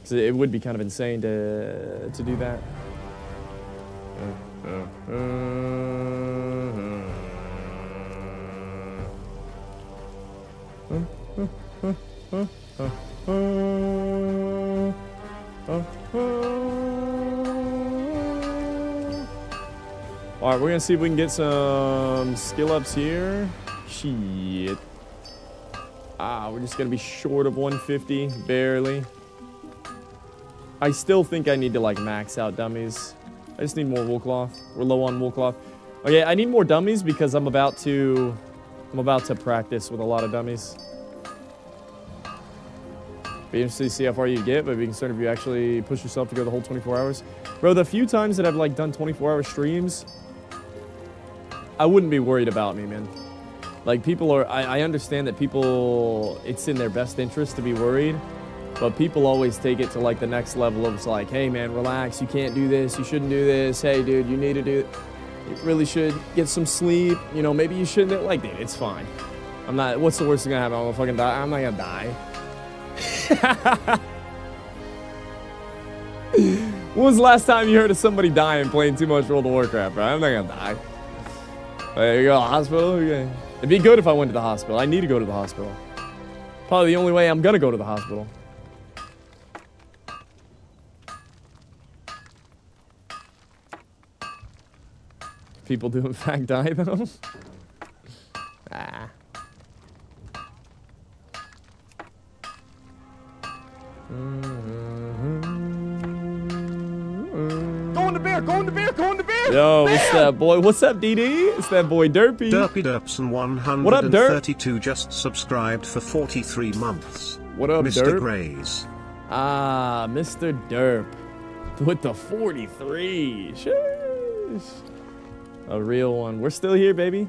Cause it would be kind of insane to do that. Alright, we're gonna see if we can get some skill ups here. Shit. We're just gonna be short of 150, barely. I still think I need to like max out dummies. I just need more wool cloth. We're low on wool cloth. Okay, I need more dummies because I'm about to practice with a lot of dummies. Be interested to see how far you get, but be concerned if you actually push yourself to go the whole 24 hours. Bro, the few times that I've like done 24-hour streams, I wouldn't be worried about me, man. Like people are, I understand that people, it's in their best interest to be worried, but people always take it to like the next level of it's like, hey man, relax, you can't do this, you shouldn't do this, hey dude, you need to do it. You really should get some sleep, you know, maybe you shouldn't, like, dude, it's fine. I'm not, what's the worst thing gonna happen? I'm gonna fucking die. I'm not gonna die. When was the last time you heard of somebody dying playing too much World of Warcraft, bro? I'm not gonna die. You go to the hospital? Okay. It'd be good if I went to the hospital. I need to go to the hospital. Probably the only way I'm gonna go to the hospital. People do in fact die though?
Go in the bear, go in the bear, go in the bear!
Yo, what's that boy? What's up, DD? It's that boy Derpy.
Derpy Derpson 132
what up, Derp?
Just subscribed for 43 months.
What up,
Mr.
Derp?
Grays.
Mr. Derp. With the 43. Sheesh. A real one. We're still here, baby.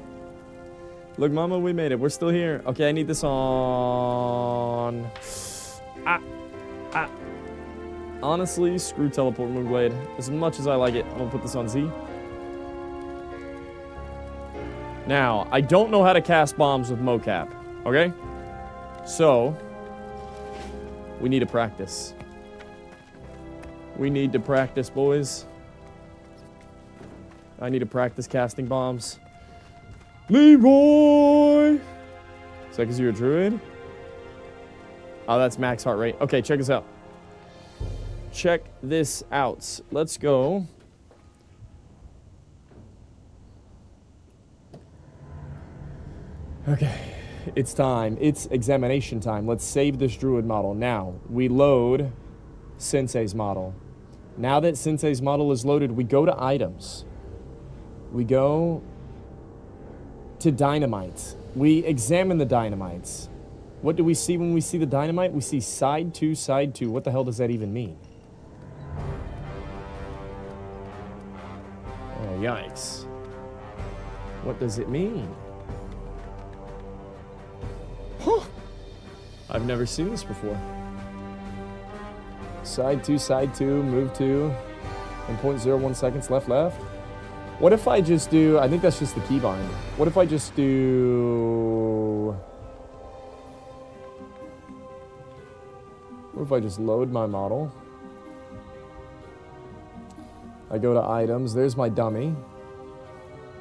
Look, mama, we made it. We're still here. Okay, I need this on... Honestly, screw Teleport Moonblade. As much as I like it, I'm gonna put this on Z. Now, I don't know how to cast bombs with mocap, okay? So, we need to practice. We need to practice, boys. I need to practice casting bombs. Leroy! Is that because you're a druid? Oh, that's max heart rate. Okay, check this out. Check this out. Let's go. Okay, it's time. It's examination time. Let's save this druid model. Now, we load Sensei's model. Now that Sensei's model is loaded, we go to items. We go to dynamites. We examine the dynamites. What do we see when we see the dynamite? We see side 2, side 2. What the hell does that even mean? Oh, yikes. What does it mean? Huh. I've never seen this before. Side 2, move 2. 1.01 seconds left. What if I just do... I think that's just the keybind. What if I just do... What if I just load my model? I go to items. There's my dummy.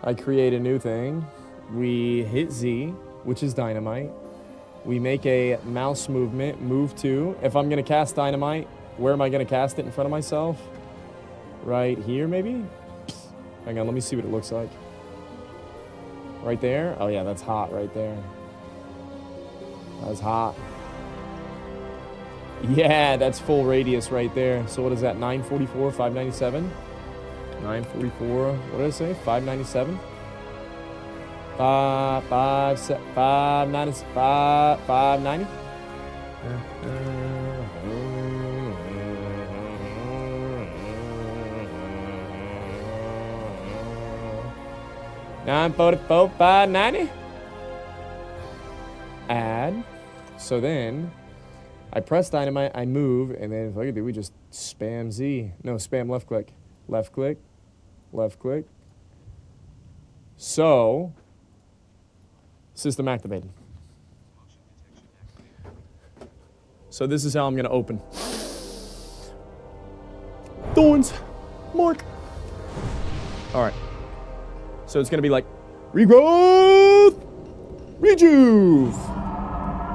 I create a new thing. We hit Z, which is dynamite. We make a mouse movement, move 2. If I'm going to cast dynamite, where am I going to cast it in front of myself? Right here, maybe? Hang on, let me see what it looks like. Right there? Oh, yeah, that's hot right there. That's hot. Yeah, that's full radius right there. So what is that, 944, 597? 944, what did I say? 597? 590? $944.590. Add. So then I press dynamite, I move, and then if I could do, we just spam Z. No, spam left click. Left click. Left click. So system activated. So this is how I'm gonna open. Thorns. Mark. Alright. So it's gonna be like regrowth, rejuve.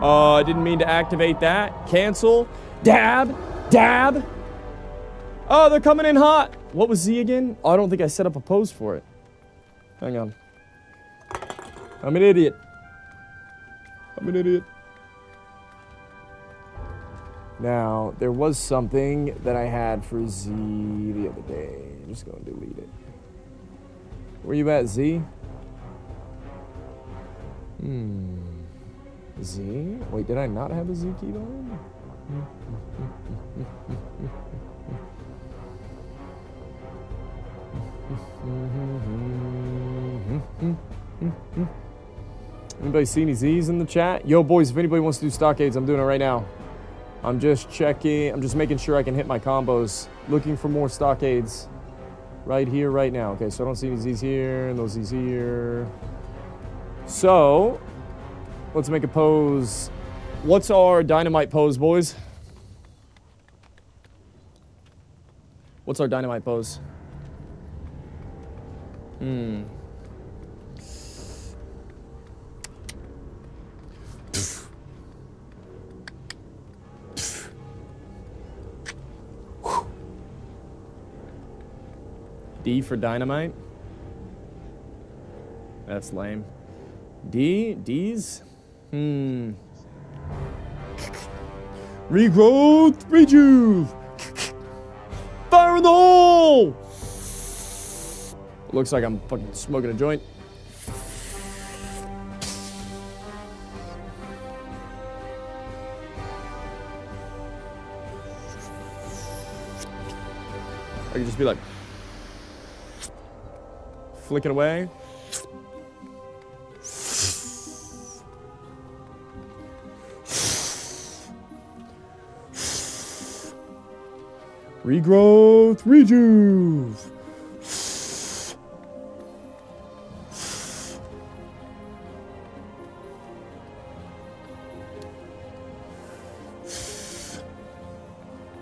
I didn't mean to activate that. Cancel. Dab. Dab. Oh, they're coming in hot. What was Z again? Oh, I don't think I set up a pose for it. Hang on. I'm an idiot. I'm an idiot. Now, there was something that I had for Z the other day. I'm just gonna delete it. Where you at, Z? Z? Wait, did I not have a Z keybind? Anybody see any Z's in the chat? Yo, boys, if anybody wants to do stockades, I'm doing it right now. I'm just checking. I'm just making sure I can hit my combos. Looking for more stockades. Right here, right now. Okay, so I don't see any Z's here, and those Z's here. So, let's make a pose. What's our dynamite pose, boys? What's our dynamite pose? D for dynamite. That's lame. D's? Regrowth, rejuve. Fire in the hole! Looks like I'm fucking smoking a joint. I could just be like flicking away. Regrowth, rejuve.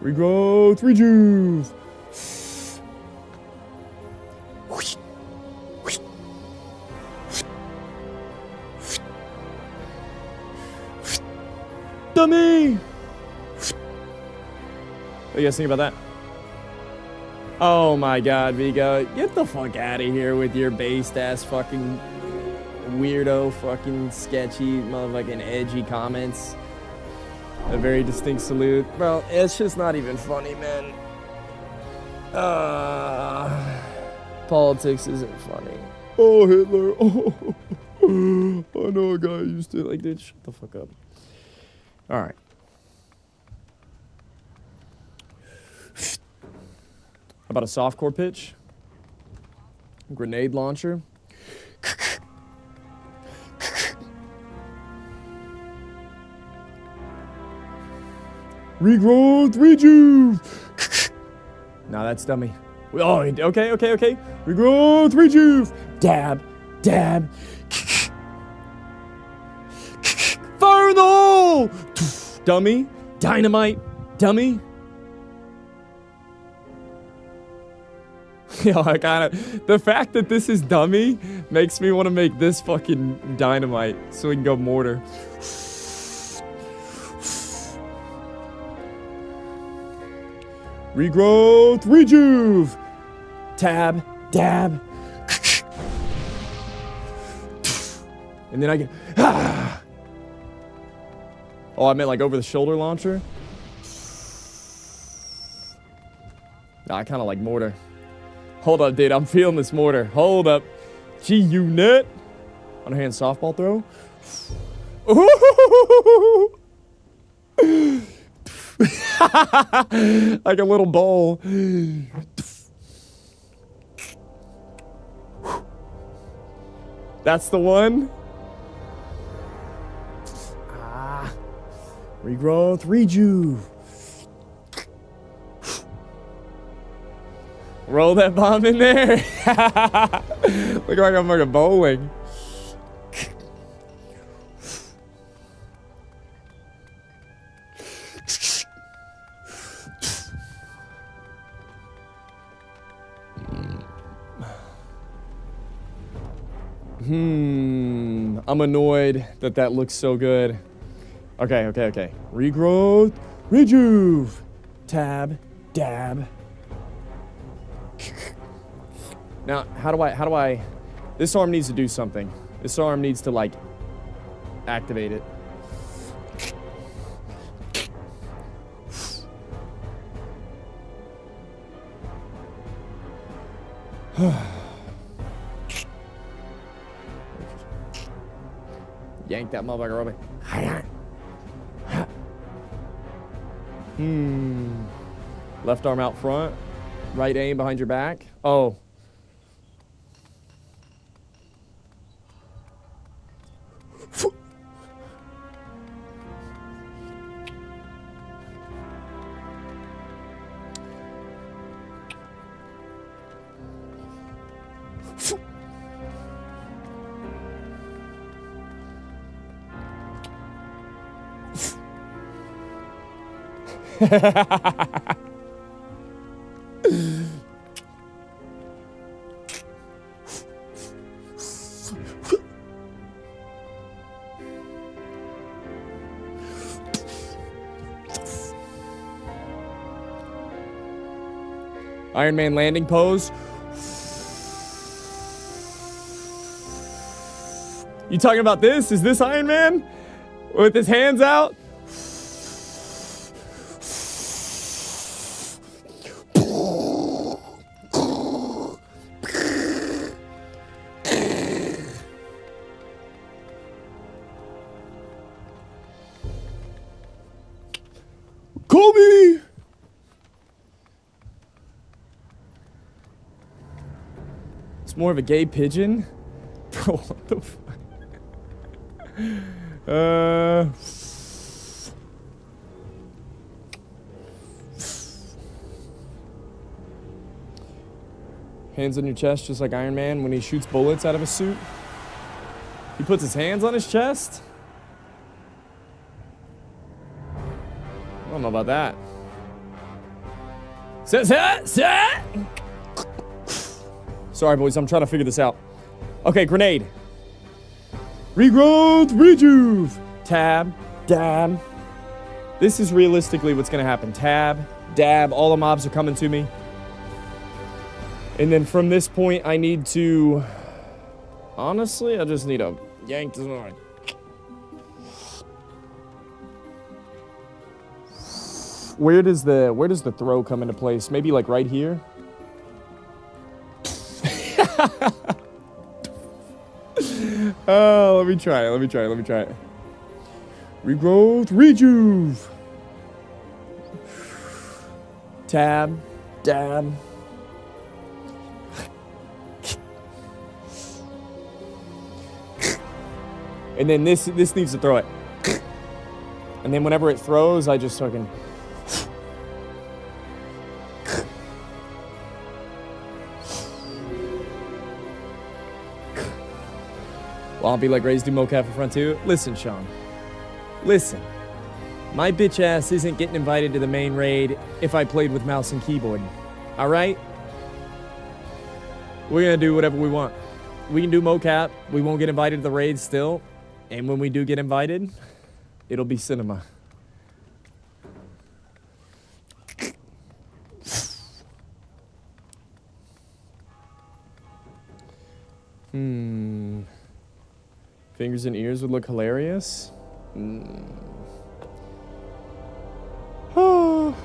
Regrowth, rejuve. Dummy! What do you guys think about that? Oh my god, Vigo. Get the fuck out of here with your based ass fucking weirdo fucking sketchy motherfucking edgy comments. A very distinct salute. Bro, it's just not even funny, man. Politics isn't funny. Oh, Hitler. Oh, I know a guy who used to like, dude, shut the fuck up. Alright. How about a softcore pitch? Grenade launcher. Regrowth, rejuve. Nah, that's dummy. Oh, okay. Regrowth, rejuve. Dab, dab. Fire in the hole. Dummy. Dynamite. Dummy. Yo, I kinda... The fact that this is dummy makes me want to make this fucking dynamite so we can go mortar. Regrowth, rejuve. Tab, dab. And then I get... Ah! Oh, I meant like over the shoulder launcher? Nah, I kind of like mortar. Hold up, dude. I'm feeling this mortar. Hold up. G-Unit. Underhand softball throw. Ooh! Like a little bowl. That's the one. Ah. Regrowth, rejuve. Roll that bomb in there. Look like I'm fucking bowling. I'm annoyed that that looks so good. Okay. Regrowth, rejuve. Tab, dab. Now, how do I... This arm needs to do something. This arm needs to, like, activate it. Yank that motherfucker over. Left arm out front. Right aim behind your back. Oh. Iron Man landing pose. You talking about this? Is this Iron Man? With his hands out? Kobe! It's more of a gay pigeon? Bro, what the fuck? Hands on your chest just like Iron Man when he shoots bullets out of his suit. He puts his hands on his chest? I don't know about that. Sorry, boys. I'm trying to figure this out. Okay, grenade. Regrowth, rejuve. Tab, dab. This is realistically what's going to happen. Tab, dab. All the mobs are coming to me. And then from this point, I need to... Honestly, I just need to yank this one. Where does the throw come into place? Maybe like right here? Oh, let me try it. Regrowth, rejuve. Tab, dab. And then this needs to throw it. And then whenever it throws, I just fucking... Wompy like Rays do mocap for front too. Listen, Sean. Listen. My bitch ass isn't getting invited to the main raid if I played with mouse and keyboard. Alright? We're gonna do whatever we want. We can do mocap. We won't get invited to the raid still. And when we do get invited, it'll be cinema. Fingers and ears would look hilarious.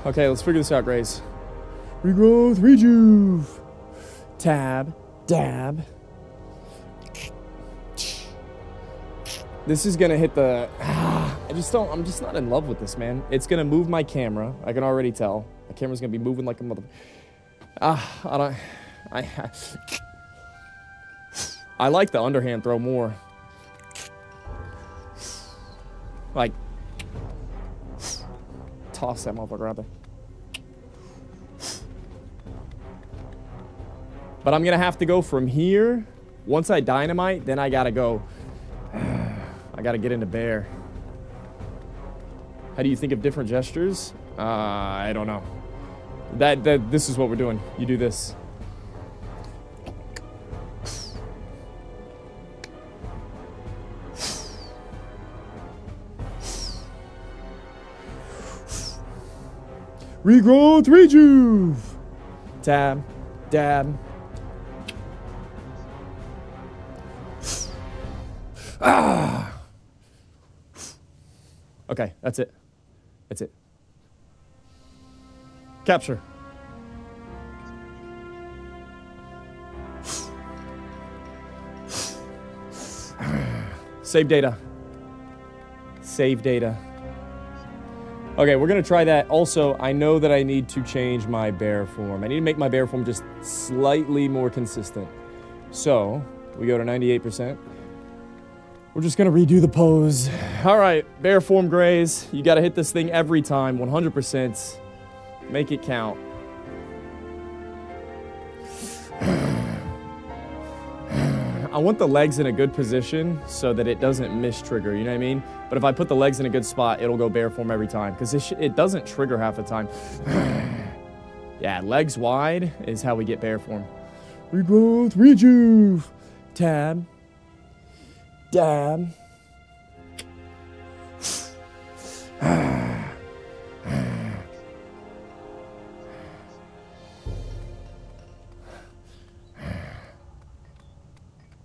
Okay, let's figure this out, Grace. Regrowth, rejuve. Tab, dab. This is gonna hit the... I'm just not in love with this, man. It's gonna move my camera. I can already tell. My camera's gonna be moving like a mother... I like the underhand throw more. Like... Toss that motherfucker out there. But I'm gonna have to go from here. Once I dynamite, then I gotta go. I gotta get into bear. How do you think of different gestures? I don't know. This is what we're doing. You do this. Regrowth, rejuve. Tab, dab. Okay, that's it. That's it. Capture. Save data. Save data. Okay, we're gonna try that. Also, I know that I need to change my bear form. I need to make my bear form just slightly more consistent. So, we go to 98%. We're just gonna redo the pose. All right, bear form grays. You gotta hit this thing every time, 100%. Make it count. I want the legs in a good position so that it doesn't mistrigger, you know what I mean? But if I put the legs in a good spot, it'll go bear form every time, because it doesn't trigger half the time. Yeah, legs wide is how we get bear form. Regrowth, rejuve. Tab. Dab.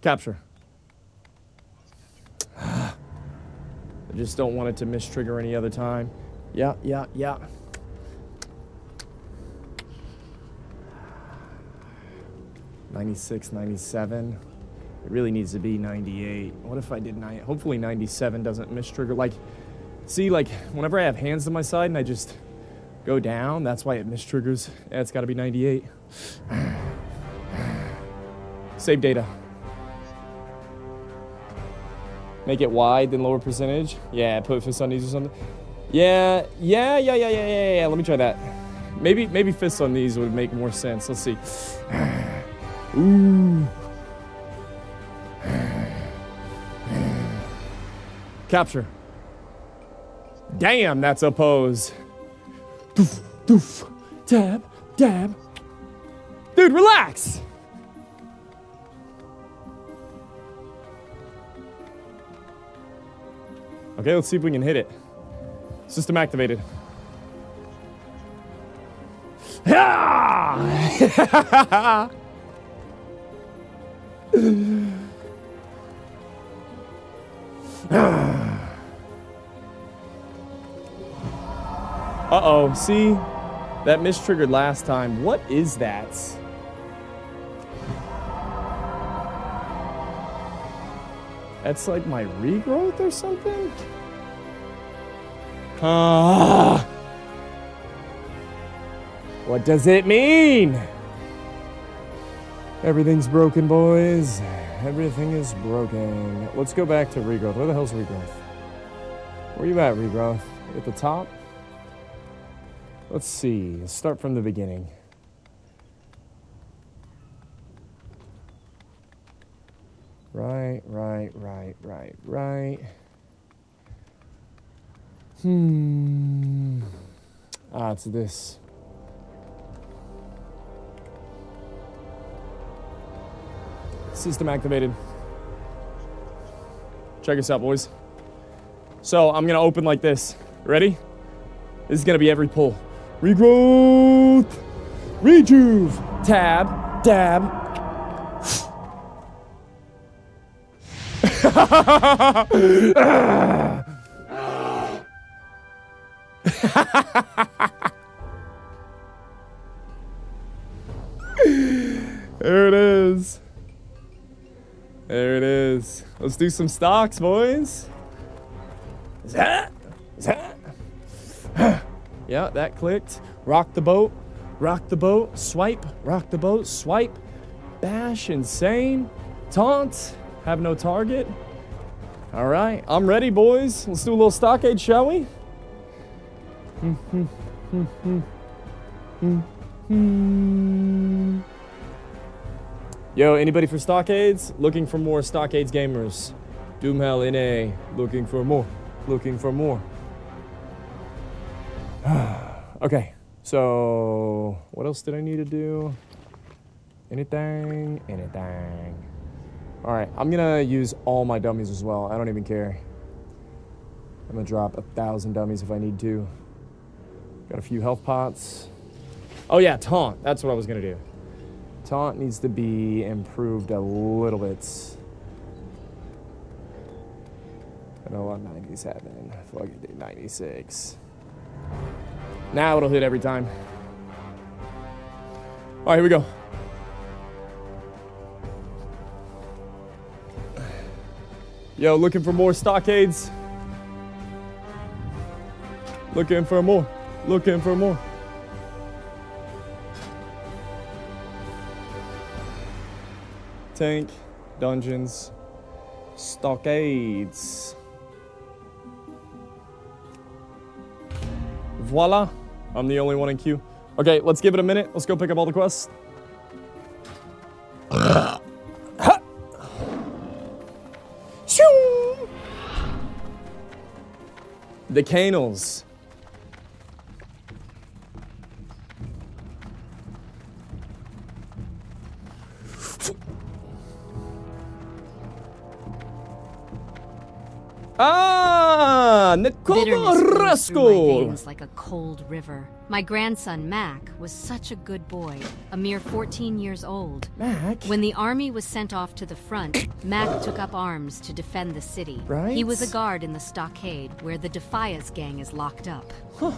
Capture. I just don't want it to mistrigger any other time. Yeah. 96, 97. It really needs to be 98. What if I did 90? Hopefully 97 doesn't mistrigger. Like, see, like, whenever I have hands to my side and I just go down, that's why it mistriggers. Yeah, it's got to be 98. Save data. Make it wide, then lower percentage. Yeah, put fists on these or something. Yeah. Let me try that. Maybe fists on these would make more sense. Let's see. Ooh. Capture. Damn, that's a pose. Doof, doof. Dab, dab. Dude, relax. Okay, let's see if we can hit it. System activated. Uh-oh, see? That mistriggered last time. What is that? That's like my regrowth or something? What does it mean? Everything's broken, boys. Everything is broken. Let's go back to regrowth. Where the hell's regrowth? Where you at, regrowth? At the top? Let's see. Let's start from the beginning. Right. It's this. System activated. Check this out, boys. So I'm gonna open like this. Ready? This is gonna be every pull. Regrowth! Rejuve! Tab. Dab. There it is. There it is. Let's do some stocks, boys. Yeah, that clicked. Rock the boat. Rock the boat. Swipe. Rock the boat. Swipe. Bash. Insane. Taunt. Have no target. All right. I'm ready, boys. Let's do a little stockade, shall we? Yo, anybody for stockades? Looking for more stockades gamers. Doomhell NA. Looking for more. Looking for more. Okay, so what else did I need to do? Anything? All right, I'm gonna use all my dummies as well. I don't even care. I'm gonna drop 1,000 dummies if I need to. Got a few health pots. Oh yeah, taunt. That's what I was gonna do. Taunt needs to be improved a little bit. I know I'm 97. Fuck it, dude, 96. Now it'll hit every time. All right, here we go. Yo, looking for more stockades? Looking for more. Looking for more. Tank, dungeons, stockades. Voila. I'm the only one in queue. Okay, let's give it a minute. Let's go pick up all the quests. The canals.
Bitterness flows through my
Nicola
veins like a cold river. My grandson, Mac, was such a good boy, a mere 14 years old.
Mac?
When the army was sent off to the front, Mac took up arms to defend the city.
Right?
He was a guard in the stockade, where the Defias gang is locked up.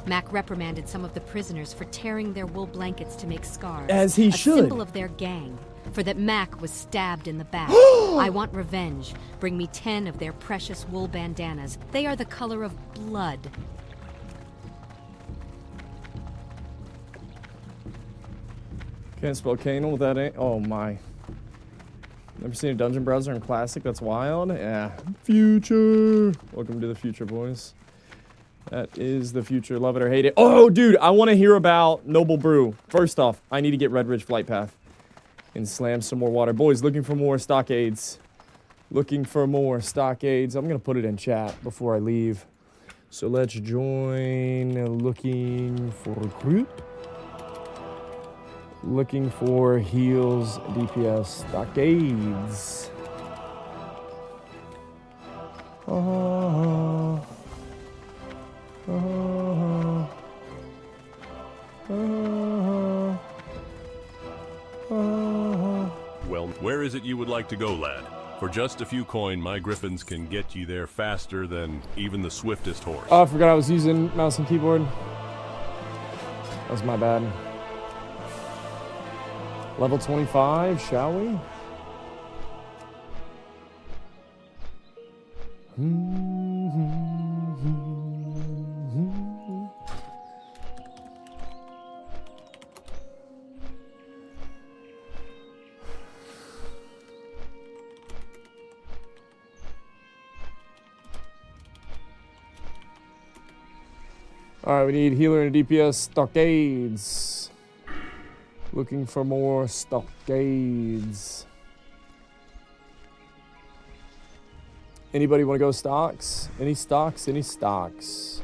Mac reprimanded some of the prisoners for tearing their wool blankets to make scars.
As he
a
should.
symbol of their gang. For that Mac was stabbed in the back. I want revenge. Bring me 10 of their precious wool bandanas. They are the color of blood.
Can't spell canal with that. Oh my. Never seen a dungeon browser in Classic? That's wild. Yeah. Future. Welcome to the future, boys. That is the future. Love it or hate it. Oh, dude, I want to hear about Noble Brew. First off, I need to get Red Ridge Flight Path and slam some more water. Boys, looking for more stockades. Looking for more stockades. I'm going to put it in chat before I leave. So let's join looking for a group. Looking for heals, DPS, stockades.
Well, where is it you would like to go, lad? For just a few coin, my griffins can get you there faster than even the swiftest horse.
Oh, I forgot I was using mouse and keyboard. That was my bad. Level 25, shall we? Alright, we need healer and a DPS stockades. Looking for more stockades. Anybody want to go stocks? Any stocks? Any stocks?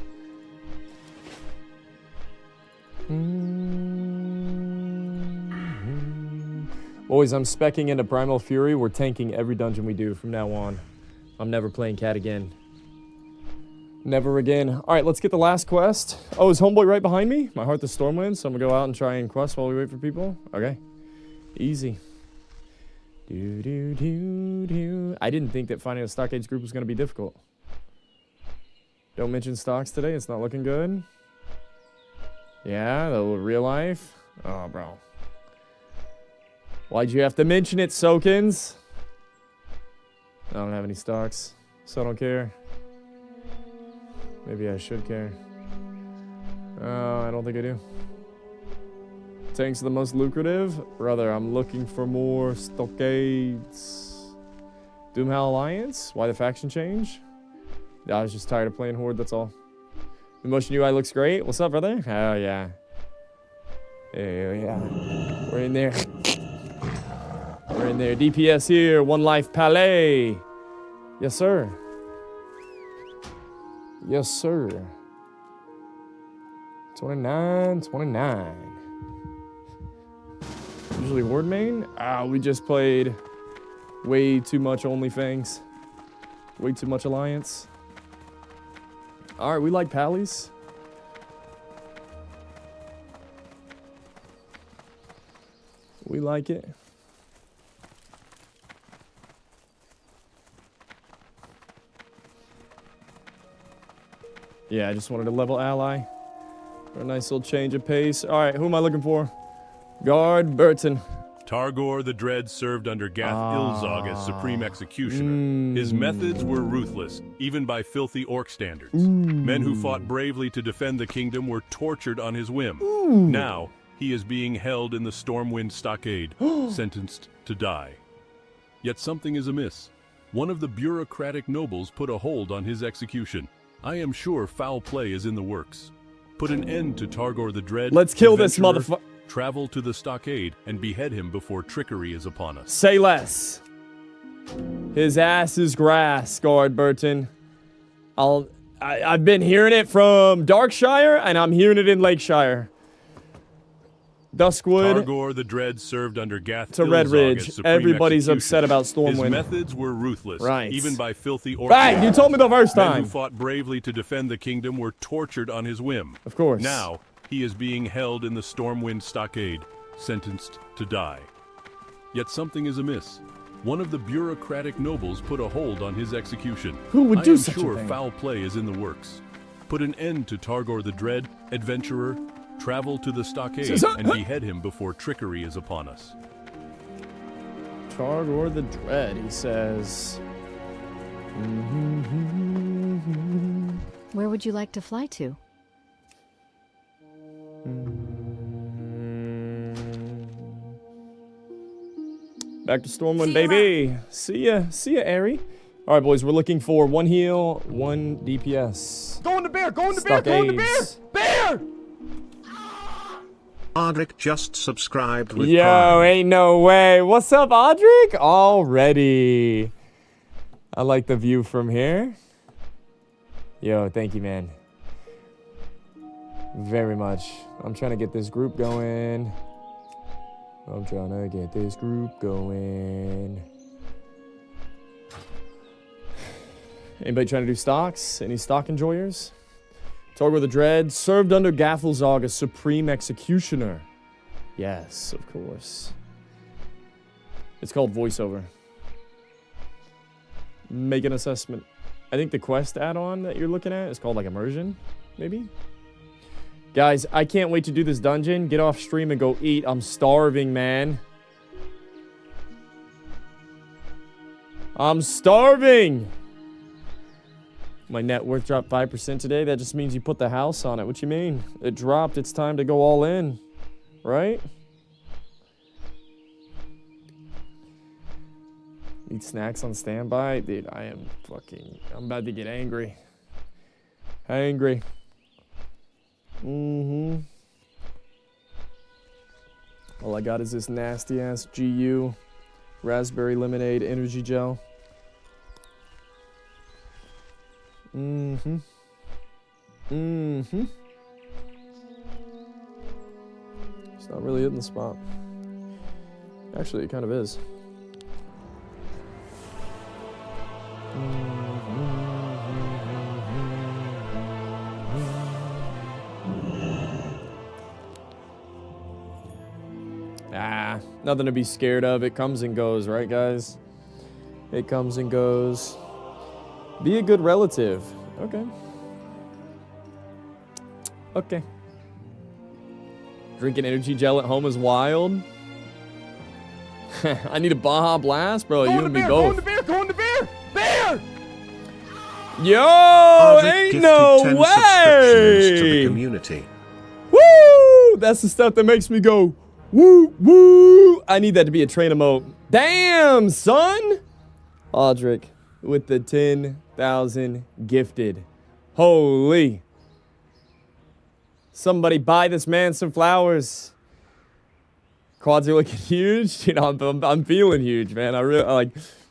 Boys, I'm specking into Primal Fury. We're tanking every dungeon we do from now on. I'm never playing cat again. Never again. All right, let's get the last quest. Oh, is Homeboy right behind me? My heart the Stormwind, so I'm gonna go out and try and quest while we wait for people. Okay. Easy. I didn't think that finding a Stockades group was gonna be difficult. Don't mention stocks today. It's not looking good. Yeah, the real life. Oh, bro. Why'd you have to mention it, Sokins? I don't have any stocks, so I don't care. Maybe I should care. I don't think I do. Tanks are the most lucrative? Brother, I'm looking for more stockades. Doomhowl Alliance? Why the faction change? I was just tired of playing Horde, that's all. The motion UI looks great. What's up, brother? Oh, yeah. Yeah. We're in there. We're in there. DPS here. One Life Palais. Yes, sir. Yes, sir. 29. Usually Horde main? We just played way too much OnlyFans. Way too much Alliance. Alright, we like Pallies. We like it. Yeah, I just wanted a level ally. For a nice little change of pace. Alright, who am I looking for? Guard Burton.
Targor the Dread served under Gath Ilzog as Supreme Executioner. His methods were ruthless, even by filthy orc standards. Men who fought bravely to defend the kingdom were tortured on his whim. Now, he is being held in the Stormwind Stockade, sentenced to die. Yet something is amiss. One of the bureaucratic nobles put a hold on his execution. I am sure foul play is in the works. Put an end to Targor the Dread.
Let's kill this motherfucker.
Travel to the stockade and behead him before trickery is upon us.
Say less. His ass is grass, Guard Burton. I've been hearing it from Darkshire, and I'm hearing it in Lakeshire. Duskwood
Targor the Dread served under Gath
to Red Ridge. Everybody's upset about Stormwind.
His methods were ruthless, even by filthy orcs.
Right, you told me the first time.
Men who fought bravely to defend the kingdom were tortured on his whim.
Of course.
Now, he is being held in the Stormwind Stockade, sentenced to die. Yet something is amiss. One of the bureaucratic nobles put a hold on his execution.
Who would do such a thing?
I am sure foul play is in the works. Put an end to Targor the Dread, adventurer. Travel to the stockade and behead him before trickery is upon us.
Targor the Dread, he says.
Where would you like to fly to?
Back to Stormwind, baby. See ya, Airy. All right, boys, we're looking for 1 heal, 1 DPS.
Go in the bear, go in the bear, go in the bear! Bear!
Ardrick just subscribed with
Yo,
Prime.
ain't no way. What's up, Ardrick? Already. I like the view from here. Yo, thank you, man. Very much. I'm trying to get this group going. Anybody trying to do stocks? Any stock enjoyers? Targor the Dread served under Gathilzog as Supreme Executioner. Yes, of course. It's called voiceover. Make an assessment. I think the quest add-on that you're looking at is called like immersion, maybe? Guys, I can't wait to do this dungeon. Get off stream and go eat. I'm starving, man. I'm starving! My net worth dropped 5% today. That just means you put the house on it. What you mean? It dropped. It's time to go all in. Right? Eat snacks on standby? Dude, I'm about to get angry. Angry. All I got is this nasty ass GU raspberry lemonade energy gel. Mm-hmm. Mm-hmm. It's not really hitting the spot. Actually, it kind of is. Ah, nothing to be scared of. It comes and goes, right, guys? It comes and goes. Be a good relative. Okay. Okay. Drinking energy gel at home is wild. I need a Baja Blast, bro. You and me both.
Going to beer! Going to beer! Beer!
Yo,
Harvick
ain't
gifted
no
10 subscriptions to the
way.
community.
Woo! That's the stuff that makes me go, woo, woo. I need that to be a train emote. Damn, son. Audric with the 10,000 gifted. Holy. Somebody buy this man some flowers. Quads are looking huge. You know, I'm feeling huge, man. I really, like,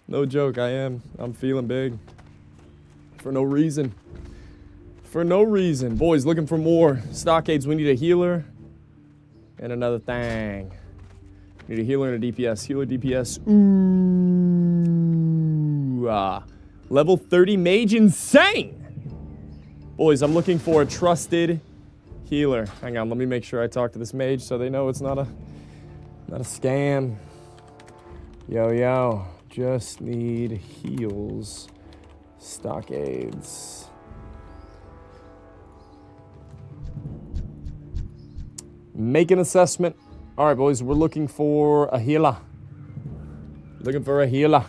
no joke, I am. I'm feeling big. For no reason. For no reason. Boys, looking for more stockades. We need a healer. And another thing. We need a healer and a DPS. Healer, DPS. Ooh. Level 30 mage insane. Boys, I'm looking for a trusted healer. Hang on, let me make sure I talk to this mage so they know it's not a scam. Yo, just need heals. Stockades. Make an assessment. All right, boys, we're looking for a healer. Looking for a healer.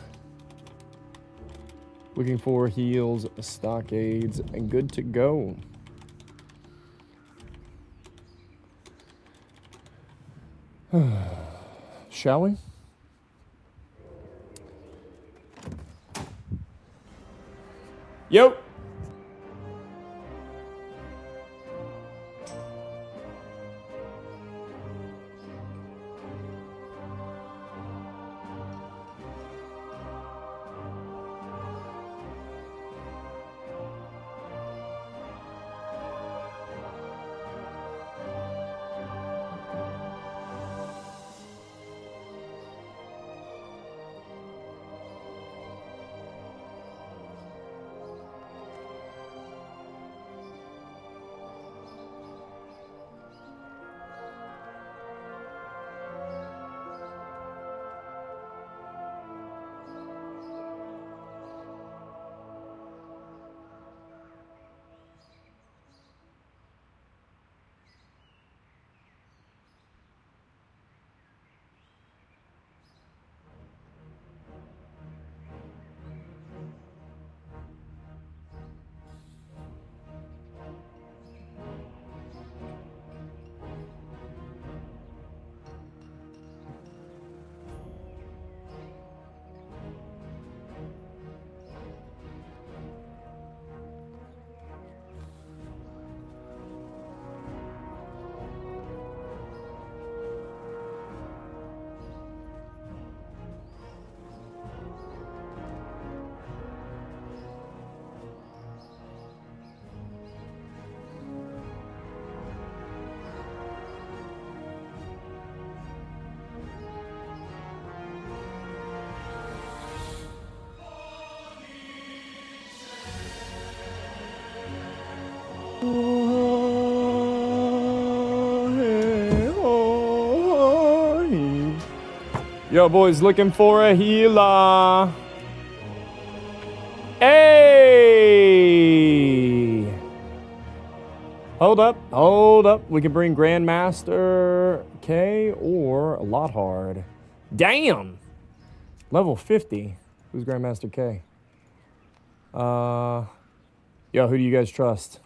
Looking for heals, stockades, and good to go. Shall we? Yo! Yo, boys, looking for a healer. Hey! Hold up. We can bring Grandmaster K or a lot hard. Damn! Level 50. Who's Grandmaster K? Yo, who do you guys trust?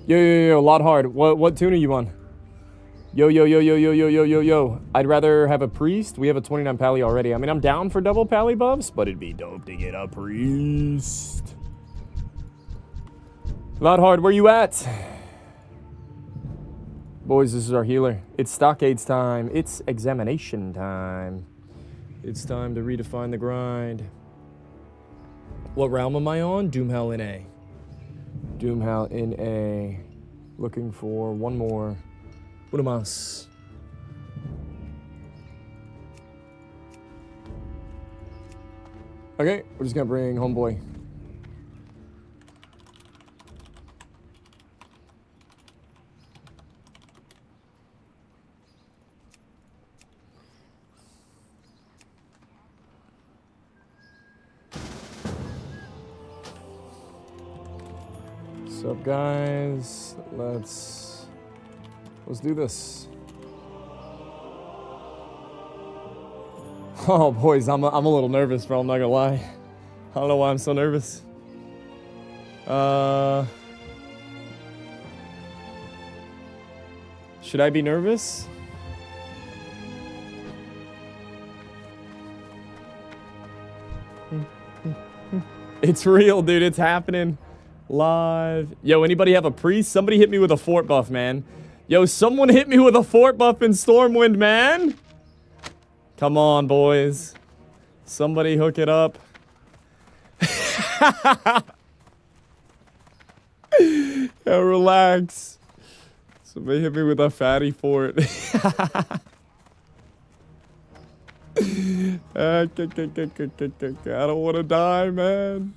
Yo, a lot hard. What tune are you on? Yo. I'd rather have a priest. We have a 29 pally already. I mean, I'm down for double pally buffs, but it'd be dope to get a priest. Lot hard, where you at? Boys, this is our healer. It's stockades time. It's examination time. It's time to redefine the grind. What realm am I on? Doomhell in A. Doomhell in A. Looking for one more. Unamas. Okay, we're just gonna bring homeboy. What's up, guys? Let's do this. Oh, boys, I'm a little nervous, bro. I'm not gonna lie. I don't know why I'm so nervous. Should I be nervous? It's real, dude. It's happening. Live. Yo, anybody have a priest? Somebody hit me with a fort buff, man. Yo, someone hit me with a fort buff in Stormwind, man. Come on, boys. Somebody hook it up. Yo, relax. Somebody hit me with a fatty fort. I don't want to die, man.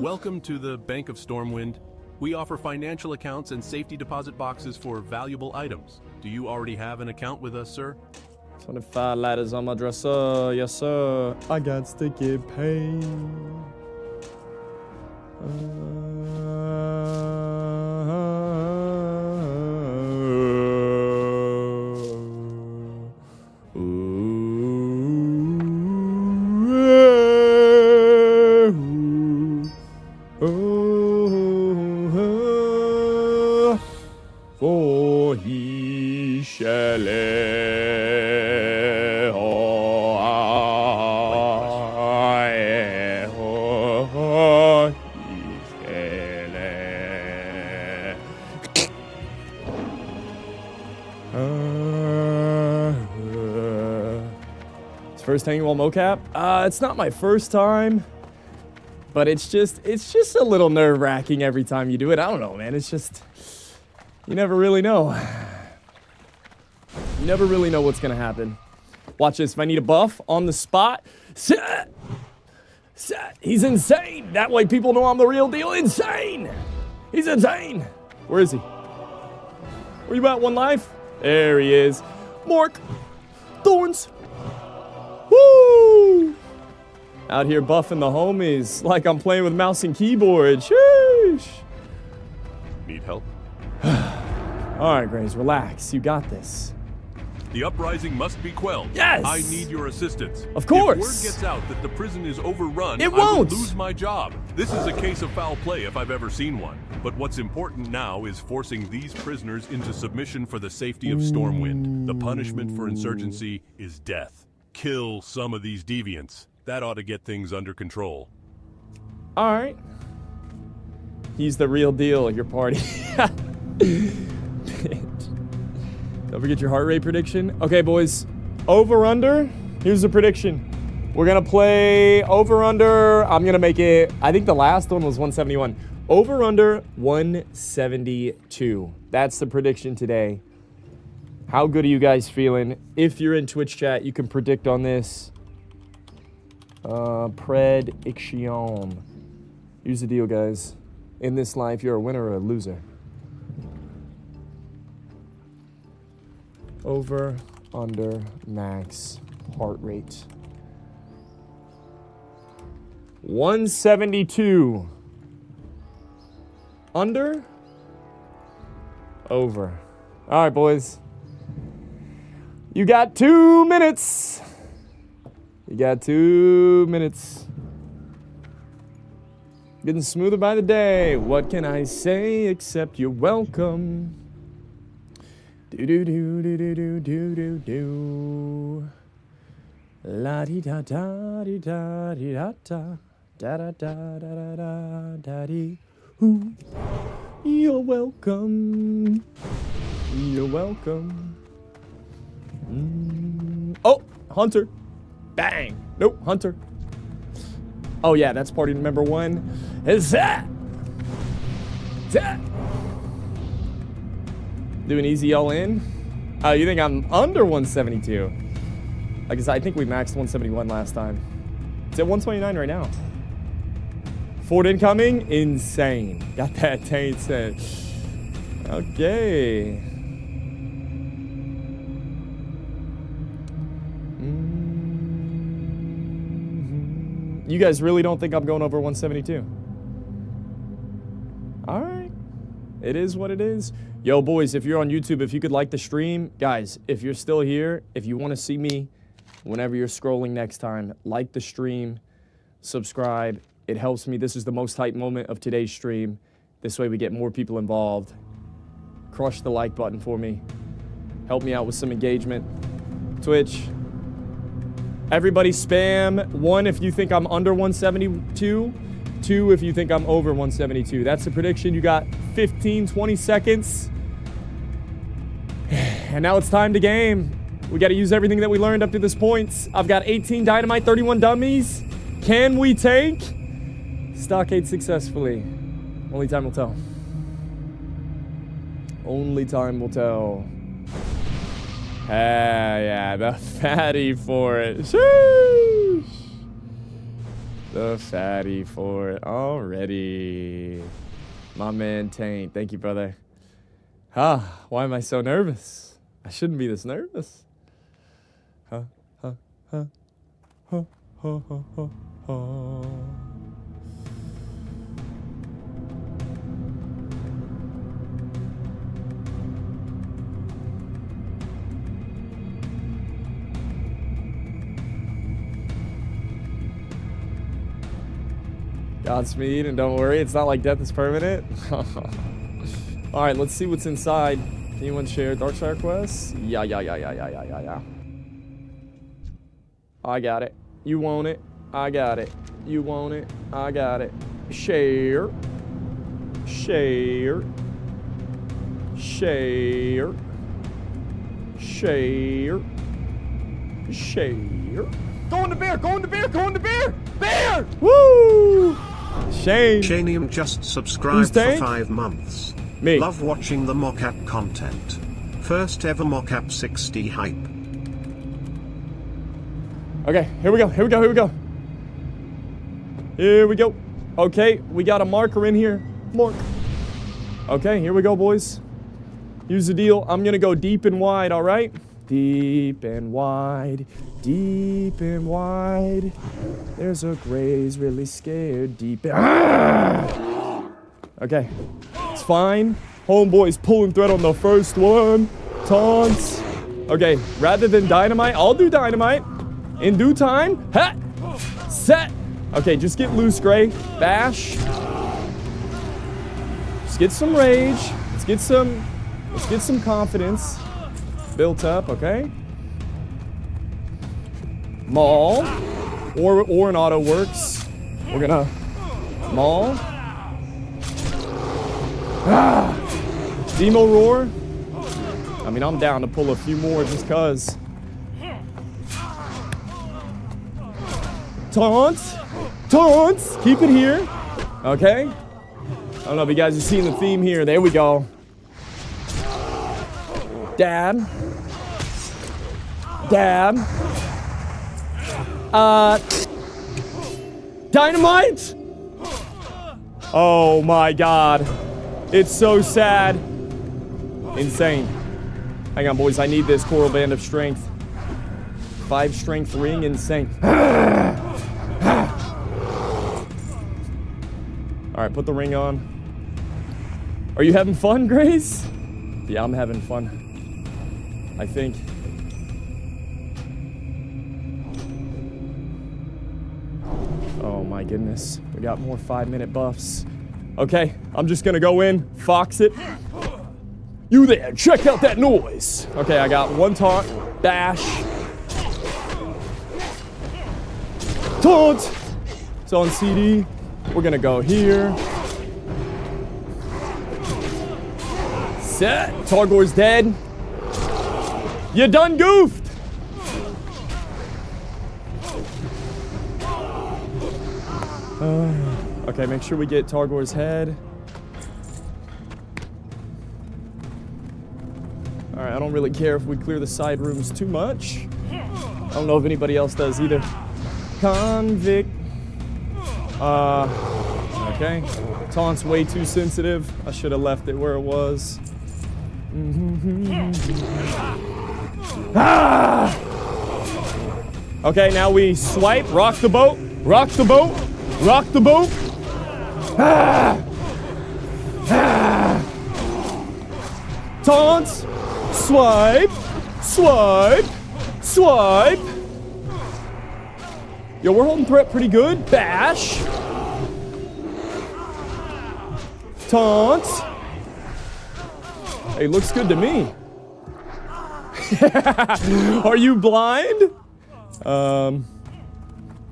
Welcome to the Bank of Stormwind. We offer financial accounts and safety deposit boxes for valuable items. Do you already have an account with us, sir?
25 ladders on my dresser, yes sir. I got to get paid. For he shall First time while mocap? It's not my first time, but it's just a little nerve-wracking every time you do it. I don't know, man. It's just, you never really know. You never really know what's gonna happen. Watch this. If I need a buff on the spot, he's insane. That way people know I'm the real deal. Insane. He's insane. Where is he? Where you at? One life? There he is. Mork. Thorns. Woo! Out here buffing the homies like I'm playing with mouse and keyboard. Sheesh.
Need help?
All right, Graves, relax. You got this.
The uprising must be quelled.
Yes!
I need your assistance.
Of course!
If word gets out that the prison is overrun,
it
I
won't!
will lose my job. This is a case of foul play if I've ever seen one. But what's important now is forcing these prisoners into submission for the safety of Stormwind. The punishment for insurgency is death. Kill some of these deviants. That ought to get things under control.
All right. He's the real deal, your party. Don't forget your heart rate prediction. Okay, boys. Over, under. Here's the prediction. We're going to play over, under. I'm going to make it, I think the last one was 171. Over, under 172. That's the prediction today. How good are you guys feeling? If you're in Twitch chat, you can predict on this. Prediction. Here's the deal, guys. In this life, you're a winner or a loser. Over, under, max, heart rate. 172. Under? Over. All right, boys. You got 2 minutes. You got 2 minutes. Getting smoother by the day. What can I say except you're welcome? Do do do do do do do do do. La di da da di da di da da Da da da da da da daddy. Ooh. You're welcome. You're welcome. Oh, Hunter. Bang. Nope, Hunter. Oh yeah, that's party number 1. Is that? Doing easy all in. Oh, you think I'm under 172? Like I think we maxed 171 last time. It's at 129 right now. Fort incoming, insane. Got that taint set. Okay. You guys really don't think I'm going over 172? All right. It is what it is. Yo, boys, if you're on YouTube, if you could like the stream, guys, if you're still here, if you want to see me whenever you're scrolling next time, like the stream, subscribe. It helps me. This is the most hype moment of today's stream. This way we get more people involved. Crush the like button for me. Help me out with some engagement. Twitch. Everybody spam 1 if you think I'm under 172. 2 if you think I'm over 172. That's the prediction. You got 15, 20 seconds. And now it's time to game. We got to use everything that we learned up to this point. I've got 18 dynamite, 31 dummies. Can we take stockade successfully? Only time will tell. Only time will tell. Yeah, the fatty for it. Sheesh. The fatty for it already. My man Taint. Thank you, brother. Why am I so nervous? I shouldn't be this nervous. Godspeed, and don't worry, it's not like death is permanent. Alright, let's see what's inside. Anyone share Darkshire quests? Yeah. I got it. You want it? I got it. You want it? I got it. Share. Share. Share. Share. Share.
Go in the bear! Go in the bear! Go in the bear! Bear!
Woo! Shane.
Shanium just subscribed for 5 months.
Me.
Love watching the mocap content. First ever mocap 60 hype.
Okay, here we go. Here we go. Here we go. Here we go. Okay, we got a marker in here. Mark. Okay, here we go, boys. Here's the deal. I'm gonna go deep and wide, all right? Deep and wide. Deep and wide. There's a Gray's really scared. Deep and... Okay. It's fine. Homeboy's pulling thread on the first one. Taunts. Okay, rather than dynamite, I'll do dynamite. In due time. Ha! Set. Okay, just get loose, Gray. Bash. Just get some rage. Let's get some confidence built up, okay? Maul. Or an auto works. We're gonna maul. Demo roar. I mean, I'm down to pull a few more just cuz. Taunts. Taunts. Keep it here. Okay. I don't know if you guys have seen the theme here. There we go. Dab. Dab. Dynamite? Oh my god. It's so sad. Insane. Hang on, boys. I need this Coral Band of Strength. 5 strength ring, insane. Alright, put the ring on. Are you having fun, Grace? Yeah, I'm having fun. I think. Oh my goodness. We got more 5-minute buffs. Okay, I'm just gonna go in, fox it. You there, check out that noise. Okay, I got 1 taunt, bash. Taunt! It's on CD. We're gonna go here. Set. Targor's dead. You done goofed. Okay, make sure we get Targor's head. Alright, I don't really care if we clear the side rooms too much. I don't know if anybody else does either. Convict. Okay. Taunt's way too sensitive. I should have left it where it was. Ah! Okay, now we swipe. Rock the boat. Rock the boat. Rock the boat. Ah! Ah! Taunt. Swipe. Swipe. Swipe. Yo, we're holding threat pretty good. Bash. Taunt. Hey, looks good to me. Are you blind?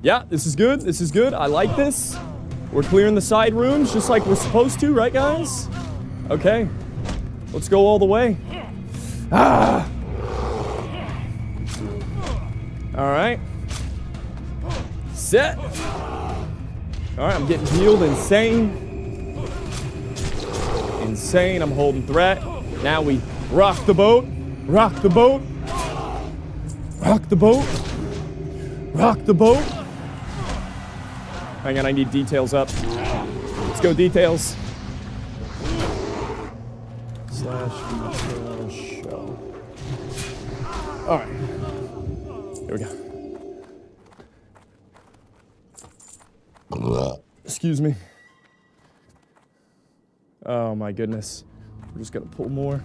Yeah, this is good. This is good. I like this. We're clearing the side rooms just like we're supposed to, right, guys? Okay. Let's go all the way. Ah! All right. Set. All right, I'm getting healed. Insane. Insane. I'm holding threat. Now we rock the boat. Rock the boat. Rock the boat. Rock the boat. Hang on, I need details up. Let's go, details. / show. All right. Here we go. Excuse me. Oh my goodness. We're just gonna pull more.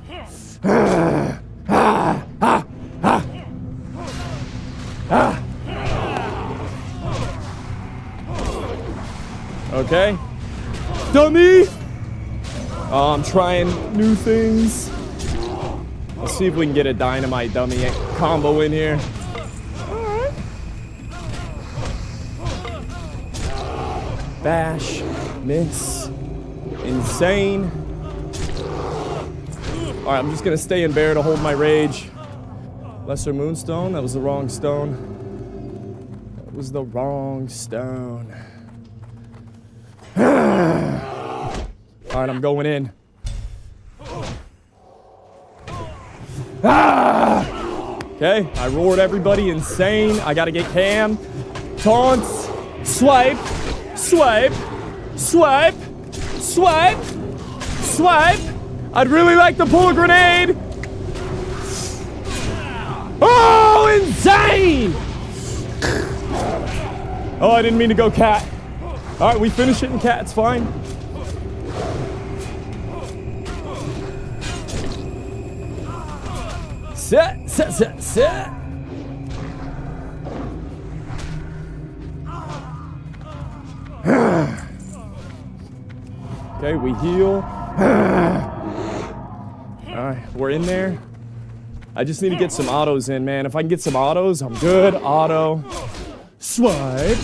Okay. Dummy! Oh, I'm trying new things. Let's see if we can get a dynamite dummy combo in here. Alright. Bash. Miss. Insane. Alright, I'm just gonna stay in bear to hold my rage. Lesser Moonstone. That was the wrong stone. That was the wrong stone. Alright, I'm going in. Okay, I roared everybody insane. I gotta get Cam. Taunts. Swipe. Swipe. Swipe. Swipe. Swipe. I'd really like to pull a grenade. Oh, insane! Oh, I didn't mean to go cat. Alright, we finish it in cat, it's fine. Set, set, set, set. Okay, we heal. Alright, we're in there. I just need to get some autos in, man. If I can get some autos, I'm good. Auto. Swipe.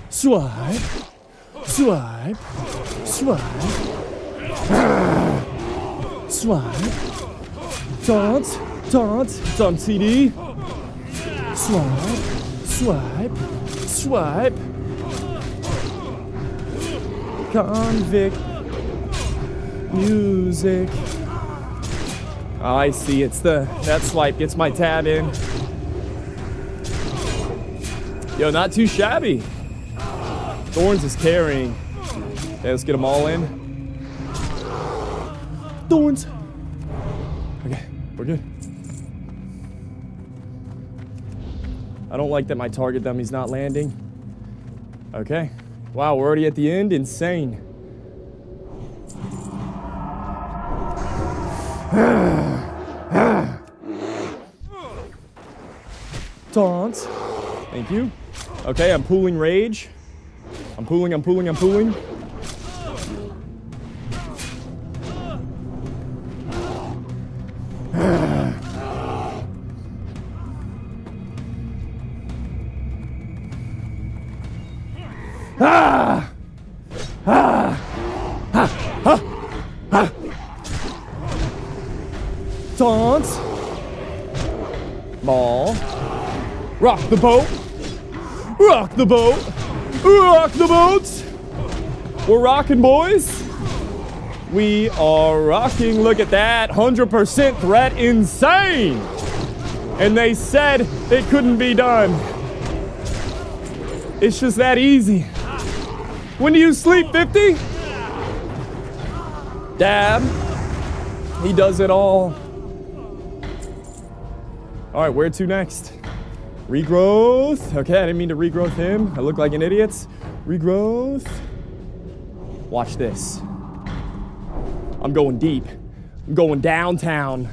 Swipe. Swipe. Swipe. Swipe. Taunt. Taunt. It's on CD. Swipe. Swipe. Swipe. Convict. Music. Oh, I see. It's that swipe gets my tab in. Yo, not too shabby. Thorns is carrying. Okay, let's get them all in. Thorns. Okay, we're good. I don't like that my target dummy's not landing. Okay. Wow, we're already at the end. Insane. Taunt. Thank you. Okay, I'm pooling rage. I'm pooling. Taunt. Ball. Rock the boat. Rock the boat. Rock the boat. We're rocking, boys. We are rocking. Look at that. 100% threat. Insane. And they said it couldn't be done. It's just that easy. When do you sleep, 50? Dab. He does it all. All right, where to next? Regrowth. Okay, I didn't mean to regrowth him. I look like an idiot. Regrowth. Watch this. I'm going deep. I'm going downtown.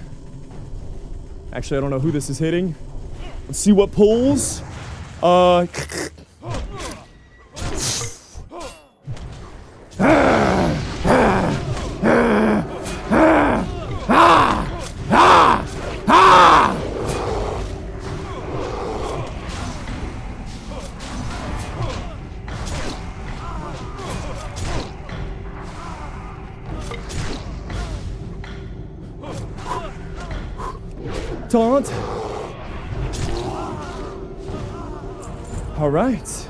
Actually, I don't know who this is hitting. Let's see what pulls. Taunt. All right.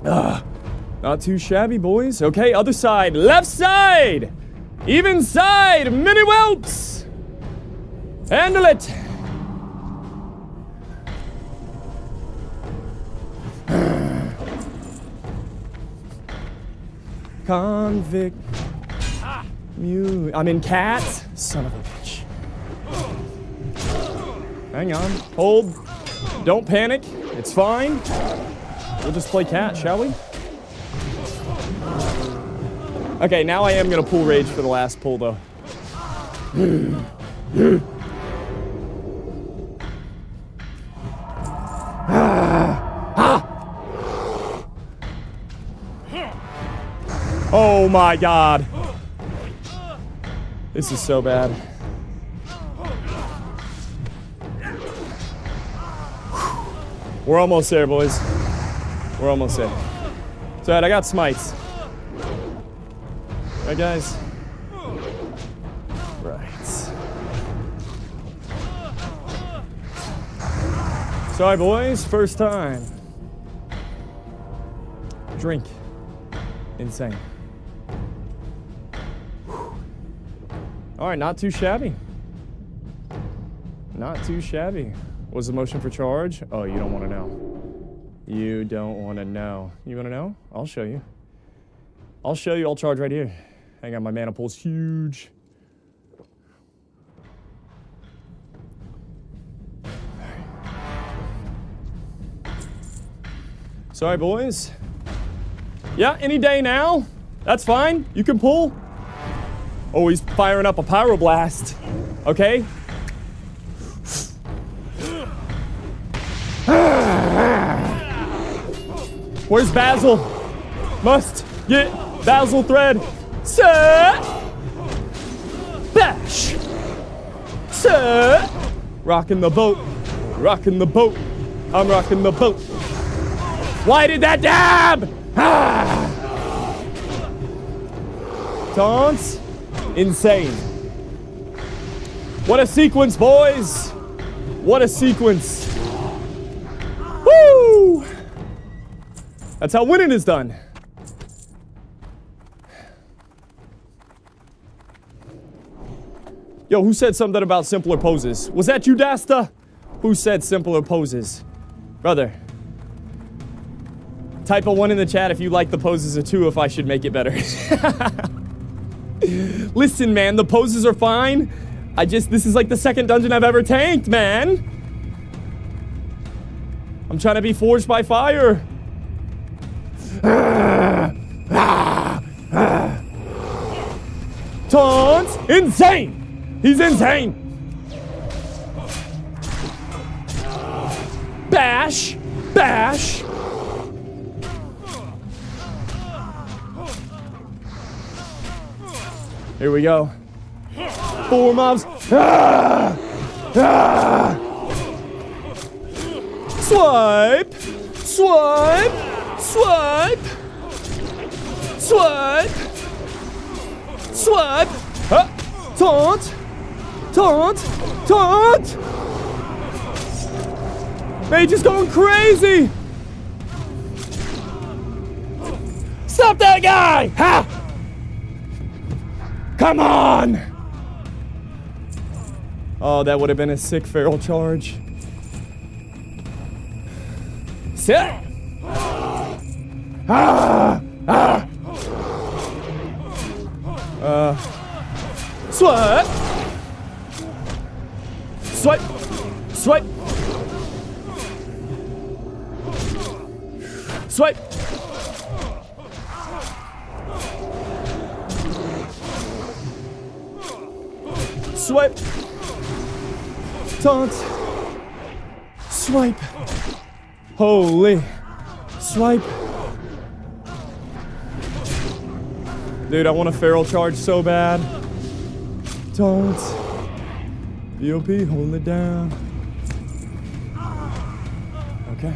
Not too shabby, boys. Okay, other side. Left side. Even side. Mini whelps. Handle it. Convict. I'm in cat. Son of a bitch. Hang on. Hold. Don't panic. It's fine. We'll just play cat, shall we? Okay, now I am going to pull rage for the last pull, though. Oh my god. This is so bad. We're almost there, boys. We're almost there. It's alright, I got smites. Right, guys? Right. Sorry, boys. First time. Drink. Insane. Alright, not too shabby. Not too shabby. Was the motion for charge? Oh, you don't want to know. You don't want to know. You want to know? I'll show you. I'll show you. I'll charge right here. Hang on, my mana pool's huge. Sorry, boys. Yeah, any day now. That's fine. You can pull. Oh, he's firing up a pyroblast. Okay. Where's Basil? Must get Basil thread. Set. Bash. Set. Rocking the boat. Rocking the boat. I'm rocking the boat. Why did that dab? Taunts. Insane. What a sequence, boys. What a sequence. Woo! That's how winning is done. Yo, who said something about simpler poses? Was that you, Dasta? Who said simpler poses? Brother. Type a 1 in the chat if you like the poses, a 2 if I should make it better. Listen, man, the poses are fine. This is like the second dungeon I've ever tanked, man. I'm trying to be forged by fire. Taunt! Insane! He's insane! Bash! Bash! Here we go. 4 mobs. Ah! Ah! Swipe! Swipe! Swipe! Swipe! Swipe! Huh? Taunt! Taunt! Taunt! Mage is going crazy! Stop that guy! Ha! Come on! Oh, that would have been a sick feral charge. Sit! Ah! Ah! Swipe! Swipe! Swipe! Swipe! Swipe! Taunt! Swipe! Holy! Swipe! Dude, I want a feral charge so bad. Don't. BOP, hold it down. Okay.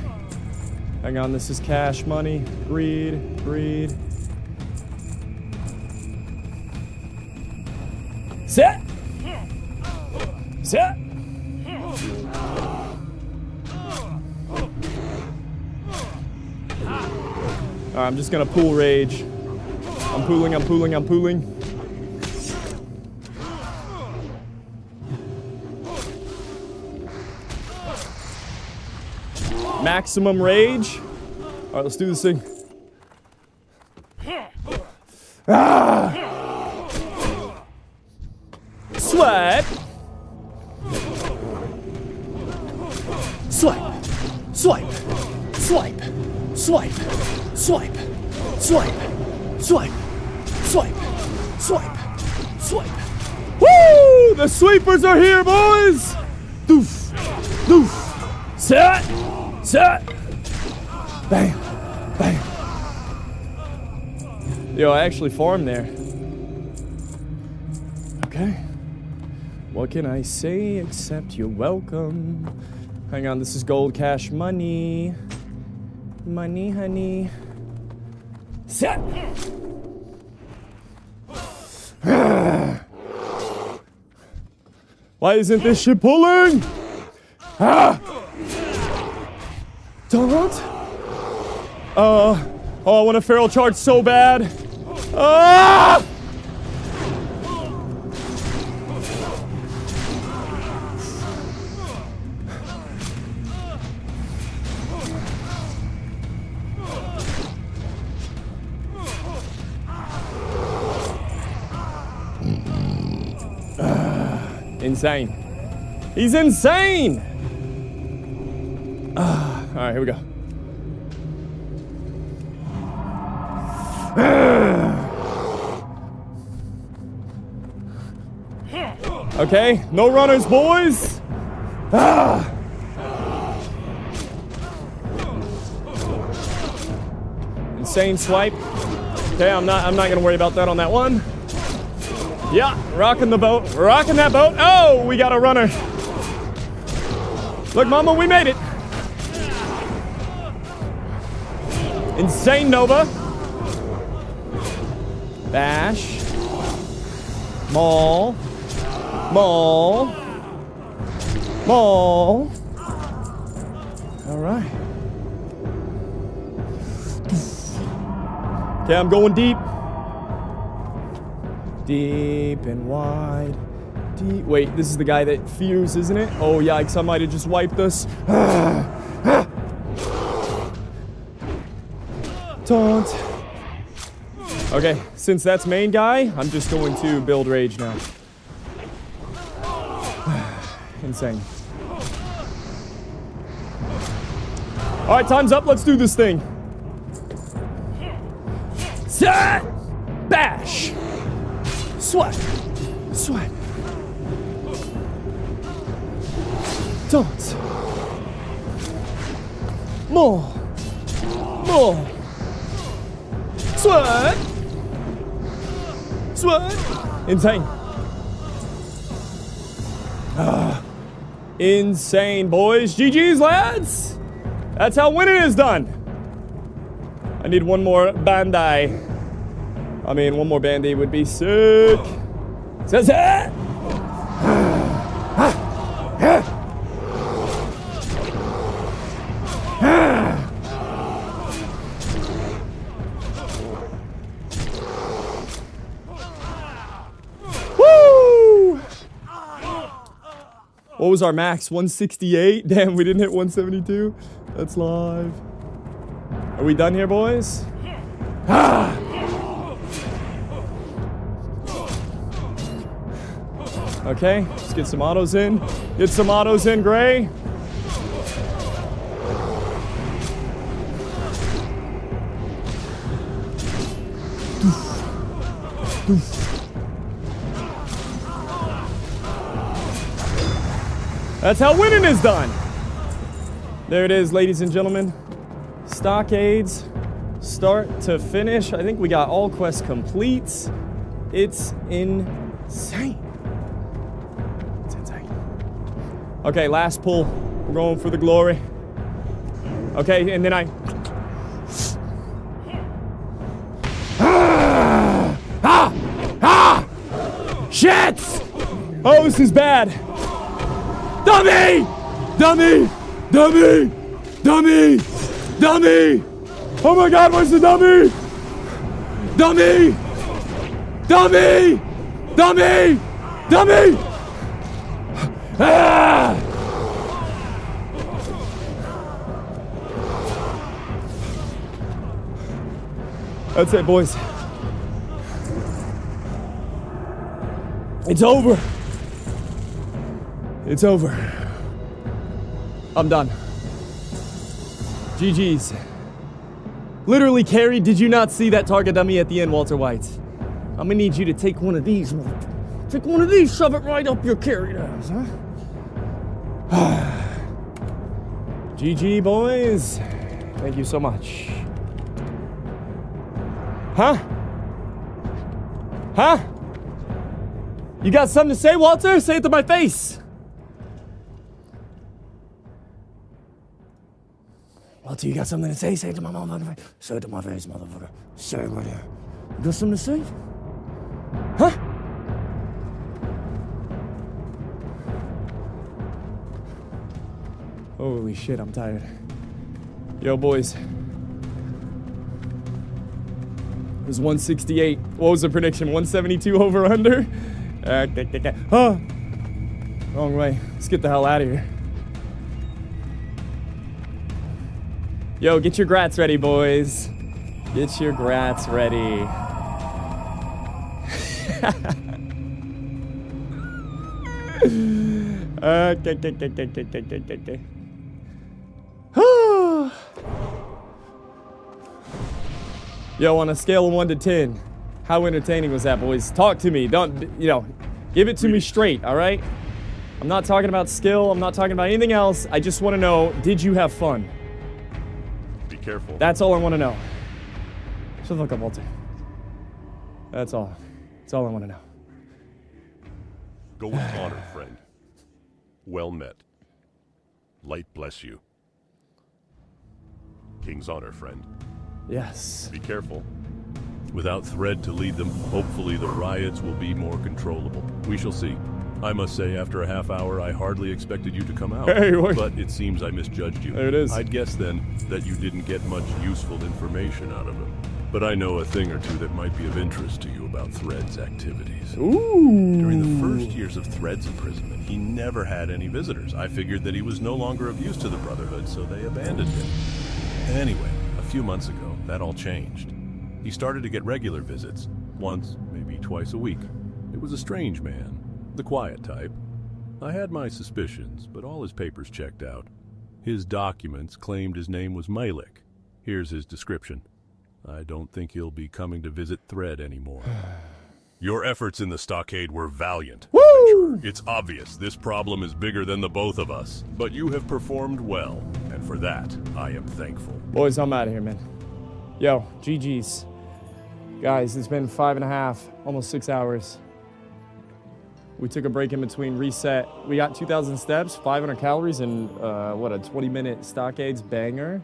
Hang on, this is cash money. Greed, greed. Set! Set! Alright, I'm just gonna pool rage. I'm pooling, I'm pooling, I'm pooling. Maximum rage. Alright, let's do this thing. Ah! Swipe. Swipe. Swipe. Swipe. Swipe. Swipe. Swipe. Swipe. Swipe. Swipe. Swipe. Woo! The sweepers are here, boys! Doof. Doof. Set. Set. Bam. Bam. Yo, I actually farmed there. Okay. What can I say except you're welcome? Hang on, this is gold cash money. Money, honey. Set. Why isn't this shit pulling? Ah! Don't. Oh, I want a feral charge so bad. Ah! Insane. He's insane! Alright, here we go. Okay, no runners, boys! Insane swipe. Okay, I'm not gonna worry about that on that one. Yeah, rocking the boat. Rocking that boat. Oh, we got a runner. Look, mama, we made it. Insane Nova. Bash. Maul. Maul. Maul. All right. Okay, I'm going deep. Deep and wide. Deep. Wait, this is the guy that fears, isn't it? Oh, yikes, I might have just wiped us. Taunt. Okay, since that's main guy, I'm just going to build rage now. Insane. Alright, time's up. Let's do this thing. Set! Bash! Swipe! Swipe! Don't! More! More! Swipe! Swipe! Insane. Insane, boys. GG's, lads! That's how winning is done. I need one more Bandai. I mean, one more Band-Aid would be sick. Says that! What was our max? 168? Damn, we didn't hit 172. That's live. Are we done here, boys? Ah! Okay, let's get some autos in. Get some autos in, Gray. That's how winning is done. There it is, ladies and gentlemen. Stockades, start to finish. I think we got all quests complete. It's insane. It's insane. Okay, last pull. We're going for the glory. Okay, and then I... Shit! Oh, this is bad. Dummy! Dummy! Dummy! Dummy! Dummy! Oh my god, where's the dummy? Dummy! Dummy! Dummy! Dummy! Ah! That's it, boys. It's over. It's over. I'm done. GG's. Literally carried. Did you not see that target dummy at the end, Walter White? I'm gonna need you to take one of these. Take one of these, shove it right up your carried ass, huh? GG, boys. Thank you so much. Huh? Huh? You got something to say, Walter? Say it to my face. Walter, you got something to say? Say it to my motherfucker face. Say it to my face, motherfucker. Say it right here. You got something to say? Huh? Holy shit, I'm tired. Yo, boys. It was 168. What was the prediction? 172 over under? Oh, wrong way. Let's get the hell out of here. Yo, get your grats ready, boys. Get your grats ready. Yo, on a scale of 1 to 10, how entertaining was that, boys? Talk to me. Don't, you know, give it to me straight, all right? I'm not talking about skill. I'm not talking about anything else. I just want to know, did you have fun?
Be careful.
That's all I want to know. Shut the fuck up, Walter. That's all. That's all I want to know.
Go with honor, friend. Well met. Light bless you. King's honor, friend.
Yes.
Be careful. Without Thread to lead them, hopefully the riots will be more controllable. We shall see. I must say, after a half hour, I hardly expected you to come out.
Hey,
but it seems I misjudged you.
There it is.
I'd guess then that you didn't get much useful information out of him. But I know a thing or two that might be of interest to you about Thread's activities.
Ooh.
During the first years of Thread's imprisonment, he never had any visitors. I figured that he was no longer of use to the Brotherhood, so they abandoned him. Anyway, a few months ago, that all changed. He started to get regular visits, once, maybe twice a week. It was a strange man, the quiet type. I had my suspicions, but all his papers checked out. His documents claimed his name was Malik. Here's his description. I don't think he'll be coming to visit Thread anymore. Your efforts in the stockade were valiant.
Woo!
It's obvious this problem is bigger than the both of us, but you have performed well, and for that, I am thankful.
Boys, I'm out of here, man. Yo, GG's. Guys, it's been 5.5, almost 6 hours. We took a break in between, reset. We got 2,000 steps, 500 calories, and what, a 20-minute stockades banger.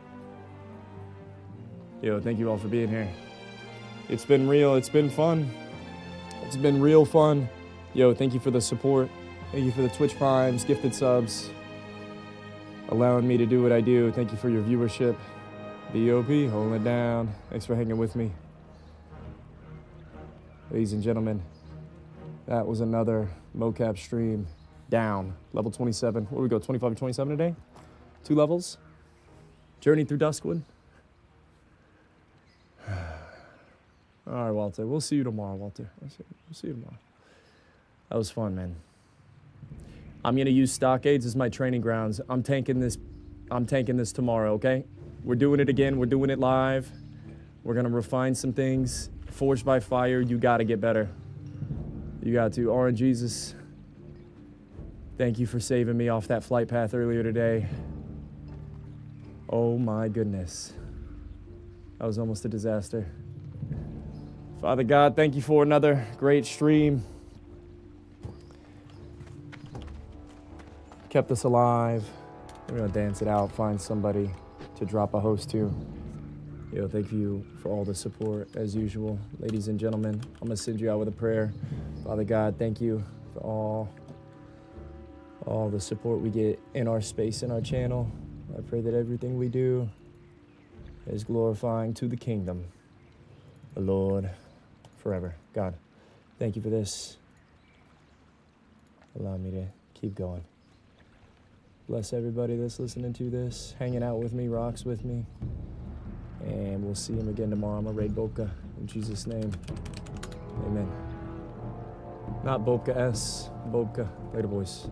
Yo, thank you all for being here. It's been real, it's been fun. It's been real fun. Yo, thank you for the support. Thank you for the Twitch Primes, gifted subs. Allowing me to do what I do. Thank you for your viewership. DOP, holding it down. Thanks for hanging with me. Ladies and gentlemen, that was another mocap stream. Down. Level 27. Where do we go? 25 or 27 today? 2 levels. Journey through Duskwood. All right, Walter. We'll see you tomorrow, Walter. We'll see you tomorrow. That was fun, man. I'm gonna use Stockades as my training grounds. I'm tanking this tomorrow, okay? We're doing it again. We're doing it live. We're gonna refine some things. Forged by fire, you gotta get better. You got to. Orange Jesus, thank you for saving me off that flight path earlier today. Oh my goodness. That was almost a disaster. Father God, thank you for another great stream. Kept us alive. We're gonna dance it out, find somebody to drop a host to. Yo, thank you for all the support, as usual. Ladies and gentlemen, I'm gonna send you out with a prayer. Father God, thank you for all the support we get in our space, in our channel. I pray that everything we do is glorifying to the kingdom, the Lord, forever. God, thank you for this. Allow me to keep going. Bless everybody that's listening to this, hanging out with me, rocks with me. And we'll see him again tomorrow. I'm going to raid Boca in Jesus' name. Amen. Not Boca S, Boca. Later, boys.